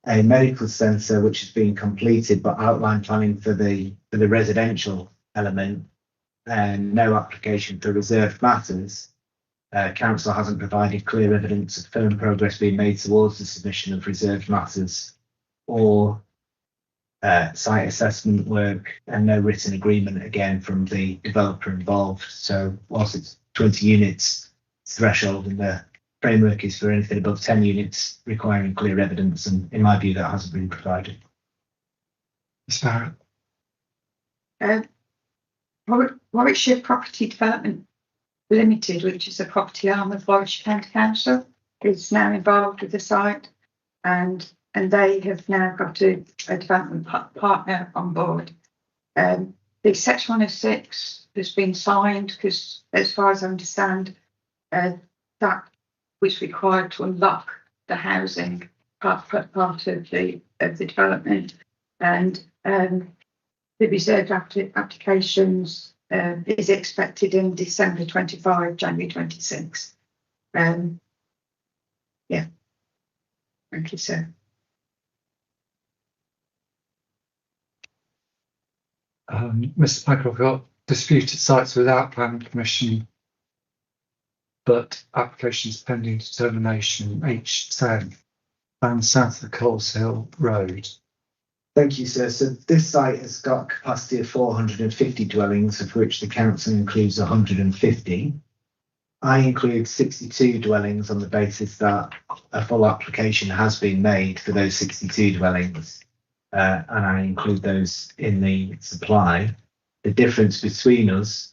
Speaker 9: a medical centre which has been completed, but outline planning for the residential element, and no application for reserved matters. Council hasn't provided clear evidence of firm progress being made towards the submission of reserved matters or site assessment work, and no written agreement again from the developer involved. So whilst it's 20 units threshold, and the framework is for anything above 10 units requiring clear evidence, and in my view that hasn't been provided.
Speaker 3: Ms. Barrett.
Speaker 8: Warwickshire Property Development Limited, which is a property arm of Warwickshire County Council, is now involved with the site, and they have now got a development partner on board. The Section 106 has been signed because, as far as I understand, that was required to unlock the housing part of the development, and the reserved applications is expected in December 25, January 26. Yeah. Thank you, sir.
Speaker 3: Mr. Pycroft, got disputed sites without planning permission, but applications pending determination, H10, and south of Coles Hill Road.
Speaker 9: Thank you, sir. So this site has got a capacity of 450 dwellings, of which the council includes 150. I include 62 dwellings on the basis that a full application has been made for those 62 dwellings, and I include those in the supply. The difference between us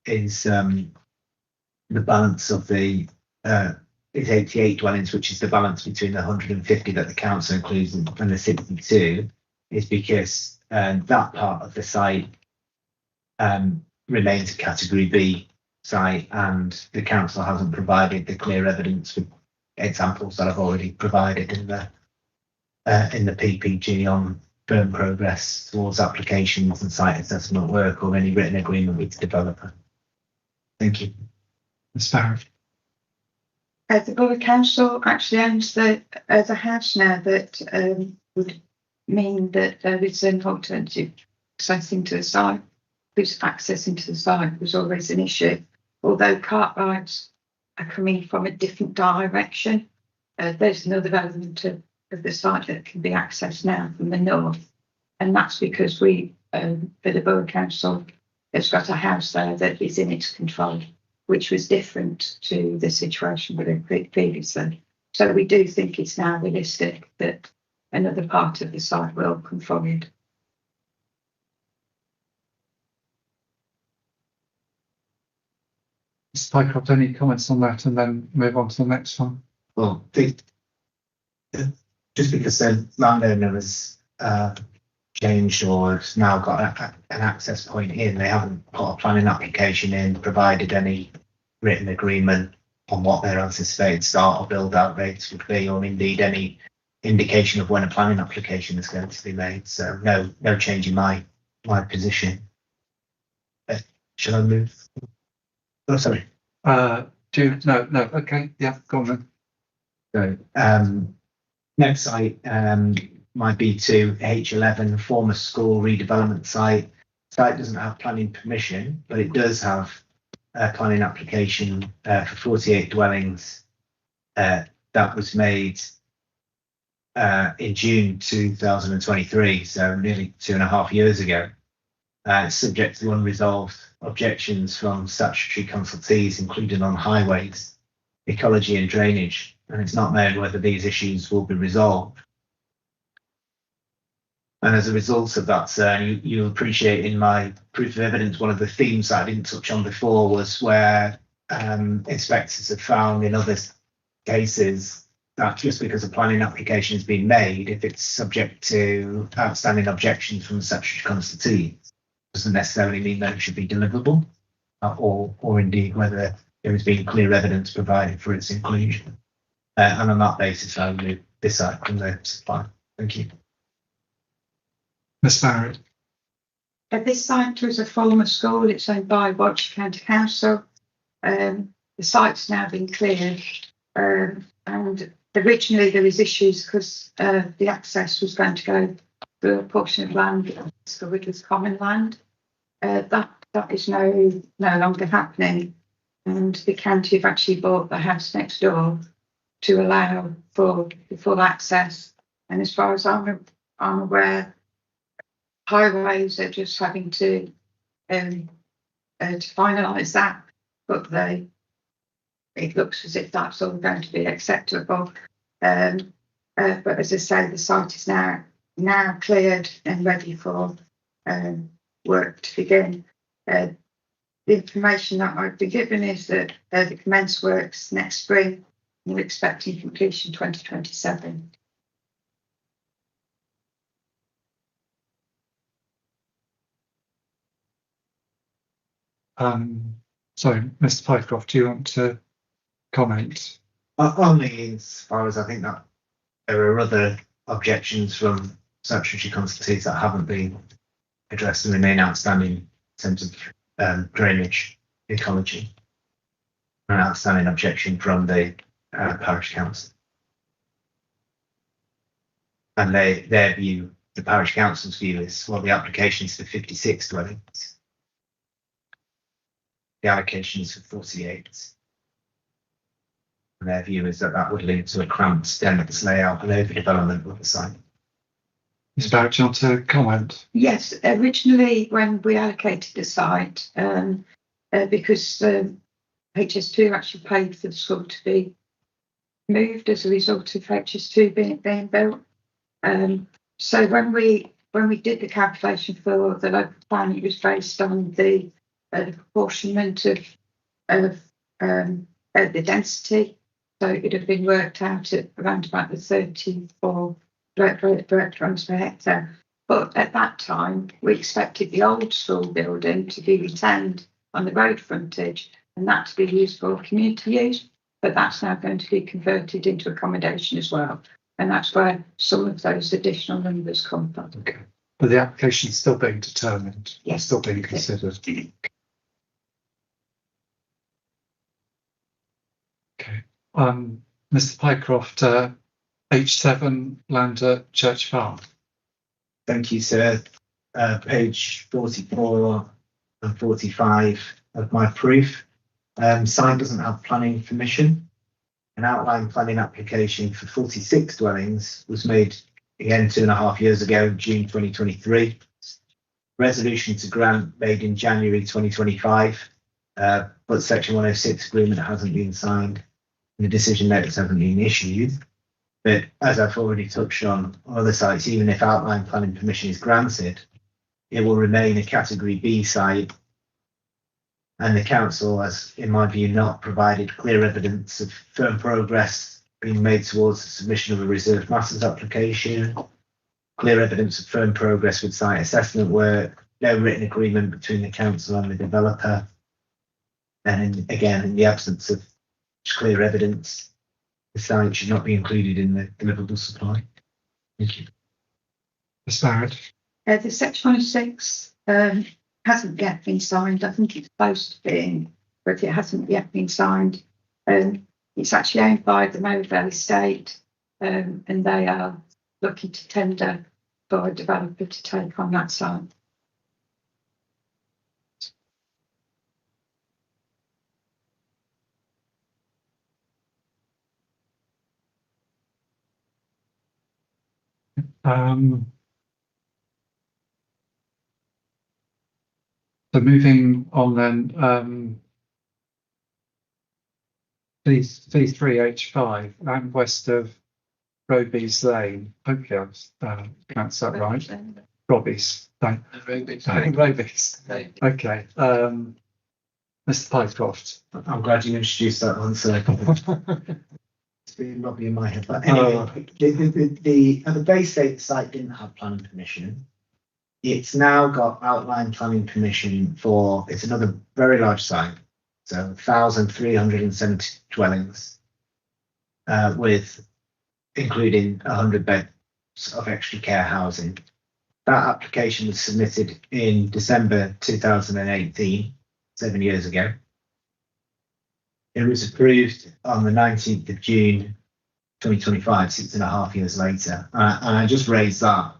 Speaker 9: is the balance of the is 88 dwellings, which is the balance between the 150 that the council includes and the 62, is because that part of the site remains a category B site, and the council hasn't provided the clear evidence with examples that I've already provided in the PPG on firm progress towards applications and site assessment work or any written agreement with the developer. Thank you.
Speaker 3: Ms. Barrett.
Speaker 8: The Borough Council actually owns the house now that would mean that there is an alternative access into the site. Whose access into the site was always an issue. Although cart rides are coming from a different direction, there's another element of the site that can be accessed now from the north. And that's because we, for the Borough Council, has got a house there that is in its control, which was different to the situation with it previously. So we do think it's now realistic that another part of the site will come forward.
Speaker 3: Mr. Pycroft, any comments on that, and then move on to the next one?
Speaker 9: Well, just because the landowner has changed or has now got an access point in, they haven't put a planning application in, provided any written agreement on what their anticipated start or build out rates would be, or indeed any indication of when a planning application is going to be made. So no change in my position. Shall I move? Oh, sorry.
Speaker 3: No. Okay. Yeah, go on then.
Speaker 9: So, next site, my B2 H11 former school redevelopment site. Site doesn't have planning permission, but it does have a planning application for 48 dwellings that was made in June 2023, so nearly 2.5 years ago. Subject to unresolved objections from statutory consultees, including on highways, ecology and drainage, and it's not known whether these issues will be resolved. And as a result of that, you'll appreciate in my proof of evidence, one of the themes that I didn't touch on before was where inspectors have found in other cases that just because a planning application has been made, if it's subject to outstanding objections from the statutory consultees, doesn't necessarily mean that it should be deliverable, or indeed whether there has been clear evidence provided for its inclusion. And on that basis, I will move this out from the supply. Thank you.
Speaker 3: Ms. Barrett.
Speaker 8: This site was a former school. It's owned by Warton County Council. The site's now been cleared, and originally there was issues because the access was going to go through a portion of land discovered as common land. That is no longer happening, and the county have actually bought the house next door to allow for the full access. And as far as I'm aware, highways are just having to finalise that, but it looks as if that's all going to be acceptable. But as I say, the site is now cleared and ready for work to begin. The information that I've been given is that they commence works next spring. We're expecting completion 2027.
Speaker 3: Sorry, Mr. Pycroft, do you want to comment?
Speaker 9: Only as far as I think that there are other objections from statutory consultees that haven't been addressed and remain outstanding in terms of drainage, ecology, an outstanding objection from the parish council. And their view, the parish council's view is, well, the application is for 56 dwellings. The allocation is for 48. And their view is that would lead to a cramped, dense layout and overdevelopment of the site.
Speaker 3: Ms. Barrett, do you want to comment?
Speaker 8: Yes, originally when we allocated the site, because HS2 actually paid for the school to be moved as a result of HS2 being built. So when we did the calculation for the local plan, it was based on the apportionment of the density. So it would have been worked out at around about the 34 grams per hectare. But at that time, we expected the old school building to be retained on the road frontage and that to be used for community use. But that's now going to be converted into accommodation as well. And that's where some of those additional numbers come from.
Speaker 3: Okay. But the application is still being determined.
Speaker 8: Yes.
Speaker 3: It's still being considered. Okay. Mr. Pycroft, H7 land at Church Farm.
Speaker 9: Thank you, sir. Page 44 and 45 of my proof. Site doesn't have planning permission. An outline planning application for 46 dwellings was made again 2.5 years ago, June 2023. Resolution to grant made in January 2025, but Section 106 agreement hasn't been signed and the decision notice hasn't been issued. But as I've already touched on other sites, even if outline planning permission is granted, it will remain a Category B site. And the council has, in my view, not provided clear evidence of firm progress being made towards the submission of a reserved matters application, clear evidence of firm progress with site assessment work, no written agreement between the council and the developer. And again, in the absence of clear evidence, the site should not be included in the deliverable supply. Thank you.
Speaker 3: Ms. Barrett.
Speaker 8: The Section 106 hasn't yet been signed. I think it's close to being, but it hasn't yet been signed. It's actually owned by the Merivale estate, and they are looking to tender for a developer to take on that site.
Speaker 3: So moving on then, C3H5 and west of Roby's Lane. Hopefully I've pronounced that right. Roby's. Roby's. Okay. Mr. Pycroft.
Speaker 9: I'm glad you introduced that one, sir. It's been Robbie in my head. But anyway, the base site didn't have planning permission. It's now got outline planning permission for, it's another very large site, so 1,370 dwellings, with including 100 beds of extra care housing. That application was submitted in December 2018, 7 years ago. It was approved on the 19th of June 2025, 6.5 years later. And I just raised that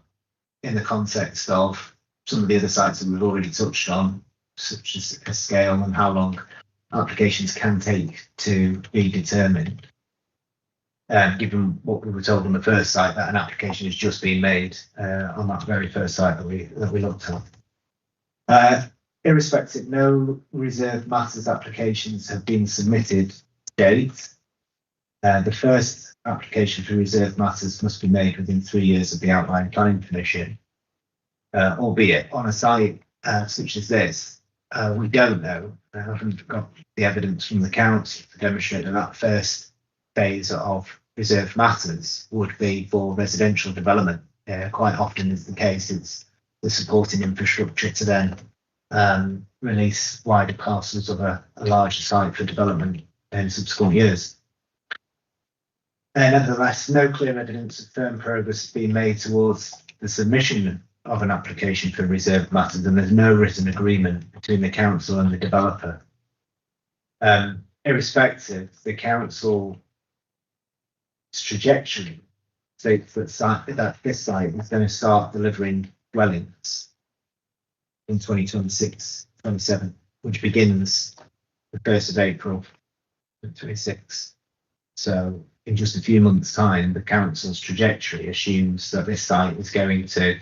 Speaker 9: in the context of some of the other sites that we've already touched on, such as a scale and how long applications can take to be determined. Given what we were told on the first site, that an application has just been made on that very first site that we looked at. Irrespective, no reserved matters applications have been submitted to date. The first application for reserved matters must be made within 3 years of the outline planning permission, albeit on a site such as this, we don't know. I haven't got the evidence from the council to demonstrate that first phase of reserved matters would be for residential development. Quite often is the case, it's the supporting infrastructure to then release wider parcels of a larger site for development in subsequent years. Nevertheless, no clear evidence of firm progress has been made towards the submission of an application for reserved matters, and there's no written agreement between the council and the developer. Irrespective, the council's trajectory states that this site is going to start delivering dwellings in 2026-27, which begins the 1st of April 2026. So in just a few months' time, the council's trajectory assumes that this site is going to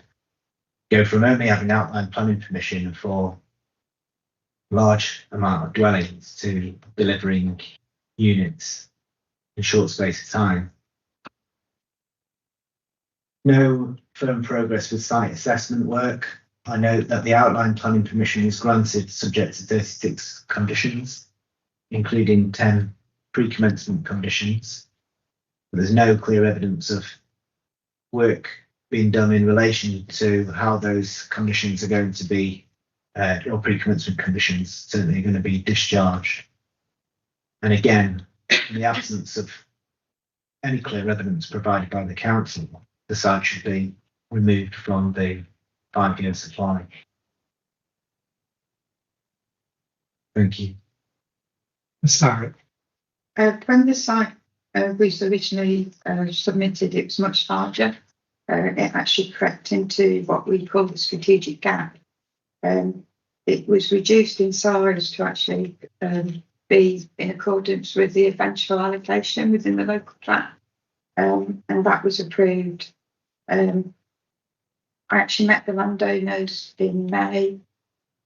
Speaker 9: go from only having outline planning permission for large amount of dwellings to delivering units in short space of time. No firm progress with site assessment work. I note that the outline planning permission is granted subject to 36 conditions, including 10 pre-commencement conditions. But there's no clear evidence of work being done in relation to how those conditions are going to be, or pre-commencement conditions certainly going to be discharged. And again, in the absence of any clear evidence provided by the council, the site should be removed from the 5-year supply. Thank you.
Speaker 3: Sarah.
Speaker 8: When the site was originally submitted, it was much larger. It actually crept into what we call the strategic gap. It was reduced in size to actually be in accordance with the eventual allocation within the local plan, and that was approved. I actually met the landowners in May,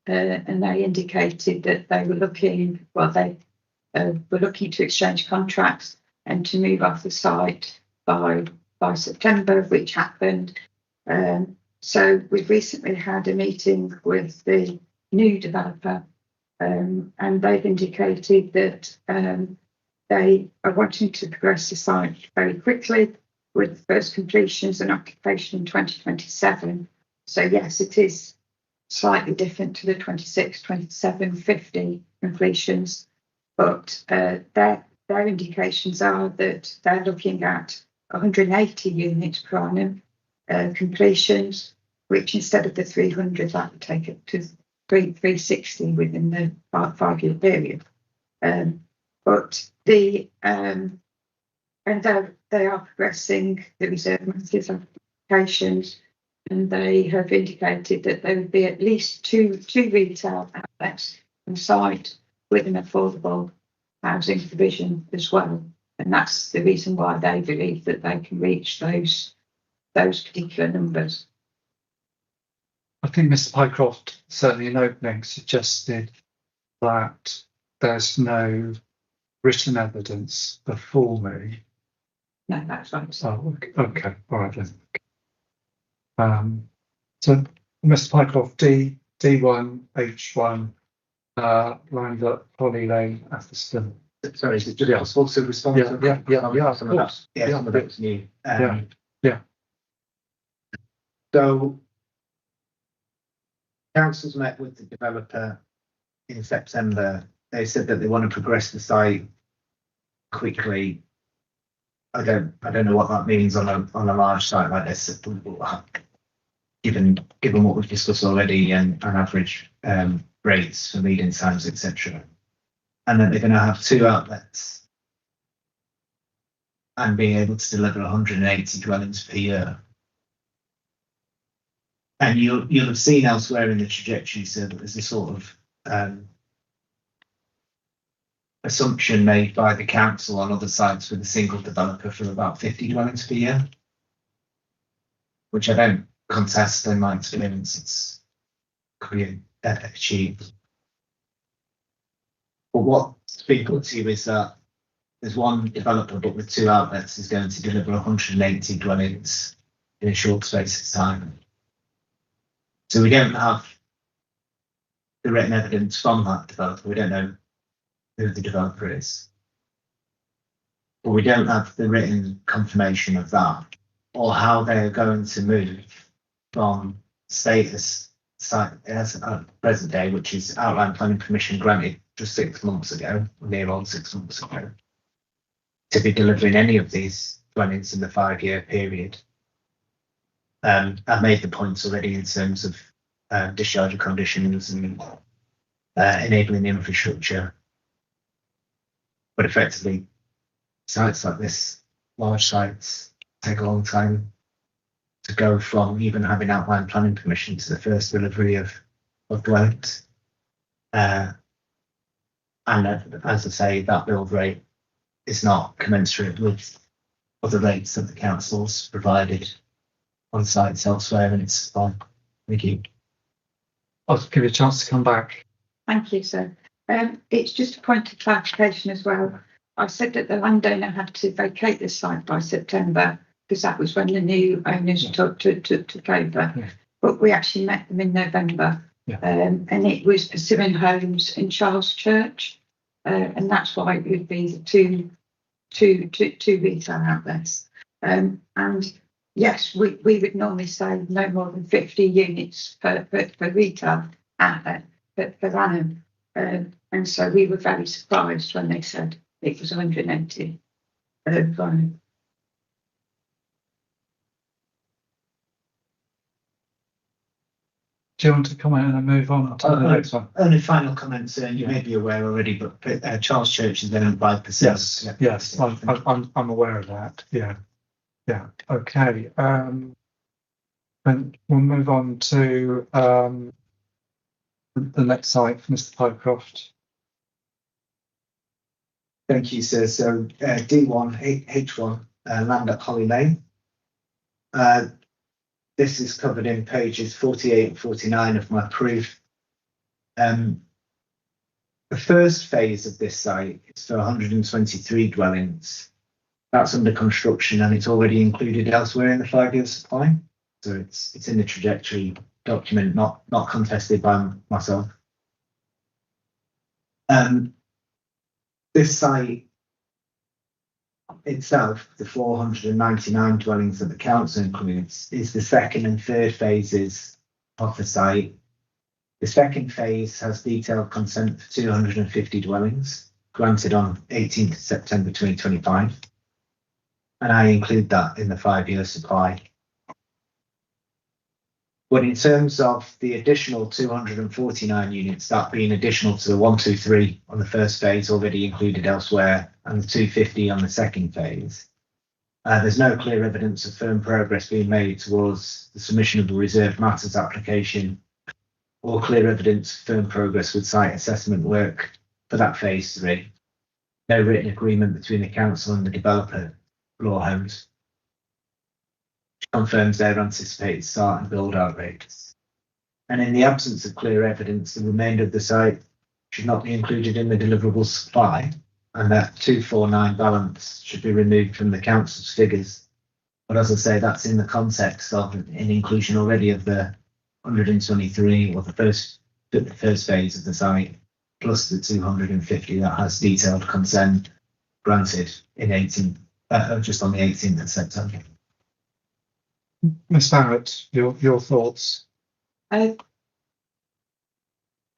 Speaker 8: and they indicated that they were looking, they were looking to exchange contracts and to move off the site by September, which happened. So we've recently had a meeting with the new developer, and they've indicated that they are wanting to progress the site very quickly, with first completions and occupation in 2027. So yes, it is slightly different to the 26, 27, 50 completions, but their indications are that they're looking at 180 units per annum completions, which instead of the 300, that would take it to 360 within the 5-year period. But they are progressing the reserve matters applications, and they have indicated that there would be at least two retail outlets on site with an affordable housing provision as well. And that's the reason why they believe that they can reach those particular numbers.
Speaker 3: I think Mr. Pycroft, certainly in opening, suggested that there's no written evidence before me.
Speaker 8: No, that's right.
Speaker 3: Oh, okay. All right then. So, Mr. Pycroft, D1, H1, lined up Holly Lane, Atherstone.
Speaker 9: Sorry, is it just possible to respond?
Speaker 3: Yeah,
Speaker 9: some of that. Yeah, some of that's new.
Speaker 3: Yeah.
Speaker 9: So, council's met with the developer in September. They said that they want to progress the site quickly. I don't know what that means on a large site like this, given what we've discussed already and average rates for lead-in times, etc. And then they're going to have 2 outlets and being able to deliver 180 dwellings per year. And you'll have seen elsewhere in the trajectory, so that there's a sort of assumption made by the council on other sites with a single developer for about 50 dwellings per year, which I don't contest. In my experience, it's could be achieved. But what's being put to you is that there's one developer, but with 2 outlets, is going to deliver 180 dwellings in a short space of time. So we don't have the written evidence from that developer. We don't know who the developer is. But we don't have the written confirmation of that, or how they're going to move from status site as at present day, which is outline planning permission granted just 6 months ago, near on 6 months ago, to be delivering any of these dwellings in the 5-year period. I made the points already in terms of discharge of conditions and enabling the infrastructure. But effectively, sites like this, large sites, take a long time to go from even having outline planning permission to the first delivery of dwellings. And as I say, that build rate is not commensurate with other rates that the council's provided on sites elsewhere, and it's fine. Thank you.
Speaker 3: I'll give you a chance to come back.
Speaker 8: Thank you, sir. It's just a point of clarification as well. I said that the landowner had to vacate the site by September because that was when the new owners took over.
Speaker 3: Yeah.
Speaker 8: But we actually met them in November,
Speaker 3: Yeah.
Speaker 8: and it was Persimmon Homes in Charles Church, and that's why it would be the two retail outlets. And yes, we would normally say no more than 50 units per retail outlet per annum. And so we were very surprised when they said it was 180.
Speaker 3: Do you want to comment and then move on to the next one?
Speaker 9: Only final comments, you may be aware already, but Charles Church is then owned by Persimmon.
Speaker 3: Yes, I'm aware of that. Yeah. Okay. And we'll move on to the next site for Mr. Pycroft.
Speaker 9: Thank you, sir. So D1 H1 land at Holly Lane. This is covered in pages 48 and 49 of my proof. The first phase of this site is for 123 dwellings. That's under construction and it's already included elsewhere in the 5-year supply. So it's in the trajectory document, not contested by myself. This site itself, the 499 dwellings that the council includes, is the second and third phases of the site. The second phase has detailed consent for 250 dwellings, granted on 18th September 2025. And I include that in the 5-year supply. But in terms of the additional 249 units, that being additional to the 123 on the first phase already included elsewhere, and the 250 on the second phase, there's no clear evidence of firm progress being made towards the submission of the reserved matters application, or clear evidence of firm progress with site assessment work for that phase 3. No written agreement between the council and the developer, Law Homes, confirms their anticipated start and build out rates. And in the absence of clear evidence, the remainder of the site should not be included in the deliverable supply, and that 249 balance should be removed from the council's figures. But as I say, that's in the context of an inclusion already of the 123 or the first phase of the site, plus the 250 that has detailed consent granted in just on the 18th of September.
Speaker 3: Ms. Barrett, your thoughts?
Speaker 8: Phase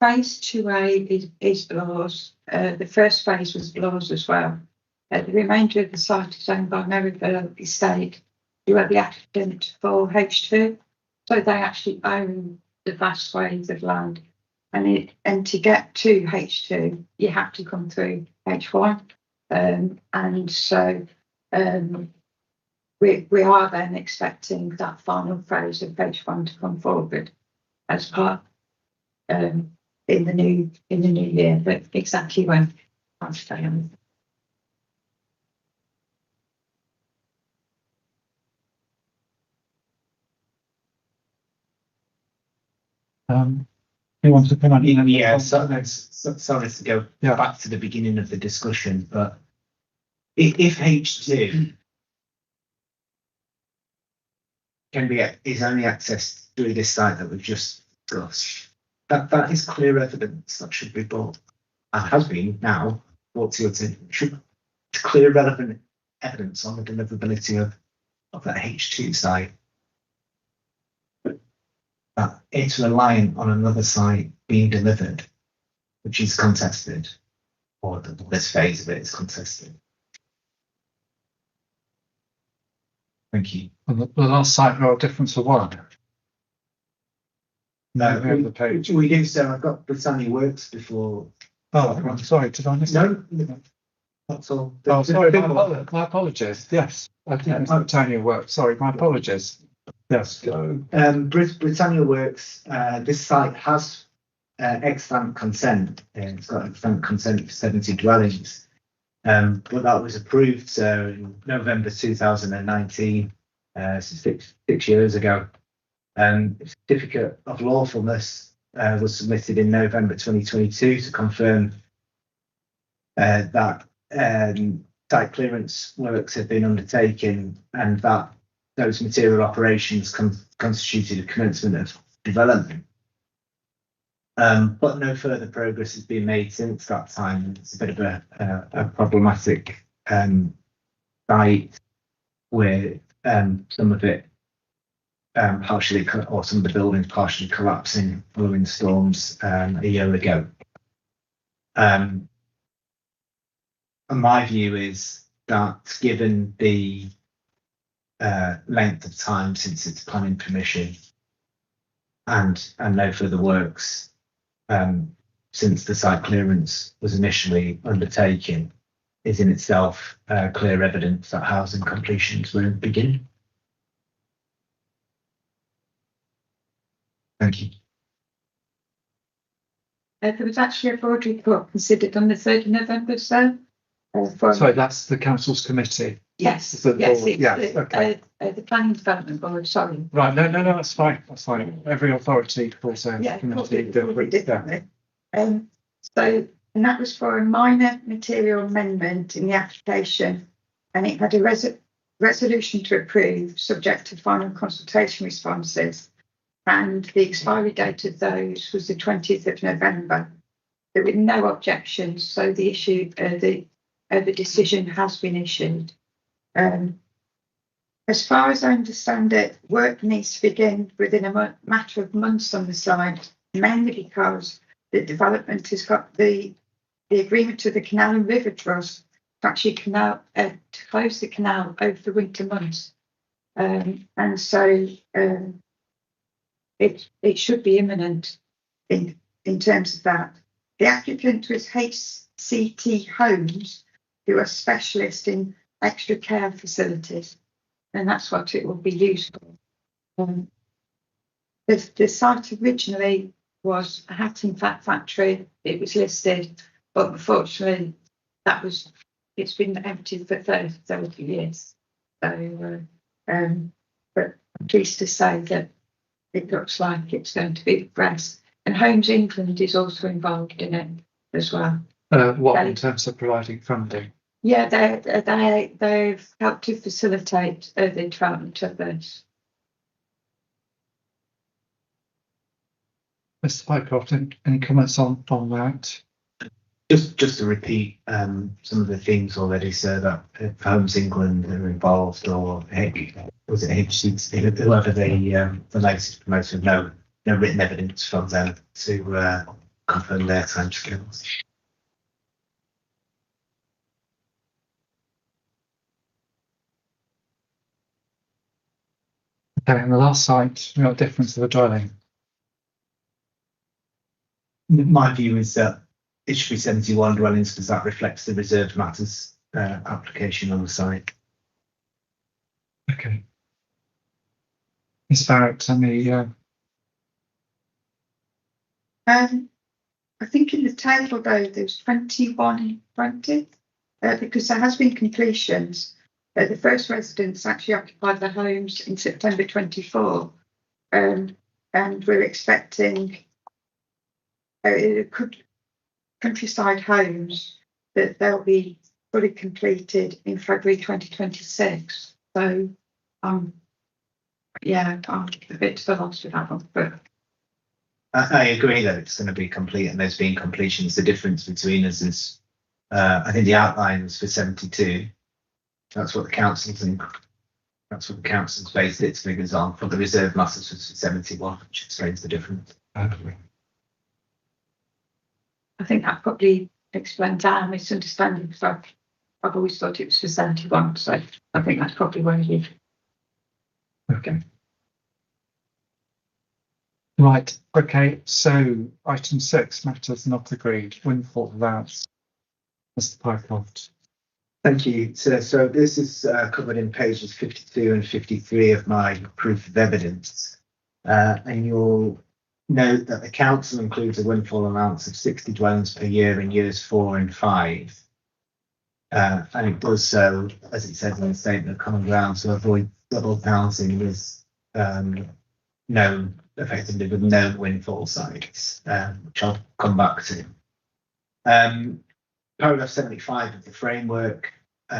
Speaker 8: 2A is Bloors. The first phase was Bloors as well. The remainder of the site is owned by Merivale Estate, who are the applicant for H2. So they actually own the vast swathes of land. And to get to H2, you have to come through H1. And so we are then expecting that final phase of H1 to come forward as part in the new year, but exactly when I'll stay on.
Speaker 3: You want to come on?
Speaker 9: Yeah, sorry to go back to the beginning of the discussion, but if H2 is only accessed through this site that we've just discussed, that is clear evidence that should be brought, and has been now brought to your attention. It's clear relevant evidence on the deliverability of that H2 site. It's reliant on another site being delivered, which is contested, or this phase of it is contested. Thank you.
Speaker 3: On the last site, no difference for one.
Speaker 9: No, we do. So I've got Britannia Works before.
Speaker 3: Oh, I'm sorry. Did I miss?
Speaker 9: No, that's all.
Speaker 3: Oh, sorry. My apologies. Yes, I think it's Britannia Works. Sorry, my apologies. Yes.
Speaker 9: Britannia Works. This site has extant consent. It's got extant consent for 70 dwellings. But that was approved in November 2019, so six years ago. Certificate of lawfulness was submitted in November 2022 to confirm that site clearance works have been undertaken and that those material operations constituted a commencement of development. But no further progress has been made since that time. It's a bit of a problematic site with some of it partially, or some of the buildings partially collapsing following storms a year ago. And my view is that given the length of time since its planning permission and no further works since the site clearance was initially undertaken, is in itself clear evidence that housing completions will begin. Thank you.
Speaker 8: There was actually a board report considered on the 3rd of November, so.
Speaker 3: Sorry, that's the council's committee.
Speaker 8: Yes,
Speaker 3: The
Speaker 8: yes,
Speaker 3: board, yes, okay.
Speaker 8: The planning development board, sorry.
Speaker 3: Right, no, that's fine, that's fine. Every authority calls a committee
Speaker 8: differently. So, and that was for a minor material amendment in the application, and it had a resolution to approve subject to final consultation responses, and the expiry date of those was the 20th of November. There were no objections, so the issue, the decision has been issued. As far as I understand it, work needs to begin within a matter of months on the site, mainly because the development has got the agreement to the Canal and River Trust to actually to close the canal over the winter months. And so it should be imminent in terms of that. The applicant was HCT Homes, who are specialists in extra care facilities, and that's what it will be used for. The site originally was a hat and fat factory. It was listed, but unfortunately it's been empty for 30 years. So, but I'm pleased to say that it looks like it's going to be progressed. And Homes England is also involved in it as well.
Speaker 3: What in terms of providing funding?
Speaker 8: Yeah, they've helped to facilitate the development of this.
Speaker 3: Mr. Pycroft, any comments on that?
Speaker 9: Just to repeat some of the things already, so that if Homes England are involved, or was it HCT, whoever the latest promoter, no written evidence from them to confirm their timescales.
Speaker 3: Okay, and the last site, we got difference of a dwelling.
Speaker 9: My view is that it should be 71 dwellings because that reflects the reserved matters application on the site.
Speaker 3: Okay. Ms. Barrett, any
Speaker 8: I think in the table though there's 21 20 because there has been completions. The first residents actually occupied their homes in September 24, and we're expecting countryside homes that they'll be fully completed in February 2026. So yeah, I'm a bit to the loss with that one, but
Speaker 9: I agree that it's going to be complete and there's been completions. The difference between us is I think the outline was for 72. That's what the council's based its figures on. But the reserve matters was for 71, which explains the difference.
Speaker 8: I think that probably explains our misunderstanding, because I've always thought it was for 71, so I think that's probably where you.
Speaker 3: Okay. Right, okay, so item 6, matters not agreed, windfall allowance. Mr. Pycroft.
Speaker 9: Thank you. So this is covered in pages 52 and 53 of my proof of evidence. And you'll note that the council includes a windfall allowance of 60 dwellings per year in years 4 and 5. And it does so, as it says in the statement of common ground, to avoid double counting with no effectively with known windfall sites, which I'll come back to. Paragraph 75 of the framework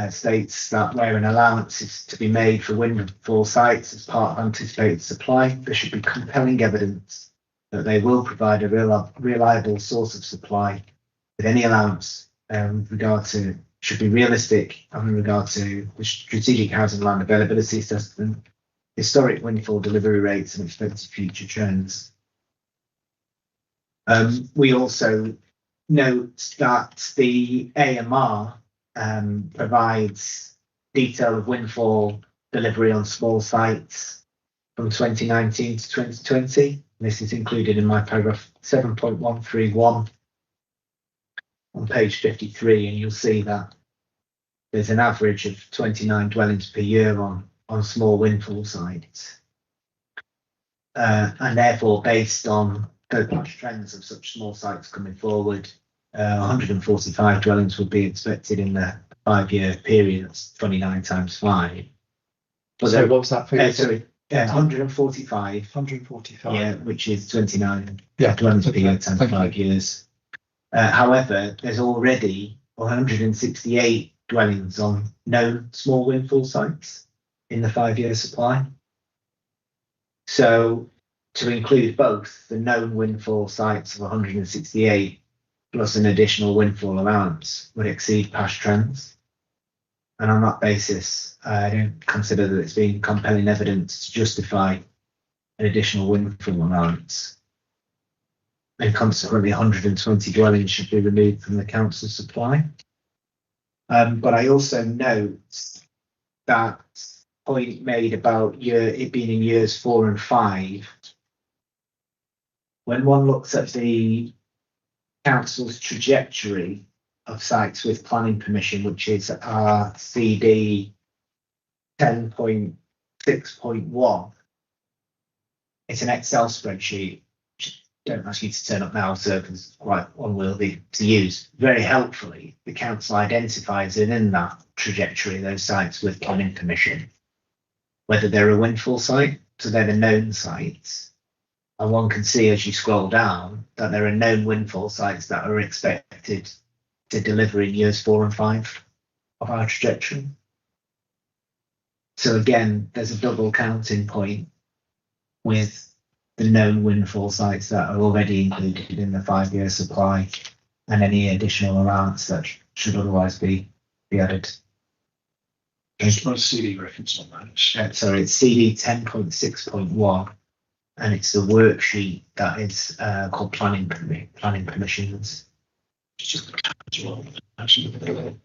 Speaker 9: states that where an allowance is to be made for windfall sites as part of anticipated supply, there should be compelling evidence that they will provide a reliable source of supply, with any allowance with regard to should be realistic in regard to the strategic housing land availability assessment, historic windfall delivery rates and expected future trends. We also note that the AMR provides detail of windfall delivery on small sites from 2019 to 2020. This is included in my paragraph 7.131 on page 53, and you'll see that there's an average of 29 dwellings per year on small windfall sites. And therefore, based on the trends of such small sites coming forward, 145 dwellings would be expected in the 5-year period. That's 29 times 5.
Speaker 3: So what was that figure?
Speaker 9: Sorry, 145.
Speaker 3: 145.
Speaker 9: Yeah, which is 29
Speaker 3: Yeah,
Speaker 9: dwellings per year times
Speaker 3: thank you.
Speaker 9: 5 years. However, there's already 168 dwellings on known small windfall sites in the 5-year supply. So to include both the known windfall sites of 168 plus an additional windfall allowance would exceed past trends. And on that basis, I don't consider that it's been compelling evidence to justify an additional windfall allowance. And consequently, 120 dwellings should be removed from the council supply. But I also note that point made about it being in years 4 and 5. When one looks at the council's trajectory of sites with planning permission, which is our CD 10.6.1, it's an Excel spreadsheet. Don't ask you to turn up now, so it's quite unwieldy to use. Very helpfully, the council identifies within that trajectory those sites with planning permission, whether they're a windfall site, so they're the known sites. And one can see as you scroll down that there are known windfall sites that are expected to deliver in years 4 and 5 of our trajectory. So again, there's a double counting point with the known windfall sites that are already included in the 5-year supply and any additional allowance that should otherwise be added.
Speaker 1: Just want a CD reference on that.
Speaker 9: Sorry, it's CD 10.6.1, and it's the worksheet that is called planning permissions.
Speaker 1: It's just the cap as well. Actually,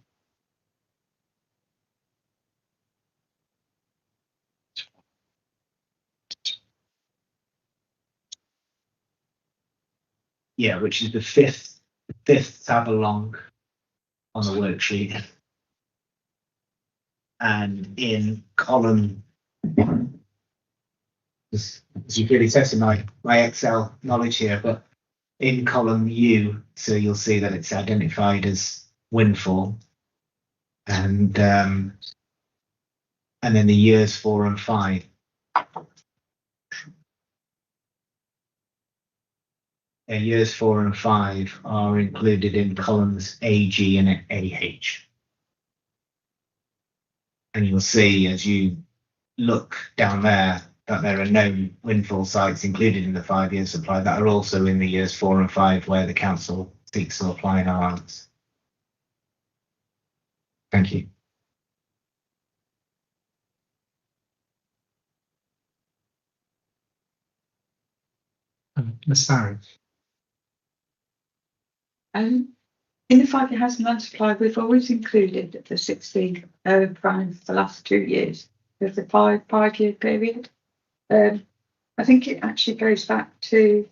Speaker 9: yeah, which is the fifth tab along on the worksheet. And in column, as you really tested my Excel knowledge here, but in column U, so you'll see that it's identified as windfall, and then the years 4 and 5. And years 4 and 5 are included in columns A, G, and AH. And you'll see as you look down there that there are no windfall sites included in the 5-year supply that are also in the years 4 and 5 where the council seeks to apply an allowance. Thank you.
Speaker 3: Ms. Farage.
Speaker 8: In the 5-year housing land supply, we've always included the 16 prime for the last 2 years of the 5-year period. I think it actually goes back to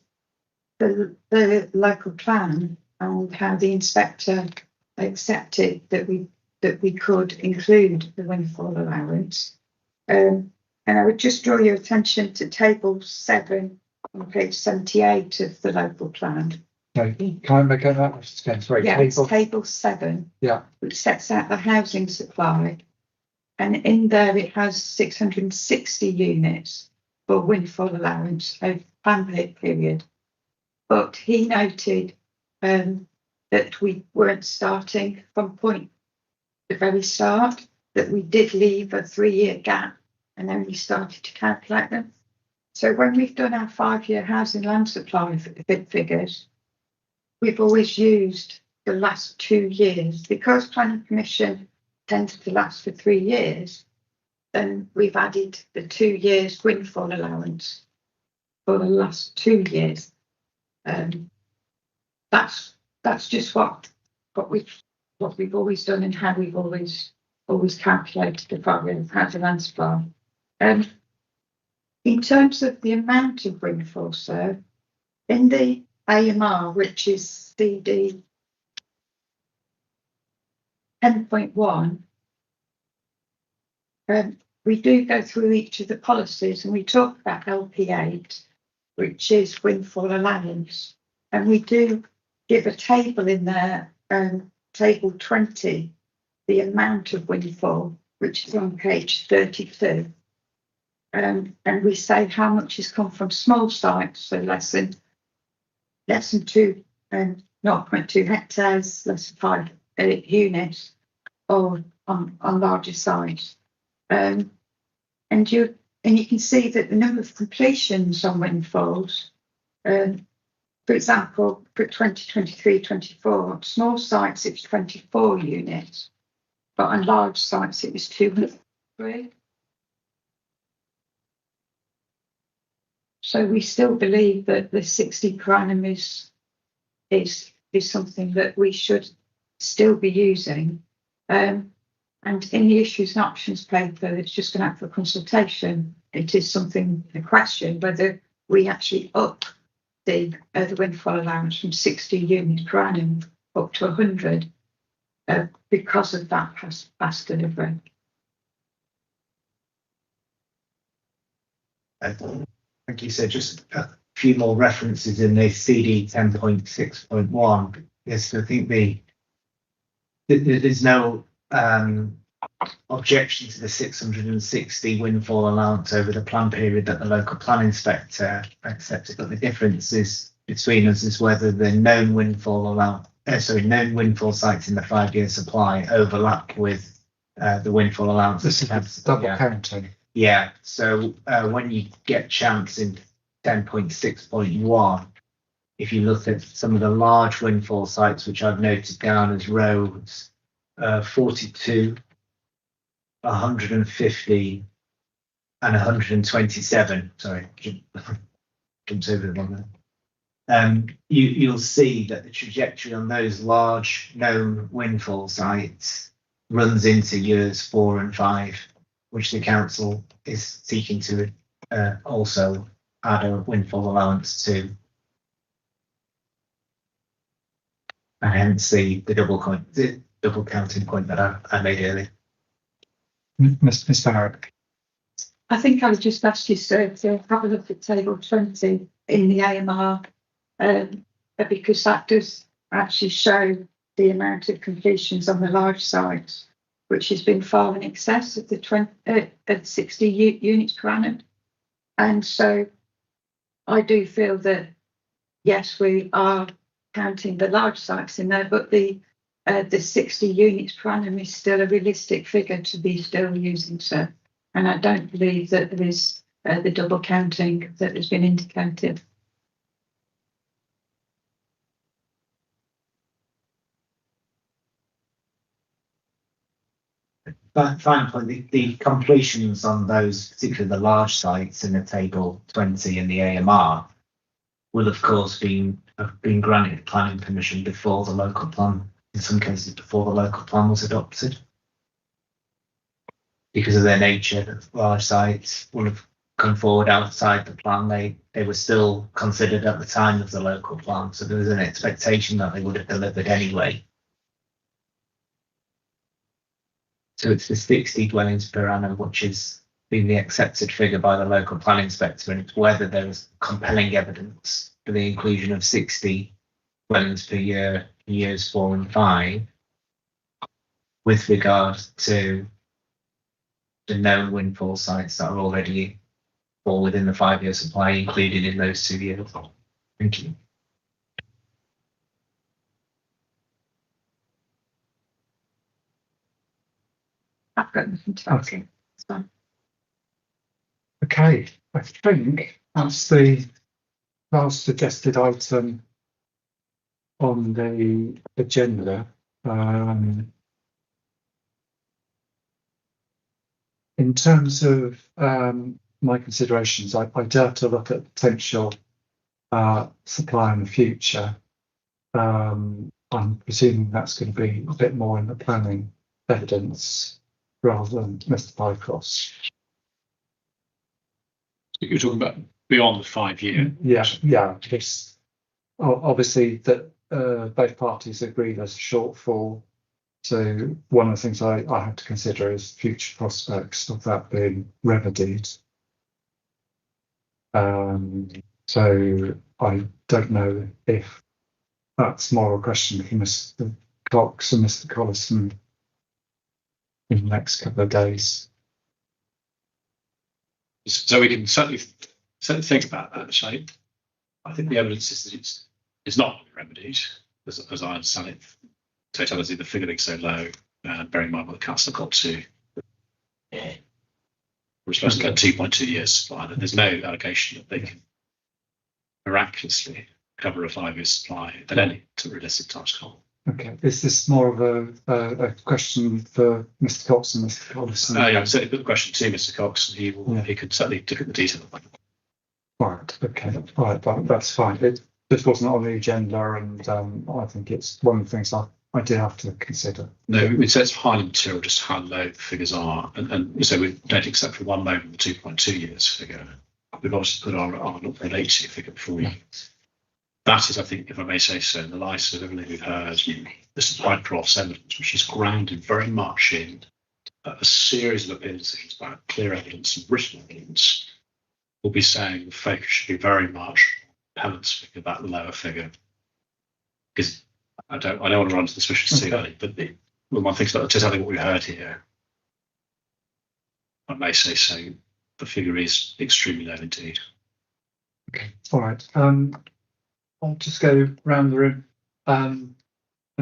Speaker 8: the local plan and how the inspector accepted that we could include the windfall allowance. And I would just draw your attention to table 7 on page 78 of the local plan.
Speaker 3: Okay. Can I make that? Sorry,
Speaker 8: yeah, it's table 7.
Speaker 3: Yeah.
Speaker 8: Which sets out the housing supply, and in there it has 660 units. for windfall allowance over the plan period. But he noted that we weren't starting from the very start, that we did leave a 3-year gap and then we started to calculate them. So when we've done our 5-year housing land supply figures, we've always used the last 2 years. Because planning permission tends to last for 3 years, then we've added the 2 years windfall allowance for the last 2 years. That's just what we've always done and how we've always calculated the 5-year housing land supply. In terms of the amount of windfall, so in the AMR, which is CD 10.1, we do go through each of the policies and we talk about LP8, which is windfall allowance, and we do give a table in there, table 20, the amount of windfall, which is on page 32. And we say how much has come from small sites, so less than 2 and 0.2 hectares, less than 5 units, or on larger sites. And you can see that the number of completions on windfalls, for example, for 2023-24, small sites it was 24 units, but on large sites it was 203. So we still believe that the 60 per annum is something that we should still be using. And in the issues and options paper, it's just going out for consultation. It is something, a question, whether we actually up the windfall allowance from 60 units per annum up to 100 because of that past delivery.
Speaker 9: Thank you. So just a few more references in the CD 10.6.1. Yes, I think there's no objection to the 660 windfall allowance over the plan period that the local plan inspector accepted, but the difference is between us is whether the known windfall known windfall sites in the 5-year supply overlap with the windfall allowance.
Speaker 3: This is double counting.
Speaker 9: Yeah, so when you get chance in 10.6.1, if you look at some of the large windfall sites, which I've noted down as roads, 42, 150, and 127. Sorry, jumps over the one there. You'll see that the trajectory on those large known windfall sites runs into years 4 and 5. Which the council is seeking to also add a windfall allowance to. And hence the double counting point that I made earlier.
Speaker 3: Mr. Harrick.
Speaker 8: I think I would just ask you, sir, to have a look at table 20 in the AMR, because that does actually show the amount of completions on the large sites, which has been far in excess of the 60 units per annum. And so I do feel that, yes, we are counting the large sites in there, but the 60 units per annum is still a realistic figure to be still using, sir. And I don't believe that there is the double counting that has been indicated.
Speaker 9: Final point, the completions on those, particularly the large sites in the table 20 in the AMR, will of course have been granted planning permission before the local plan, in some cases before the local plan was adopted. Because of their nature, large sites will have come forward outside the plan. They were still considered at the time of the local plan, so there was an expectation that they would have delivered anyway. So it's the 60 dwellings per annum, which has been the accepted figure by the local plan inspector, and it's whether there is compelling evidence for the inclusion of 60 dwellings per year in years 4 and 5 with regard to the known windfall sites that are already fall within the 5-year supply included in those 2 years. Thank you.
Speaker 8: I've got nothing to add. It's fine.
Speaker 3: Okay, I think that's the last suggested item on the agenda. In terms of my considerations, I do have to look at potential supply in the future. I'm presuming that's going to be a bit more in the planning evidence rather than Mr. Pycross.
Speaker 1: You're talking about beyond the 5 year.
Speaker 3: Yeah. Because obviously that both parties agree there's a shortfall. So one of the things I have to consider is future prospects of that being remedied. So I don't know if that's more a question for Mr. Cox and Mr. Collison in the next couple of days.
Speaker 1: So we can certainly think about that. So I think the evidence is that it's not remedied, as I understand it. Totality, the figure being so low, bearing in mind what the council got to. We're supposed to get 2.2 years supply. There's no allegation that they can miraculously cover a 5-year supply at any realistic time scale.
Speaker 3: Okay, is this more of a question for Mr. Cox and Mr. Collison?
Speaker 1: Yeah, I've certainly put the question to Mr. Cox, and he could certainly dig at the detail of that.
Speaker 3: Right, okay, right, that's fine. This wasn't on the agenda, and I think it's one of the things I did have to consider.
Speaker 1: No, it's highly material just how low the figures are, and so we don't accept for one moment the 2.2 years figure. We've obviously put our 0.80 figure before we. That is, I think, if I may say so, in the light of everything we've heard, this Pycroft's evidence, which is grounded very much in a series of appearances about clear evidence and written evidence, will be saying the focus should be very much appellant's figure, that lower figure. Because I don't want to run to the suspicious too early, but one thing's about totality what we heard here, I may say so, the figure is extremely low indeed.
Speaker 3: Okay, all right. I'll just go round the room. In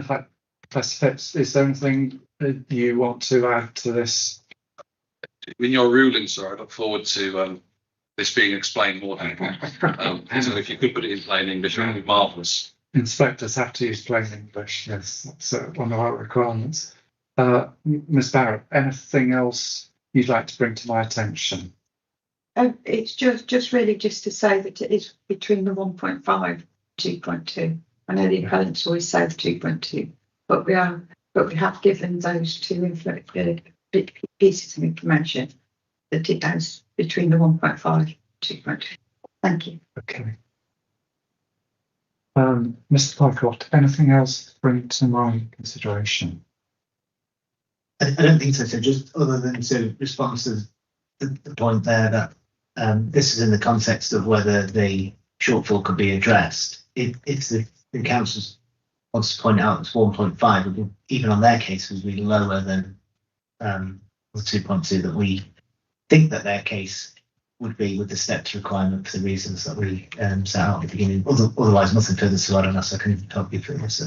Speaker 3: fact, Professor Phipps, is there anything that you want to add to this?
Speaker 6: In your ruling, sir, I look forward to this being explained more. So if you could put it in plain English, it would be marvellous.
Speaker 3: Inspectors have to use plain English, yes, that's one of our requirements. Ms. Barrett, anything else you'd like to bring to my attention?
Speaker 8: It's just really just to say that it is between the 1.5 and 2.2. I know the appellants always say the 2.2, but we have given those two pieces of information that it has between the 1.5 and 2.2. Thank you.
Speaker 3: Okay. Mr. Pycroft, anything else to bring to my consideration?
Speaker 9: I don't think so. So just other than to respond to the point there that this is in the context of whether the shortfall could be addressed. If the council wants to point out it's 1.5, even on their case would be lower than the 2.2 that we think that their case would be with the steps requirement for the reasons that we set out at the beginning. Otherwise, nothing further to add unless I can help you through this.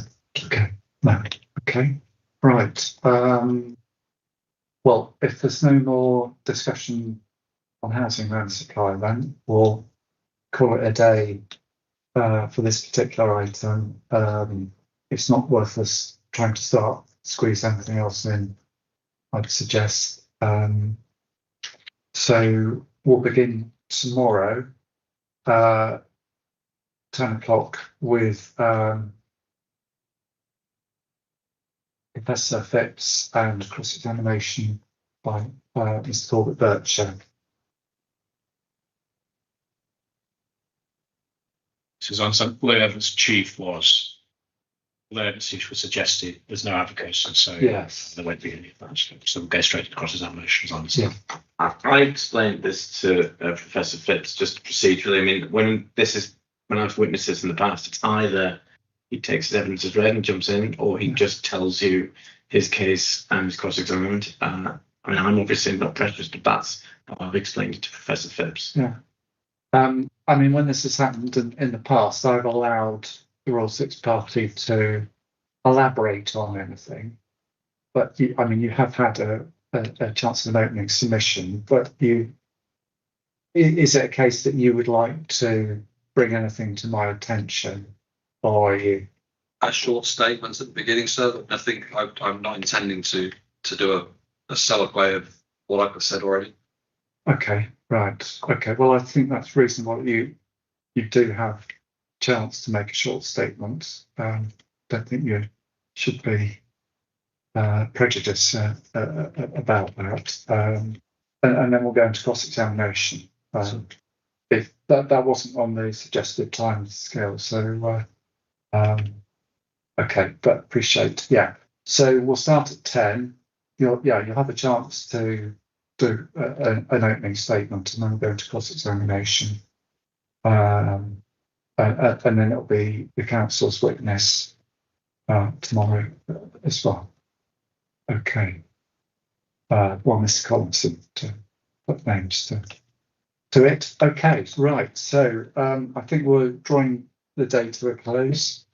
Speaker 3: Okay. No. Okay. Right. Well, if there's no more discussion on housing land supply, then we'll call it a day for this particular item. It's not worth us trying to start squeeze anything else in, I'd suggest. So we'll begin tomorrow, 10 o'clock, with Professor Phipps and cross-examination by Mr. Corbett Bircher.
Speaker 1: So as I understand, although evidence chief was suggested, there's no application, so
Speaker 3: yes,
Speaker 1: there won't be any of that. So we'll go straight to cross-examination, as I understand.
Speaker 3: Yeah.
Speaker 5: I explained this to Professor Phipps just procedurally. I mean, when I've witnessed this in the past, it's either he takes his evidence as read and jumps in, or he just tells you his case and is cross-examined. I mean, I'm obviously not prejudiced, but that's how I've explained it to Professor Phipps.
Speaker 3: Yeah. I mean, when this has happened in the past, I've allowed the Royal Six Party to elaborate on anything. But you have had a chance of an opening submission, but is it a case that you would like to bring anything to my attention, or are you?
Speaker 6: A short statement at the beginning, sir. I think I'm not intending to do a soliloquy of what I've said already.
Speaker 3: Okay, right. Okay, well, I think that's reasonable. You do have a chance to make a short statement. Don't think you should be prejudiced about that. And then we'll go into cross-examination. If that wasn't on the suggested time scale, so okay, but appreciate. Yeah, so we'll start at 10. You'll have a chance to do an opening statement, and then we'll go into cross-examination. And then it'll be the council's witness tomorrow as well. Okay. Mr. Collinson to put names to it. Okay, right. So I think we're drawing the day to a close.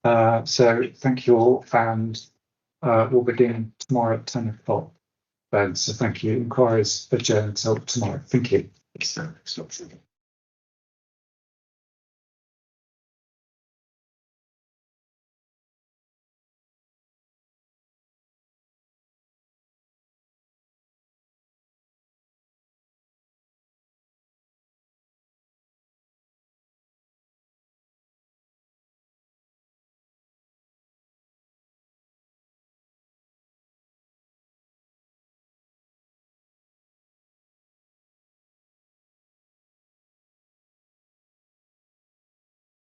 Speaker 3: So thank you all, and we'll begin tomorrow at 10 o'clock. Then, so thank you. Inquiries adjourned until tomorrow. Thank you.